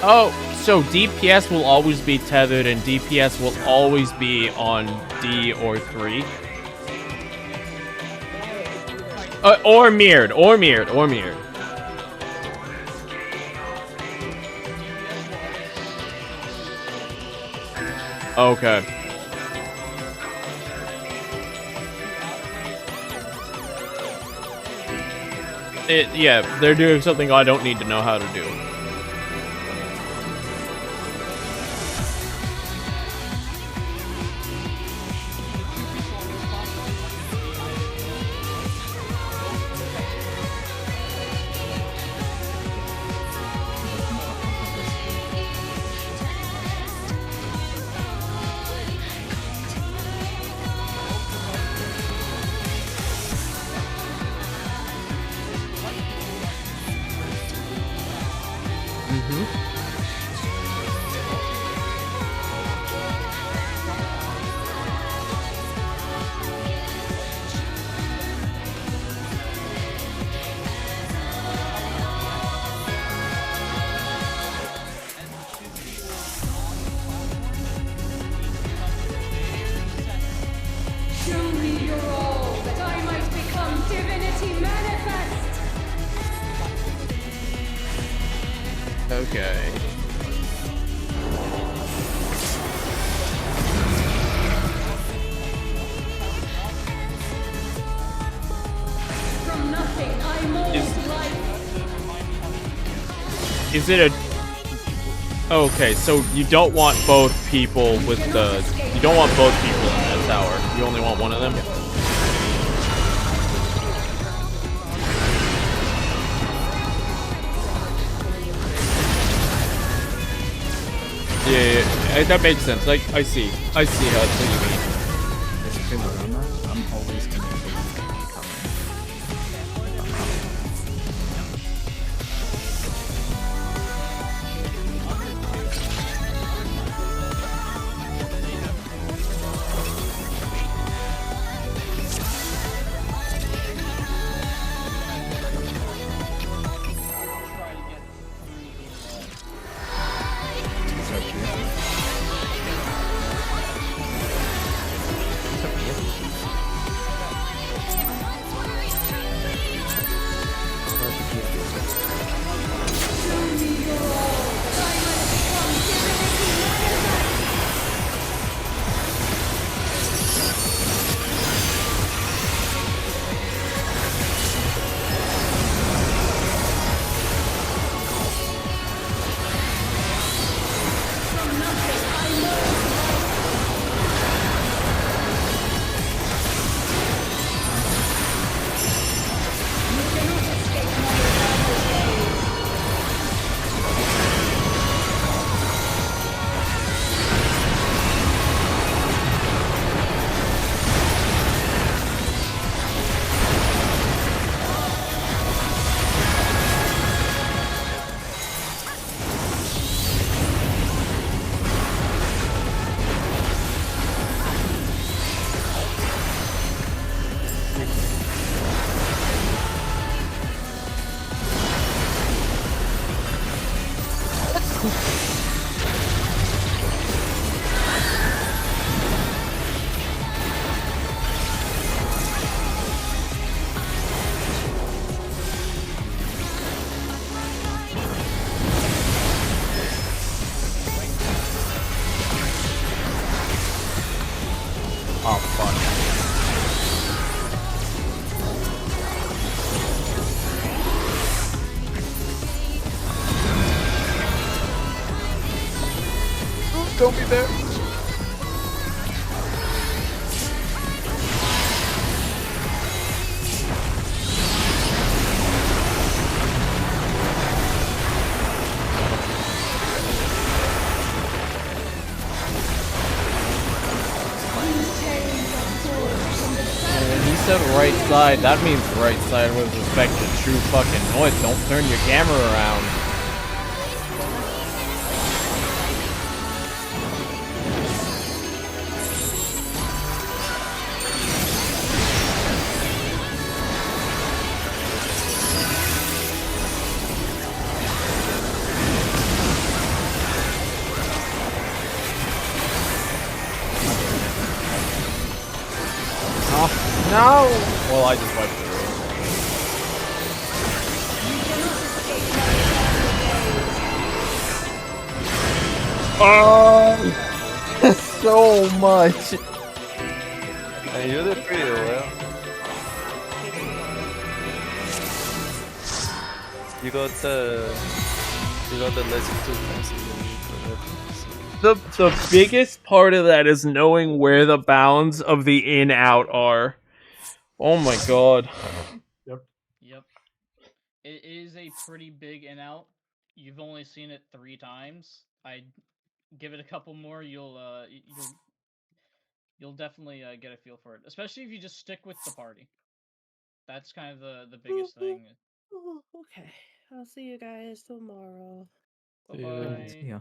Oh, so DPS will always be tethered and DPS will always be on D or 3. Or mirrored. Okay. Yeah, they're doing something I don't need to know how to do. Show me your all, that I might become divinity manifest! Okay. From nothing I mold life. Is it a... Okay, so you don't want both people with the... You don't want both people in that tower. You only want one of them? Yeah, that makes sense. Like, I see how it's what you mean. Basically, around that, I'm always gonna be coming. Oh, fuck. Don't be there. He said right side. That means right side with respect to true fucking noise. Don't turn your camera around. No! Well, I just wiped it. Oh! So much! And you did pretty well. You got the lesson too fancy. The biggest part of that is knowing where the bounds of the in-out are. Oh my god. Yep. It is a pretty big in out. You've only seen it 3 times. I'd give it a couple more. You'll definitely get a feel for it, especially if you just stick with the party. That's kind of the biggest thing. Oh, okay. I'll see you guys tomorrow. Bye-bye. Yeah.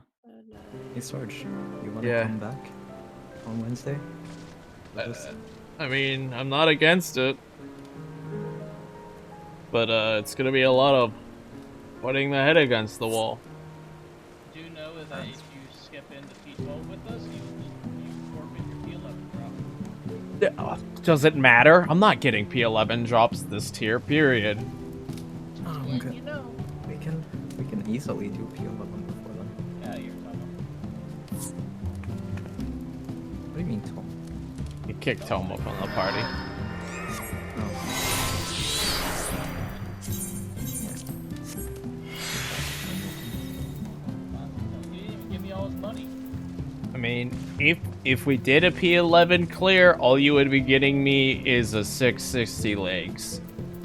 Hey Sarge, you wanna Yeah. come back on Wednesday? With us? I mean, I'm not against it. But it's gonna be a lot of putting the head against the wall. Do know that if you skip into P12 with us, you forfeit your P11 drop. Does it matter? I'm not getting P11 drops this tier, period. Oh, okay. We can easily do P11 before then. Yeah, you're talking. What do you mean, Tom? You kicked Tom up on the party. You didn't even give me all his money. I mean, if we did a P11 clear, all you would be getting me is a 660 legs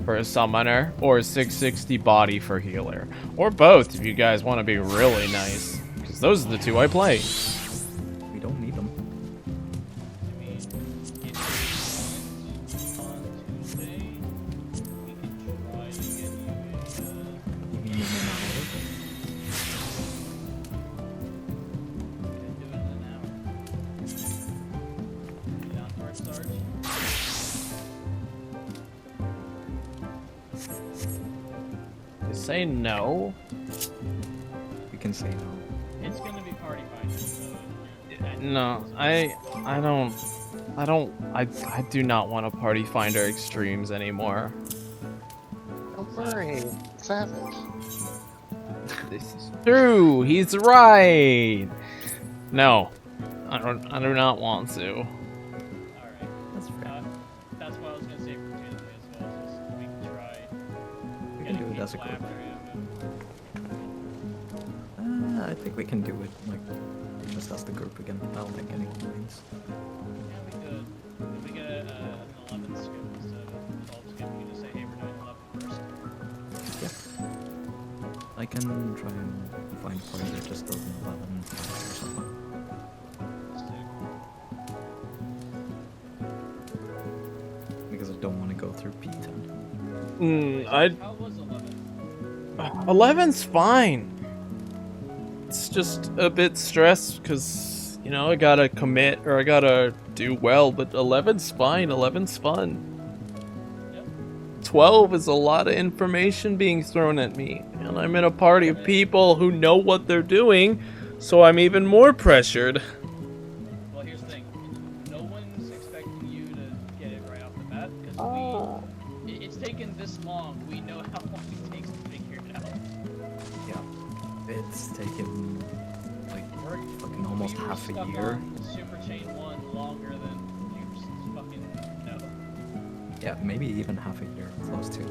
for a summoner, or a 660 body for healer. Or both, if you guys want to be really nice. Because those are the two I play. We don't need them. I mean, if you on Tuesday, we can try to get you a... You mean in an hour? do it in an hour. You down for it, Sarge? You say no? We can say no. It's gonna be party finder, so... No, I do not want to party finder extremes anymore. Don't worry, Savage. This is true. He's right. No, I do not want to. Alright. That's fair. That's what I was gonna say for Tuesday as well, is we can try... We can do it as a group. I think we can do it, like, just as the group again, without like any complaints. Yeah, we could. If we get an 11 skip instead of a 12 skip, we can just say, hey, we're doing 11 first. Yeah. I can try and find a party that just does an 11 or something. Because I don't want to go through P10. How was 11? 11's fine. It's just a bit stressed because, you know, I gotta commit or I gotta do well, but 11's fine. 11's fun. 12 is a lot of information being thrown at me, and I'm in a party of people who know what they're doing, so I'm even more pressured. Well, here's the thing. No one's expecting you to get it right off the bat, because it's taken this long. We know how long it takes to figure it out. Yeah. It's taken, like, fucking almost half a year. Super Chain 1 longer than you fucking know. Yeah, maybe even half a year, close to.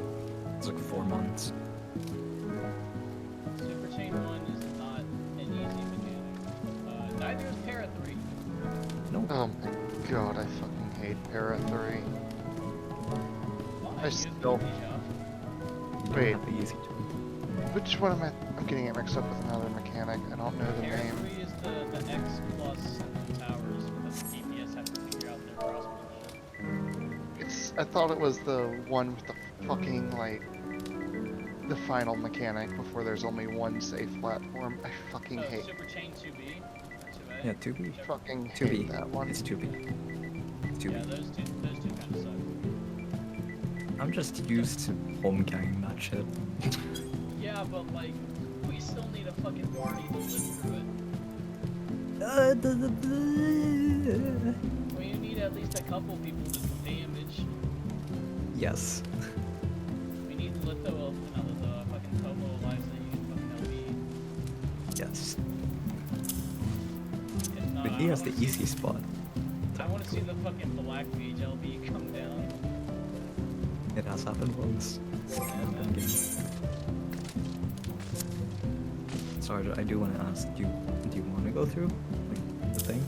It's like 4 months. Super Chain 1 is not an easy mechanic. Neither is Para 3. No. Oh my god, I fucking hate Para 3. I still... Wait. Which one am I... I'm getting it mixed up with another mechanic. I don't know the Para name. 3 is the X plus towers that the DPS have to figure out their crossbow. I thought it was the one with the fucking, like... the final mechanic before there's only one safe platform. I fucking hate... Super Chain 2B? Or 2A? Yeah, 2B. Fucking 2B. hate that one. It's 2B. It's 2B. Yeah, those two kind of suck. I'm just used to home carrying that shit. Yeah, but like, we still need a fucking party to live through it. We need at least a couple people to do damage. Yes. We need Litho the fucking Tomo alive so you can fucking LB. Yes. If not, But he has the easy spot. I want to see the fucking Black Mage LB come down. It has happened once. Sorry, I do want to ask, do you want to go through like the thing?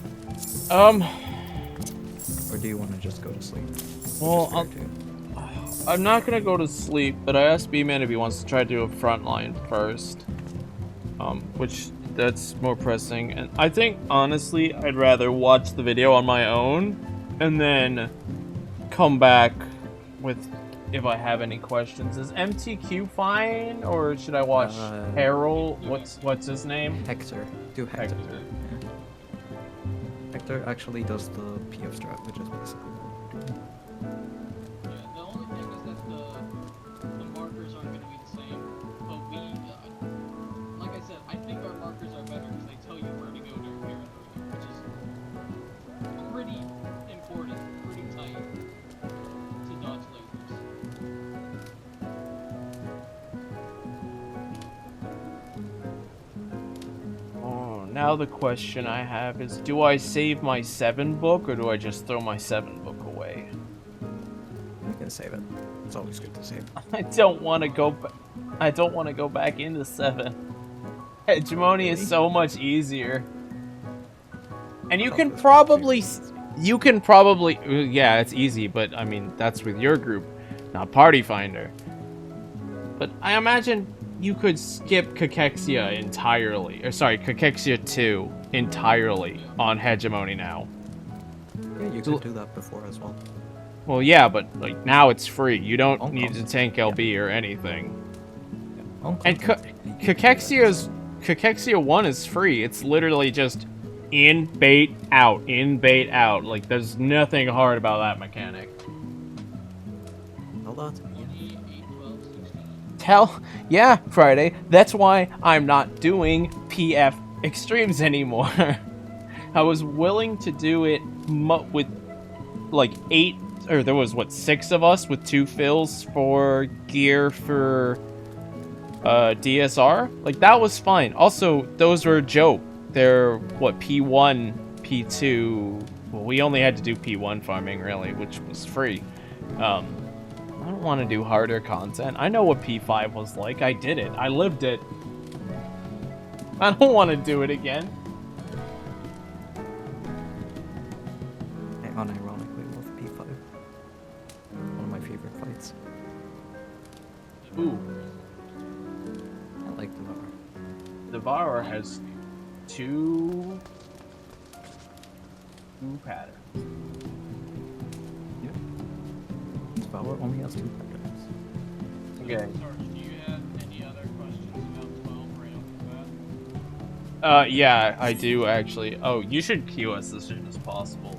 Or do you want to just go to sleep? Well, I'm not gonna go to sleep, but I asked B-Man if he wants to try to do a frontline first. Which that's more pressing, and I think honestly I'd rather watch the video on my own and then come back with if I have any questions. Is MTQ fine, or should I watch Harold? What's his name? Hector. Do Hector. Yeah. Hector actually does the PF strat, which is basically what we're doing. Yeah, the only thing is that the markers aren't going to be the same, but we, like I said, I think our markers are better because they tell you where to go to repair the room, which is pretty important, pretty tight to dodge lasers. Oh, now the question I have is, do I save my 7 book or do I just throw my 7 book away? You can save it. It's always good to save. I don't want to go. I don't want to go back into 7. Hegemony is so much easier, and you can probably. Yeah, it's easy, but I mean that's with your group, not Party Finder. But I imagine you could skip Cachexia entirely, or sorry, Cachexia 2 entirely on Hegemony now. Yeah, you could do that before as well. Well, yeah, but like now it's free. You don't need to tank LB or anything. And Cachexia 1 is free. It's literally just in, bait, out, in, bait, out. Like, there's nothing hard about that mechanic. Yeah, Friday. That's why I'm not doing PF Extremes anymore. I was willing to do it with like 8, or there was what, 6 of us with 2 fills for gear for DSR. Like that was fine. Also, those were a joke. They're what, P1, P2. Well, we only had to do P1 farming really, which was free. I don't want to do harder content. I know what P5 was like. I did it. I lived it. I don't want to do it again. I unironically love P5. One of my favorite fights. Ooh. I like Devour. Devour has two patterns. Yep. Devour only has 2 patterns. Okay. Sarge, do you have any other questions about 12 right off the bat? Yeah, I do actually. Oh, you should queue us as soon as possible.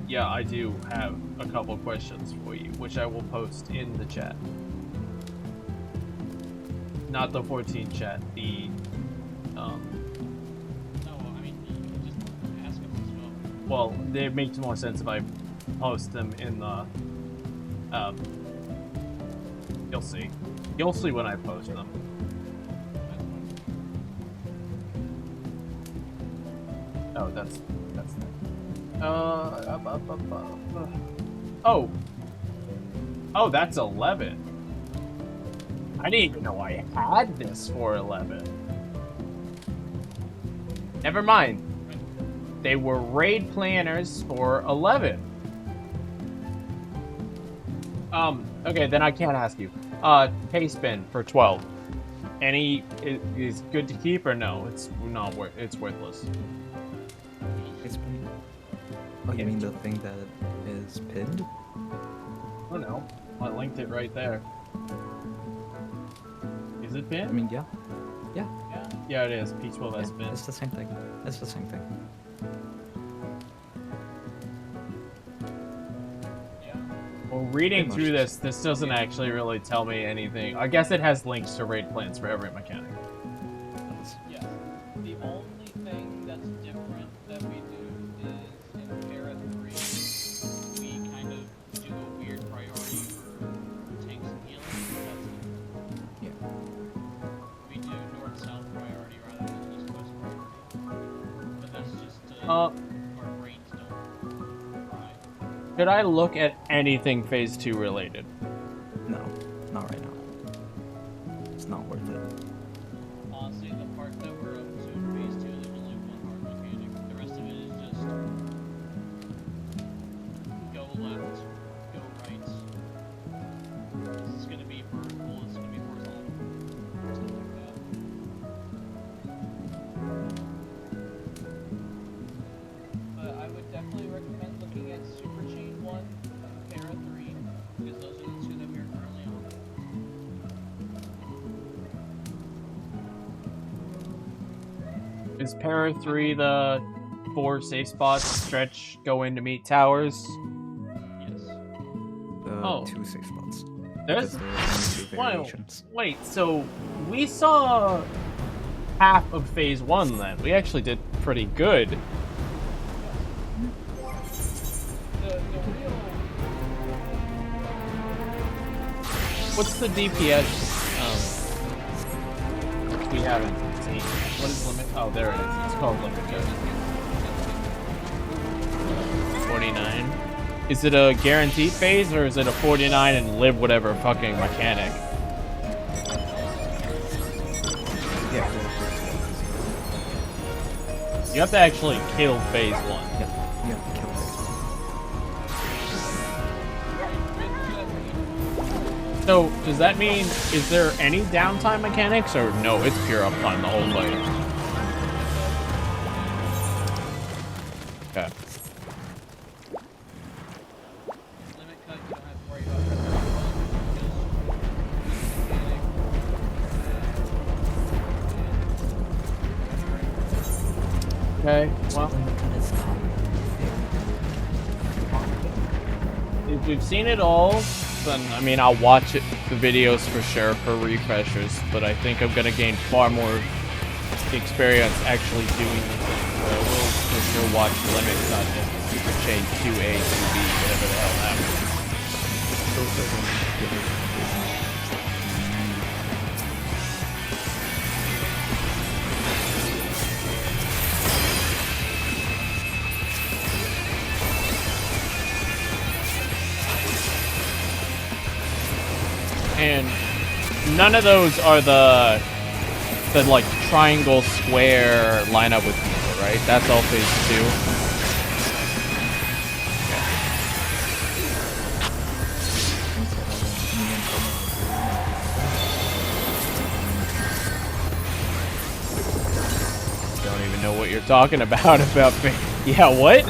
Yeah, I do have a couple questions for you, which I will post in the chat. Not the 14 chat, the, No, I mean, you can just ask them as well. Well, it makes more sense if I post them in the, you'll see. You'll see when I post them. Oh, that's Oh, that's 11. I didn't even know I had this for 11. Never mind. They were raid planners for 11. Okay, then I can't ask you. Pay spin for 12. Any is good to keep or no? It's not worth. It's worthless. Oh, you mean the thing that is pinned? Oh no, I linked it right there. Is it pinned? I mean, yeah. Yeah. Yeah, it is. P12S Yeah, pinned. it's the same thing. It's the same thing. Well, reading Pretty through much. this doesn't actually really tell me anything. I guess it has links to raid plans for every mechanic. Yes. The only thing that's different that we do is in Para 3, we kind of do a weird priority for Should I look at anything Phase 2 related? No, not right now. It's not worth it. Honestly, the part that we're up to in Phase 2, there's only one hard mechanic. The rest of it is just go left, go right. This is gonna be vertical, it's gonna be horizontal, stuff like that. But I would definitely recommend looking at Super Chain 1 and Para 3, because those are the two that we are currently on. Is Para 3 the 4 safe spots, stretch, go in to meet towers? Yes. Oh. 2 safe spots. There's... Because there are only 2 variations. Wait, so we saw half of Phase 1 then. We actually did pretty good. What's the DPS we haven't seen? What is limit? Oh, there it is. It's called limit code. 49. Is it a guaranteed phase or is it a 49 and live whatever fucking mechanic? Yeah. You have to actually kill Phase 1. Yeah, you have to kill Phase 1. So, does that mean, is there any downtime mechanics, or no, it's pure uptime the whole way? Okay. Okay, well. If we've seen it all, then, I mean, I'll watch the videos for sure for refreshers, but I think I'm gonna gain far more experience actually doing the thing. So I will for sure watch Limits, not just Super Chain 2A, 2B, whatever the hell happens. And none of those are the like triangle square lineup with people, right? That's all Phase 2. Don't even know what you're talking about yeah, what?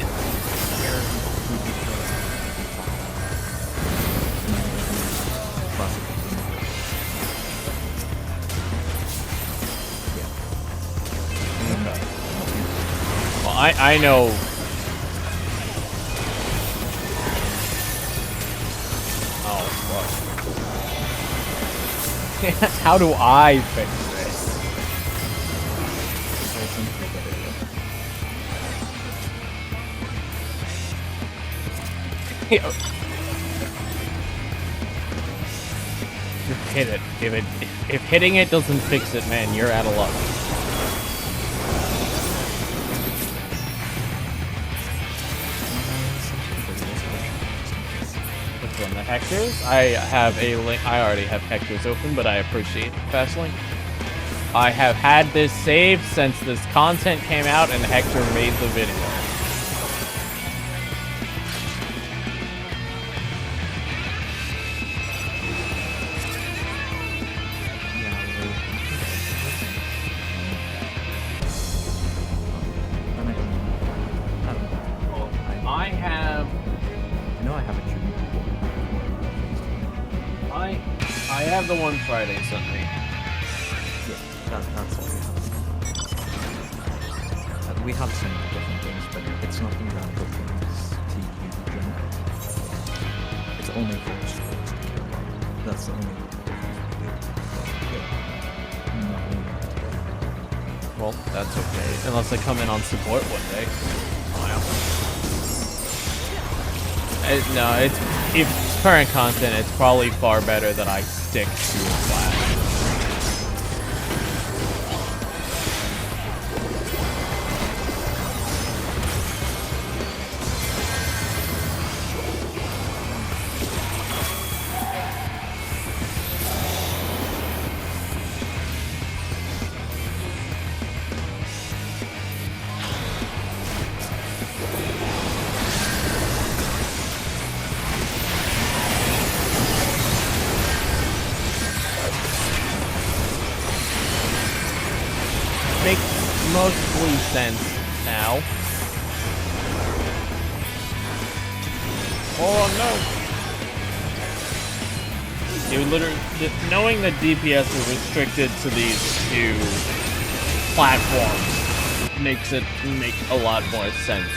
I know. Oh, fuck. How do I fix this? Just hit it. If hitting it doesn't fix it, man, you're out of luck. The Hectors. I have a link. I already have Hectors open, but I appreciate Fastlink. I have had this saved since this content came out and Hector made the video. I have the one Friday sent me. Yeah, that's all we have. We have some different things, but it's nothing that the things TQ general. It's only for sports to kill. That's the only difference we do. Well, that's okay. Unless I come in on support one day. No, it's current content. It's probably far better that I stick to a class. sense now. Oh no! You literally, knowing that DPS is restricted to these two platforms makes it make a lot more sense.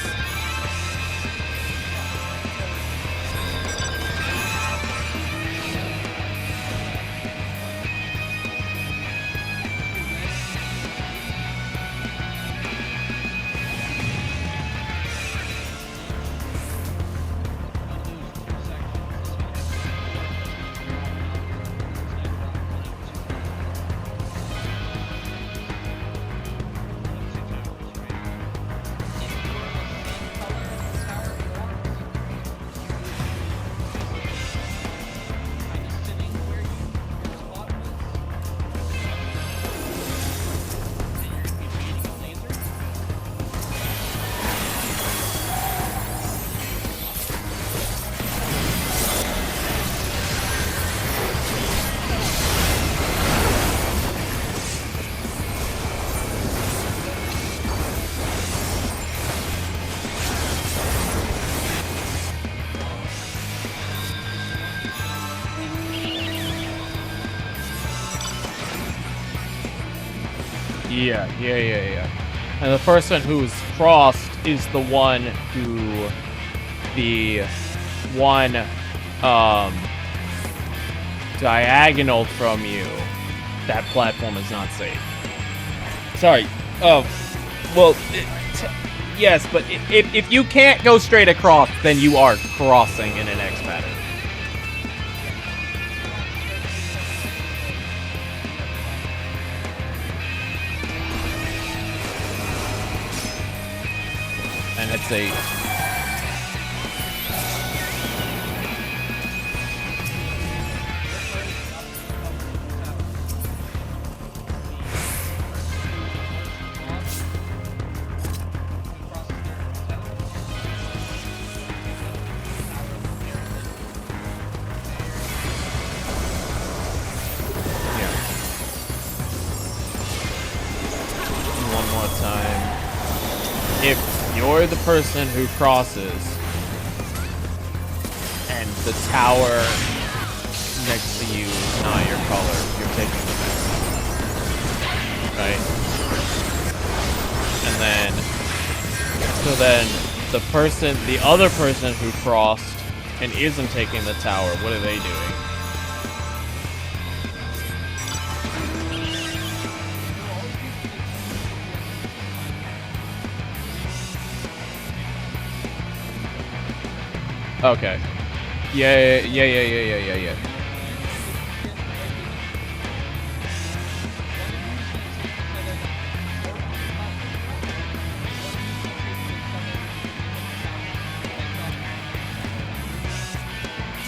Yeah. And the person who's crossed is the one who, diagonal from you. That platform is not safe. Sorry. Oh, well, yes, but if you can't go straight across, then you are crossing in an X pattern. And it's a... One more time. If you're the person who crosses and the tower next to you is not your color, you're taking the mess. Right? And then, so then the other person who crossed and isn't taking the tower, what are they doing? Okay. Yeah.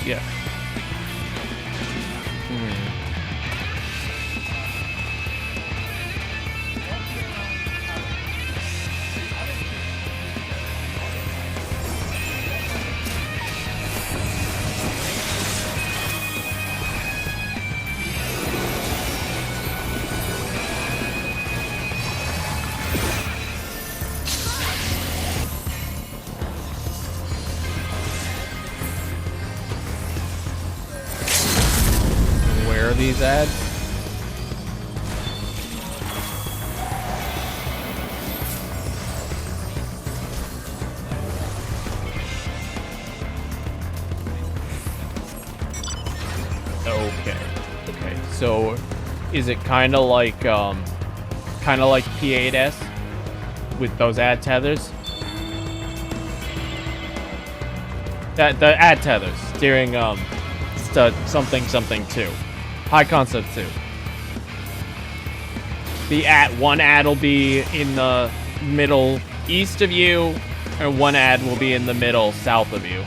Yeah. Where are these ads? Okay. So, is it kind of like P12S with those ad tethers? The ad tethers during something 2. High concept 2. One ad will be in the middle east of you, and one ad will be in the middle south of you.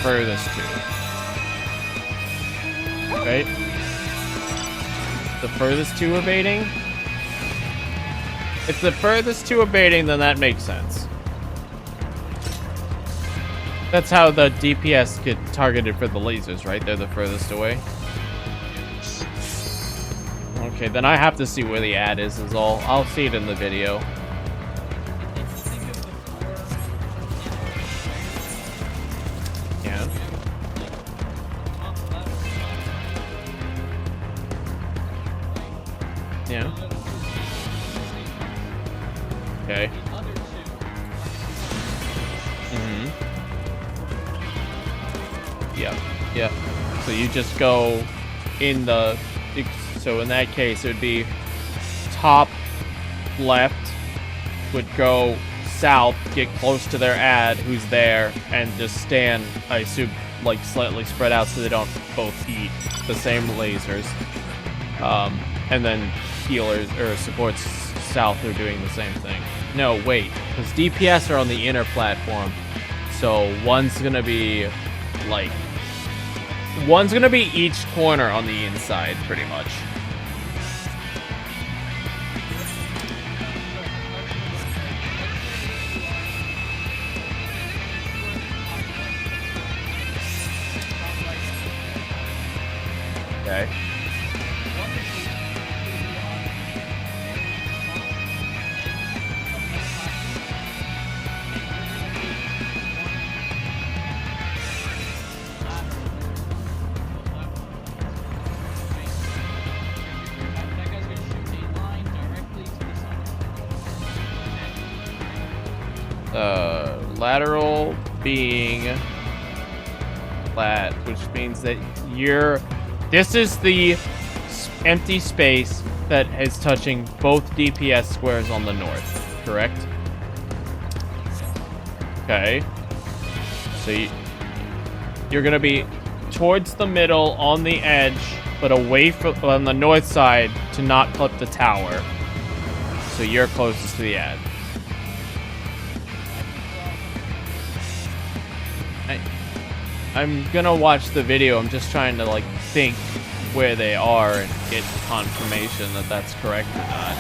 furthest to. Right? The furthest to evading? If the furthest to evading, then that makes sense. That's how the DPS get targeted for the lasers, right? They're the furthest away. Okay, then I have to see where the ad is all. I'll see it in the video. Yeah. Yeah. Okay. Mm-hmm. Yep. Yep. So you just go in the... So in that case, it would be top left would go south, get close to their ad, who's there, and just stand, I assume, like slightly spread out so they don't both eat the same lasers. And then healers or supports south are doing the same thing. No, wait, because DPS are on the inner platform, so one's gonna be like each corner on the inside, pretty much. Okay. Lateral being flat, which means that this is the empty space that is touching both DPS squares on the north, correct? Okay. So you're gonna be towards the middle on the edge, but away from on the north side to not clip the tower. So you're closest to the ad. I'm gonna watch the video. I'm just trying to like think where they are and get confirmation that that's correct or not.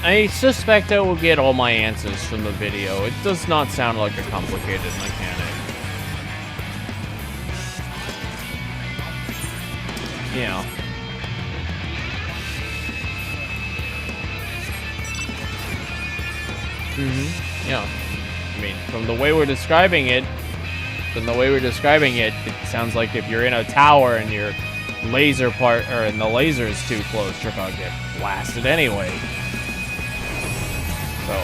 I suspect I will get all my answers from the video. It does not sound like a complicated mechanic. Yeah. Yeah. I mean, from the way we're describing it, it sounds like if you're in a tower and your laser part, or and the laser is too close, you're gonna get blasted anyway. So.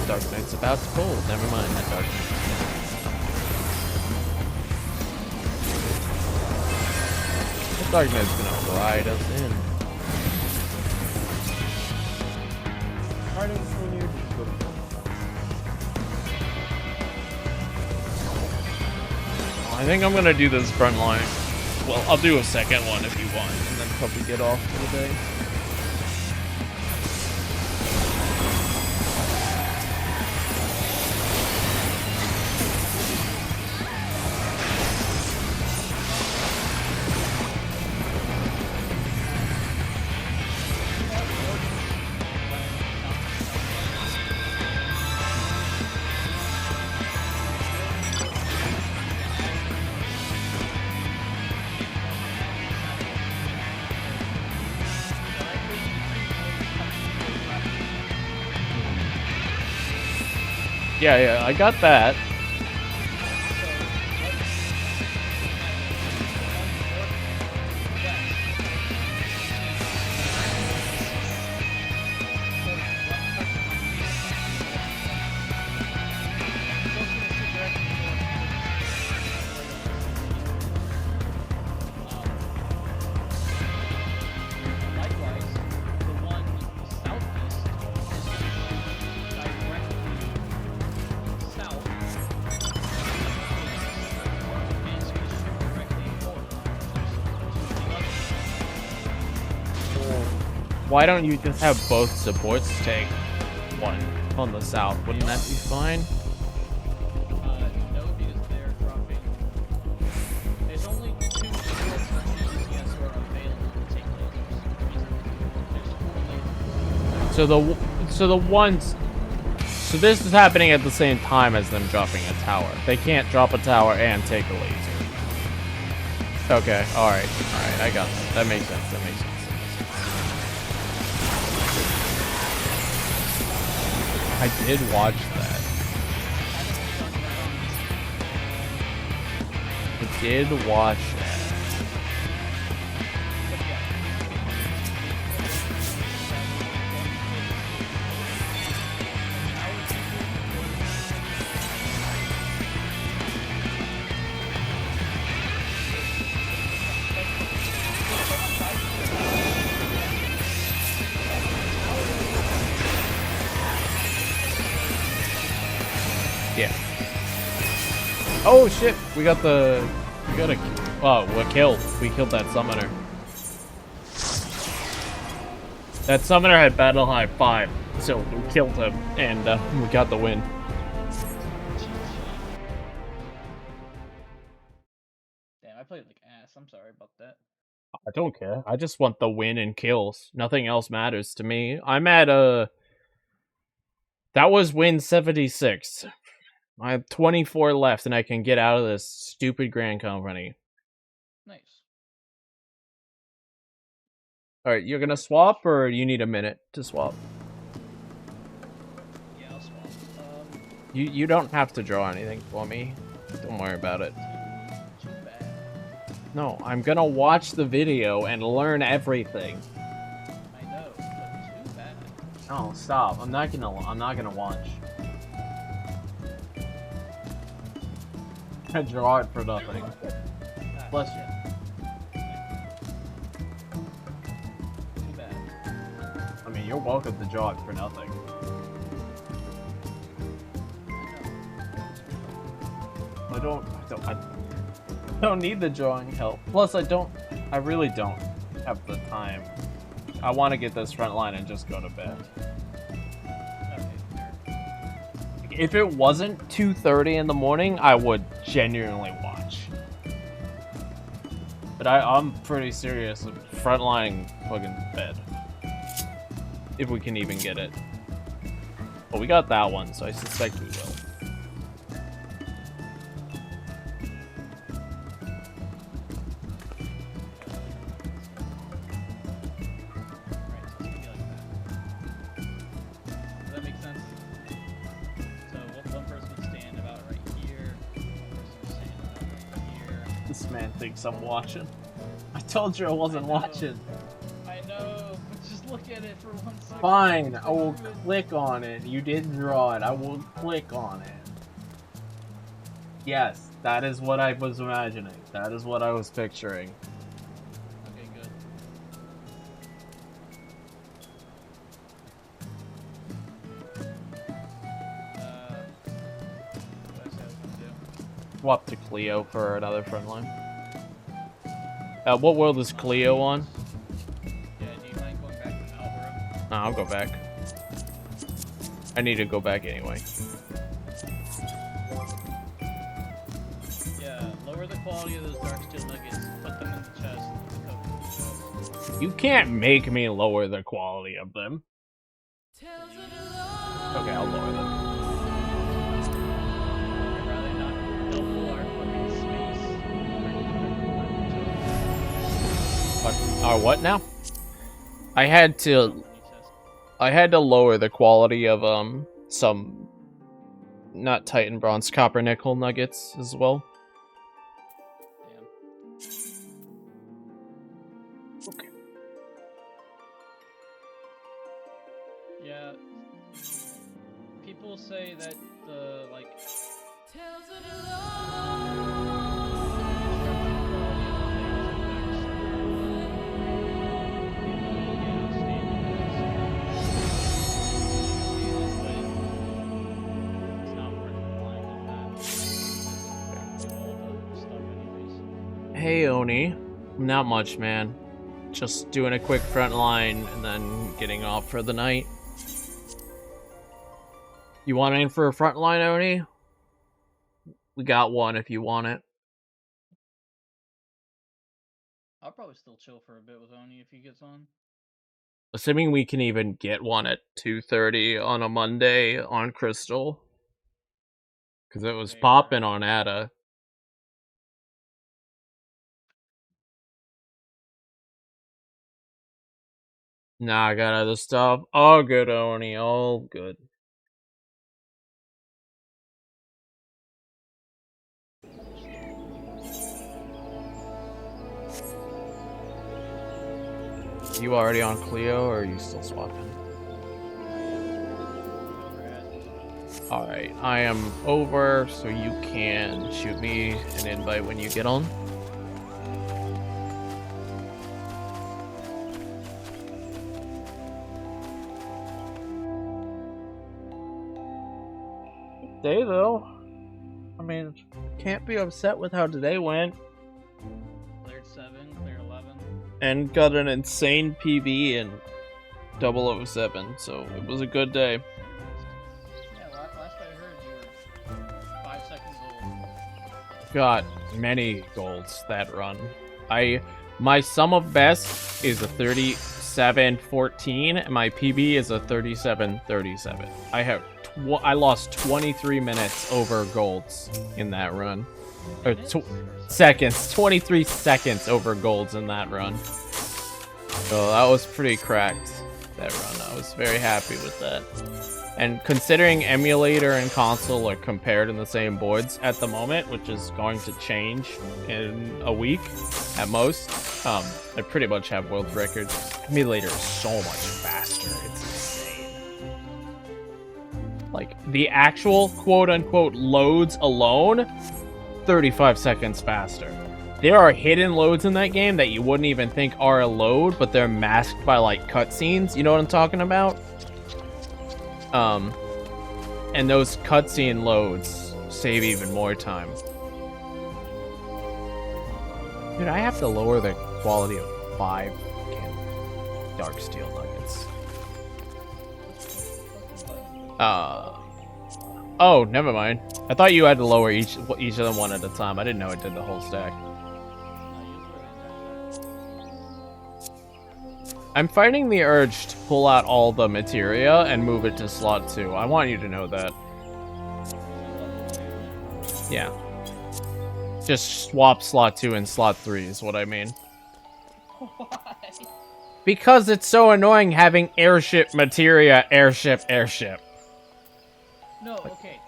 Dark Knight's about to pull. Never mind that Dark Knight. The Dark Knight's gonna ride us in. I think I'm gonna do this front line. Well, I'll do a second one if you want, and then probably get off for the day. Yeah, I got that. Why don't you just have both supports take one on the south? Wouldn't that be fine? No, because they're dropping. There's only 2 supports on ECS who are available to take lasers. There's 4 lasers. So the ones. So this is happening at the same time as them dropping a tower. They can't drop a tower and take a laser. Okay, alright, I got that. That makes sense, that makes sense. I did watch that. I did watch that. Yeah. Oh shit! We got a. Oh, we killed that summoner. That summoner had battle high 5, so we killed him and we got the win. Damn, I played like ass. I'm sorry about that. I don't care. I just want the win and kills. Nothing else matters to me. I'm at that was win 76. I have 24 left and I can get out of this stupid Grand Company. Nice. Alright, you're gonna swap or you need a minute to swap? Yeah, I'll swap. You don't have to draw anything for me. Don't worry about it. Too bad. No, I'm gonna watch the video and learn everything. I know, but too bad. Oh, stop. I'm not gonna watch. I draw it for nothing. Bless you. Too bad. I mean, you're welcome to draw it for nothing. I don't need the drawing help. Plus, I really don't have the time. I want to get this front line and just go to bed. If it wasn't 2:30 in the morning, I would genuinely watch. But I'm pretty serious. Frontlining fucking bed. If we can even get it. But we got that one, so I suspect we will. This man thinks I'm watching. I told you I wasn't watching. I know, but just look at it for 1 second. Fine, I will click on it. You did draw it. I will click on it. Yes, that is what I was imagining. That is what I was picturing. Okay, good. What else I was gonna do? Swap to Cleo for another front line. What world is Cleo on? Yeah, do you mind going back to Alvaro? No, I'll go back. I need to go back anyway. Yeah, lower the quality of those dark steel nuggets, put them in the chest, You can't make me lower the quality of them. Okay, I'll lower them. I'd rather not double our fucking space. What now? I had to lower the quality of some not Titan bronze copper nickel nuggets as well. Okay. Yeah. People say that the Hey Oni, not much, man. just doing a quick front line and then getting off for the night. You want in for a front line, Oni? We got one if you want it. I'll probably still chill for a bit with Oni if he gets on. Assuming we can even get one at 2:30 on a Monday on Crystal. Because it was popping on Ada. Nah, I got other stuff. All good, Oni. All good. You already on Cleo, or are you still swapping? Alright, I am over, so you can shoot me an invite when you get on. Day though. I mean, can't be upset with how today went. Cleared 7, cleared 11. And got an insane PB in 007, so it was a good day. Yeah, last I heard you were 5 seconds old. Got many golds that run. My sum of best is a 37-14, and my PB is a 37-37. I lost 23 minutes over golds in that run. Or seconds. 23 seconds over golds in that run. So that was pretty cracked, that run. I was very happy with that. And considering emulator and console are compared in the same boards at the moment, which is going to change in a week at most, I pretty much have world records. Emulator is so much faster. It's insane. Like, the actual quote-unquote loads alone, 35 seconds faster. There are hidden loads in that game that you wouldn't even think are a load, but they're masked by, like, cutscenes. You know what I'm talking about? And those cutscene loads save even more time. Dude, I have to lower the quality of 5 dark steel nuggets. Oh, never mind. I thought you had to lower each of them one at a time. I didn't know it did the whole stack. I'm fighting the urge to pull out all the materia and move it to slot 2. I want you to know that. Yeah. Just swap slot 2 and slot 3 is what I mean. Why? Because it's so annoying having airship materia, airship. No, okay.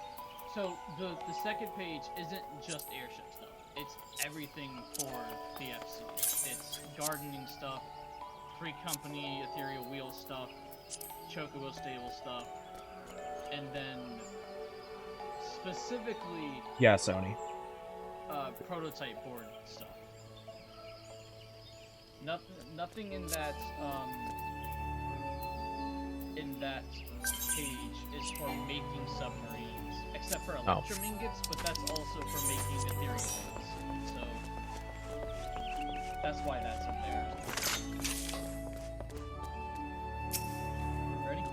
So the second page isn't just airship stuff. It's everything for the FC. It's gardening stuff, Free Company, Ethereal Wheel stuff, Chocobo Stable stuff, and then specifically... Yeah, Sony. Prototype board stuff. Nothing in that page is for making submarines, except for electrum ingots, but that's also for making ethereal wheels. So that's why that's in there. Ready?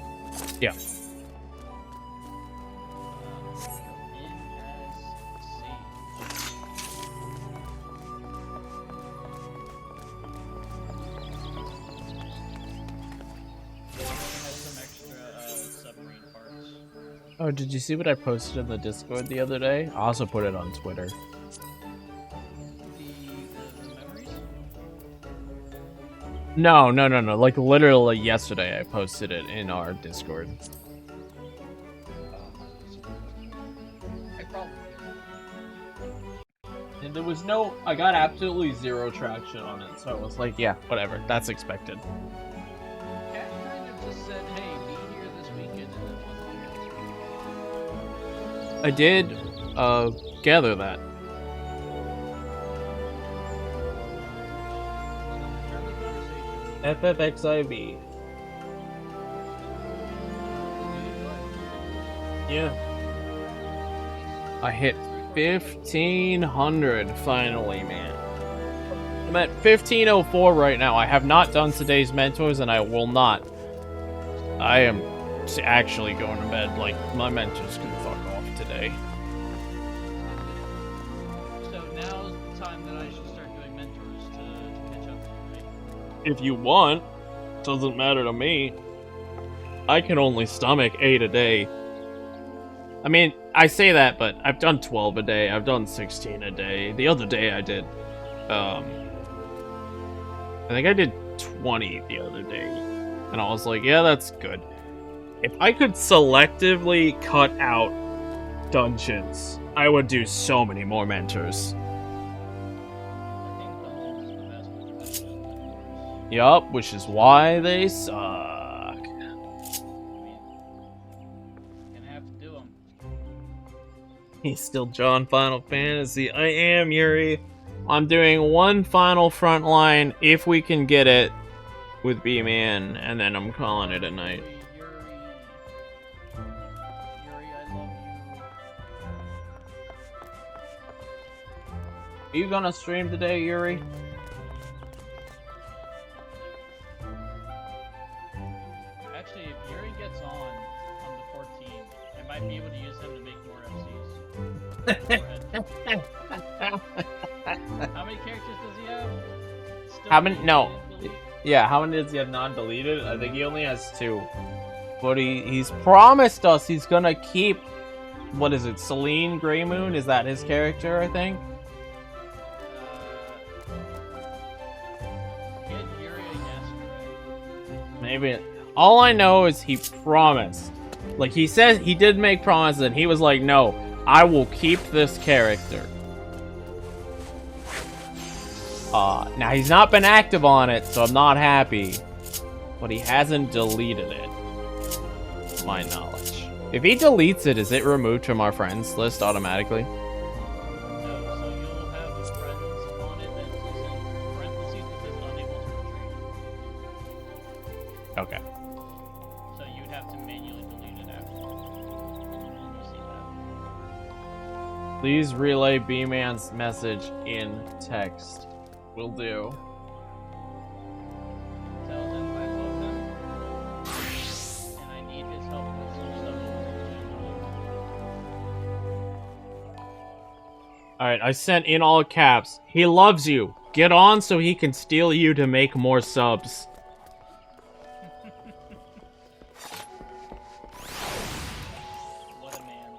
Yeah. Oh, did you see what I posted in the Discord the other day? I also put it on Twitter. No. Like, literally yesterday I posted it in our Discord. And there was no... I got absolutely zero traction on it, so I was like, yeah, whatever. That's expected. Cat kind of just said, hey, be here this weekend, and then wasn't here this weekend. I did, gather that. FF14. Yeah. I hit 1500 finally, man. I'm at 15:04 right now. I have not done today's mentors, and I will not. I am actually going to bed. Like, my mentors can fuck off today. So now's the time that I should start doing mentors to catch up, right? If you want, doesn't matter to me. I can only stomach 8 a day. I mean, I say that, but I've done 12 a day. I've done 16 a day. The other day I did, I think I did 20 the other day. And I was like, yeah, that's good. If I could selectively cut out dungeons, I would do so many more mentors. Yup, which is why they suck. He's still John Final Fantasy. I am, Yuri. I'm doing one final frontline, if we can get it, with B-Man, and then I'm calling it a night. Are you gonna stream today, Yuri? Actually, if Yuri gets on the 14th, I might be able to use him to make more FCs. How many characters does he have? Still How many? No. Yeah, how many does he have non-deleted? I think he only has 2. But he's promised us he's gonna keep... What is it? Celine Greymoon? Is that his character, I think? Get Yuri a yes. Maybe. All I know is he promised. Like, he says he did make promises, and he was like, no, I will keep this character. Now he's not been active on it, so I'm not happy. But he hasn't deleted it. To my knowledge. If he deletes it, is it removed from our friends list automatically? No, so you'll have the friends on it that says in parentheses that says unable to retrieve. Okay. So you'd have to manually delete it after. You'll see that. Please relay B-Man's message in text. Will do. Tell him I love him, and I need his help with some stuff. Alright, I sent in all caps. He loves you. Get on so he can steal you to make more subs. What a man.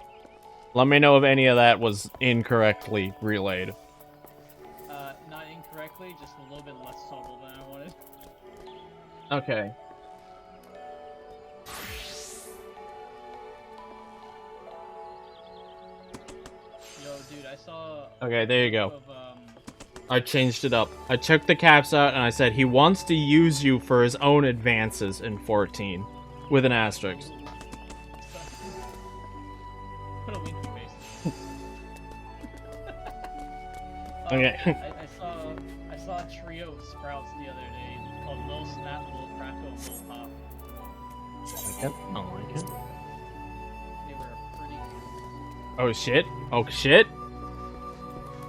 Let me know if any of that was incorrectly relayed. Not incorrectly, just a little bit less subtle than I wanted. Okay. Yo, dude, I saw... Okay, there you go. Of, I changed it up. I checked the caps out and I said he wants to use you for his own advances in 14. With an asterisk. Put a winky face. Okay. I saw a trio of sprouts the other day called Lil Snap, Lil Crackle, and Lil Pop. I don't like it. They were pretty good. Oh shit. Oh shit.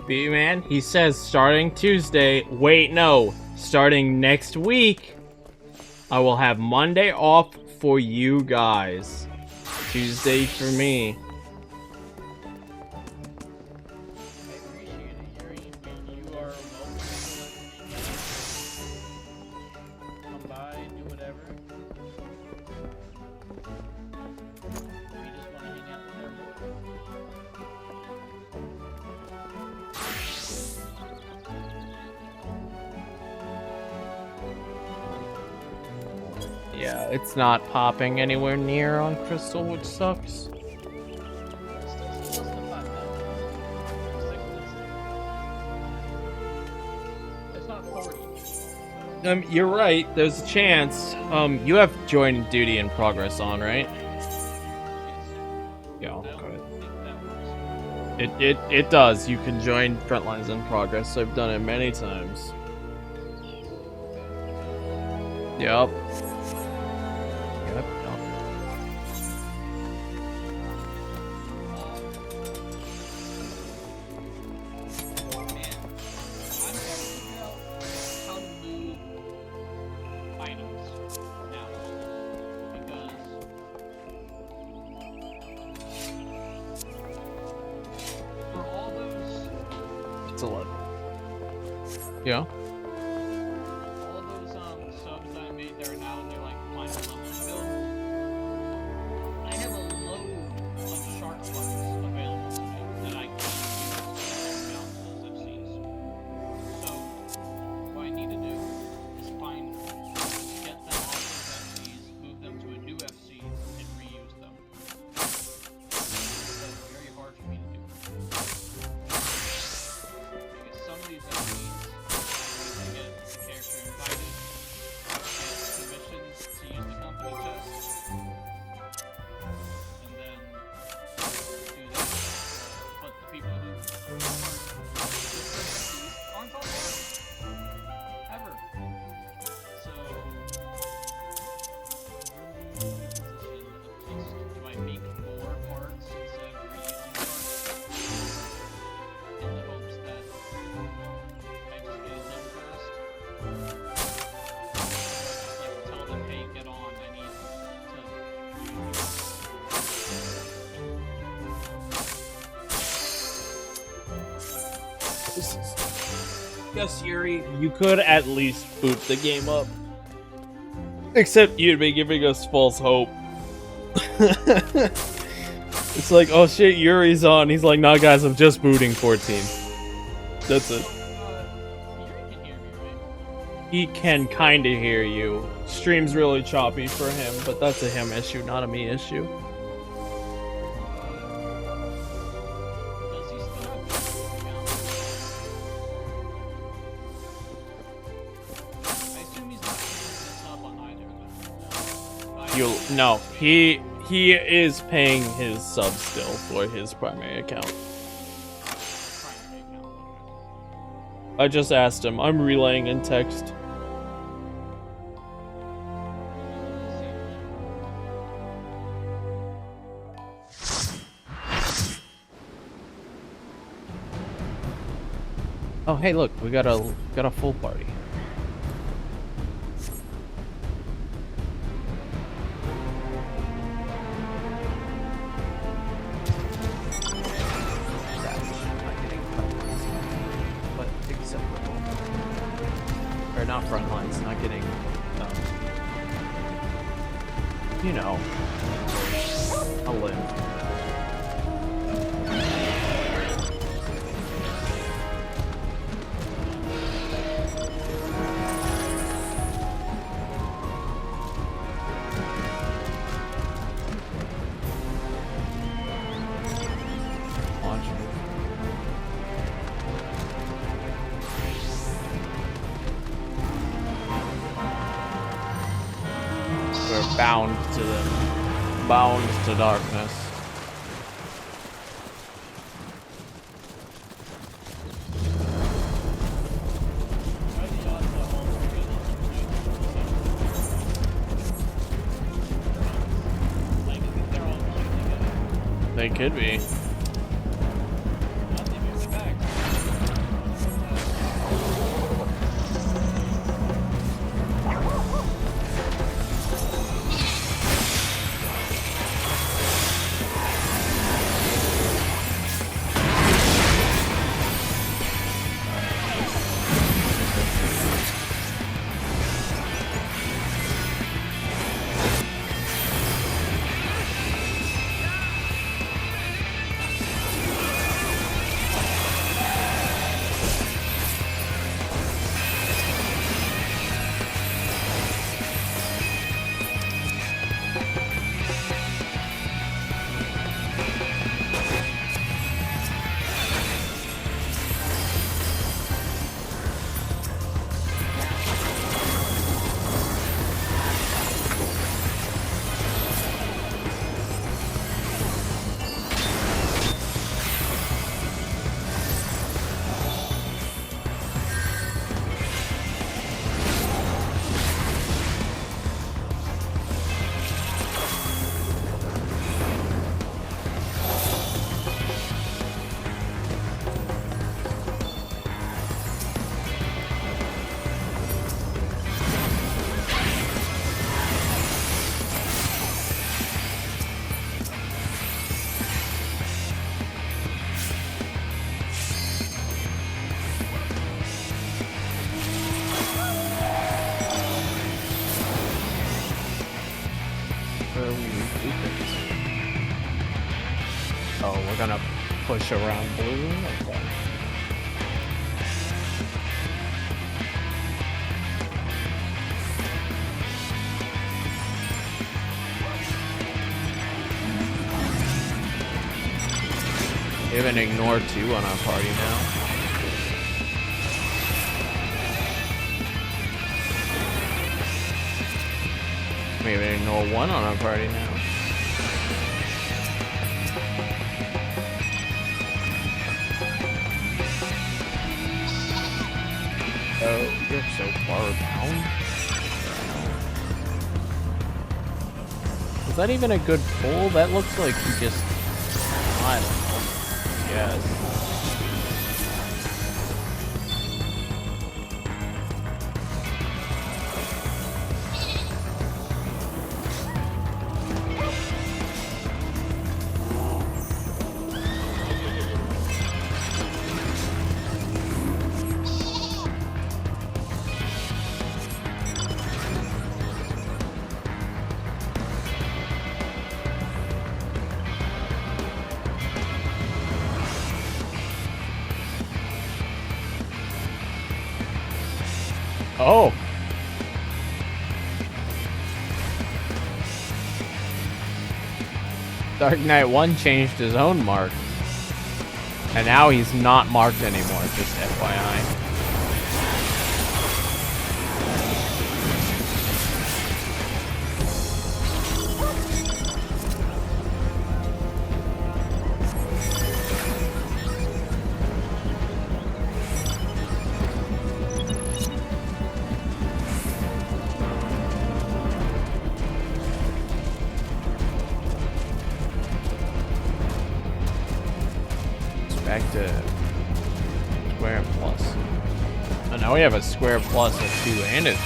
B-Man, he says starting Tuesday. Wait, no. Starting next week. I will have Monday off for you guys. Tuesday for me. Yeah, it's not popping anywhere near on Crystal, which sucks. It's not 40. You're right. There's a chance. You have joined duty in progress on, right? Yeah, okay. It does. You can join Frontlines in progress. I've done it many times. Yep. Yep. Excellent. Yeah. All of those subs that I made that are now in their like final level build, I have a load of shark parts available to me that I can use down to those FCs. So what I need to do is get them off those FCs, move them to a new FC, and reuse them. That's very hard for me to do. Because some of these FCs, I get the character invited, get permissions to use the company chest, and then do that. But the people who aren't on board ever. So do I make more parts instead of reusing parts in the hopes that I just get it done first? Just like tell them, hey, get on, I need Yes, Yuri, you could at least boot the game up. Except you'd be giving us false hope. It's like, oh shit, Yuri's on. He's like, nah guys, I'm just booting 14. That's it. He can kinda hear you. Stream's really choppy for him, but that's a him issue, not a me issue. No, he is paying his sub still for his primary account. I just asked him. I'm relaying in text. Oh, hey, look, we got a full party. Or not front lines, not getting, you know, a limb. We're bound to them. Bound to darkness. They could be. after we do things. Oh, we're gonna push around blue? Okay. We have an ignore 2 on our party now. We have an ignore 1 on our party now. Oh, you're so far down. Is that even a good pull? That looks like he just... I don't know. Yes. Oh! Dark Knight 1 changed his own mark. And now he's not marked anymore, just FYI. Back to square plus. Oh, now we have a square plus of 2 and a 3.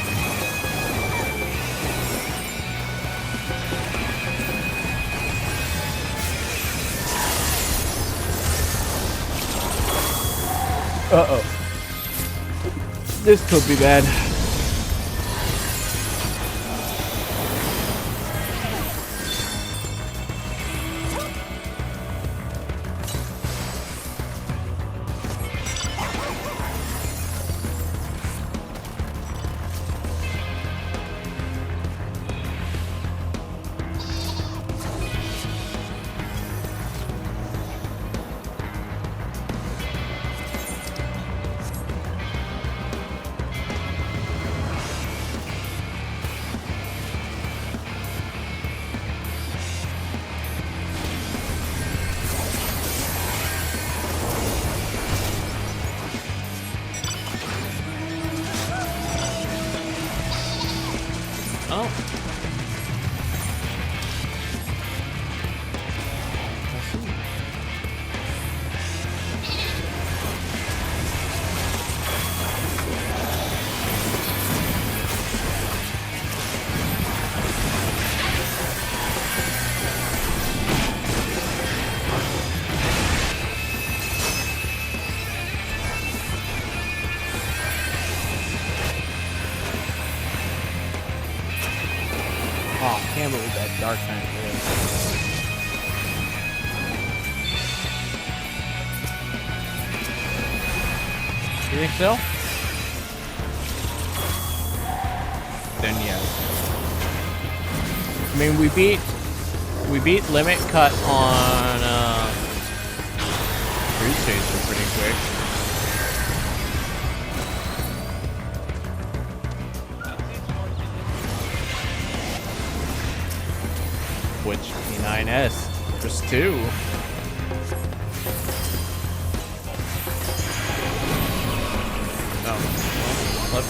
Uh-oh. This could be bad. Oh, I can't believe that Dark Knight lived. You think so? Then yes. I mean, we beat Limit Cut on Cruise Chaser pretty quick. Which P9S? Just 2. Oh, well,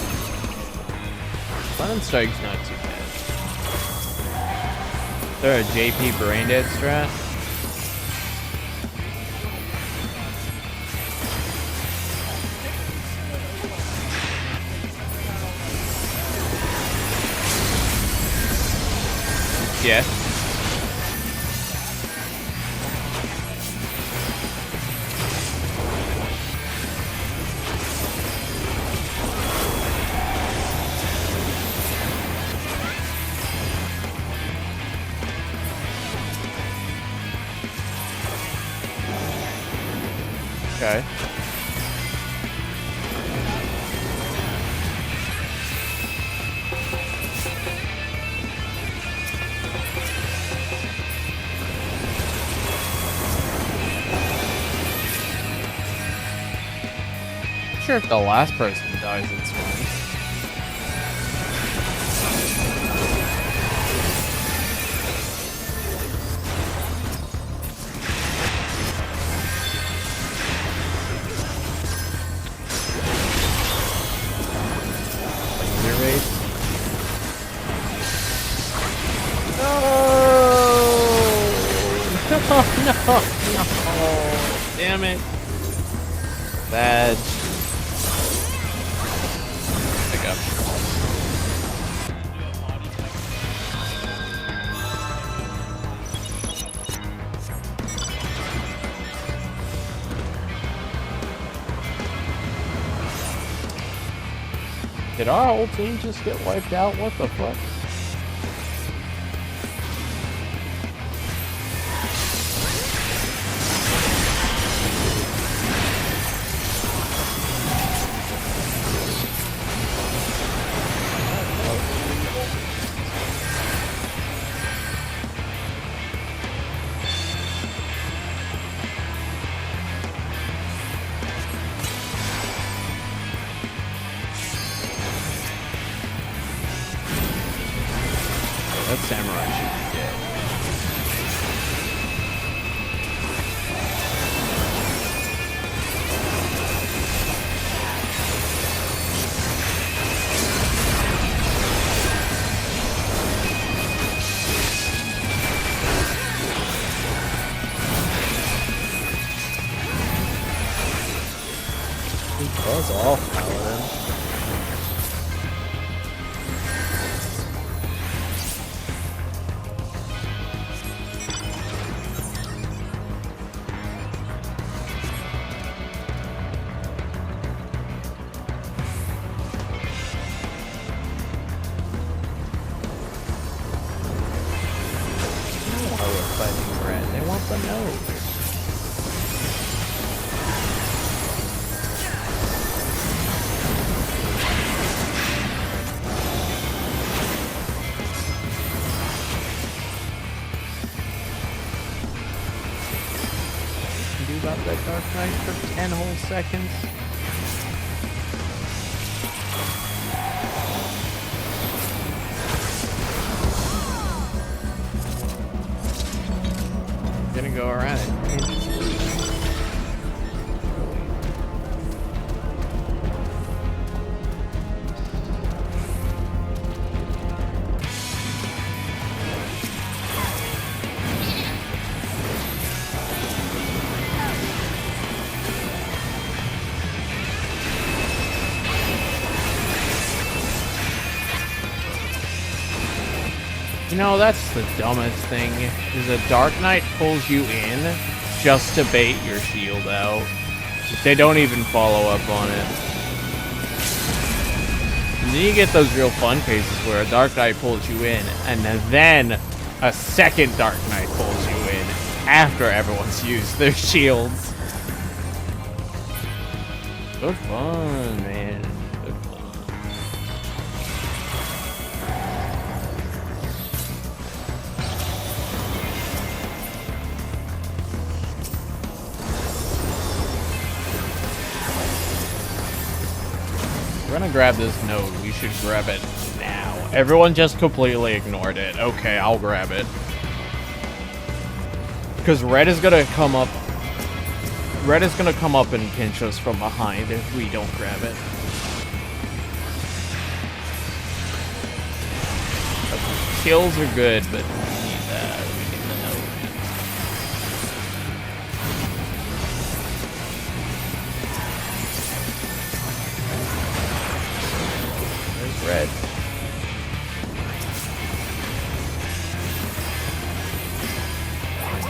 London Strike's not too bad. Is there a JP Braindead strat? Yeah. Okay. Sure, if the last person dies, it's fine. Laser raid. No! Damn it. Bad. Pick up. Did our whole team just get wiped out? What the fuck? That samurai should be dead. He was off, Paladin. Fighting red. They want the nose. Do about that Dark Knight for 10 whole seconds. Gonna go around it. You know, that's the dumbest thing, is a Dark Knight pulls you in just to bait your shield out. They don't even follow up on it. And then you get those real fun cases where a Dark Knight pulls you in, and then a second Dark Knight pulls you in after everyone's used their shields. Good fun, man. Good fun. We're gonna grab this node. We should grab it now. Everyone just completely ignored it. Okay, I'll grab it. Because red is gonna come up. Red is gonna come up and pinch us from behind if we don't grab it. Kills are good, but we need that. We need the node. There's red.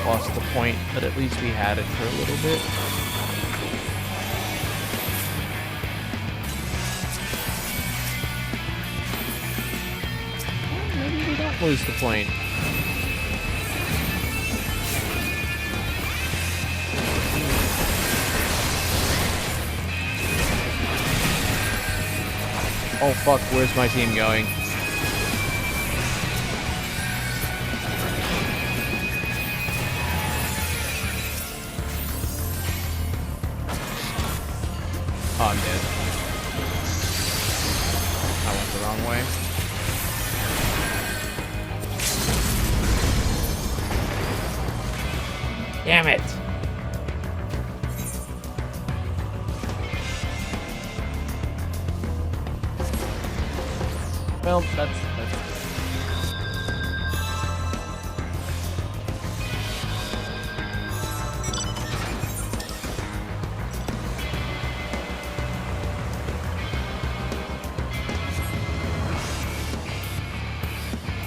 Lost the point, but at least we had it for a little bit. Well, maybe we don't lose the point. Oh fuck, where's my team going? Oh, I'm dead. I went the wrong way. Damn it! Well, that's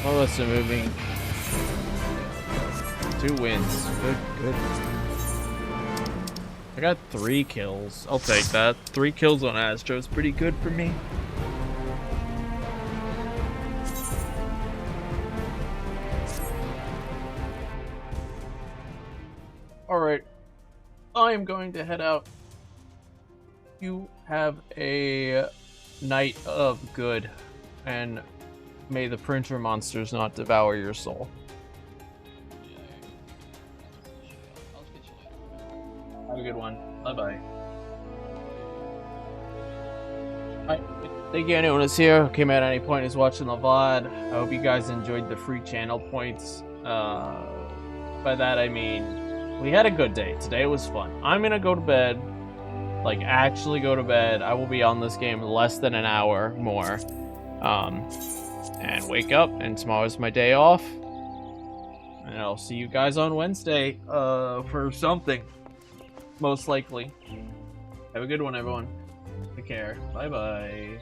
well, that's moving. 2 wins. Good. I got 3 kills. I'll take that. 3 kills on Astro is pretty good for me. Alright. I am going to head out. You have a night of good, and may the printer monsters not devour your soul. Have a good one. Bye-bye. Alright, thank you anyone who's here, came at any point, is watching the VOD. I hope you guys enjoyed the free channel points. By that I mean, we had a good day. Today was fun. I'm gonna go to bed. Like, actually go to bed. I will be on this game less than an hour more. And wake up, and tomorrow's my day off. And I'll see you guys on Wednesday, for something. Most likely. Have a good one, everyone. Take care. Bye-bye.